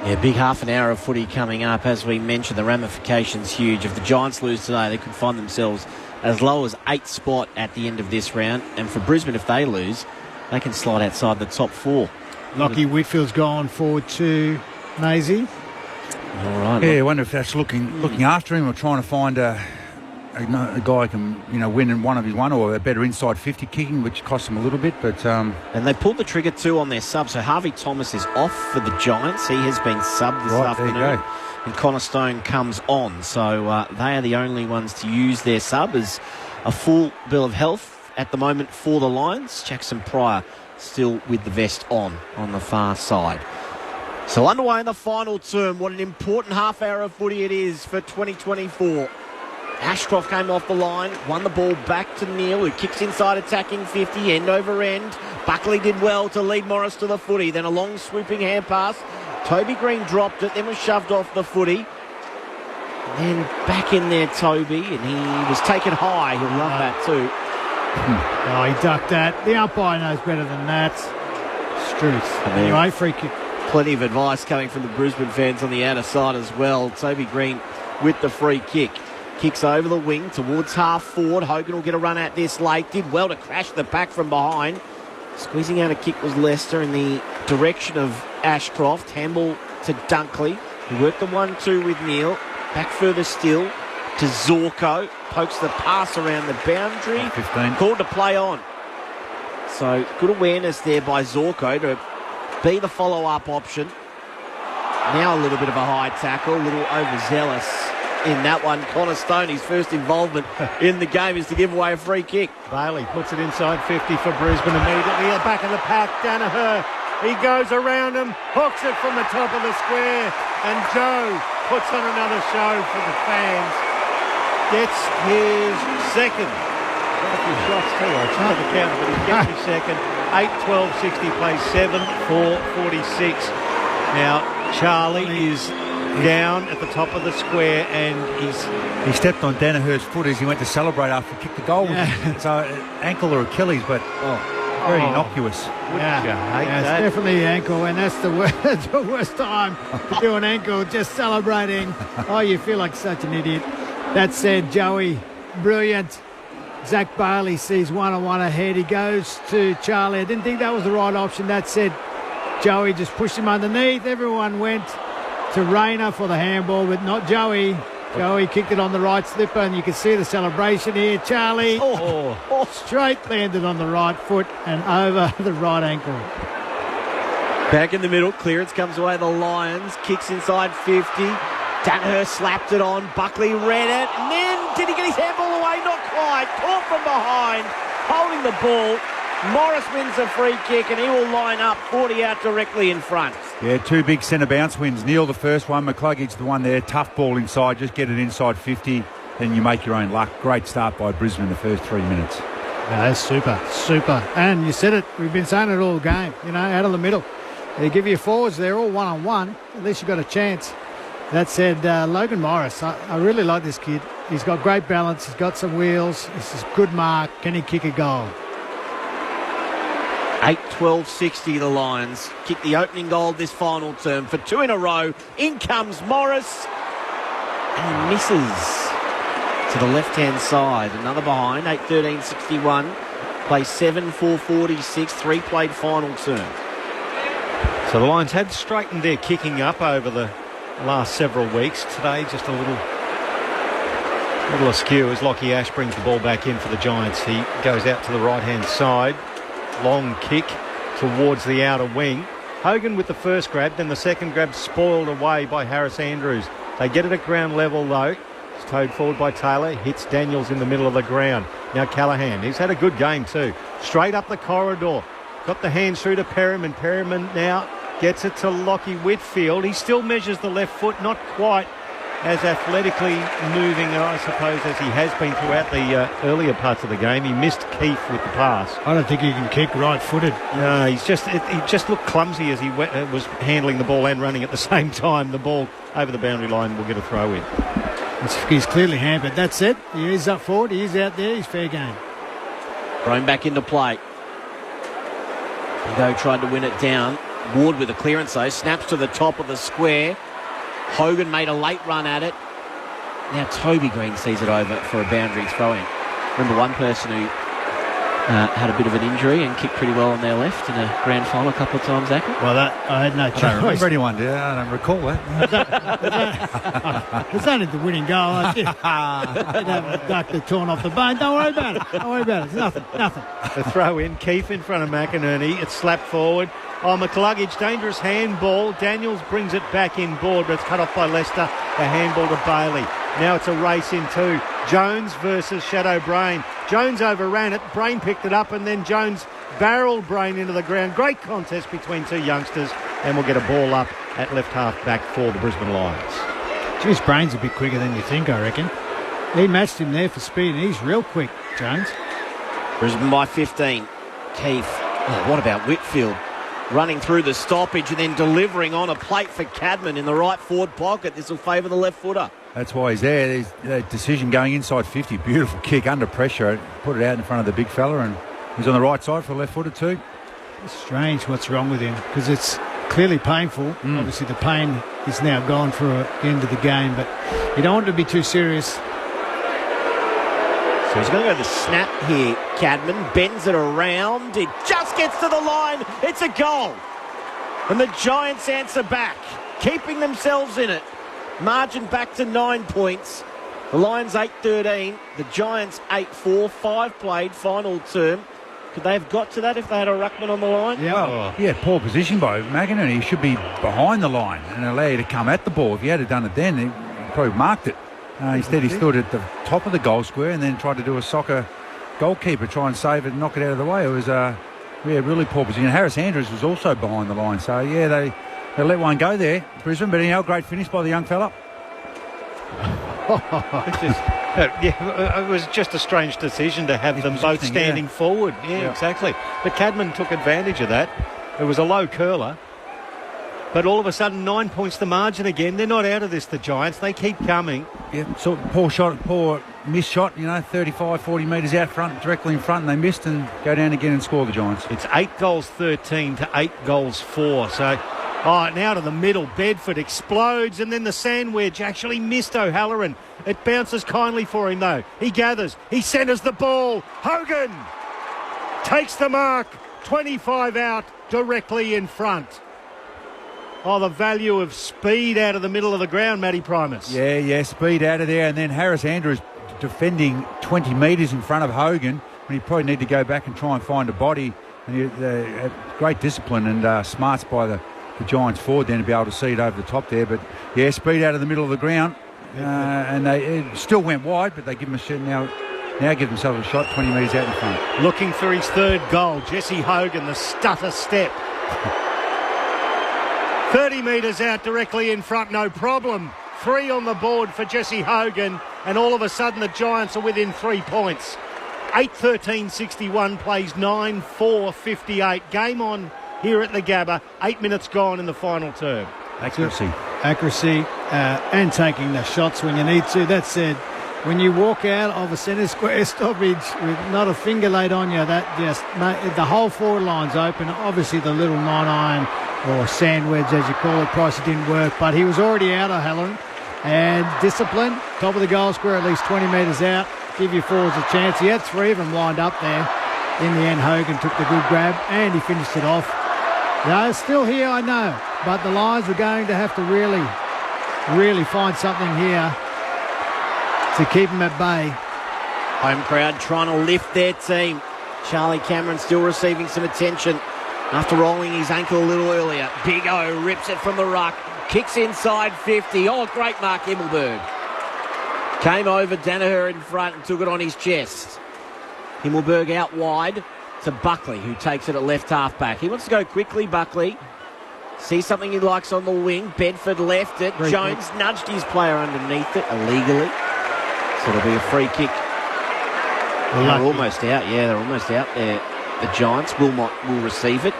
Yeah, big half an hour of footy coming up. As we mentioned, the ramifications huge. If the Giants lose today, they could find themselves as low as 8th spot at the end of this round. And for Brisbane, if they lose, they can slide outside the top 4. Lockie Whitfield's gone forward to Maisie. All right. Yeah, I wonder if that's looking after him or trying to find a guy who can, win in one or a better inside 50 kicking, which costs him a little bit. But and they pulled the trigger too on their sub. So Harvey Thomas is off for the Giants. He has been subbed this afternoon. There you go. And Connor Stone comes on. So they are the only ones to use their sub as a full bill of health at the moment for the Lions. Jackson Pryor still with the vest on the far side. So underway in the final term. What an important half hour of footy it is for 2024. Ashcroft came off the line, won the ball back to Neil, who kicks inside attacking 50, end over end. Buckley did well to lead Morris to the footy. Then a long swooping hand pass. Toby Green dropped it, then was shoved off the footy. And then back in there, Toby, and he was taken high. He'll love that too. Oh, he ducked that. The umpire knows better than that. Struth. Anyway, free kick. Plenty of advice coming from the Brisbane fans on the outer side as well. Toby Green with the free kick. Kicks over the wing towards half forward. Hogan will get a run at this late. Did well to crash the pack from behind. Squeezing out a kick was Lester in the direction of Ashcroft. Handball to Dunkley, who worked the 1-2 with Neil. Back further still to Zorko. Pokes the pass around the boundary. 15. Called to play on. So good awareness there by Zorko to be the follow-up option. Now a little bit of a high tackle, a little overzealous in that one. Connor Stone, his first involvement in the game is to give away a free kick. Bailey puts it inside 50 for Brisbane immediately. At the back of the pack, Danaher. He goes around him, hooks it from the top of the square, and Joe puts on another show for the fans. Gets his second. Got a few shots too. It's hard to count, but he gets his second. 8-12-60 plays 7-4-46. Now, Charlie is down at the top of the square, and he stepped on Danaher's foot as he went to celebrate after he kicked the goal. Yeah. So ankle or Achilles, but very innocuous. It's definitely the ankle, and that's the worst time to do an ankle, just celebrating. Oh, you feel like such an idiot. That said, Joey, brilliant. Zach Bailey sees 1-on-1 ahead. He goes to Charlie. I didn't think that was the right option. That said, Joey just pushed him underneath. Everyone went to Rayner for the handball, but not Joey. Joey kicked it on the right slipper, and you can see the celebration here. Charlie straight landed on the right foot and over the right ankle. Back in the middle, clearance comes away the Lions, kicks inside 50. Danaher slapped it on, Buckley read it, and then did he get his handball away? Not quite. Caught from behind, holding the ball. Morris wins the free kick, and he will line up 40 out directly in front. Yeah, 2 big centre bounce wins. Neil the first one, McCluggage the one there. Tough ball inside, just get it inside 50, then you make your own luck. Great start by Brisbane in the first 3 minutes. Yeah, that's super. And you said it, we've been saying it all game, out of the middle. They give you forwards, they're all 1-on-1. At least you've got a chance. That said, Logan Morris, I really like this kid. He's got great balance, he's got some wheels, this is a good mark. Can he kick a goal? 8-12-60 the Lions kick the opening goal this final term for 2 in a row. In comes Morris, and he misses to the left-hand side. Another behind, 8-13-61. Play 7-4-46, 3 played final term. So the Lions had straightened their kicking up over the last several weeks. Today, just a little askew as Lockie Ash brings the ball back in for the Giants. He goes out to the right-hand side. Long kick towards the outer wing. Hogan with the first grab, then the second grab spoiled away by Harris Andrews. They get it at ground level though. It's towed forward by Taylor, hits Daniels in the middle of the ground. Now Callaghan, he's had a good game too. Straight up the corridor. Got the hands through to Perriman. Perriman now gets it to Lockie Whitfield. He still measures the left foot, not quite as athletically moving, I suppose, as he has been throughout the earlier parts of the game. He missed Keith with the pass. I don't think he can kick right-footed. No, he just looked clumsy as he was handling the ball and running at the same time. The ball over the boundary line will get a throw in. He's clearly hampered. That's it. He is up forward. He is out there. He's fair game. Thrown back into play. Indo tried to win it down. Ward with a clearance though. Snaps to the top of the square. Hogan made a late run at it. Now Toby Green sees it over for a boundary throw-in. Remember, one person who had a bit of an injury and kicked pretty well on their left in a grand final a couple of times, Acker. Well, I had no choice. I don't remember anyone, do I? I don't recall that. It's only the winning goal. They'd have a duck torn off the bone. Don't worry about it. Don't worry about it. It's nothing. The throw in, Keefe in front of McInerney. It's slapped forward. Oh, McCluggage, dangerous handball. Daniels brings it back inboard, but it's cut off by Leicester. A handball to Bailey. Now it's a race in two. Jones versus Shadow Brain. Jones overran it. Brain picked it up, and then Jones barreled Brain into the ground. Great contest between two youngsters, and we'll get a ball up at left half back for the Brisbane Lions. Geez, Brain's a bit quicker than you think, I reckon. He matched him there for speed, and he's real quick, Jones. Brisbane by 15. Keefe. Oh, what about Whitfield? Running through the stoppage and then delivering on a plate for Cadman in the right forward pocket. This will favour the left footer. That's why he's there. There's a decision going inside 50. Beautiful kick under pressure. Put it out in front of the big fella, and he's on the right side for the left footer too. It's strange what's wrong with him, because it's clearly painful. Obviously the pain is now gone for the end of the game, but you don't want to be too serious. So he's going to go the snap here. Cadman bends it around. It just gets to the line. It's a goal. And the Giants answer back, keeping themselves in it. Margin back to 9 points. The Lions 8-13. The Giants 8-4. 5 played, final term. Could they have got to that if they had a ruckman on the line? Yeah, poor position by McInerney. He should be behind the line and allow you to come at the ball. If he had done it then, he probably marked it. Instead, he stood at the top of the goal square and then tried to do a soccer goalkeeper, try and save it and knock it out of the way. It was really poor position. Harris Andrews was also behind the line. So, yeah, they let one go there, Brisbane. But anyhow, great finish by the young fella. It was just a strange decision to have them both standing forward. Yeah, exactly. But Cadman took advantage of that. It was a low curler. But all of a sudden, 9 points the margin again. They're not out of this, the Giants. They keep coming. Yeah, so poor missed shot, 35, 40 metres out front, directly in front, and they missed and go down again and score the Giants. It's 8 goals 13 to 8 goals 4. So, now to the middle. Bedford explodes, and then the sand wedge actually missed O'Halloran. It bounces kindly for him, though. He gathers. He centres the ball. Hogan takes the mark. 25 out, directly in front. Oh, the value of speed out of the middle of the ground, Matty Primus. Yeah, speed out of there. And then Harris Andrews defending 20 metres in front of Hogan, when he probably need to go back and try and find a body. And great discipline and smarts by the Giants forward then to be able to see it over the top there. But, yeah, speed out of the middle of the ground. And it still went wide, but they give him a shot now give themselves a shot 20 metres out in front. Looking for his third goal. Jesse Hogan, the stutter step. 30 metres out directly in front, no problem. 3 on the board for Jesse Hogan, and all of a sudden the Giants are within 3 points. 8-13-61 plays 9-4-58. Game on here at the Gabba. 8 minutes gone in the final term. Accuracy, and taking the shots when you need to. That said, when you walk out of a centre square stoppage with not a finger laid on you, that just the whole forward line's open. Obviously the little 9-iron or sand wedge, as you call it, Price, it didn't work, but he was already out, O'Halloran. And discipline, top of the goal square, at least 20 metres out, give your forwards a chance. He had 3 of them lined up there. In the end, Hogan took the good grab and he finished it off. They're still here, I know, but the Lions are going to have to really find something here to keep them at bay. Home crowd trying to lift their team. Charlie Cameron still receiving some attention after rolling his ankle a little earlier. Big O rips it from the ruck. Kicks inside 50. Oh, great mark, Himmelberg. Came over, Danaher in front and took it on his chest. Himmelberg out wide to Buckley, who takes it at left half back. He wants to go quickly, Buckley. See something he likes on the wing. Bedford left it. Jones nudged his player underneath it illegally. So it'll be a free kick. They're almost out. Yeah, they're almost out there. The Giants will receive it.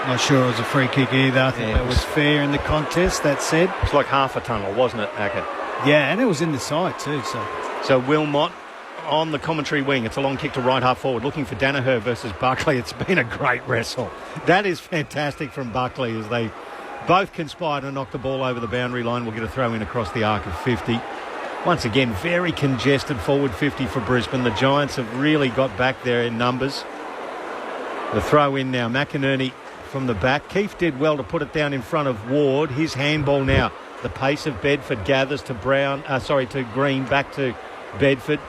Not sure it was a free kick either. I think that was fair in the contest, that said. It's like half a tunnel, wasn't it, Ackett? Yeah, and it was in the side too. So Wilmot on the commentary wing. It's a long kick to right half forward, looking for Danaher versus Buckley. It's been a great wrestle. That is fantastic from Buckley as they both conspire to knock the ball over the boundary line. We'll get a throw in across the arc of 50. Once again, very congested forward 50 for Brisbane. The Giants have really got back there in numbers. The throw in now. McInerney from the back. Keefe did well to put it down in front of Ward. His handball now. The pace of Bedford gathers to to Green, back to Bedford.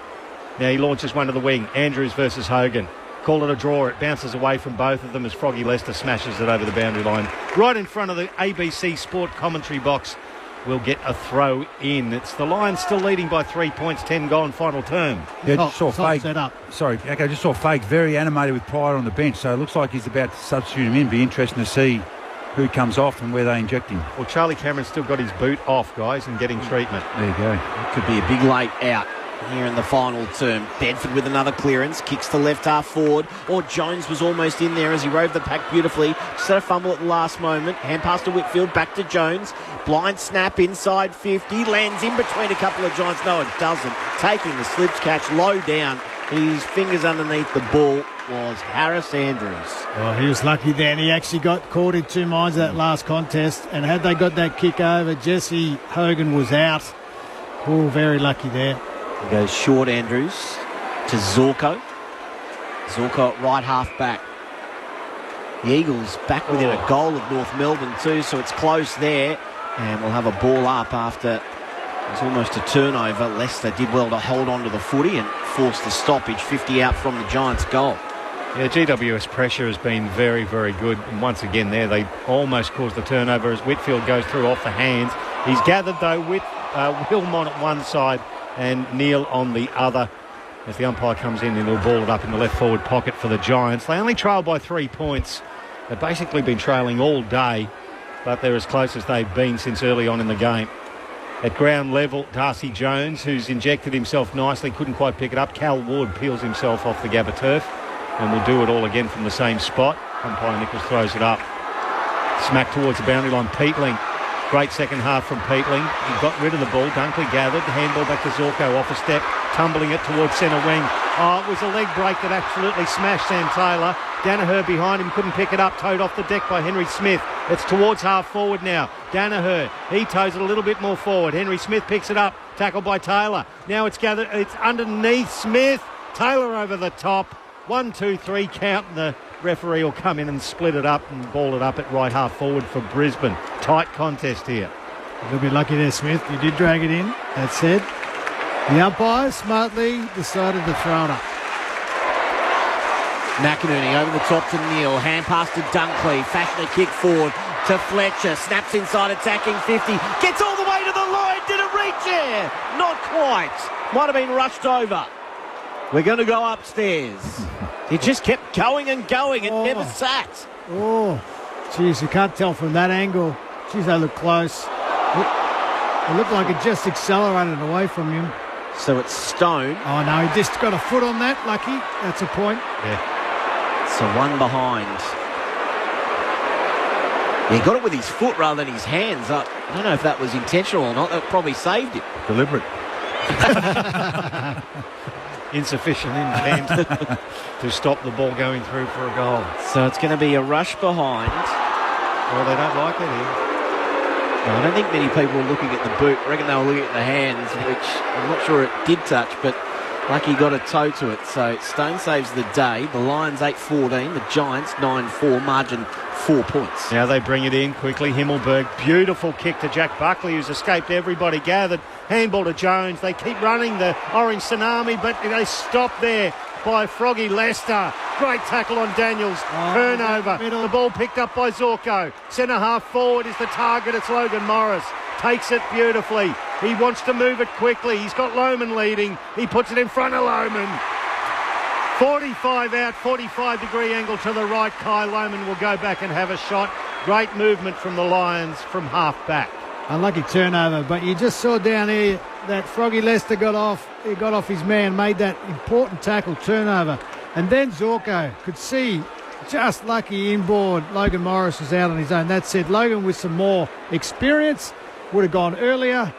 Now he launches one to the wing. Andrews versus Hogan. Call it a draw. It bounces away from both of them as Froggy Lester smashes it over the boundary line. Right in front of the ABC Sport commentary box. We'll get a throw in. It's the Lions still leading by 3 points, 10 gone, final term. Yeah, just saw Fake. Set up. Sorry, okay, just saw Fake very animated with Pryor on the bench, so it looks like he's about to substitute him in. Be interesting to see who comes off and where they inject him. Well, Charlie Cameron's still got his boot off, guys, and getting treatment. There you go. It could be a big late out here in the final term. Bedford with another clearance, kicks the left half forward, or Jones was almost in there as he rode the pack beautifully. Just had a fumble at the last moment. Hand pass to Whitfield, back to Jones. Blind snap inside 50, lands in between a couple of Giants. No, it doesn't. Taking the slips catch low down. His fingers underneath the ball was Harris Andrews. Oh, he was lucky then. He actually got caught in two minds of that last contest, and had they got that kick over, Jesse Hogan was out. Oh, very lucky there. He goes short, Andrews, to Zorko. Zorko at right half back. The Eagles back within a goal of North Melbourne too, so it's close there. And we'll have a ball up after it's almost a turnover. Leicester did well to hold on to the footy and force the stoppage. 50 out from the Giants' goal. Yeah, GWS pressure has been very, very good. And once again there, they almost caused the turnover as Whitfield goes through off the hands. He's gathered, though, with Wilmot at one side and Neil on the other. As the umpire comes in, and he'll ball it up in the left forward pocket for the Giants. They only trail by 3 points. They've basically been trailing all day, but they're as close as they've been since early on in the game. At ground level, Darcy Jones, who's injected himself nicely, couldn't quite pick it up. Cal Ward peels himself off the Gabba turf, and will do it all again from the same spot. Umpire Nichols throws it up. Smack towards the boundary line. Peatling. Great second half from Peatling. He got rid of the ball. Dunkley gathered. Handball back to Zorko off a step. Tumbling it towards centre wing. Oh, it was a leg break that absolutely smashed Sam Taylor. Danaher behind him, couldn't pick it up. Towed off the deck by Henry Smith. It's towards half forward now. Danaher, he tows it a little bit more forward. Henry Smith picks it up. Tackled by Taylor. Now it's gathered. It's underneath Smith. Taylor over the top. 1, 2, 3 count, and the referee will come in and split it up and ball it up at right half forward for Brisbane. Tight contest here. A little bit lucky there, Smith. You did drag it in. That said, the umpire smartly decided to throw it up. McInerney over the top to Neil. Hand pass to Dunkley. Fashion a kick forward to Fletcher. Snaps inside, attacking 50. Gets all the way to the line. Did it reach there? Not quite. Might have been rushed over. We're going to go upstairs. It just kept going and going. It never sat. Oh, geez, you can't tell from that angle. Geez, they look close. It looked like it just accelerated away from him. So it's Stone. Oh, no, he just got a foot on that. Lucky. That's a point. Yeah. So one behind. Yeah, he got it with his foot rather than his hands. I don't know if that was intentional or not. That probably saved him. Deliberate. Insufficient intent to stop the ball going through for a goal. So it's going to be a rush behind. Well, they don't like it here. No, I don't think many people were looking at the boot. I reckon they were looking at the hands, which I'm not sure it did touch, but lucky got a toe to it. So Stone saves the day. The Lions 8-14, the Giants 9-4, margin 4 points. Now they bring it in quickly. Himmelberg, beautiful kick to Jack Buckley, who's escaped everybody gathered. Handball to Jones. They keep running the orange tsunami, but they stop there by Froggy Lester. Great tackle on Daniels. Turnover. The ball picked up by Zorko. Centre half forward is the target. It's Logan Morris. Takes it beautifully. He wants to move it quickly. He's got Lohman leading. He puts it in front of Lohman. 45 out, 45-degree angle to the right. Kai Lohman will go back and have a shot. Great movement from the Lions from half back. Unlucky turnover, but you just saw down here that Froggy Lester got off. He got off his man, made that important tackle, turnover. And then Zorko could see, just lucky inboard, Logan Morris was out on his own. That said, Logan with some more experience would have gone earlier,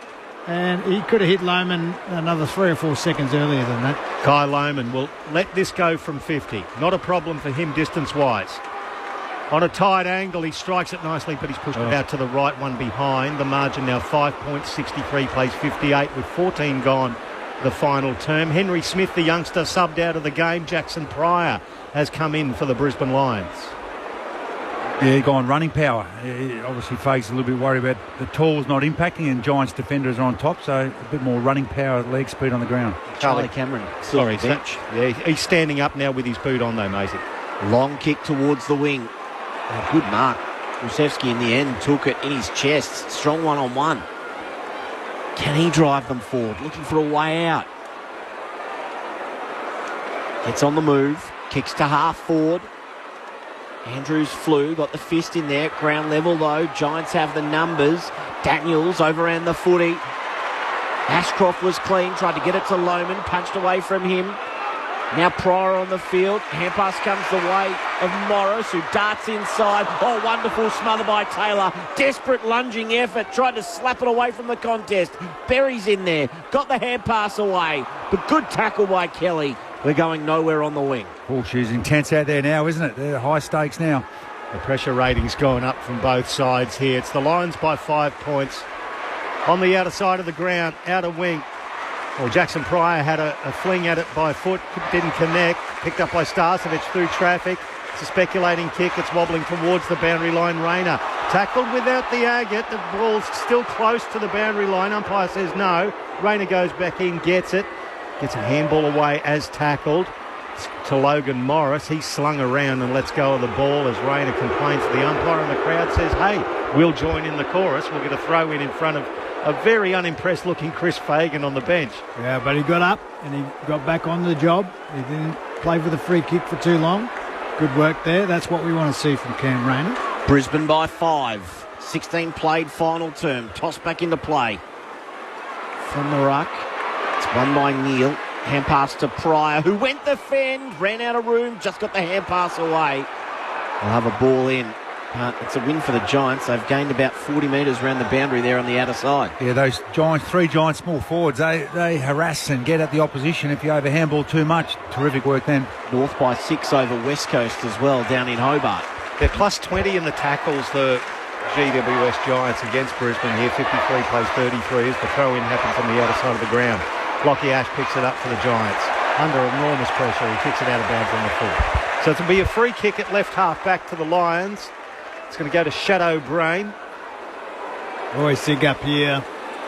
and he could have hit Lohman another 3 or 4 seconds earlier than that. Kai Lohman will let this go from 50. Not a problem for him distance-wise. On a tight angle, he strikes it nicely, but he's pushed it out to the right, one behind. The margin now 5 points, 63 plays 58 with 14 gone the final term. Henry Smith, the youngster, subbed out of the game. Jackson Pryor has come in for the Brisbane Lions. Yeah, gone running power. Obviously, Fake's a little bit worried about the tall's not impacting, and Giants defenders are on top, so a bit more running power, leg speed on the ground. Charlie Cameron. Sorry, yeah, he's standing up now with his boot on though, Maisie. Long kick towards the wing. Oh, good mark. Rusevski in the end took it in his chest. Strong one-on-one. Can he drive them forward? Looking for a way out. Gets on the move. Kicks to half forward. Andrews flew, got the fist in there. Ground level though. Giants have the numbers. Daniels overran the footy. Ashcroft was clean, tried to get it to Lohman, punched away from him. Now Pryor on the field. Hand pass comes the way of Morris, who darts inside. Oh, wonderful smother by Taylor. Desperate lunging effort. Tried to slap it away from the contest. Berry's in there. Got the hand pass away. But good tackle by Kelly. We're going nowhere on the wing. Horseshoe's intense out there now, isn't it? They're high stakes now. The pressure rating's going up from both sides here. It's the Lions by 5 points. On the outer side of the ground, outer wing. Well, Jackson Pryor had a fling at it by foot, didn't connect. Picked up by Starcevic through traffic. It's a speculating kick. It's wobbling towards the boundary line. Rayner tackled without the agate. The ball's still close to the boundary line. Umpire says no. Rayner goes back in, gets it. Gets a handball away as tackled to Logan Morris. He's slung around and lets go of the ball as Rayner complains to the umpire, and the crowd says, hey, we'll join in the chorus. We'll get a throw in front of a very unimpressed looking Chris Fagan on the bench. Yeah, but he got up and he got back on the job. He didn't play for the free kick for too long. Good work there. That's what we want to see from Cam Rayner. Brisbane by 5. 16 played final term. Toss back into play. From the ruck. It's won by Neal. Hand pass to Pryor, who went defend, ran out of room, just got the hand pass away. They'll have a ball in. It's a win for the Giants. They've gained about 40 metres around the boundary there on the outer side. Yeah, those Giants, 3 Giants small forwards, they harass and get at the opposition if you over handball too much. Terrific work then. North by 6 over West Coast as well, down in Hobart. They're plus 20 in the tackles, the GWS Giants against Brisbane here. 53 plays 33 as the throw-in happens on the outer side of the ground. Lockie Ash picks it up for the Giants. Under enormous pressure, he kicks it out of bounds on the full. So it'll be a free kick at left half back to the Lions. It's going to go to Shadow Brain. Always think up here,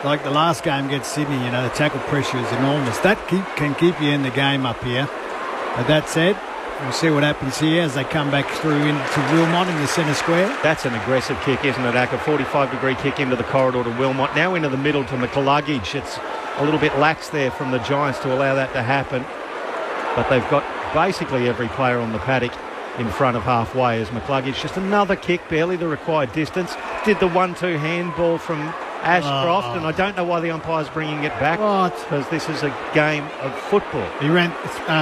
like the last game against Sydney, the tackle pressure is enormous. That can keep you in the game up here. But that said, we'll see what happens here as they come back through into Wilmot in the centre square. That's an aggressive kick, isn't it, Acker? 45-degree kick into the corridor to Wilmot. Now into the middle to McCluggage. It's a little bit lax there from the Giants to allow that to happen. But they've got basically every player on the paddock in front of halfway as McCluggage. Just another kick, barely the required distance. Did the 1-2 handball from Ashcroft, and I don't know why the umpire's bringing it back. Because this is a game of football. He ran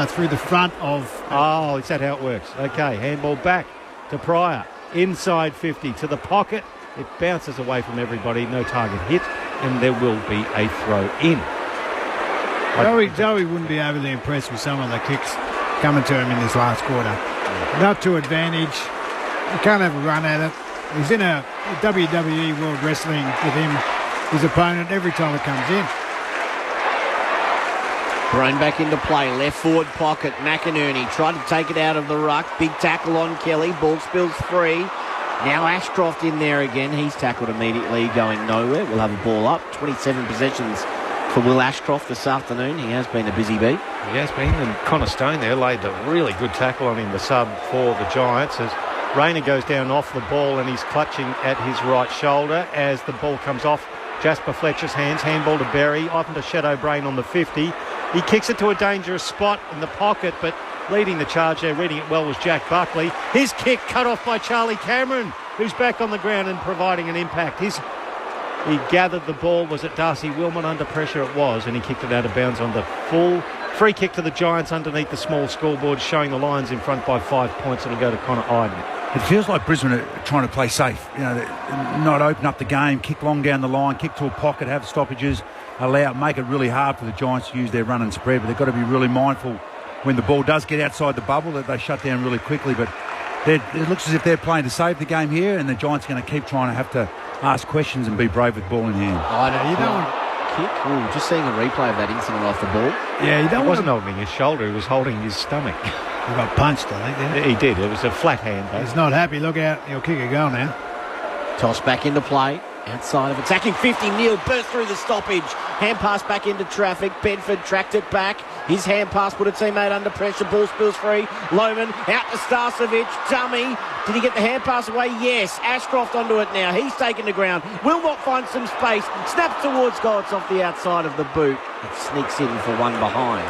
through the front of... Oh, is that how it works? Okay, handball back to Pryor. Inside 50 to the pocket. It bounces away from everybody. No target hit, and there will be a throw in. Joey wouldn't be overly impressed with some of the kicks coming to him in this last quarter. Not to advantage. You can't have a run at it. He's in a WWE World Wrestling with him, his opponent, every time it comes in. Thrown back into play, left forward pocket. McInerney tried to take it out of the ruck. Big tackle on Kelly. Ball spills free. Now Ashcroft in there again. He's tackled immediately, going nowhere. We'll have a ball up. 27 possessions for Will Ashcroft this afternoon. He has been a busy beat. He has been, and Connor Stone there laid a really good tackle on him, the sub for the Giants, as Rayner goes down off the ball and he's clutching at his right shoulder as the ball comes off Jasper Fletcher's hands. Handball to Berry, off into Shadow Brain on the 50. He kicks it to a dangerous spot in the pocket, but leading the charge there, reading it well, was Jack Buckley. His kick cut off by Charlie Cameron, who's back on the ground and providing an impact. He gathered the ball. Was it Darcy Wilmot under pressure? It was, and he kicked it out of bounds on the full. Free kick to the Giants underneath the small scoreboard, showing the Lions in front by 5 points. It'll go to Connor Iden. It feels like Brisbane are trying to play safe, not open up the game, kick long down the line, kick to a pocket, have stoppages, make it really hard for the Giants to use their run and spread. But they've got to be really mindful when the ball does get outside the bubble that they shut down really quickly. But it looks as if they're playing to save the game here, and the Giants are going to keep trying to have to ask questions and be brave with ball in hand. I don't kick. Ooh, just seeing a replay of that incident off the ball. Yeah, he wasn't holding his shoulder, he was holding his stomach. He got punched, I think, didn't he? He did. It was a flat hand. He's not happy. Look out. He'll kick a goal now. Toss back into play. Outside of attacking 50, Neil burst through the stoppage. Hand pass back into traffic. Bedford tracked it back. His hand pass put a teammate under pressure. Ball spills free. Lohman out to Starcevic. Dummy. Did he get the hand pass away? Yes. Ashcroft onto it now. He's taken the ground. Will not find some space. Snaps towards goal. It's off the outside of the boot. It sneaks in for one behind.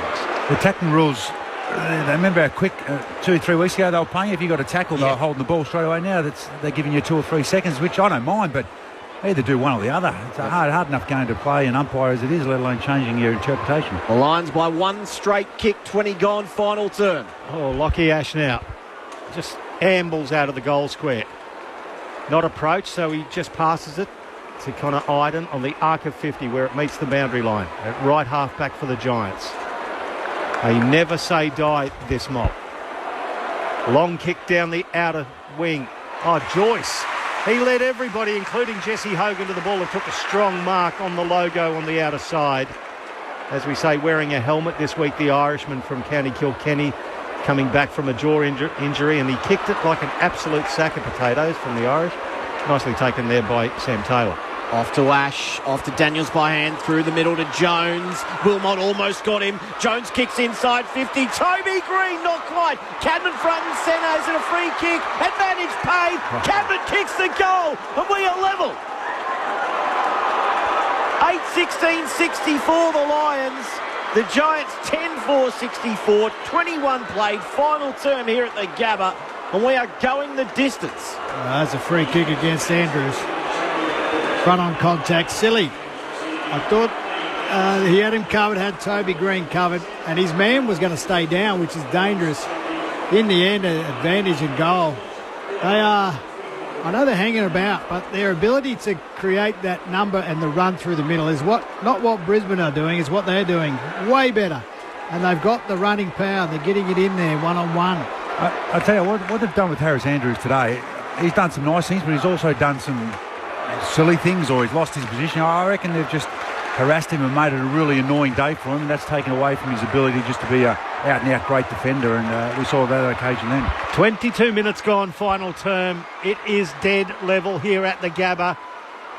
The tackling rules, they remember how quick 2 or 3 weeks ago they were playing. If you got a tackle, they were holding the ball straight away. Now they're giving you 2 or 3 seconds, which I don't mind, but either do one or the other. It's a hard enough game to play and umpire as it is, let alone changing your interpretation. The Lions by one straight kick, 20 gone, final term. Oh, Lockie Ash now just ambles out of the goal square. Not approached, so he just passes it to Connor Iden on the arc of 50 where it meets the boundary line. At right half back for the Giants. They never say die, this mob. Long kick down the outer wing. Oh, Joyce. He led everybody, including Jesse Hogan, to the ball and took a strong mark on the logo on the outer side. As we say, wearing a helmet this week, the Irishman from County Kilkenny, coming back from a jaw injury, and he kicked it like an absolute sack of potatoes from the Irish. Nicely taken there by Sam Taylor. Off to Ash, off to Daniels by hand, through the middle to Jones. Wilmot almost got him. Jones kicks inside 50. Toby Green, not quite. Cadman front and centre. Is it a free kick? Advantage paid. Cadman kicks the goal, and we are level. 8-16-64 the Lions. The Giants 10-4-64. 21 played. Final term here at the Gabba, and we are going the distance. That's a free kick against Andrews. Front on contact, silly. I thought he had him covered, had Toby Green covered, and his man was going to stay down, which is dangerous. In the end, an advantage in goal. They are, I know they're hanging about, but their ability to create that number and the run through the middle is not what Brisbane are doing, is what they're doing. Way better. And they've got the running power. They're getting it in there one-on-one. I tell you, what they've done with Harris Andrews today, he's done some nice things, but he's also done some silly things, or he's lost his position. I reckon they've just harassed him and made it a really annoying day for him, and that's taken away from his ability just to be a out-and-out great defender, and we saw that occasion then. 22 minutes gone, final term. It is dead level here at the Gabba.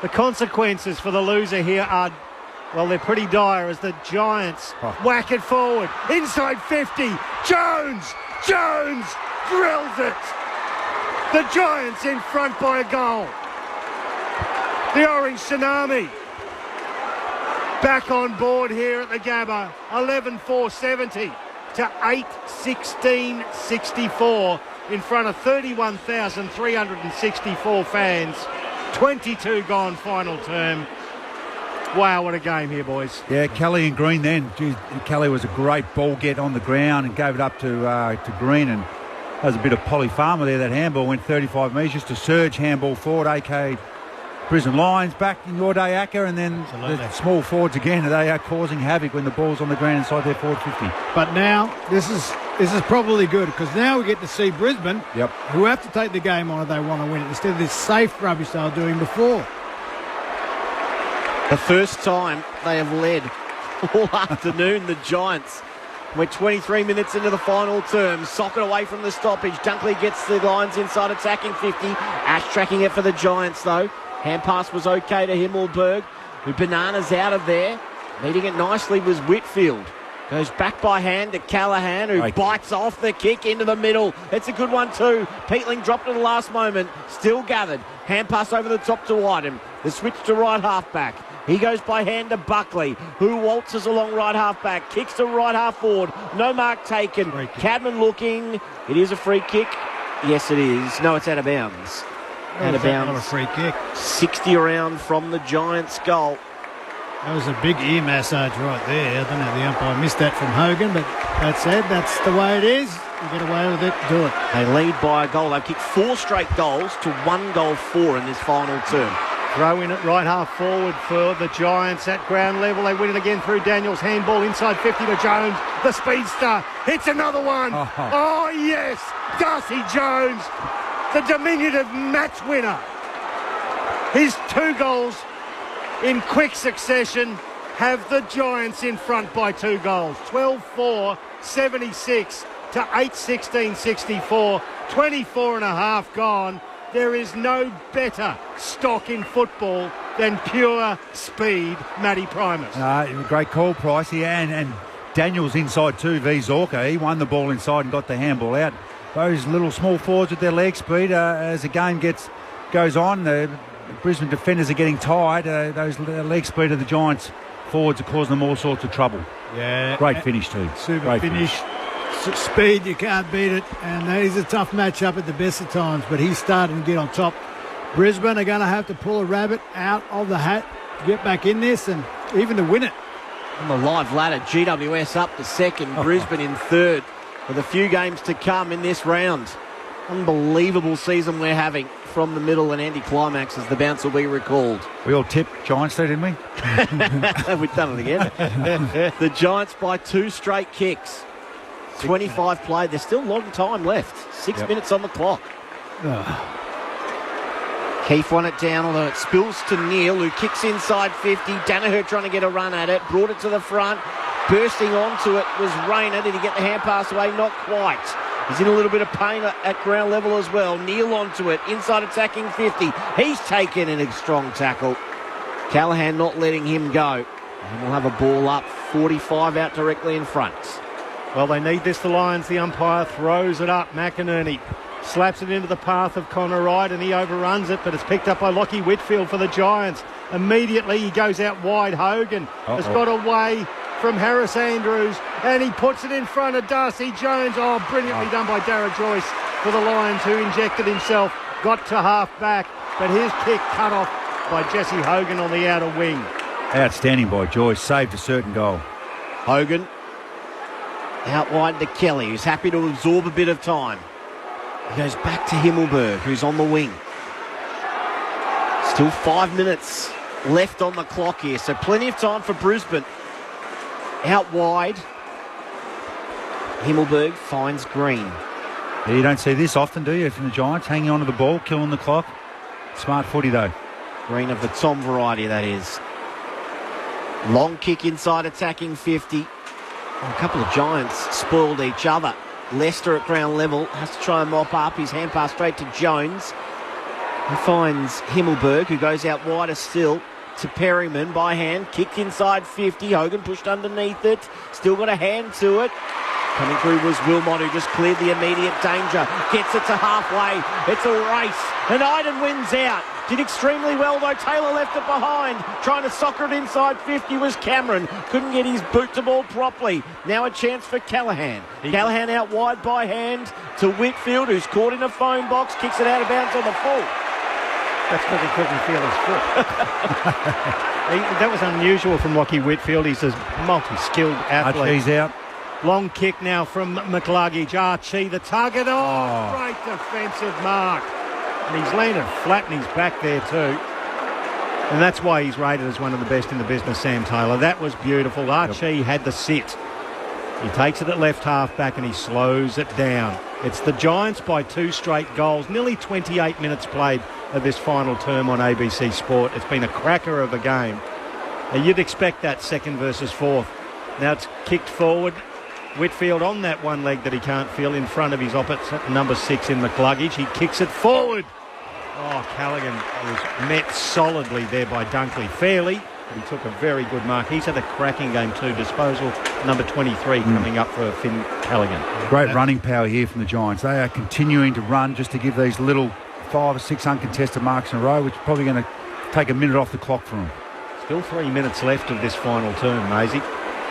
The consequences for the loser here are, well, they're pretty dire as the Giants whack it forward. Inside 50, Jones drills it. The Giants in front by a goal. The Orange Tsunami back on board here at the Gabba. 11-4-70 to 8-16-64 in front of 31,364 fans. 22 gone, final term. Wow, what a game here, boys. Yeah, Kelly and Green then. Geez, Kelly was a great ball get on the ground and gave it up to Green, and that was a bit of Polly Farmer there. That handball went 35 metres, just a surge handball forward, AK Brisbane Lions back in your day, Acker, and then the small forwards again. They are causing havoc when the ball's on the ground inside their forward 50. But now this is probably good, because now we get to see Brisbane, who have to take the game on if they want to win it, instead of this safe rubbish they were doing before. The first time they have led all afternoon, the Giants. We're 23 minutes into the final term. Socket away from the stoppage. Dunkley gets the Lions inside, attacking 50. Ash tracking it for the Giants, though. Hand pass was okay to Himmelberg, who bananas out of there. Meeting it nicely was Whitfield. Goes back by hand to Callahan, who bites off the kick into the middle. It's a good one too. Peatling dropped at the last moment. Still gathered. Hand pass over the top to Wyden. The switch to right half-back. He goes by hand to Buckley, who waltzes along right half-back. Kicks to right half forward. No mark taken. Cadman looking. It is a free kick. Yes, it is. No, it's out of bounds. Out of bounds. Not a free kick. 60 around from the Giants' goal. That was a big ear massage right there. I don't know if the umpire missed that from Hogan, but that said, that's the way it is. You get away with it, do it. They lead by a goal. They've kicked 4 straight goals to 1 goal 4 in this final term. Throw in at right half forward for the Giants at ground level. They win it again through Daniels. Handball inside 50 to Jones. The speedster hits another one. Oh yes, Darcy Jones, the diminutive match winner. His 2 goals in quick succession. have the Giants in front by 2 goals. 12-4, 76 to 8-16, 64. 24 and a half gone. There is no better stock in football than pure speed, Matty Primus. Great call, Pricey. And Daniels inside too, v Zorka. He won the ball inside and got the handball out. Those little small forwards with their leg speed, as the game goes on, the Brisbane defenders are getting tired. Those leg speed of the Giants forwards are causing them all sorts of trouble. Yeah. Great finish too. Super Great finish. Speed, you can't beat it. And that is a tough matchup at the best of times, but he's starting to get on top. Brisbane are going to have to pull a rabbit out of the hat to get back in this and even to win it. On the live ladder, GWS up to second, Brisbane in third, with a few games to come in this round. Unbelievable season we're having from the middle and anti-climax as the bounce will be recalled. We all tipped Giants there, didn't we? We've done it again. The Giants by 2 straight kicks. 25 played. There's still a long time left. 6 minutes on the clock. Keefe won it down, although it spills to Neil, who kicks inside 50. Danaher trying to get a run at it. Brought it to the front. Bursting onto it was Rayner. Did he get the hand pass away? Not quite. He's in a little bit of pain at ground level as well. Neil onto it. Inside attacking 50. He's taken in a strong tackle. Callaghan not letting him go. And we'll have a ball up. 45 out directly in front. Well, they need this, the Lions. The umpire throws it up. McInerney slaps it into the path of Connor Wright and he overruns it, but it's picked up by Lockie Whitfield for the Giants. Immediately he goes out wide. Hogan has got away from Harris Andrews and he puts it in front of Darcy Jones. Oh, brilliantly done by Darragh Joyce for the Lions, who injected himself, got to half back, but his kick cut off by Jesse Hogan on the outer wing. Outstanding by Joyce, saved a certain goal. Hogan out wide to Kelly, who's happy to absorb a bit of time. He goes back to Himmelberg, who's on the wing. Still 5 minutes left on the clock here, so plenty of time for Brisbane. Out wide. Himmelberg finds Green. Yeah, you don't see this often, do you, from the Giants? Hanging on to the ball, killing the clock. Smart footy, though. Green of the Tom variety, that is. Long kick inside, attacking 50. A couple of Giants spoiled each other. Leicester at ground level has to try and mop up. His hand pass straight to Jones. He finds Himmelberg, who goes out wider still to Perryman by hand. Kicked inside 50. Hogan pushed underneath it. Still got a hand to it. Coming through was Wilmot, who just cleared the immediate danger. Gets it to halfway. It's a race. And Iden wins out. Did extremely well, though. Taylor left it behind. Trying to soccer it inside 50 was Cameron. Couldn't get his boot to ball properly. Now a chance for Callaghan. Callaghan out wide by hand to Whitfield, who's caught in a phone box. Kicks it out of bounds on the full. That's because he couldn't feel his foot. That was unusual from Lockie Whitfield. He's a multi-skilled athlete. Archie's out. Long kick now from McCluggage. Archie, the target. Oh, great defensive mark. And he's landed flat and he's back there too. And that's why he's rated as one of the best in the business, Sam Taylor. That was beautiful. Archie had the sit. He takes it at left half back and he slows it down. It's the Giants by 2 straight goals. Nearly 28 minutes played of this final term on ABC Sport. It's been a cracker of a game. Now, you'd expect that second versus fourth. Now it's kicked forward. Whitfield on that one leg that he can't feel in front of his opposite number 6 in McCluggage. He kicks it forward. Oh, Callaghan was met solidly there by Dunkley. Fairly, but he took a very good mark. He's had a cracking game too. Disposal number 23 coming up for Finn Callaghan. Great running power here from the Giants. They are continuing to run just to give these little 5 or 6 uncontested marks in a row, which is probably going to take a minute off the clock for them. Still 3 minutes left of this final term, Maisie.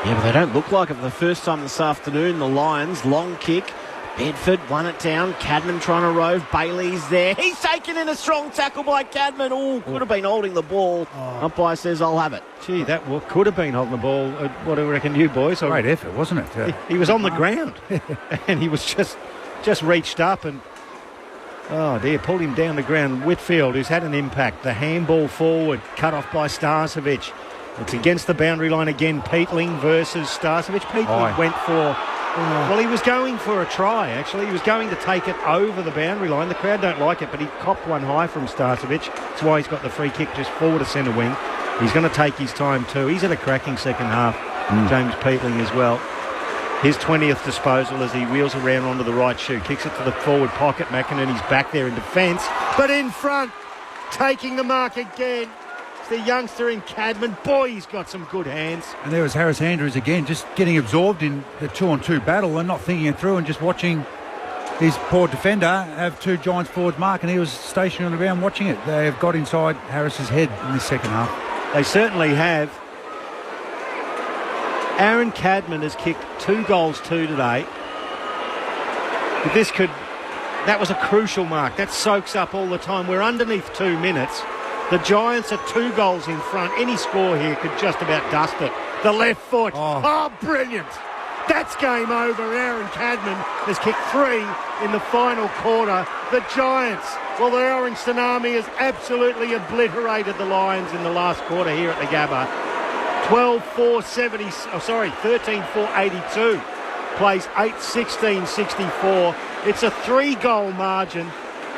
Yeah, but they don't look like it for the first time this afternoon. The Lions, long kick. Bedford won it down. Cadman trying to rove. Bailey's there. He's taken in a strong tackle by Cadman. Oh, could have been holding the ball. Umpire says, I'll have it. Gee, that could have been holding the ball. What do you reckon you boys? Great effort, wasn't it? He was on the ground. And he was just reached up and, oh dear, pulled him down the ground. Whitfield, who's had an impact. The handball forward, cut off by Starcevic. It's against the boundary line again. Peatling versus Starcevic. Peatling went for... Well, he was going for a try, actually. He was going to take it over the boundary line. The crowd don't like it, but he copped one high from Starcevic. That's why he's got the free kick just forward to centre wing. He's going to take his time too. He's had a cracking second half, James Peatling as well. His 20th disposal as he wheels around onto the right shoe. Kicks it to the forward pocket. McInerney's back there in defence. But in front, taking the mark again. It's the youngster in Cadman. Boy, he's got some good hands. And there was Harris Andrews again, just getting absorbed in the 2-on-2 battle and not thinking it through and just watching his poor defender have two Giants forwards mark, and he was stationed on the ground watching it. They have got inside Harris's head in the second half. They certainly have. Aaron Cadman has kicked 2 goals today. But that was a crucial mark. That soaks up all the time. We're underneath 2 minutes. The Giants are 2 goals in front. Any score here could just about dust it. The left foot. Oh, brilliant. That's game over. Aaron Cadman has kicked 3 in the final quarter. The Giants, well, the Orange Tsunami has absolutely obliterated the Lions in the last quarter here at the Gabba. 13-4-82. Plays 8-16-64. It's a 3-goal margin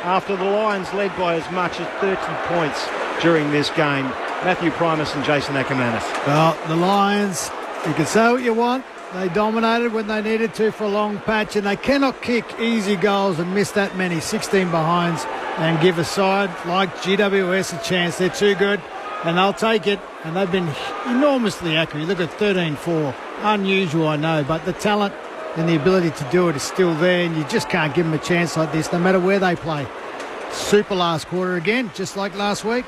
after the Lions led by as much as 30 points during this game. Matthew Primus and Jason Ackermanis. Well, the Lions, you can say what you want. They dominated when they needed to for a long patch, and they cannot kick easy goals and miss that many 16 behinds and give a side like GWS a chance. They're too good, and they'll take it. And they've been enormously accurate. You look at 13-4. Unusual, I know, but the talent and the ability to do it is still there, and you just can't give them a chance like this no matter where they play. Super last quarter again, just like last week.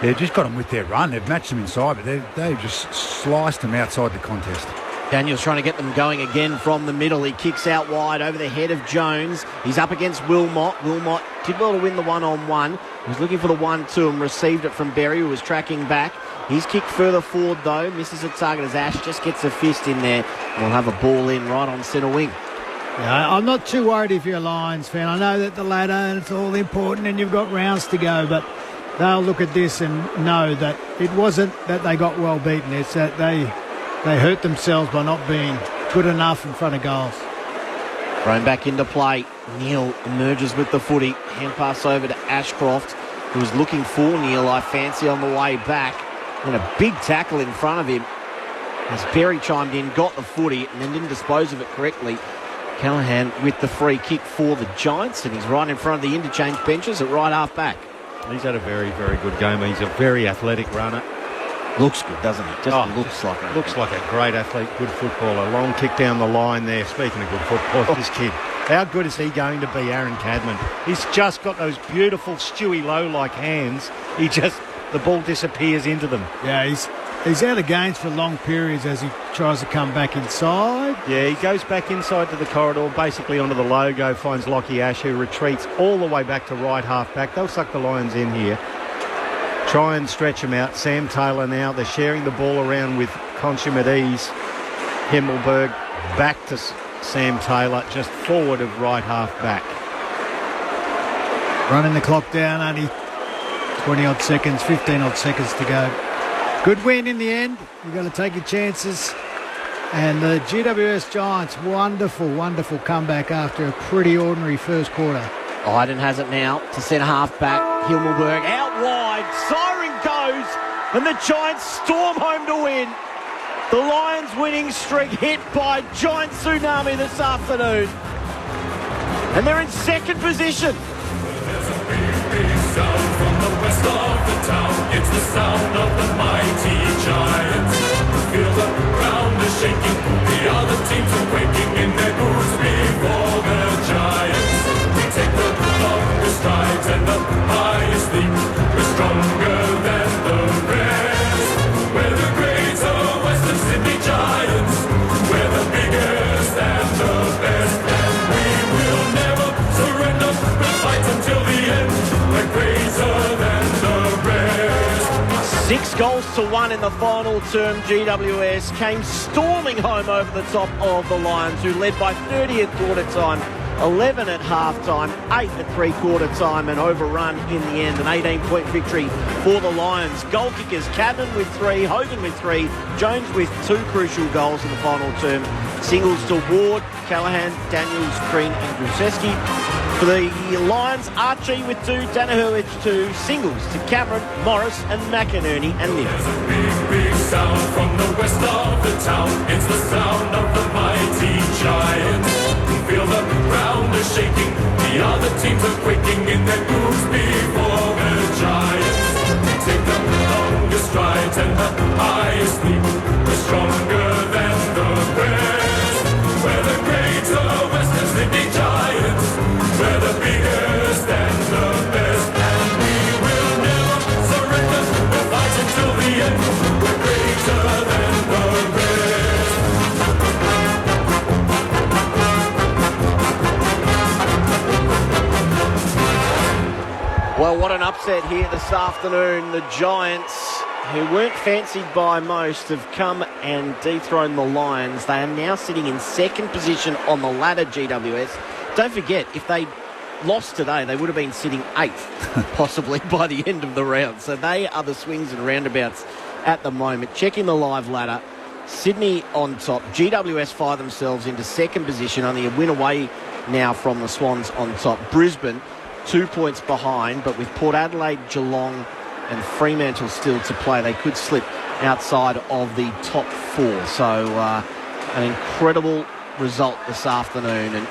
They've just got them with their run. They've matched them inside, but they've just sliced them outside the contest. Daniel's trying to get them going again from the middle. He kicks out wide over the head of Jones. He's up against Wilmot. Wilmot did well to win the one-on-one. He was looking for the 1-2 and received it from Berry, who was tracking back. He's kicked further forward, though. Misses a target as Ash just gets a fist in there. We'll have a ball in right on centre wing. Yeah, I'm not too worried if you're a Lions fan. I know that the ladder and it's all important and you've got rounds to go, but they'll look at this and know that it wasn't that they got well beaten. It's that they hurt themselves by not being good enough in front of goals. Thrown back into play. Neil emerges with the footy. Hand pass over to Ashcroft, who was looking for Neil, I fancy, on the way back. And a big tackle in front of him as Berry chimed in, got the footy, and then didn't dispose of it correctly. Callahan with the free kick for the Giants, and he's right in front of the interchange benches at right half back. He's had a very, very good game. He's a very athletic runner. Looks good, doesn't he? Looks like a great athlete, good footballer. Long kick down the line there. Speaking of good football, this kid. How good is he going to be, Aaron Cadman? He's just got those beautiful Stewie Lowe-like hands. The ball disappears into them. Yeah, he's out of games for long periods as he tries to come back inside. Yeah, he goes back inside to the corridor, basically onto the logo, finds Lockie Ash, who retreats all the way back to right half back. They'll suck the Lions in here. Try and stretch them out. Sam Taylor now. They're sharing the ball around with consummate ease. Himmelberg back to Sam Taylor, just forward of right half back. Running the clock down, only 20-odd seconds, 15-odd seconds to go. Good win in the end. You've got to take your chances. And the GWS Giants, wonderful, wonderful comeback after a pretty ordinary first quarter. Iden has it now to centre half back. Himmelberg out wide. Siren goes, and the Giants storm home to win. The Lions winning streak hit by Giant Tsunami this afternoon. And they're in second position. Sound from the west of the town, it's the sound of the mighty Giants. Feel the ground is shaking, the other teams are quaking in their boots before the Giants. We take the longest strides and the highest leap. We're stronger than the rest. We're the greater Western Sydney Giants. We're the biggest and the best, and we will never surrender. We'll fight until the end. 6-1 in the final term. GWS came storming home over the top of the Lions, who led by 30 at quarter time, 11 at half time, 8 at three-quarter time, and overrun in the end. An 18-point victory for the Lions. Goal kickers, Cadman with 3, Hogan with 3, Jones with 2 crucial goals in the final term. Singles to Ward, Callahan, Daniels, Green and Gruszewski. For the Lions, Archie with 2, Danaher with 2, singles to Cameron, Morris and McInerney and Niven. There's a big, big sound from the west of the town. It's the sound of the mighty Giants. Feel the ground is shaking. The other teams are quaking in their boots before the Giants. Take the longest strides and the highest leap. We're stronger than the best. We're the greater Western Sydney Giants. We're the biggest and the best. And we will never surrender. We'll fight until the end. We're greater than the best. Well, what an upset here this afternoon. The Giants, who weren't fancied by most, have come and dethroned the Lions. They are now sitting in second position on the ladder, GWS. Don't forget, if they lost today, they would have been sitting 8th, possibly, by the end of the round. So they are the swings and roundabouts at the moment. Checking the live ladder, Sydney on top. GWS fire themselves into second position, only a win away now from the Swans on top. Brisbane 2 points behind, but with Port Adelaide, Geelong and Fremantle still to play, they could slip outside of the top 4. So an incredible result this afternoon. And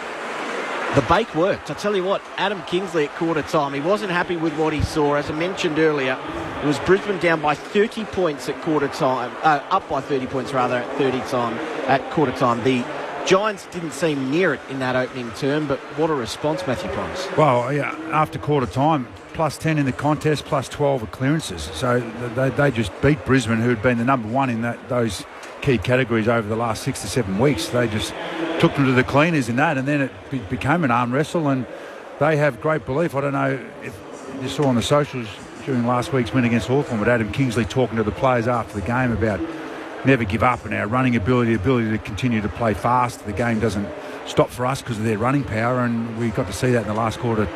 the bake worked. I tell you what, Adam Kingsley at quarter time, he wasn't happy with what he saw. As I mentioned earlier, it was Brisbane down by 30 points at quarter time, up by 30 points rather at quarter time. The Giants didn't seem near it in that opening term, but what a response, Matthew Price. Well, yeah, after quarter time, plus 10 in the contest, plus 12 at clearances. So they just beat Brisbane, who had been the number one in those key categories over the last 6 to 7 weeks. They just took them to the cleaners in that, and then it became an arm wrestle, and they have great belief. I don't know if you saw on the socials during last week's win against Hawthorn, but Adam Kingsley talking to the players after the game about never give up and our running ability to continue to play fast. The game doesn't stop for us because of their running power, and we got to see that in the last quarter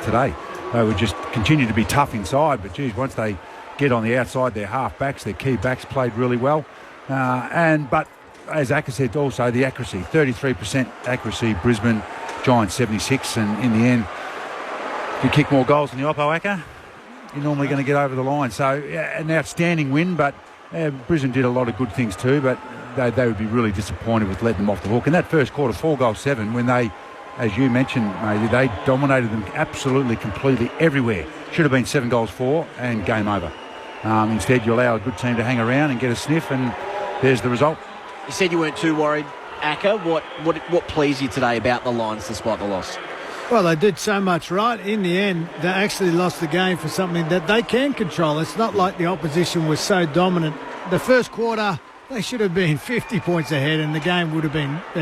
today. They would just continue to be tough inside, but geez, once they get on the outside, their half backs, their key backs played really well. But as Acker said, also the accuracy, 33% accuracy, Brisbane, Giants 76, and in the end, if you kick more goals than the Oppo, Acker, you're normally going to get over the line. So an outstanding win, but Brisbane did a lot of good things too, but they would be really disappointed with letting them off the hook. In that first quarter, 4-7, when they, as you mentioned, maybe they dominated them absolutely, completely everywhere. Should have been 7-4 and game over. Instead, you allow a good team to hang around and get a sniff, and there's the result. You said you weren't too worried, Acker. What pleased you today about the Lions despite the loss? Well, they did so much right. In the end, they actually lost the game for something that they can control. It's not like the opposition was so dominant. The first quarter, they should have been 50 points ahead, and the game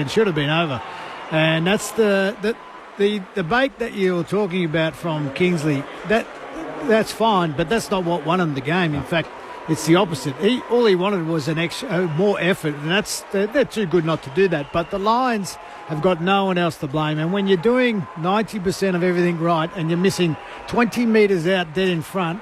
should have been over. And that's the bait that you're talking about from Kingsley. That's fine, but that's not what won him the game. In fact, it's the opposite. All he wanted was more effort, and they're too good not to do that. But the Lions have got no one else to blame. And when you're doing 90% of everything right and you're missing 20 metres out dead in front,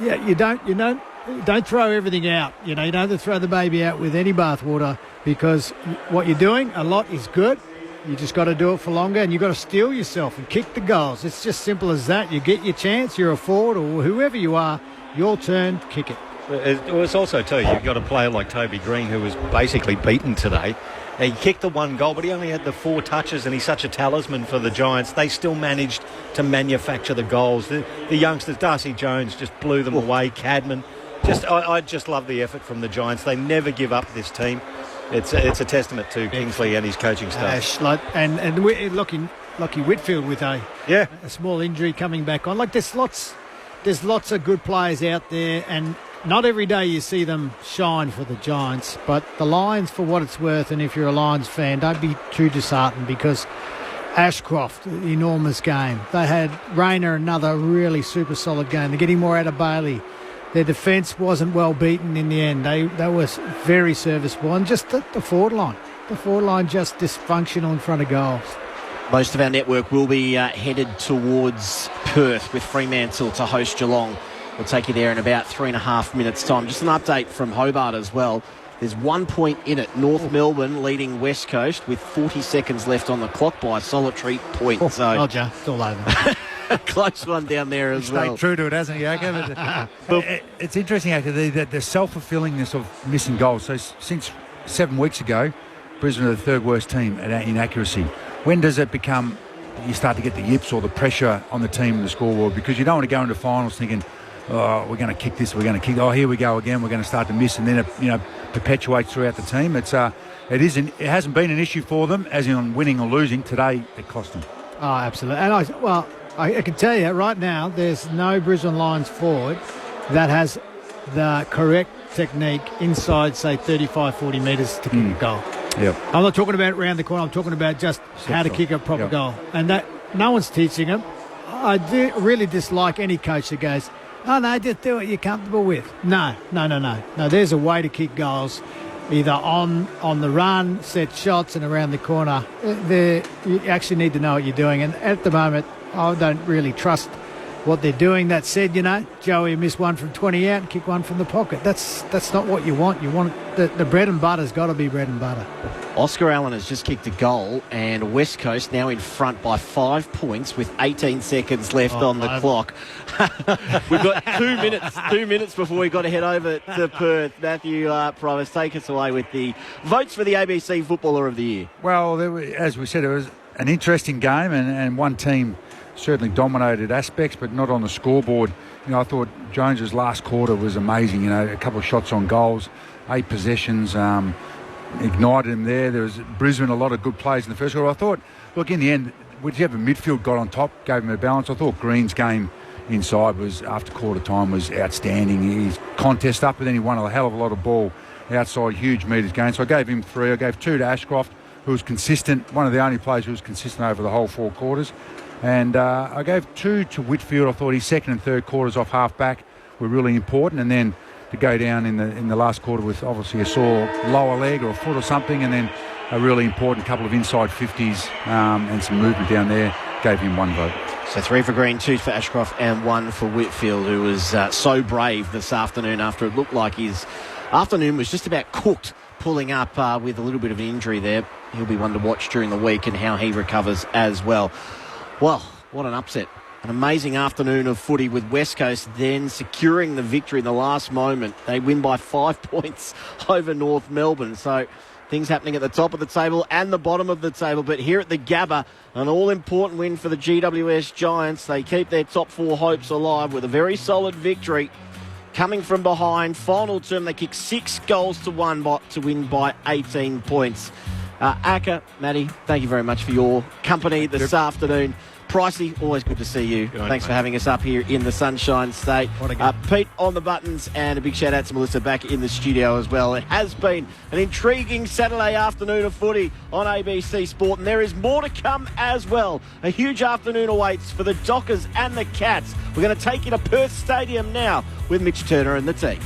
you don't throw everything out. You don't have to throw the baby out with any bathwater, because what you're doing, a lot is good. You just got to do it for longer, and you've got to steel yourself and kick the goals. It's just simple as that. You get your chance, you're a forward or whoever you are, your turn, kick it. It was also, too, you've got a player like Toby Green, who was basically beaten today. He kicked the 1 goal, but he only had the 4 touches, and he's such a talisman for the Giants. They still managed to manufacture the goals. The youngsters, Darcy Jones, just blew them away. Cadman. I just love the effort from the Giants. They never give up, this team. It's a testament to Kingsley and his coaching staff. And Lockie Whitfield with a small injury coming back on. There's lots of good players out there, and not every day you see them shine for the Giants. But the Lions, for what it's worth, and if you're a Lions fan, don't be too disheartened, because Ashcroft, enormous game. They had Rayner, another really super solid game. They're getting more out of Bailey. Their defence wasn't well beaten in the end. They were very serviceable. And just the forward line. The forward line just dysfunctional in front of goals. Most of our network will be headed towards Perth with Fremantle to host Geelong. We'll take you there in about 3.5 minutes' time. Just an update from Hobart as well. There's 1 point in it. North Melbourne leading West Coast with 40 seconds left on the clock by a solitary point. So Roger, it's all over. close one down there as well. Stayed true to it, hasn't he, Aka? It's interesting, Aka, the self-fulfillingness of missing goals. So since 7 weeks ago, Brisbane are the third worst team at inaccuracy. When does it become you start to get the yips or the pressure on the team in the scoreboard? Because you don't want to go into finals thinking, oh, we're going to kick this, we're going to kick, oh, here we go again, we're going to start to miss, and then it perpetuates throughout the team. It hasn't been an issue for them, as in winning or losing. Today, it cost them. Oh, absolutely. And I can tell you right now, there's no Brisbane Lions forward that has the correct technique inside, say, 35, 40 metres to kick a goal. Yep. I'm not talking about round the corner. I'm talking about just how to kick a proper goal. And that no one's teaching them. I do really dislike any coach that goes, oh, no, just do what you're comfortable with. No. There's a way to kick goals, either on the run, set shots, and around the corner. You actually need to know what you're doing. And at the moment, I don't really trust what they're doing. That said, Joey missed one from 20 out and kick one from the pocket. That's not what you want. You want the bread and butter's got to be bread and butter. Oscar Allen has just kicked a goal, and West Coast now in front by 5 points with 18 seconds left on the clock. We've got 2 minutes before we've got to head over to Perth. Matthew Primus, take us away with the votes for the ABC Footballer of the Year. Well, as we said, it was an interesting game, and one team certainly dominated aspects, but not on the scoreboard. I thought Jones's last quarter was amazing. A couple of shots on goals, 8 possessions, ignited him there. There was Brisbane, a lot of good plays in the first quarter. I thought, look, in the end, whichever midfield got on top gave him a balance. I thought Green's game inside was, after quarter time, was outstanding. His contest up, but then he won a hell of a lot of ball outside, huge metres gained. So I gave him 3. I gave 2 to Ashcroft, who was consistent, one of the only players who was consistent over the whole 4 quarters. And I gave 2 to Whitfield. I thought his second and third quarters off half-back were really important. And then to go down in the last quarter with obviously a sore lower leg or a foot or something, and then a really important couple of inside 50s and some movement down there, gave him 1 vote. So 3 for Green, 2 for Ashcroft and 1 for Whitfield, who was so brave this afternoon after it looked like his afternoon was just about cooked, pulling up with a little bit of an injury there. He'll be one to watch during the week and how he recovers as well. Well, what an upset. An amazing afternoon of footy with West Coast then securing the victory in the last moment. They win by 5 points over North Melbourne. So things happening at the top of the table and the bottom of the table. But here at the Gabba, an all-important win for the GWS Giants. They keep their top 4 hopes alive with a very solid victory. Coming from behind, final term, they kick 6 goals to 1 to win by 18 points. Aka, Matty, thank you very much for your company this afternoon. Pricey, always good to see you. Thanks for having us up here in the Sunshine State. Pete on the buttons, and a big shout out to Melissa back in the studio as well. It has been an intriguing Saturday afternoon of footy on ABC Sport, and there is more to come as well. A huge afternoon awaits for the Dockers and the Cats. We're going to take you to Perth Stadium now with Mitch Turner and the team.